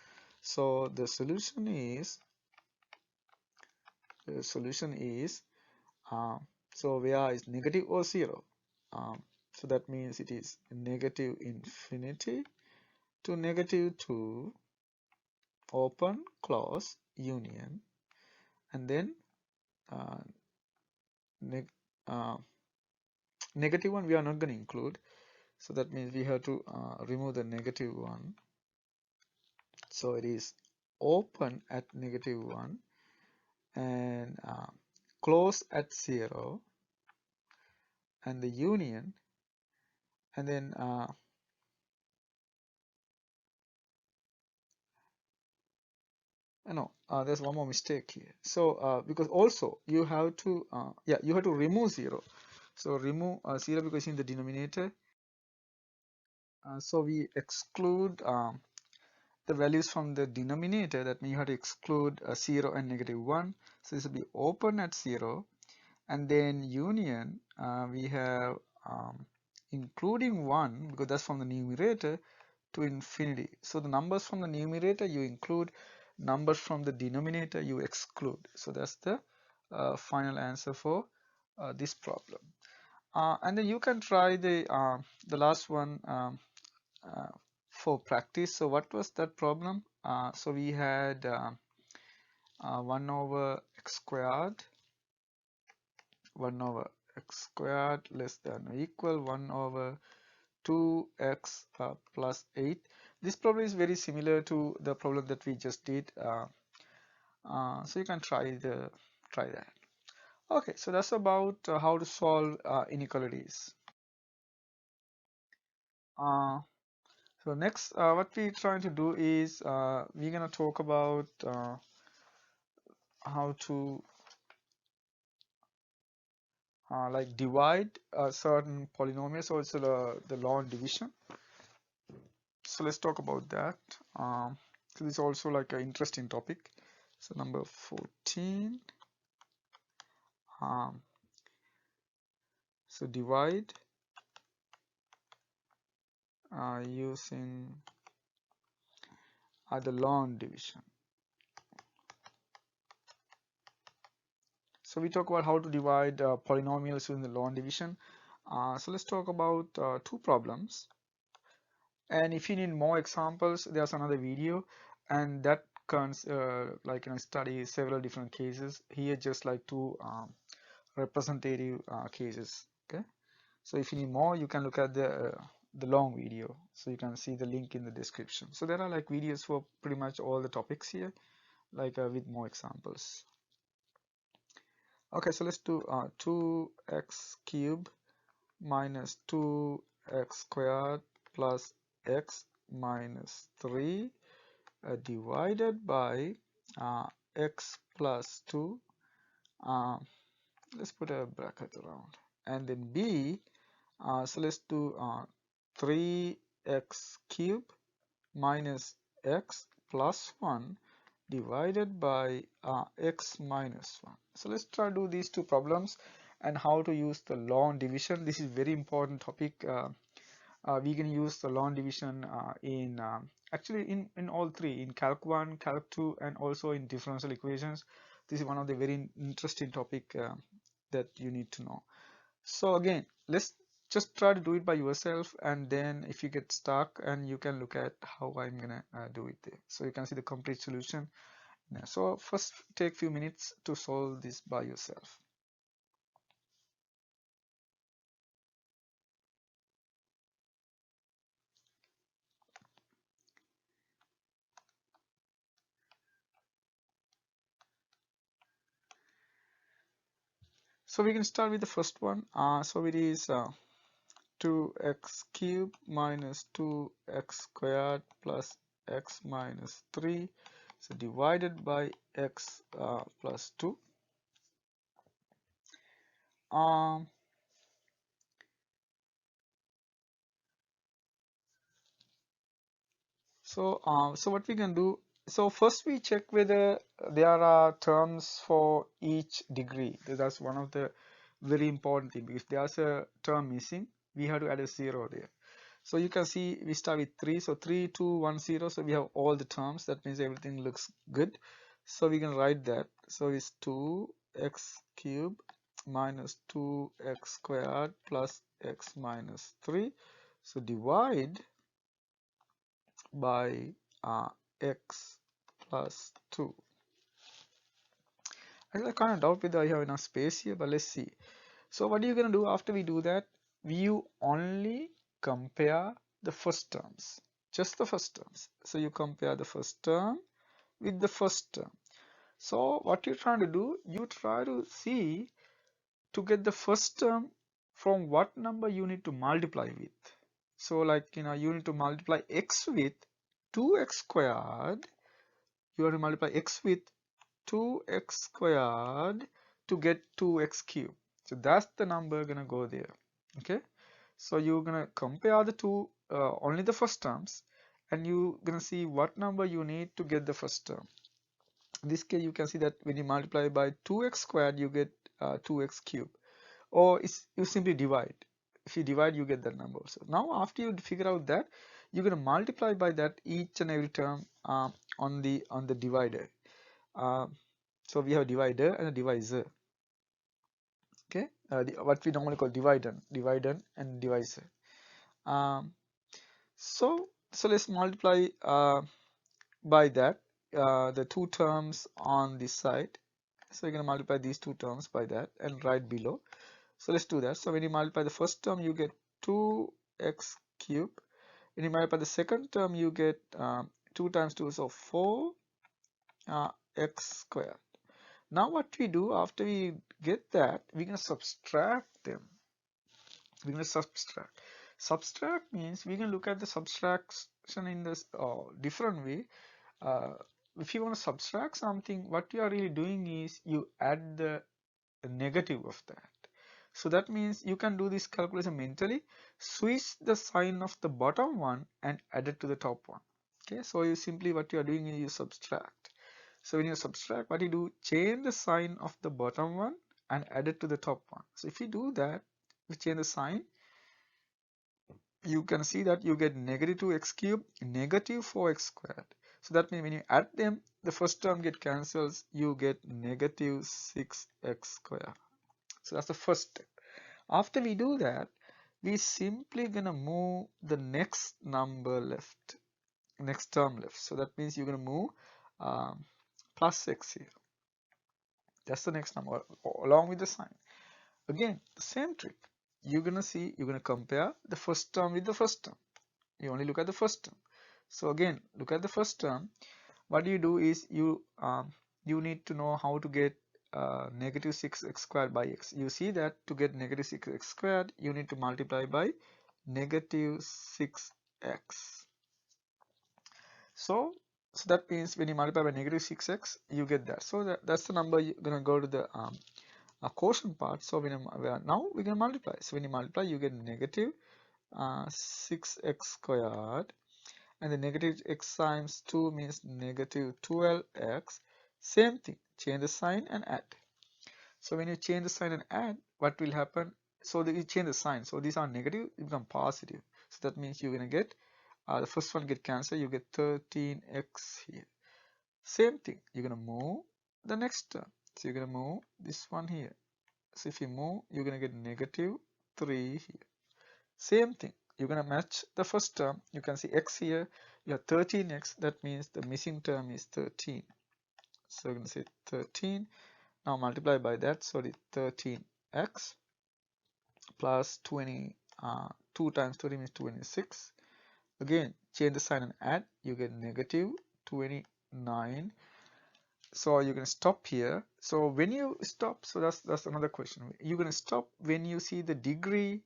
So the solution is so where is negative or 0? So that means it is negative infinity to -2, open, close, union, and then uh, neg -1 we are not going to include. So that means we have to remove the -1. So it is open at -1 and close at 0, and the union, and then no, there's one more mistake here. So because also you have to you have to remove 0. So remove 0 because in the denominator. So we exclude the values from the denominator. That means you have to exclude 0 and -1. So this will be open at 0, and then union we have including 1 because that's from the numerator to infinity. So the numbers from the numerator you include, numbers from the denominator you exclude. So that's the final answer for this problem. And then you can try the last one uh, for practice. So what was that problem? So we had 1 over x squared, 1 over x squared less than or equal 1 over 2x plus 8. This problem is very similar to the problem that we just did. So you can try that. Okay, so that's about how to solve inequalities. So next, what we're trying to do is we're gonna talk about how to like divide a certain polynomial. So it's the long division. So let's talk about that. So this is also like an interesting topic. So number 14. So divide using the long division. So we talk about how to divide polynomials using the long division. So let's talk about 2 problems. And if you need more examples, there's another video, and that can study several different cases. Here just like 2 representative cases. Okay, so if you need more, you can look at the long video. So you can see the link in the description. So there are like videos for pretty much all the topics here, like with more examples. Okay, so let's do 2x cubed minus 2x squared plus x minus 3 divided by x plus 2. Let's put a bracket around, and then b, so let's do 3x cubed minus x plus 1 divided by x minus 1. So let's try to do these two problems and how to use the long division. This is very important topic. We can use the long division in actually in all three, in calc 1, calc 2, and also in differential equations. This is one of the very interesting topic that you need to know. So again, let's just try to do it by yourself, and then if you get stuck, and you can look at how I'm gonna do it there. So you can see the complete solution. So first take few minutes to solve this by yourself. So we can start with the first one. So it is 2x cubed minus 2x squared plus x minus 3, so divided by x plus 2. So what we can do, so first we check whether there are terms for each degree. That's one of the very important thing. If there's a term missing, we have to add a 0 there. So you can see we start with 3, so 3 2 1 0, so we have all the terms. That means everything looks good, so we can write that. So it's 2x cubed minus 2x squared plus x minus 3, so divide by x plus 2. I kind of doubt whether I have enough space here, but let's see. So what are you going to do after we do that? You only compare the first terms, just the first terms. So you compare the first term with the first term. So what you're trying to do, you try to see to get the first term from what number you need to multiply with. So like, you need to multiply x with 2x squared. You have to multiply x with 2x squared to get 2x cubed. So that's the number gonna go there. Okay, so you're gonna compare the two, only the first terms, and you're gonna see what number you need to get the first term. In this case, you can see that when you multiply by 2x squared, you get 2x cubed, or you simply divide. If you divide, you get that number also. Now after you figure out that, you're gonna multiply by that each and every term on the divider. So we have divider and a divisor. Okay, what we normally call dividend and divisor. So let's multiply by that the two terms on this side. So you're going to multiply these two terms by that and write below. So let's do that. So when you multiply the first term, you get 2x cubed. When you multiply the second term, you get 2 times 2, so 4 x squared. Now what we do after we get that, we're going to subtract them. We're going to subtract. Subtract means we can look at the subtraction in this different way. If you want to subtract something, what you are really doing is you add the negative of that. So that means you can do this calculation mentally. Switch the sign of the bottom one and add it to the top one. Okay, so you simply what you are doing is you subtract. So when you subtract, what you do, change the sign of the bottom one and add it to the top one. So if you do that, you change the sign, you can see that you get negative 2x cubed, negative 4x squared. So that means when you add them, the first term get cancels, you get negative 6x squared. So that's the first step. After we do that, we simply gonna move the next number left, next term left. So that means you're gonna move plus x here. That's the next number along with the sign. Again, the same trick. You're gonna compare the first term with the first term. You only look at the first term. So again, look at the first term. What you do is you need to know how to get negative 6x squared by x. You see that to get negative 6x squared, you need to multiply by negative 6x. So So that means when you multiply by negative 6x, you get that. So that's the number you're gonna go to the quotient part. So now we're gonna multiply. So when you multiply, you get negative 6x squared, and the negative x times 2 means negative 12x. Same thing, change the sign and add. So when you change the sign and add, what will happen? So that you change the sign. So these are negative, it become positive. So that means you're gonna get the first one get cancelled. You get 13x here. Same thing, you're gonna move the next term. So you're gonna move this one here. So if you move, you're gonna get negative 3 here. Same thing, you're gonna match the first term. You can see x here. You have 13x. That means the missing term is 13. So you're gonna say 13. Now multiply by that. So the 13x plus 20. 2 times 30 means 26. Again, change the sign and add. You get negative 29. So you're going to stop here. So when you stop, so that's another question. You're going to stop when you see the degree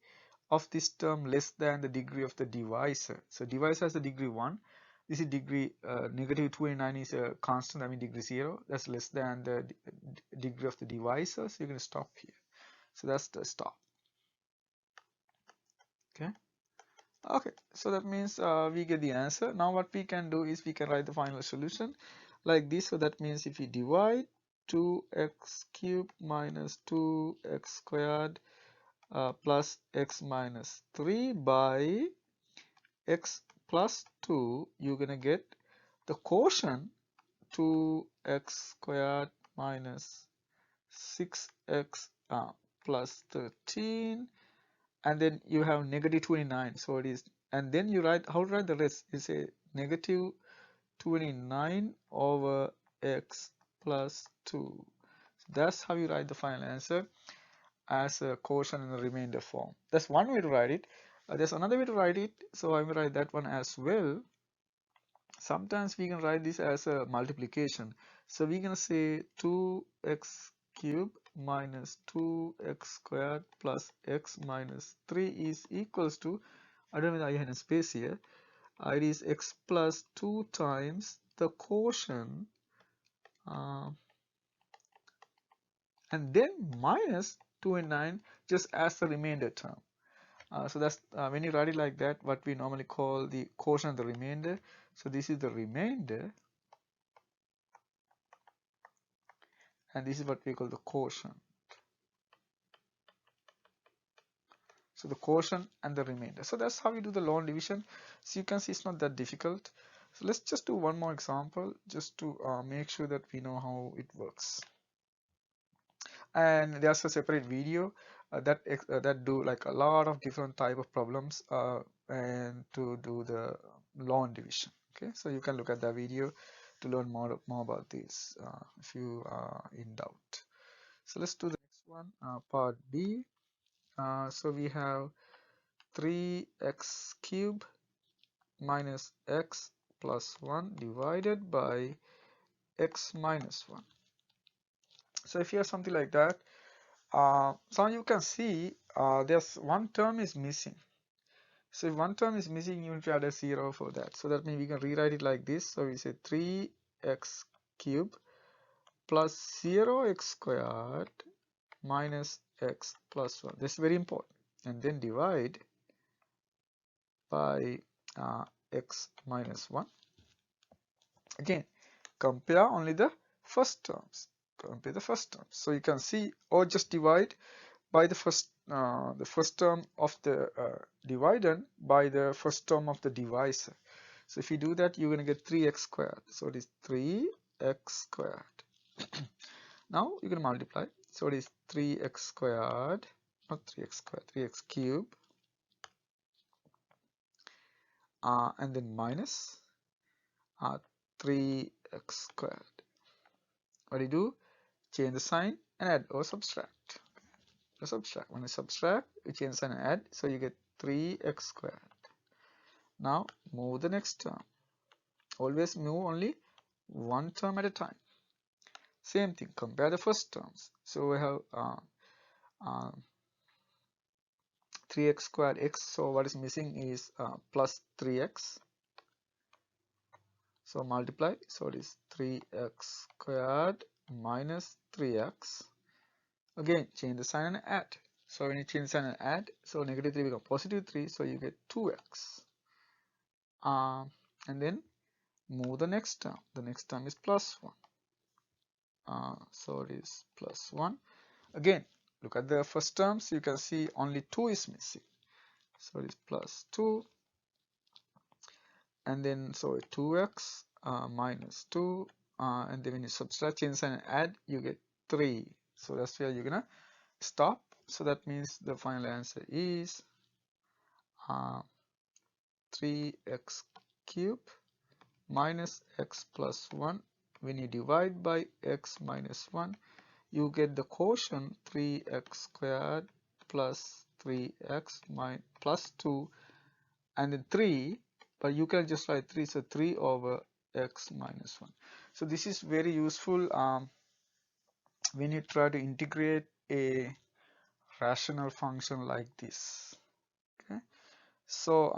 of this term less than the degree of the divisor. So divisor has the degree 1. This is degree negative 29 is a constant, I mean degree 0. That's less than the degree of the divisor. So you're going to stop here. So that's the stop. Okay. Okay, so that means we get the answer. Now what we can do is we can write the final solution like this. So that means if we divide 2x cubed minus 2x squared plus x minus 3 by x plus 2, you're going to get the quotient 2x squared minus 6x plus 13, and then you have negative 29. So it is, and then you write, how to write the rest? You say negative 29 over x plus 2. So that's how you write the final answer as a quotient in the remainder form. That's one way to write it. There's another way to write it. So I will write that one as well. Sometimes we can write this as a multiplication. So we can say 2x cubed minus 2x squared plus x minus 3 is equals to, I don't know whether I had a space here, it is x plus 2 times the quotient and then minus 2 and 9 just as the remainder term. So that's when you write it like that, what we normally call the quotient of the remainder. So this is the remainder, and this is what we call the quotient. So the quotient and the remainder. So that's how you do the long division. So you can see it's not that difficult. So let's just do one more example just to make sure that we know how it works. And there's a separate video that do like a lot of different type of problems and to do the long division. Okay, so you can look at the video to learn more about this if you are in doubt. So let's do the next one, part B. So we have 3x cubed minus x plus 1 divided by x minus 1. So if you have something like that, so you can see there's one term is missing. So if one term is missing, you need to add a 0 for that. So that means we can rewrite it like this. So we say 3x cubed plus 0x squared minus x plus 1. This is very important. And then divide by x minus 1. Again, compare only the first terms. Compare the first terms. So you can see, or just divide by the first term of the dividend by the first term of the divisor. So if you do that, you're going to get 3x squared. So it is 3x squared. Now you're going to multiply. So it is 3x squared, not 3x squared, 3x cubed, and then minus 3x squared. What do you do? Change the sign and add or subtract. Subtract. When you subtract, you change the sign and add, so you get 3x squared. Now move the next term. Always move only one term at a time. Same thing, compare the first terms. So we have 3x squared x. So what is missing is plus 3x. So multiply, so it is 3x squared minus 3x. Again, change the sign and add. So when you change the sign and add, so negative 3 becomes positive 3, so you get 2x. And then move the next term. The next term is plus 1. So it is plus 1. Again, look at the first term, so you can see only 2 is missing. So it is plus 2. And then so 2x minus 2. And then when you subtract, change sign and add, you get 3. So that's where you're gonna stop. So that means the final answer is 3x cubed minus x plus 1. When you divide by x minus 1, you get the quotient 3x squared plus 3x plus 2 and then 3, but you can just write 3, so 3 over x minus 1. So this is very useful when you try to integrate a rational function like this. Okay, so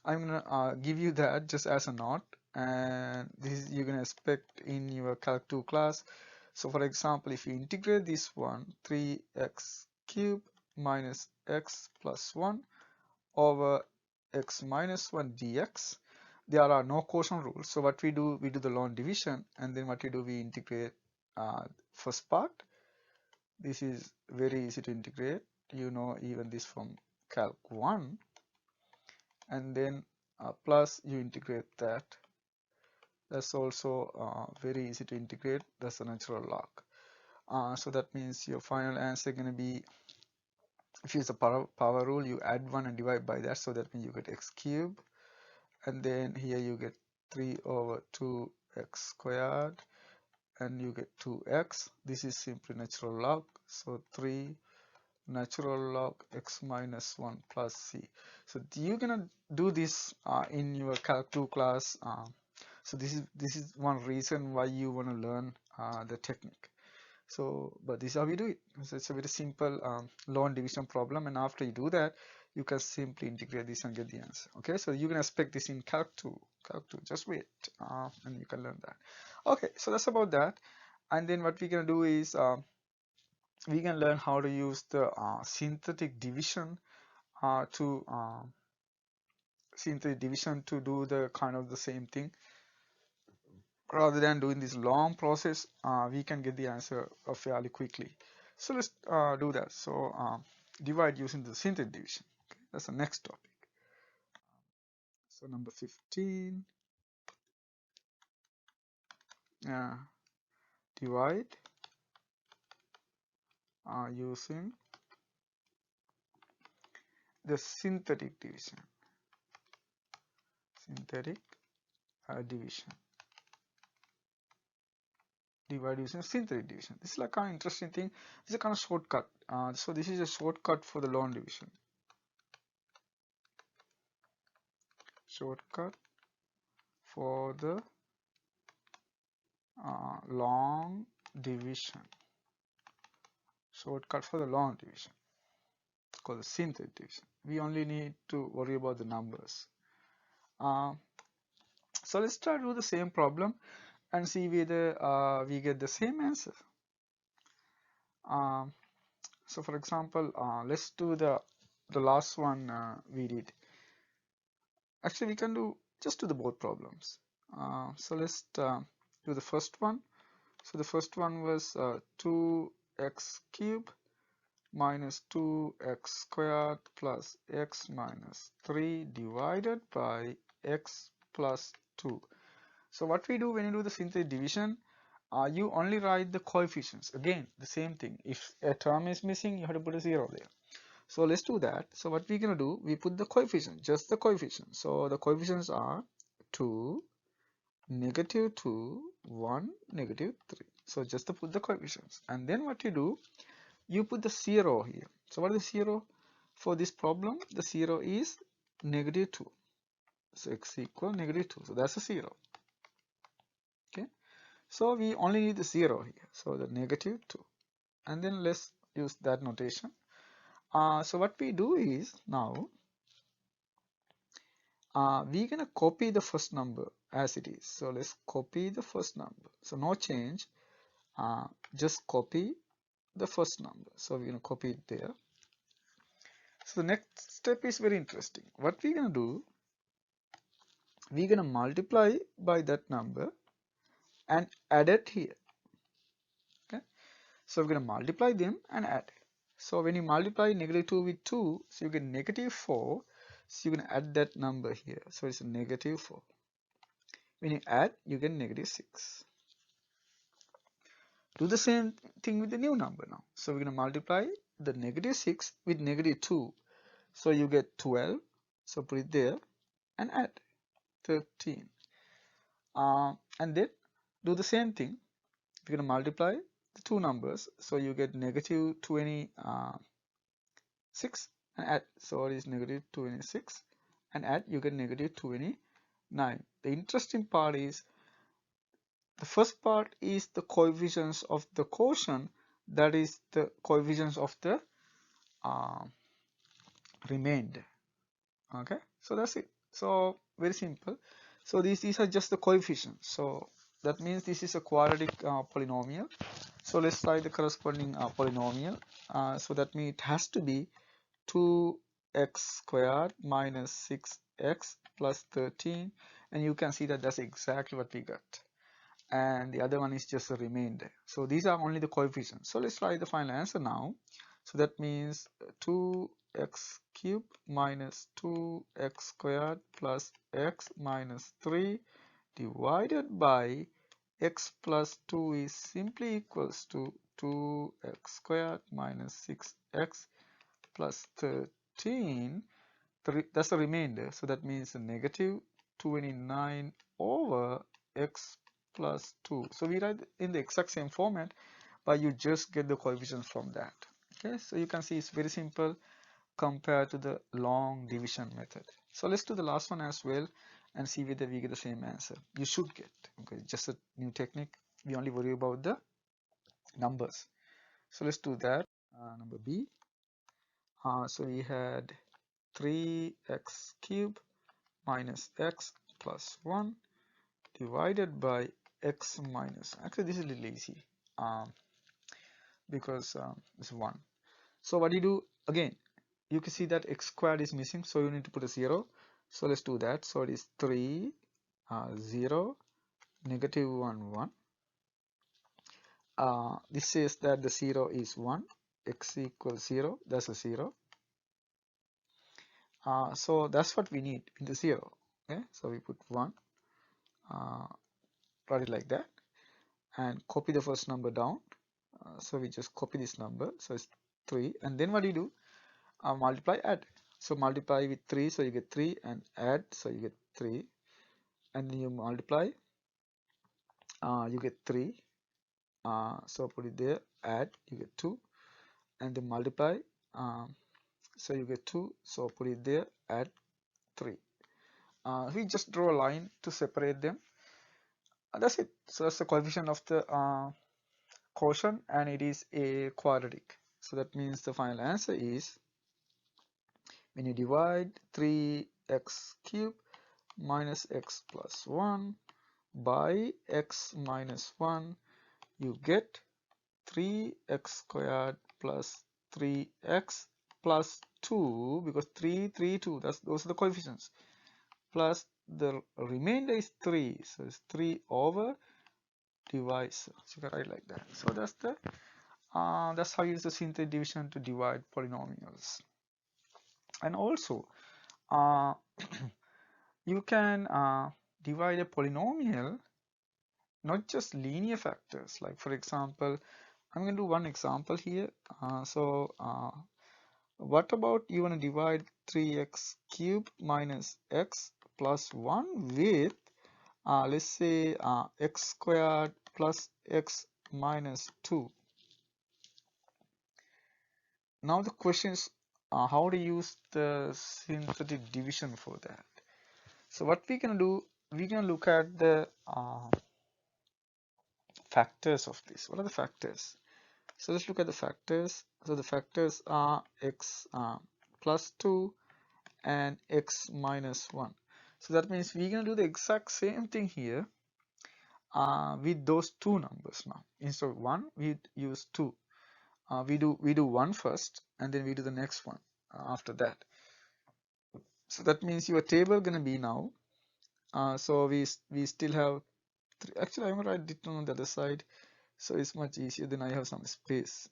I'm gonna give you that just as a note, and this is you're gonna expect in your Calc 2 class. So for example, if you integrate this one, 3x cubed minus x plus 1 over x minus 1 dx, there are no quotient rules. So what we do the long division, and then what we do, we integrate first part. This is very easy to integrate, you know, even this from Calc 1, and then plus you integrate that. That's also very easy to integrate. That's a natural log. So that means your final answer is going to be, if you use the power rule, you add 1 and divide by that, so that means you get x cubed, and then here you get 3 over 2x squared, and you get 2x. This is simply natural log, so 3 natural log x minus 1 plus c. So you're gonna do this in your Calc 2 class. So this is one reason why you want to learn the technique. So, but this is how we do it. So it's a very simple long division problem, and after you do that, you can simply integrate this and get the answer. Okay, so you can expect this in Calc 2. Just wait, and you can learn that. Okay, so that's about that. And then what we're gonna do is we can learn how to use the synthetic division to do the kind of the same thing. Rather than doing this long process, we can get the answer fairly quickly. So let's do that. So divide using the synthetic division. Okay, that's the next topic. So number 15, divide using the synthetic division. Divide using synthetic division. This is like an interesting thing. This is a kind of shortcut. So this is a shortcut for the long division. Shortcut for the long division. Shortcut for the long division called the synthetic division. We only need to worry about the numbers. So let's try to do the same problem and see whether we get the same answer. So for example, let's do the last one we did. Actually, we can just do the both problems. So let's do the first one. So the first one was 2x cubed minus 2x squared plus x minus 3 divided by x plus 2. So what we do when you do the synthetic division, you only write the coefficients. Again, the same thing. If a term is missing, you have to put a 0 there. So let's do that. So what we're going to do, we put the coefficient, just the coefficients. So the coefficients are 2, negative 2, 1, negative 3. So just to put the coefficients. And then what you do, you put the 0 here. So what is the 0 for this problem? The 0 is negative 2. So x equal negative 2. So that's a 0. Okay. So we only need the 0 here. So the negative 2. And then let's use that notation. So what we do is now we're going to copy the first number as it is. So let's copy the first number. So no change, just copy the first number. So we're going to copy it there. So the next step is very interesting. What we're going to do, we're going to multiply by that number and add it here. Okay, so we're going to multiply them and add. So when you multiply -2 with 2, so you get -4. So you're going to add that number here. So it's a -4. When you add, you get -6. Do the same thing with the new number now. So we're going to multiply the -6 with -2. So you get 12. So put it there and add 13. And then do the same thing. We're going to multiply the two numbers. So you get -26 and add. So it is -26 and add, you get -29. The interesting part is the first part is the coefficients of the quotient, that is the coefficients of the remainder. Okay, so that's it. So very simple. So these are just the coefficients. So that means this is a quadratic polynomial. So let's try the corresponding polynomial. So that means it has to be 2x squared minus 6x plus 13, and you can see that that's exactly what we got. And the other one is just a remainder. So these are only the coefficients. So let's try the final answer now. So that means 2x cubed minus 2x squared plus x minus 3 divided by x plus 2 is simply equals to 2x squared minus 6x plus 13. That's the remainder. So that means a -29 over x plus 2. So we write in the exact same format, but you just get the coefficients from that. Okay, so you can see it's very simple compared to the long division method. So let's do the last one as well and see whether we get the same answer. You should get, okay, just a new technique. We only worry about the numbers. So let's do that. Number B. So we had 3x cubed minus x plus 1 divided by x minus, actually this is a little easy because it's 1. So what do you do again? You can see that x squared is missing, so you need to put a 0. So let's do that. So it is 3 0 -1 1. This says that the 0 is 1, x equals 0, that's a 0. So that's what we need in the 0. Okay, so we put 1, write it like that, and copy the first number down. So we just copy this number, so it's 3, and then what do you do? Multiply, add. So multiply with 3, so you get 3, and add, so you get 3, and then you multiply, you get 3, so put it there, add, you get 2, and then multiply, so you get 2, so put it there, add 3. We just draw a line to separate them. That's it. So that's the coefficient of the quotient, and it is a quadratic. So that means the final answer is, when you divide 3x cubed minus x plus 1 by x minus 1, you get 3x squared plus 3x plus 2, because 3, 3, 2, those are the coefficients, plus the remainder is 3, so it's 3 over divides, so you can write like that. So that's how you use the synthetic division to divide polynomials. And also you can divide a polynomial not just linear factors. Like for example, I'm going to do one example here. What about you want to divide 3x cubed minus x plus 1 with let's say x squared plus x minus 2. Now the question is how to use the synthetic division for that. So what we can do, we can look at the factors of this. What are the factors? So let's look at the factors. So the factors are x plus 2 and x minus 1. So that means we're going to do the exact same thing here with those two numbers now. Instead of 1, we use 2. We do 1 first, and then we do the next one after that. So that means your table going to be now. So we still have 3. Actually, I'm going to write it on the other side. So it's much easier. Then I have some space.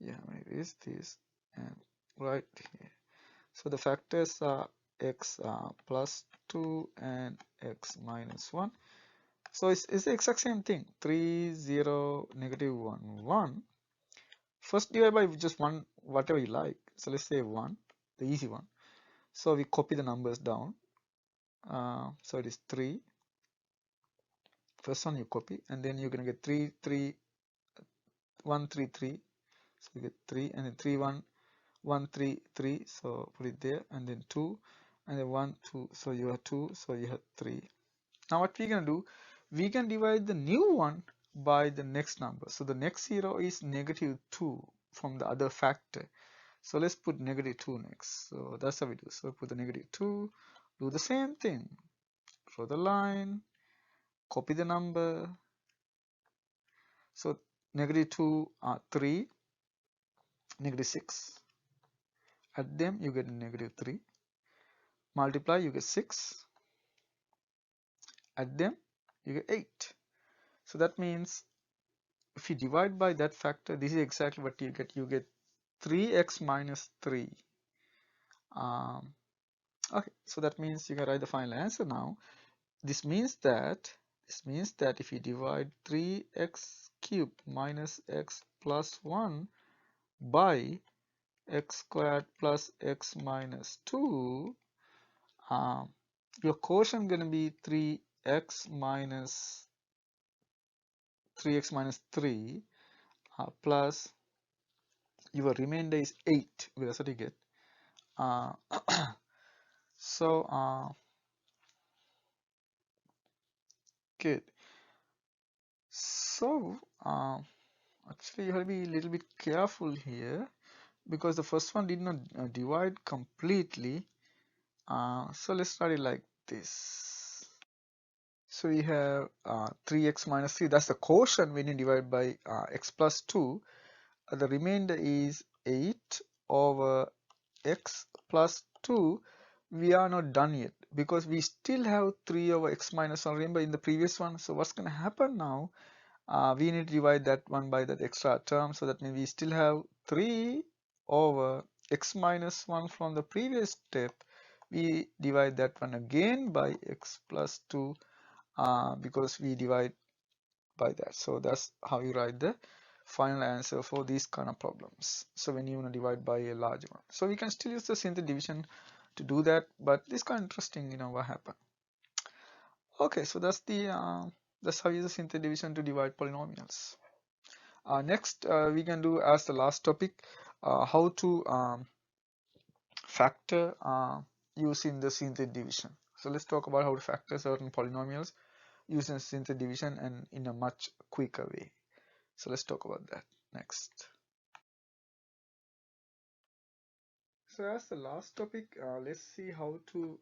Yeah, maybe it's this and right here. So the factors are x plus 2 and x minus 1. So it's the exact same thing. 3, 0, negative 1, 1. First divide by just 1, whatever you like. So let's say 1, the easy one. So we copy the numbers down. So it is 3. First one you copy, and then you're going to get 3, 3, 1, 3, 3. So you get 3, and then 3, 1, 1, 3, 3. So put it there, and then 2, and then 1, 2. So you have 2, so you have 3. Now what we're going to do, we can divide the new one by the next number. So the next 0 is negative 2 from the other factor. So let's put negative 2 next. So that's how we do. So put the negative 2, do the same thing. Draw the line, copy the number. So negative 2 are 3, negative 6. Add them, you get negative 3. Multiply, you get 6. Add them, you get 8. So that means if you divide by that factor, this is exactly what you get. You get 3x minus 3. Okay, so that means you can write the final answer now. This means that if you divide 3x cubed minus x plus 1 by x squared plus x minus 2, your quotient going to be 3x minus 3 plus your remainder is 8. That's what you get. So good. So actually you have to be a little bit careful here, because the first one did not divide completely. So let's start it like this. So we have 3x minus 3. That's the quotient when you divide by x plus 2. The remainder is 8 over x plus 2. We are not done yet, because we still have 3 over x minus 1. Remember in the previous one. So what's going to happen now? We need to divide that one by that extra term. So that means we still have 3 over x minus 1 from the previous step. We divide that one again by x plus 2 because we divide by that. So that's how you write the final answer for these kind of problems. So when you want to divide by a large one. So we can still use the synthetic division to do that, but this kind of interesting, what happened. Okay, so that's how you use the synthetic division to divide polynomials. Next, we can do as the last topic how to factor using the synthetic division. So let's talk about how to factor certain polynomials using synthetic division and in a much quicker way. So let's talk about that next. So as the last topic, let's see how to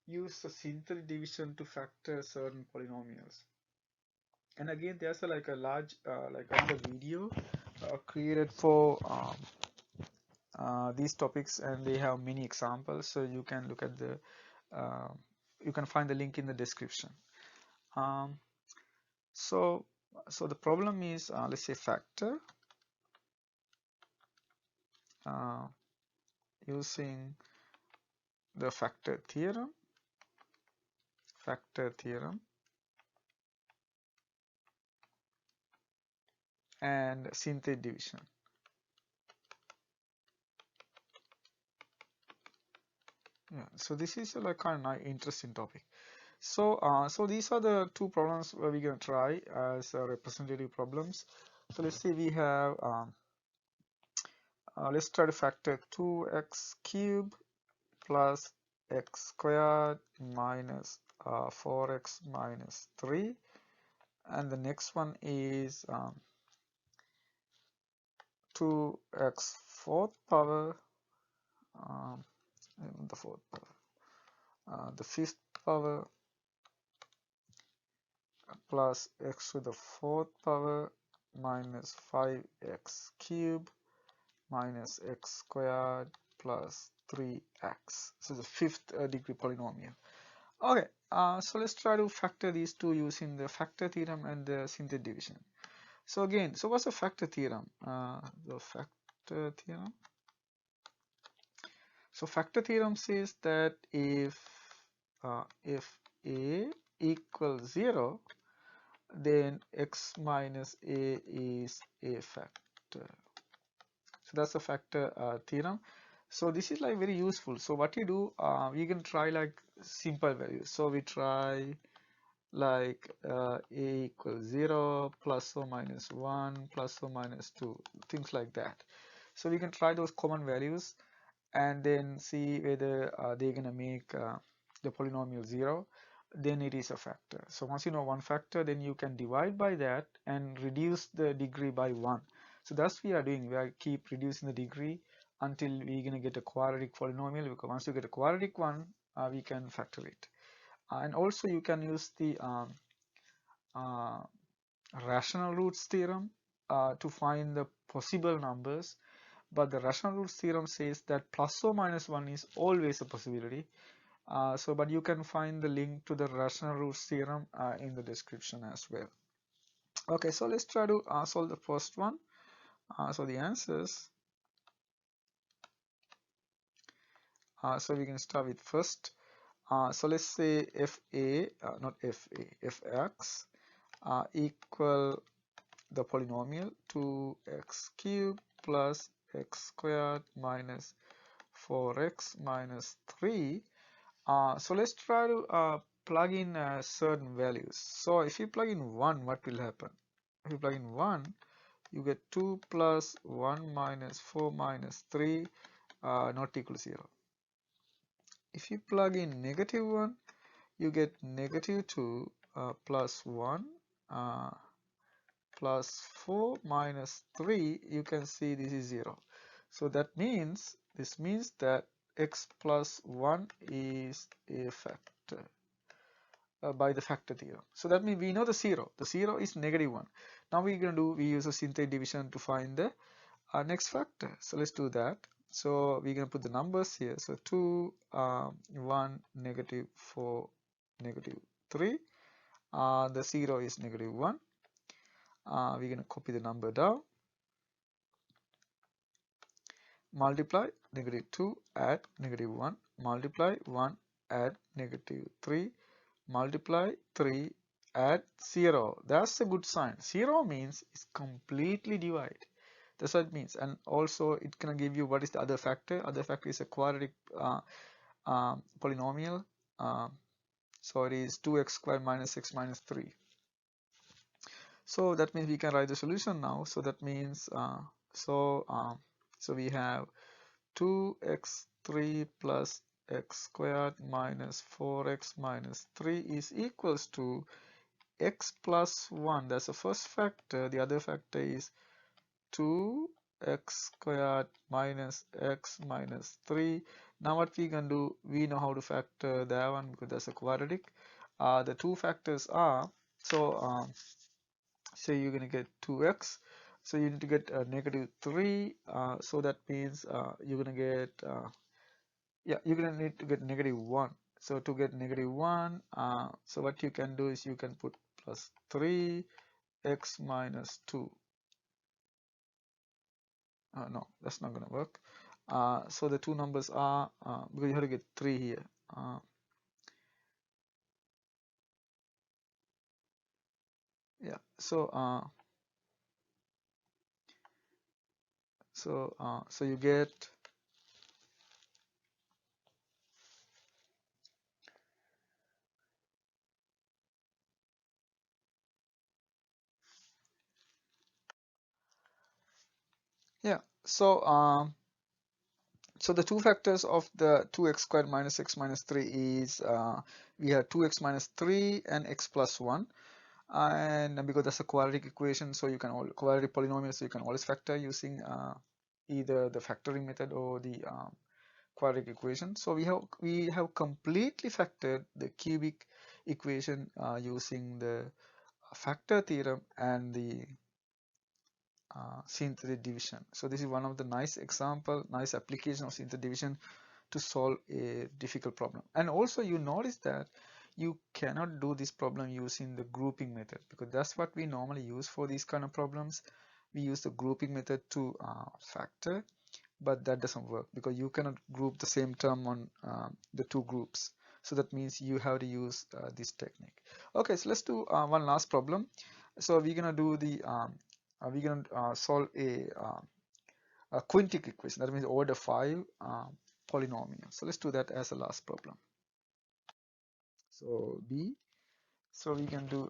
use the synthetic division to factor certain polynomials. And again, there's like a large like another video created for these topics, and they have many examples, so you can look at the you can find the link in the description. So the problem is let's say factor using the factor theorem and synthetic division. Yeah, so this is like kind of interesting topic. So so these are the two problems where we're going to try as representative problems. So let's say we have let's try to factor 2x cubed plus x squared minus 4x minus 3, and the next one is 2x fourth power the fourth power, the fifth power plus x to the fourth power minus 5x cubed minus x squared plus 3x. So the fifth degree polynomial. Okay, so let's try to factor these two using the factor theorem and the synthetic division. So again, so what's the factor theorem? The factor theorem. So factor theorem says that if a equals 0, then x minus a is a factor. So that's the factor theorem. So this is like very useful. So what you do, you can try like simple values. So we try like a equals 0 plus or minus 1 plus or minus 2, things like that. So we can try those common values and then see whether they're gonna make the polynomial 0, then it is a factor. So once you know one factor, then you can divide by that and reduce the degree by 1. So that's what we are doing. We are keep reducing the degree until we're gonna get a quadratic polynomial, because once you get a quadratic one, we can factor it. And also you can use the uh, rational roots theorem to find the possible numbers. But the rational roots theorem says that plus or minus 1 is always a possibility. But you can find the link to the rational roots theorem in the description as well. Okay, so let's try to solve the first one. So the answers. So we can start with first. So let's say fx equal the polynomial 2x cubed plus x squared minus 4x minus 3. So let's try to plug in certain values. So if you plug in 1, what will happen? If you plug in 1, you get 2 plus 1 minus 4 minus 3 not equal to 0. If you plug in negative 1, you get negative 2 plus 1 plus 4 minus 3. You can see this is 0. So that means, this means that x plus 1 is a factor by the factor theorem. So that means we know the 0. The 0 is negative 1. Now we're going to do, we use a synthetic division to find the next factor. So let's do that. So we're going to put the numbers here. So 2, 1, negative 4, negative 3. The 0 is negative 1. We're going to copy the number down. Multiply negative 2, add negative 1. Multiply 1, add negative 3. Multiply 3, add 0. That's a good sign. 0 means it's completely divided. That's what it means. And also it can give you what is the other factor. Other factor is a quadratic polynomial. So it is 2x squared minus x minus 3. So that means we can write the solution now. So that means so we have 2x3 plus x squared minus 4x minus 3 is equals to x plus 1. That's the first factor. The other factor is 2x squared minus x minus 3. Now what we can do, we know how to factor that one because that's a quadratic. The two factors are, so say you're going to get 2x, so you need to get negative 3, so that means you're going to get you're going to need to get negative 1. So to get negative 1, so what you can do is you can put plus 3 x minus 2. No, that's not going to work. So the two numbers are because you have to get 3 here. Yeah, so so you get so the two factors of the 2x squared minus x minus 3 is we have 2x minus 3 and x plus 1, and because that's a quadratic equation, so you can quadratic polynomial, so you can always factor using either the factoring method or the quadratic equation. So we have completely factored the cubic equation using the factor theorem and the synthetic division. So this is one of the nice example, nice application of synthetic division to solve a difficult problem. And also you notice that you cannot do this problem using the grouping method, because that's what we normally use for these kind of problems. We use the grouping method to factor, but that doesn't work because you cannot group the same term on the two groups. So that means you have to use this technique. Okay, so let's do one last problem. So we're gonna do the we're gonna solve a quintic equation. That means order 5 polynomial. So let's do that as a last problem. So B. So we can do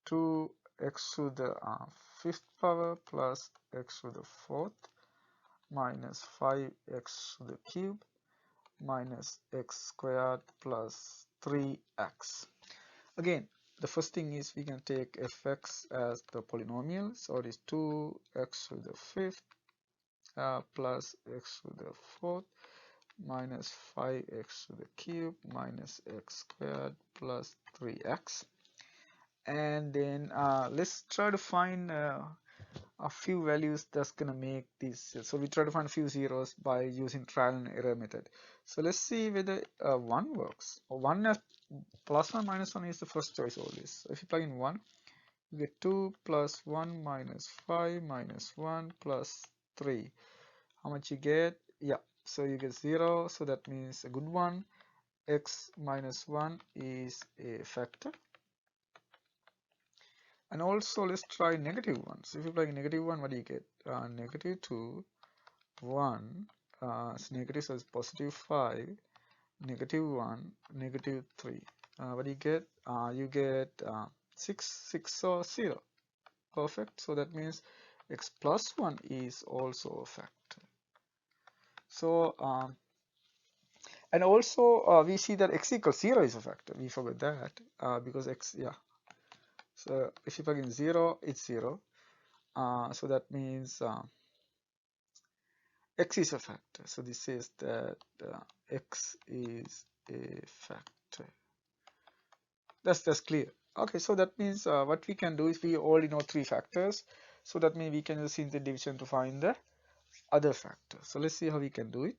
2x to the fifth power plus x to the fourth minus 5x to the cube minus x squared plus 3x. Again, the first thing is we can take fx as the polynomial. So it is 2x to the fifth plus x to the fourth minus 5x to the cube minus x squared plus 3x. And then let's try to find a few values that's gonna make this. So we try to find a few zeros by using trial and error method. So let's see whether 1 works. Or 1 as plus 1 minus 1 is the first choice always. So if you plug in 1, you get 2 plus 1 minus 5 minus 1 plus 3. How much you get? Yeah, so you get 0. So that means a good one. X minus 1 is a factor. And also let's try negative 1. So if you plug in negative 1, what do you get? Negative 2, 1, it's negative, so it's positive 5, negative 1, negative 3. What do you get? You get 6, 6 or 0. Perfect. So that means x plus 1 is also a factor. So, and also we see that x equals 0 is a factor. We forgot that because x, yeah. So if you plug in 0, it's 0. So that means x is a factor. So this says that x is a factor. That's clear. Okay, so that means what we can do is we already know 3 factors. So that means we can use synthetic division to find the other factor. So let's see how we can do it.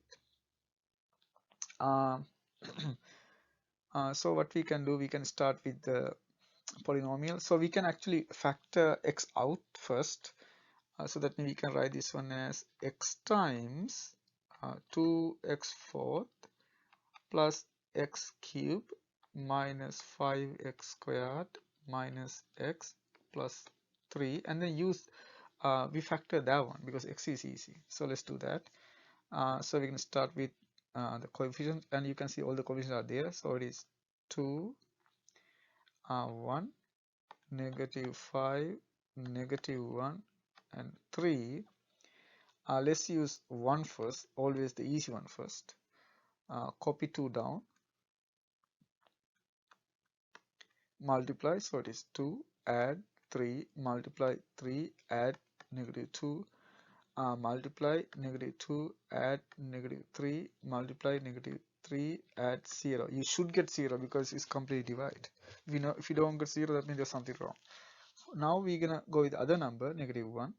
So what we can do, we can start with the polynomial. So we can actually factor x out first. So that means we can write this one as x times 2x fourth plus x cubed minus 5x squared minus x plus 3, and then use we factor that one because x is easy. So let's do that. So we can start with the coefficients, and you can see all the coefficients are there. So it is 2, 1, negative 5, negative 1, and 3. Let's use 1 first, always the easy one first. Copy 2 down, multiply, so it is 2, add 3, multiply 3, add negative 2, multiply negative 2, add negative 3, multiply negative 3, add 0. You should get 0 because it's completely divided. If you don't get 0, that means there's something wrong. Now we're gonna go with the other number, negative 1.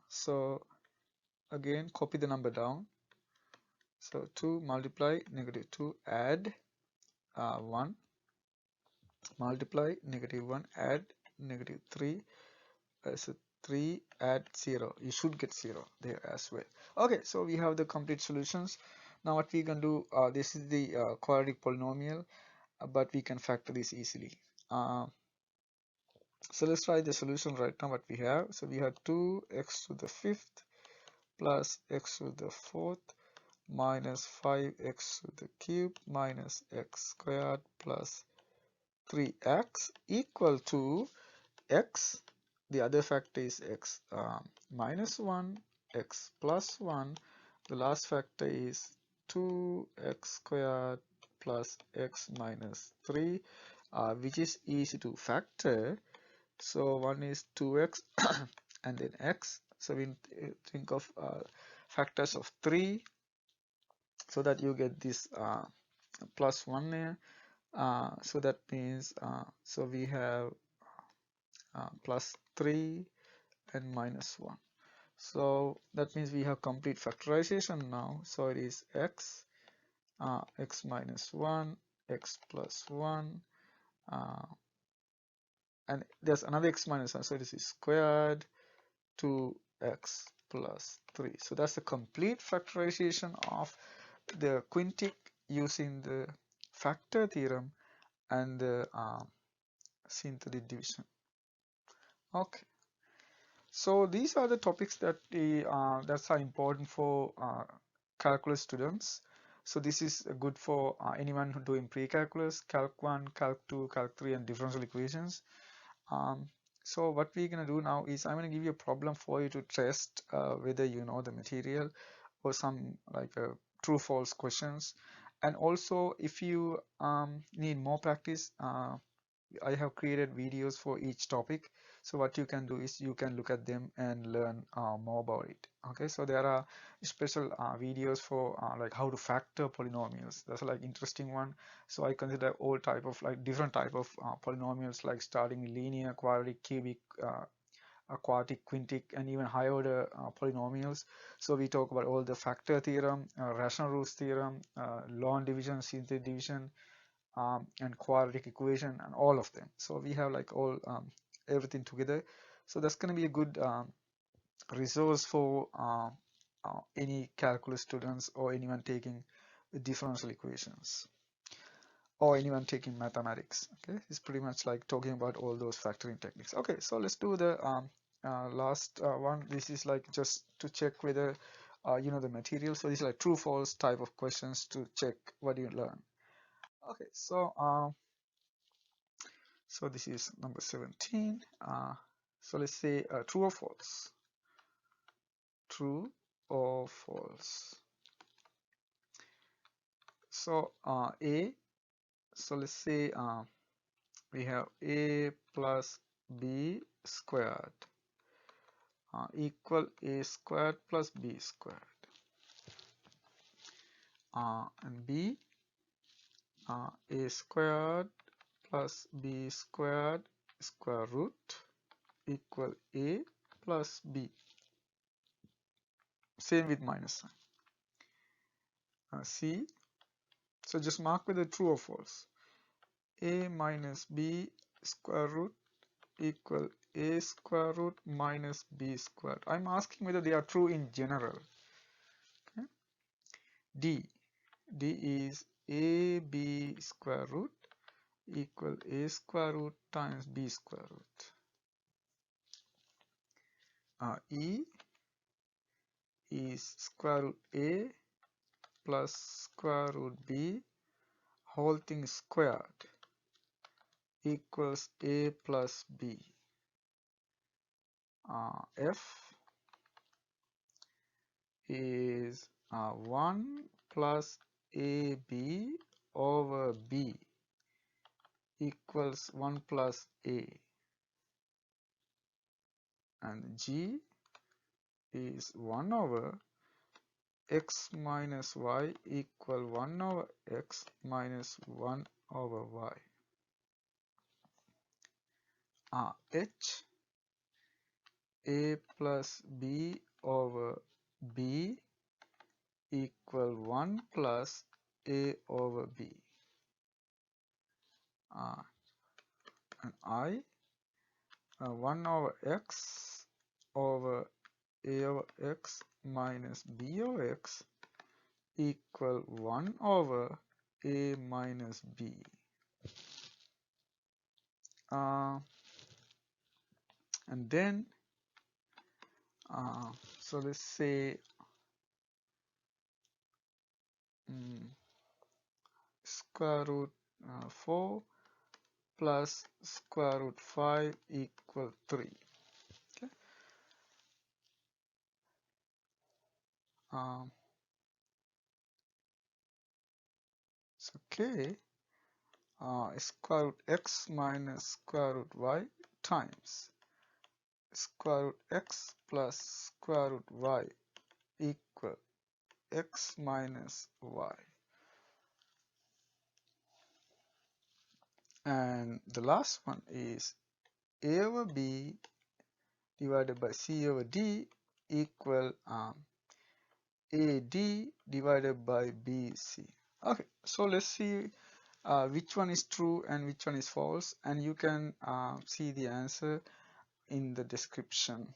So again, copy the number down. So 2 multiply negative 2, add 1, multiply negative 1, add negative 3. So 3, add 0. You should get 0 there as well. Okay, so we have the complete solutions. Now what we can do, this is the quadratic polynomial, but we can factor this easily. So let's try the solution right now what we have. So we have 2x to the fifth plus x to the fourth minus 5x to the cube minus x squared plus 3x equal to x. The other factor is x minus 1, x plus 1. The last factor is 2x squared plus x minus 3, which is easy to factor. So one is 2x and then x So we think of factors of 3, so that you get this plus 1 there. So that means so we have plus 3 and minus 1. So that means we have complete factorization now. So it is x minus 1, x plus 1, and there's another x minus 1, so this is squared 2x plus 3. So that's the complete factorization of the quintic using the factor theorem and the synthetic division. Okay, so these are the topics that are important for calculus students. So this is good for anyone who doing pre-calculus, calc 1, calc 2, calc 3, and differential equations. So what we're going to do now is I'm going to give you a problem for you to test whether you know the material, or some like true false questions. And also, if you need more practice, I have created videos for each topic. So what you can do is you can look at them and learn more about it. Okay, so there are special videos for like how to factor polynomials. That's like interesting one. So I consider all type of like different type of polynomials, like starting linear, quadratic, cubic, quartic, quintic, and even higher order polynomials. So we talk about all the factor theorem, rational roots theorem, long division, synthetic division, and quadratic equation, and all of them. So we have like all everything together. So that's going to be a good resource for any calculus students, or anyone taking differential equations, or anyone taking mathematics. Okay, it's pretty much like talking about all those factoring techniques. Okay, so let's do the last one. This is like just to check whether you know the material. So these are like true false type of questions to check what you learn. Okay, so this is number 17. So let's say true or false. True or false. So A. So let's say we have A plus B squared equal A squared plus B squared. And B, A squared plus B squared square root equal A plus B. Same with minus sign. C, so just mark whether true or false. A minus B square root equal A square root minus B squared. I'm asking whether they are true in general. Okay. D is AB square root equal A square root times B square root. E is square root A plus square root B whole thing squared equals A plus B. F is 1 plus AB over B equals 1 plus A, and G is 1 over x minus y equal 1 over x minus 1 over y. H, A plus B over B equal 1 plus A over B. And I, 1 over x over A over x minus B over x equal 1 over A minus B. And then so let's say square root 4 plus square root 5 equal 3. Okay. So K square root x minus square root y times square root x plus square root y equal x minus y. And the last one is a over b divided by c over d equal AD divided by BC. Okay, so let's see which one is true and which one is false, and you can see the answer in the description.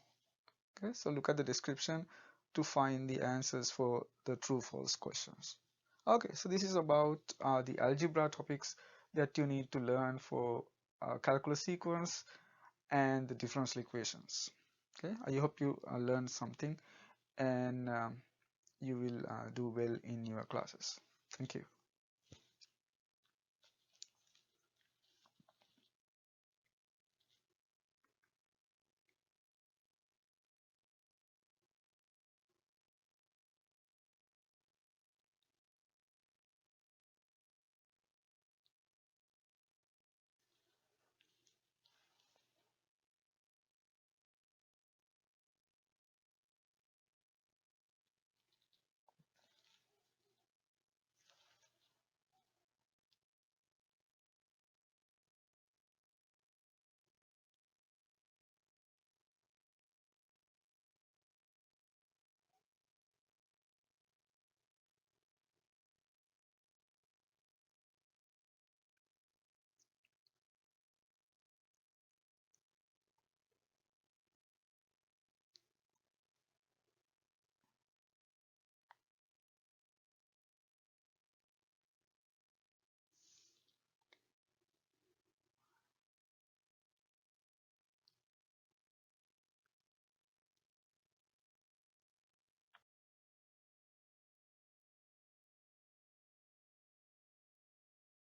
Okay, so look at the description to find the answers for the true false questions. Okay, so this is about the algebra topics that you need to learn for calculus sequence and the differential equations. Okay, I hope you learned something, and you will do well in your classes. Thank you.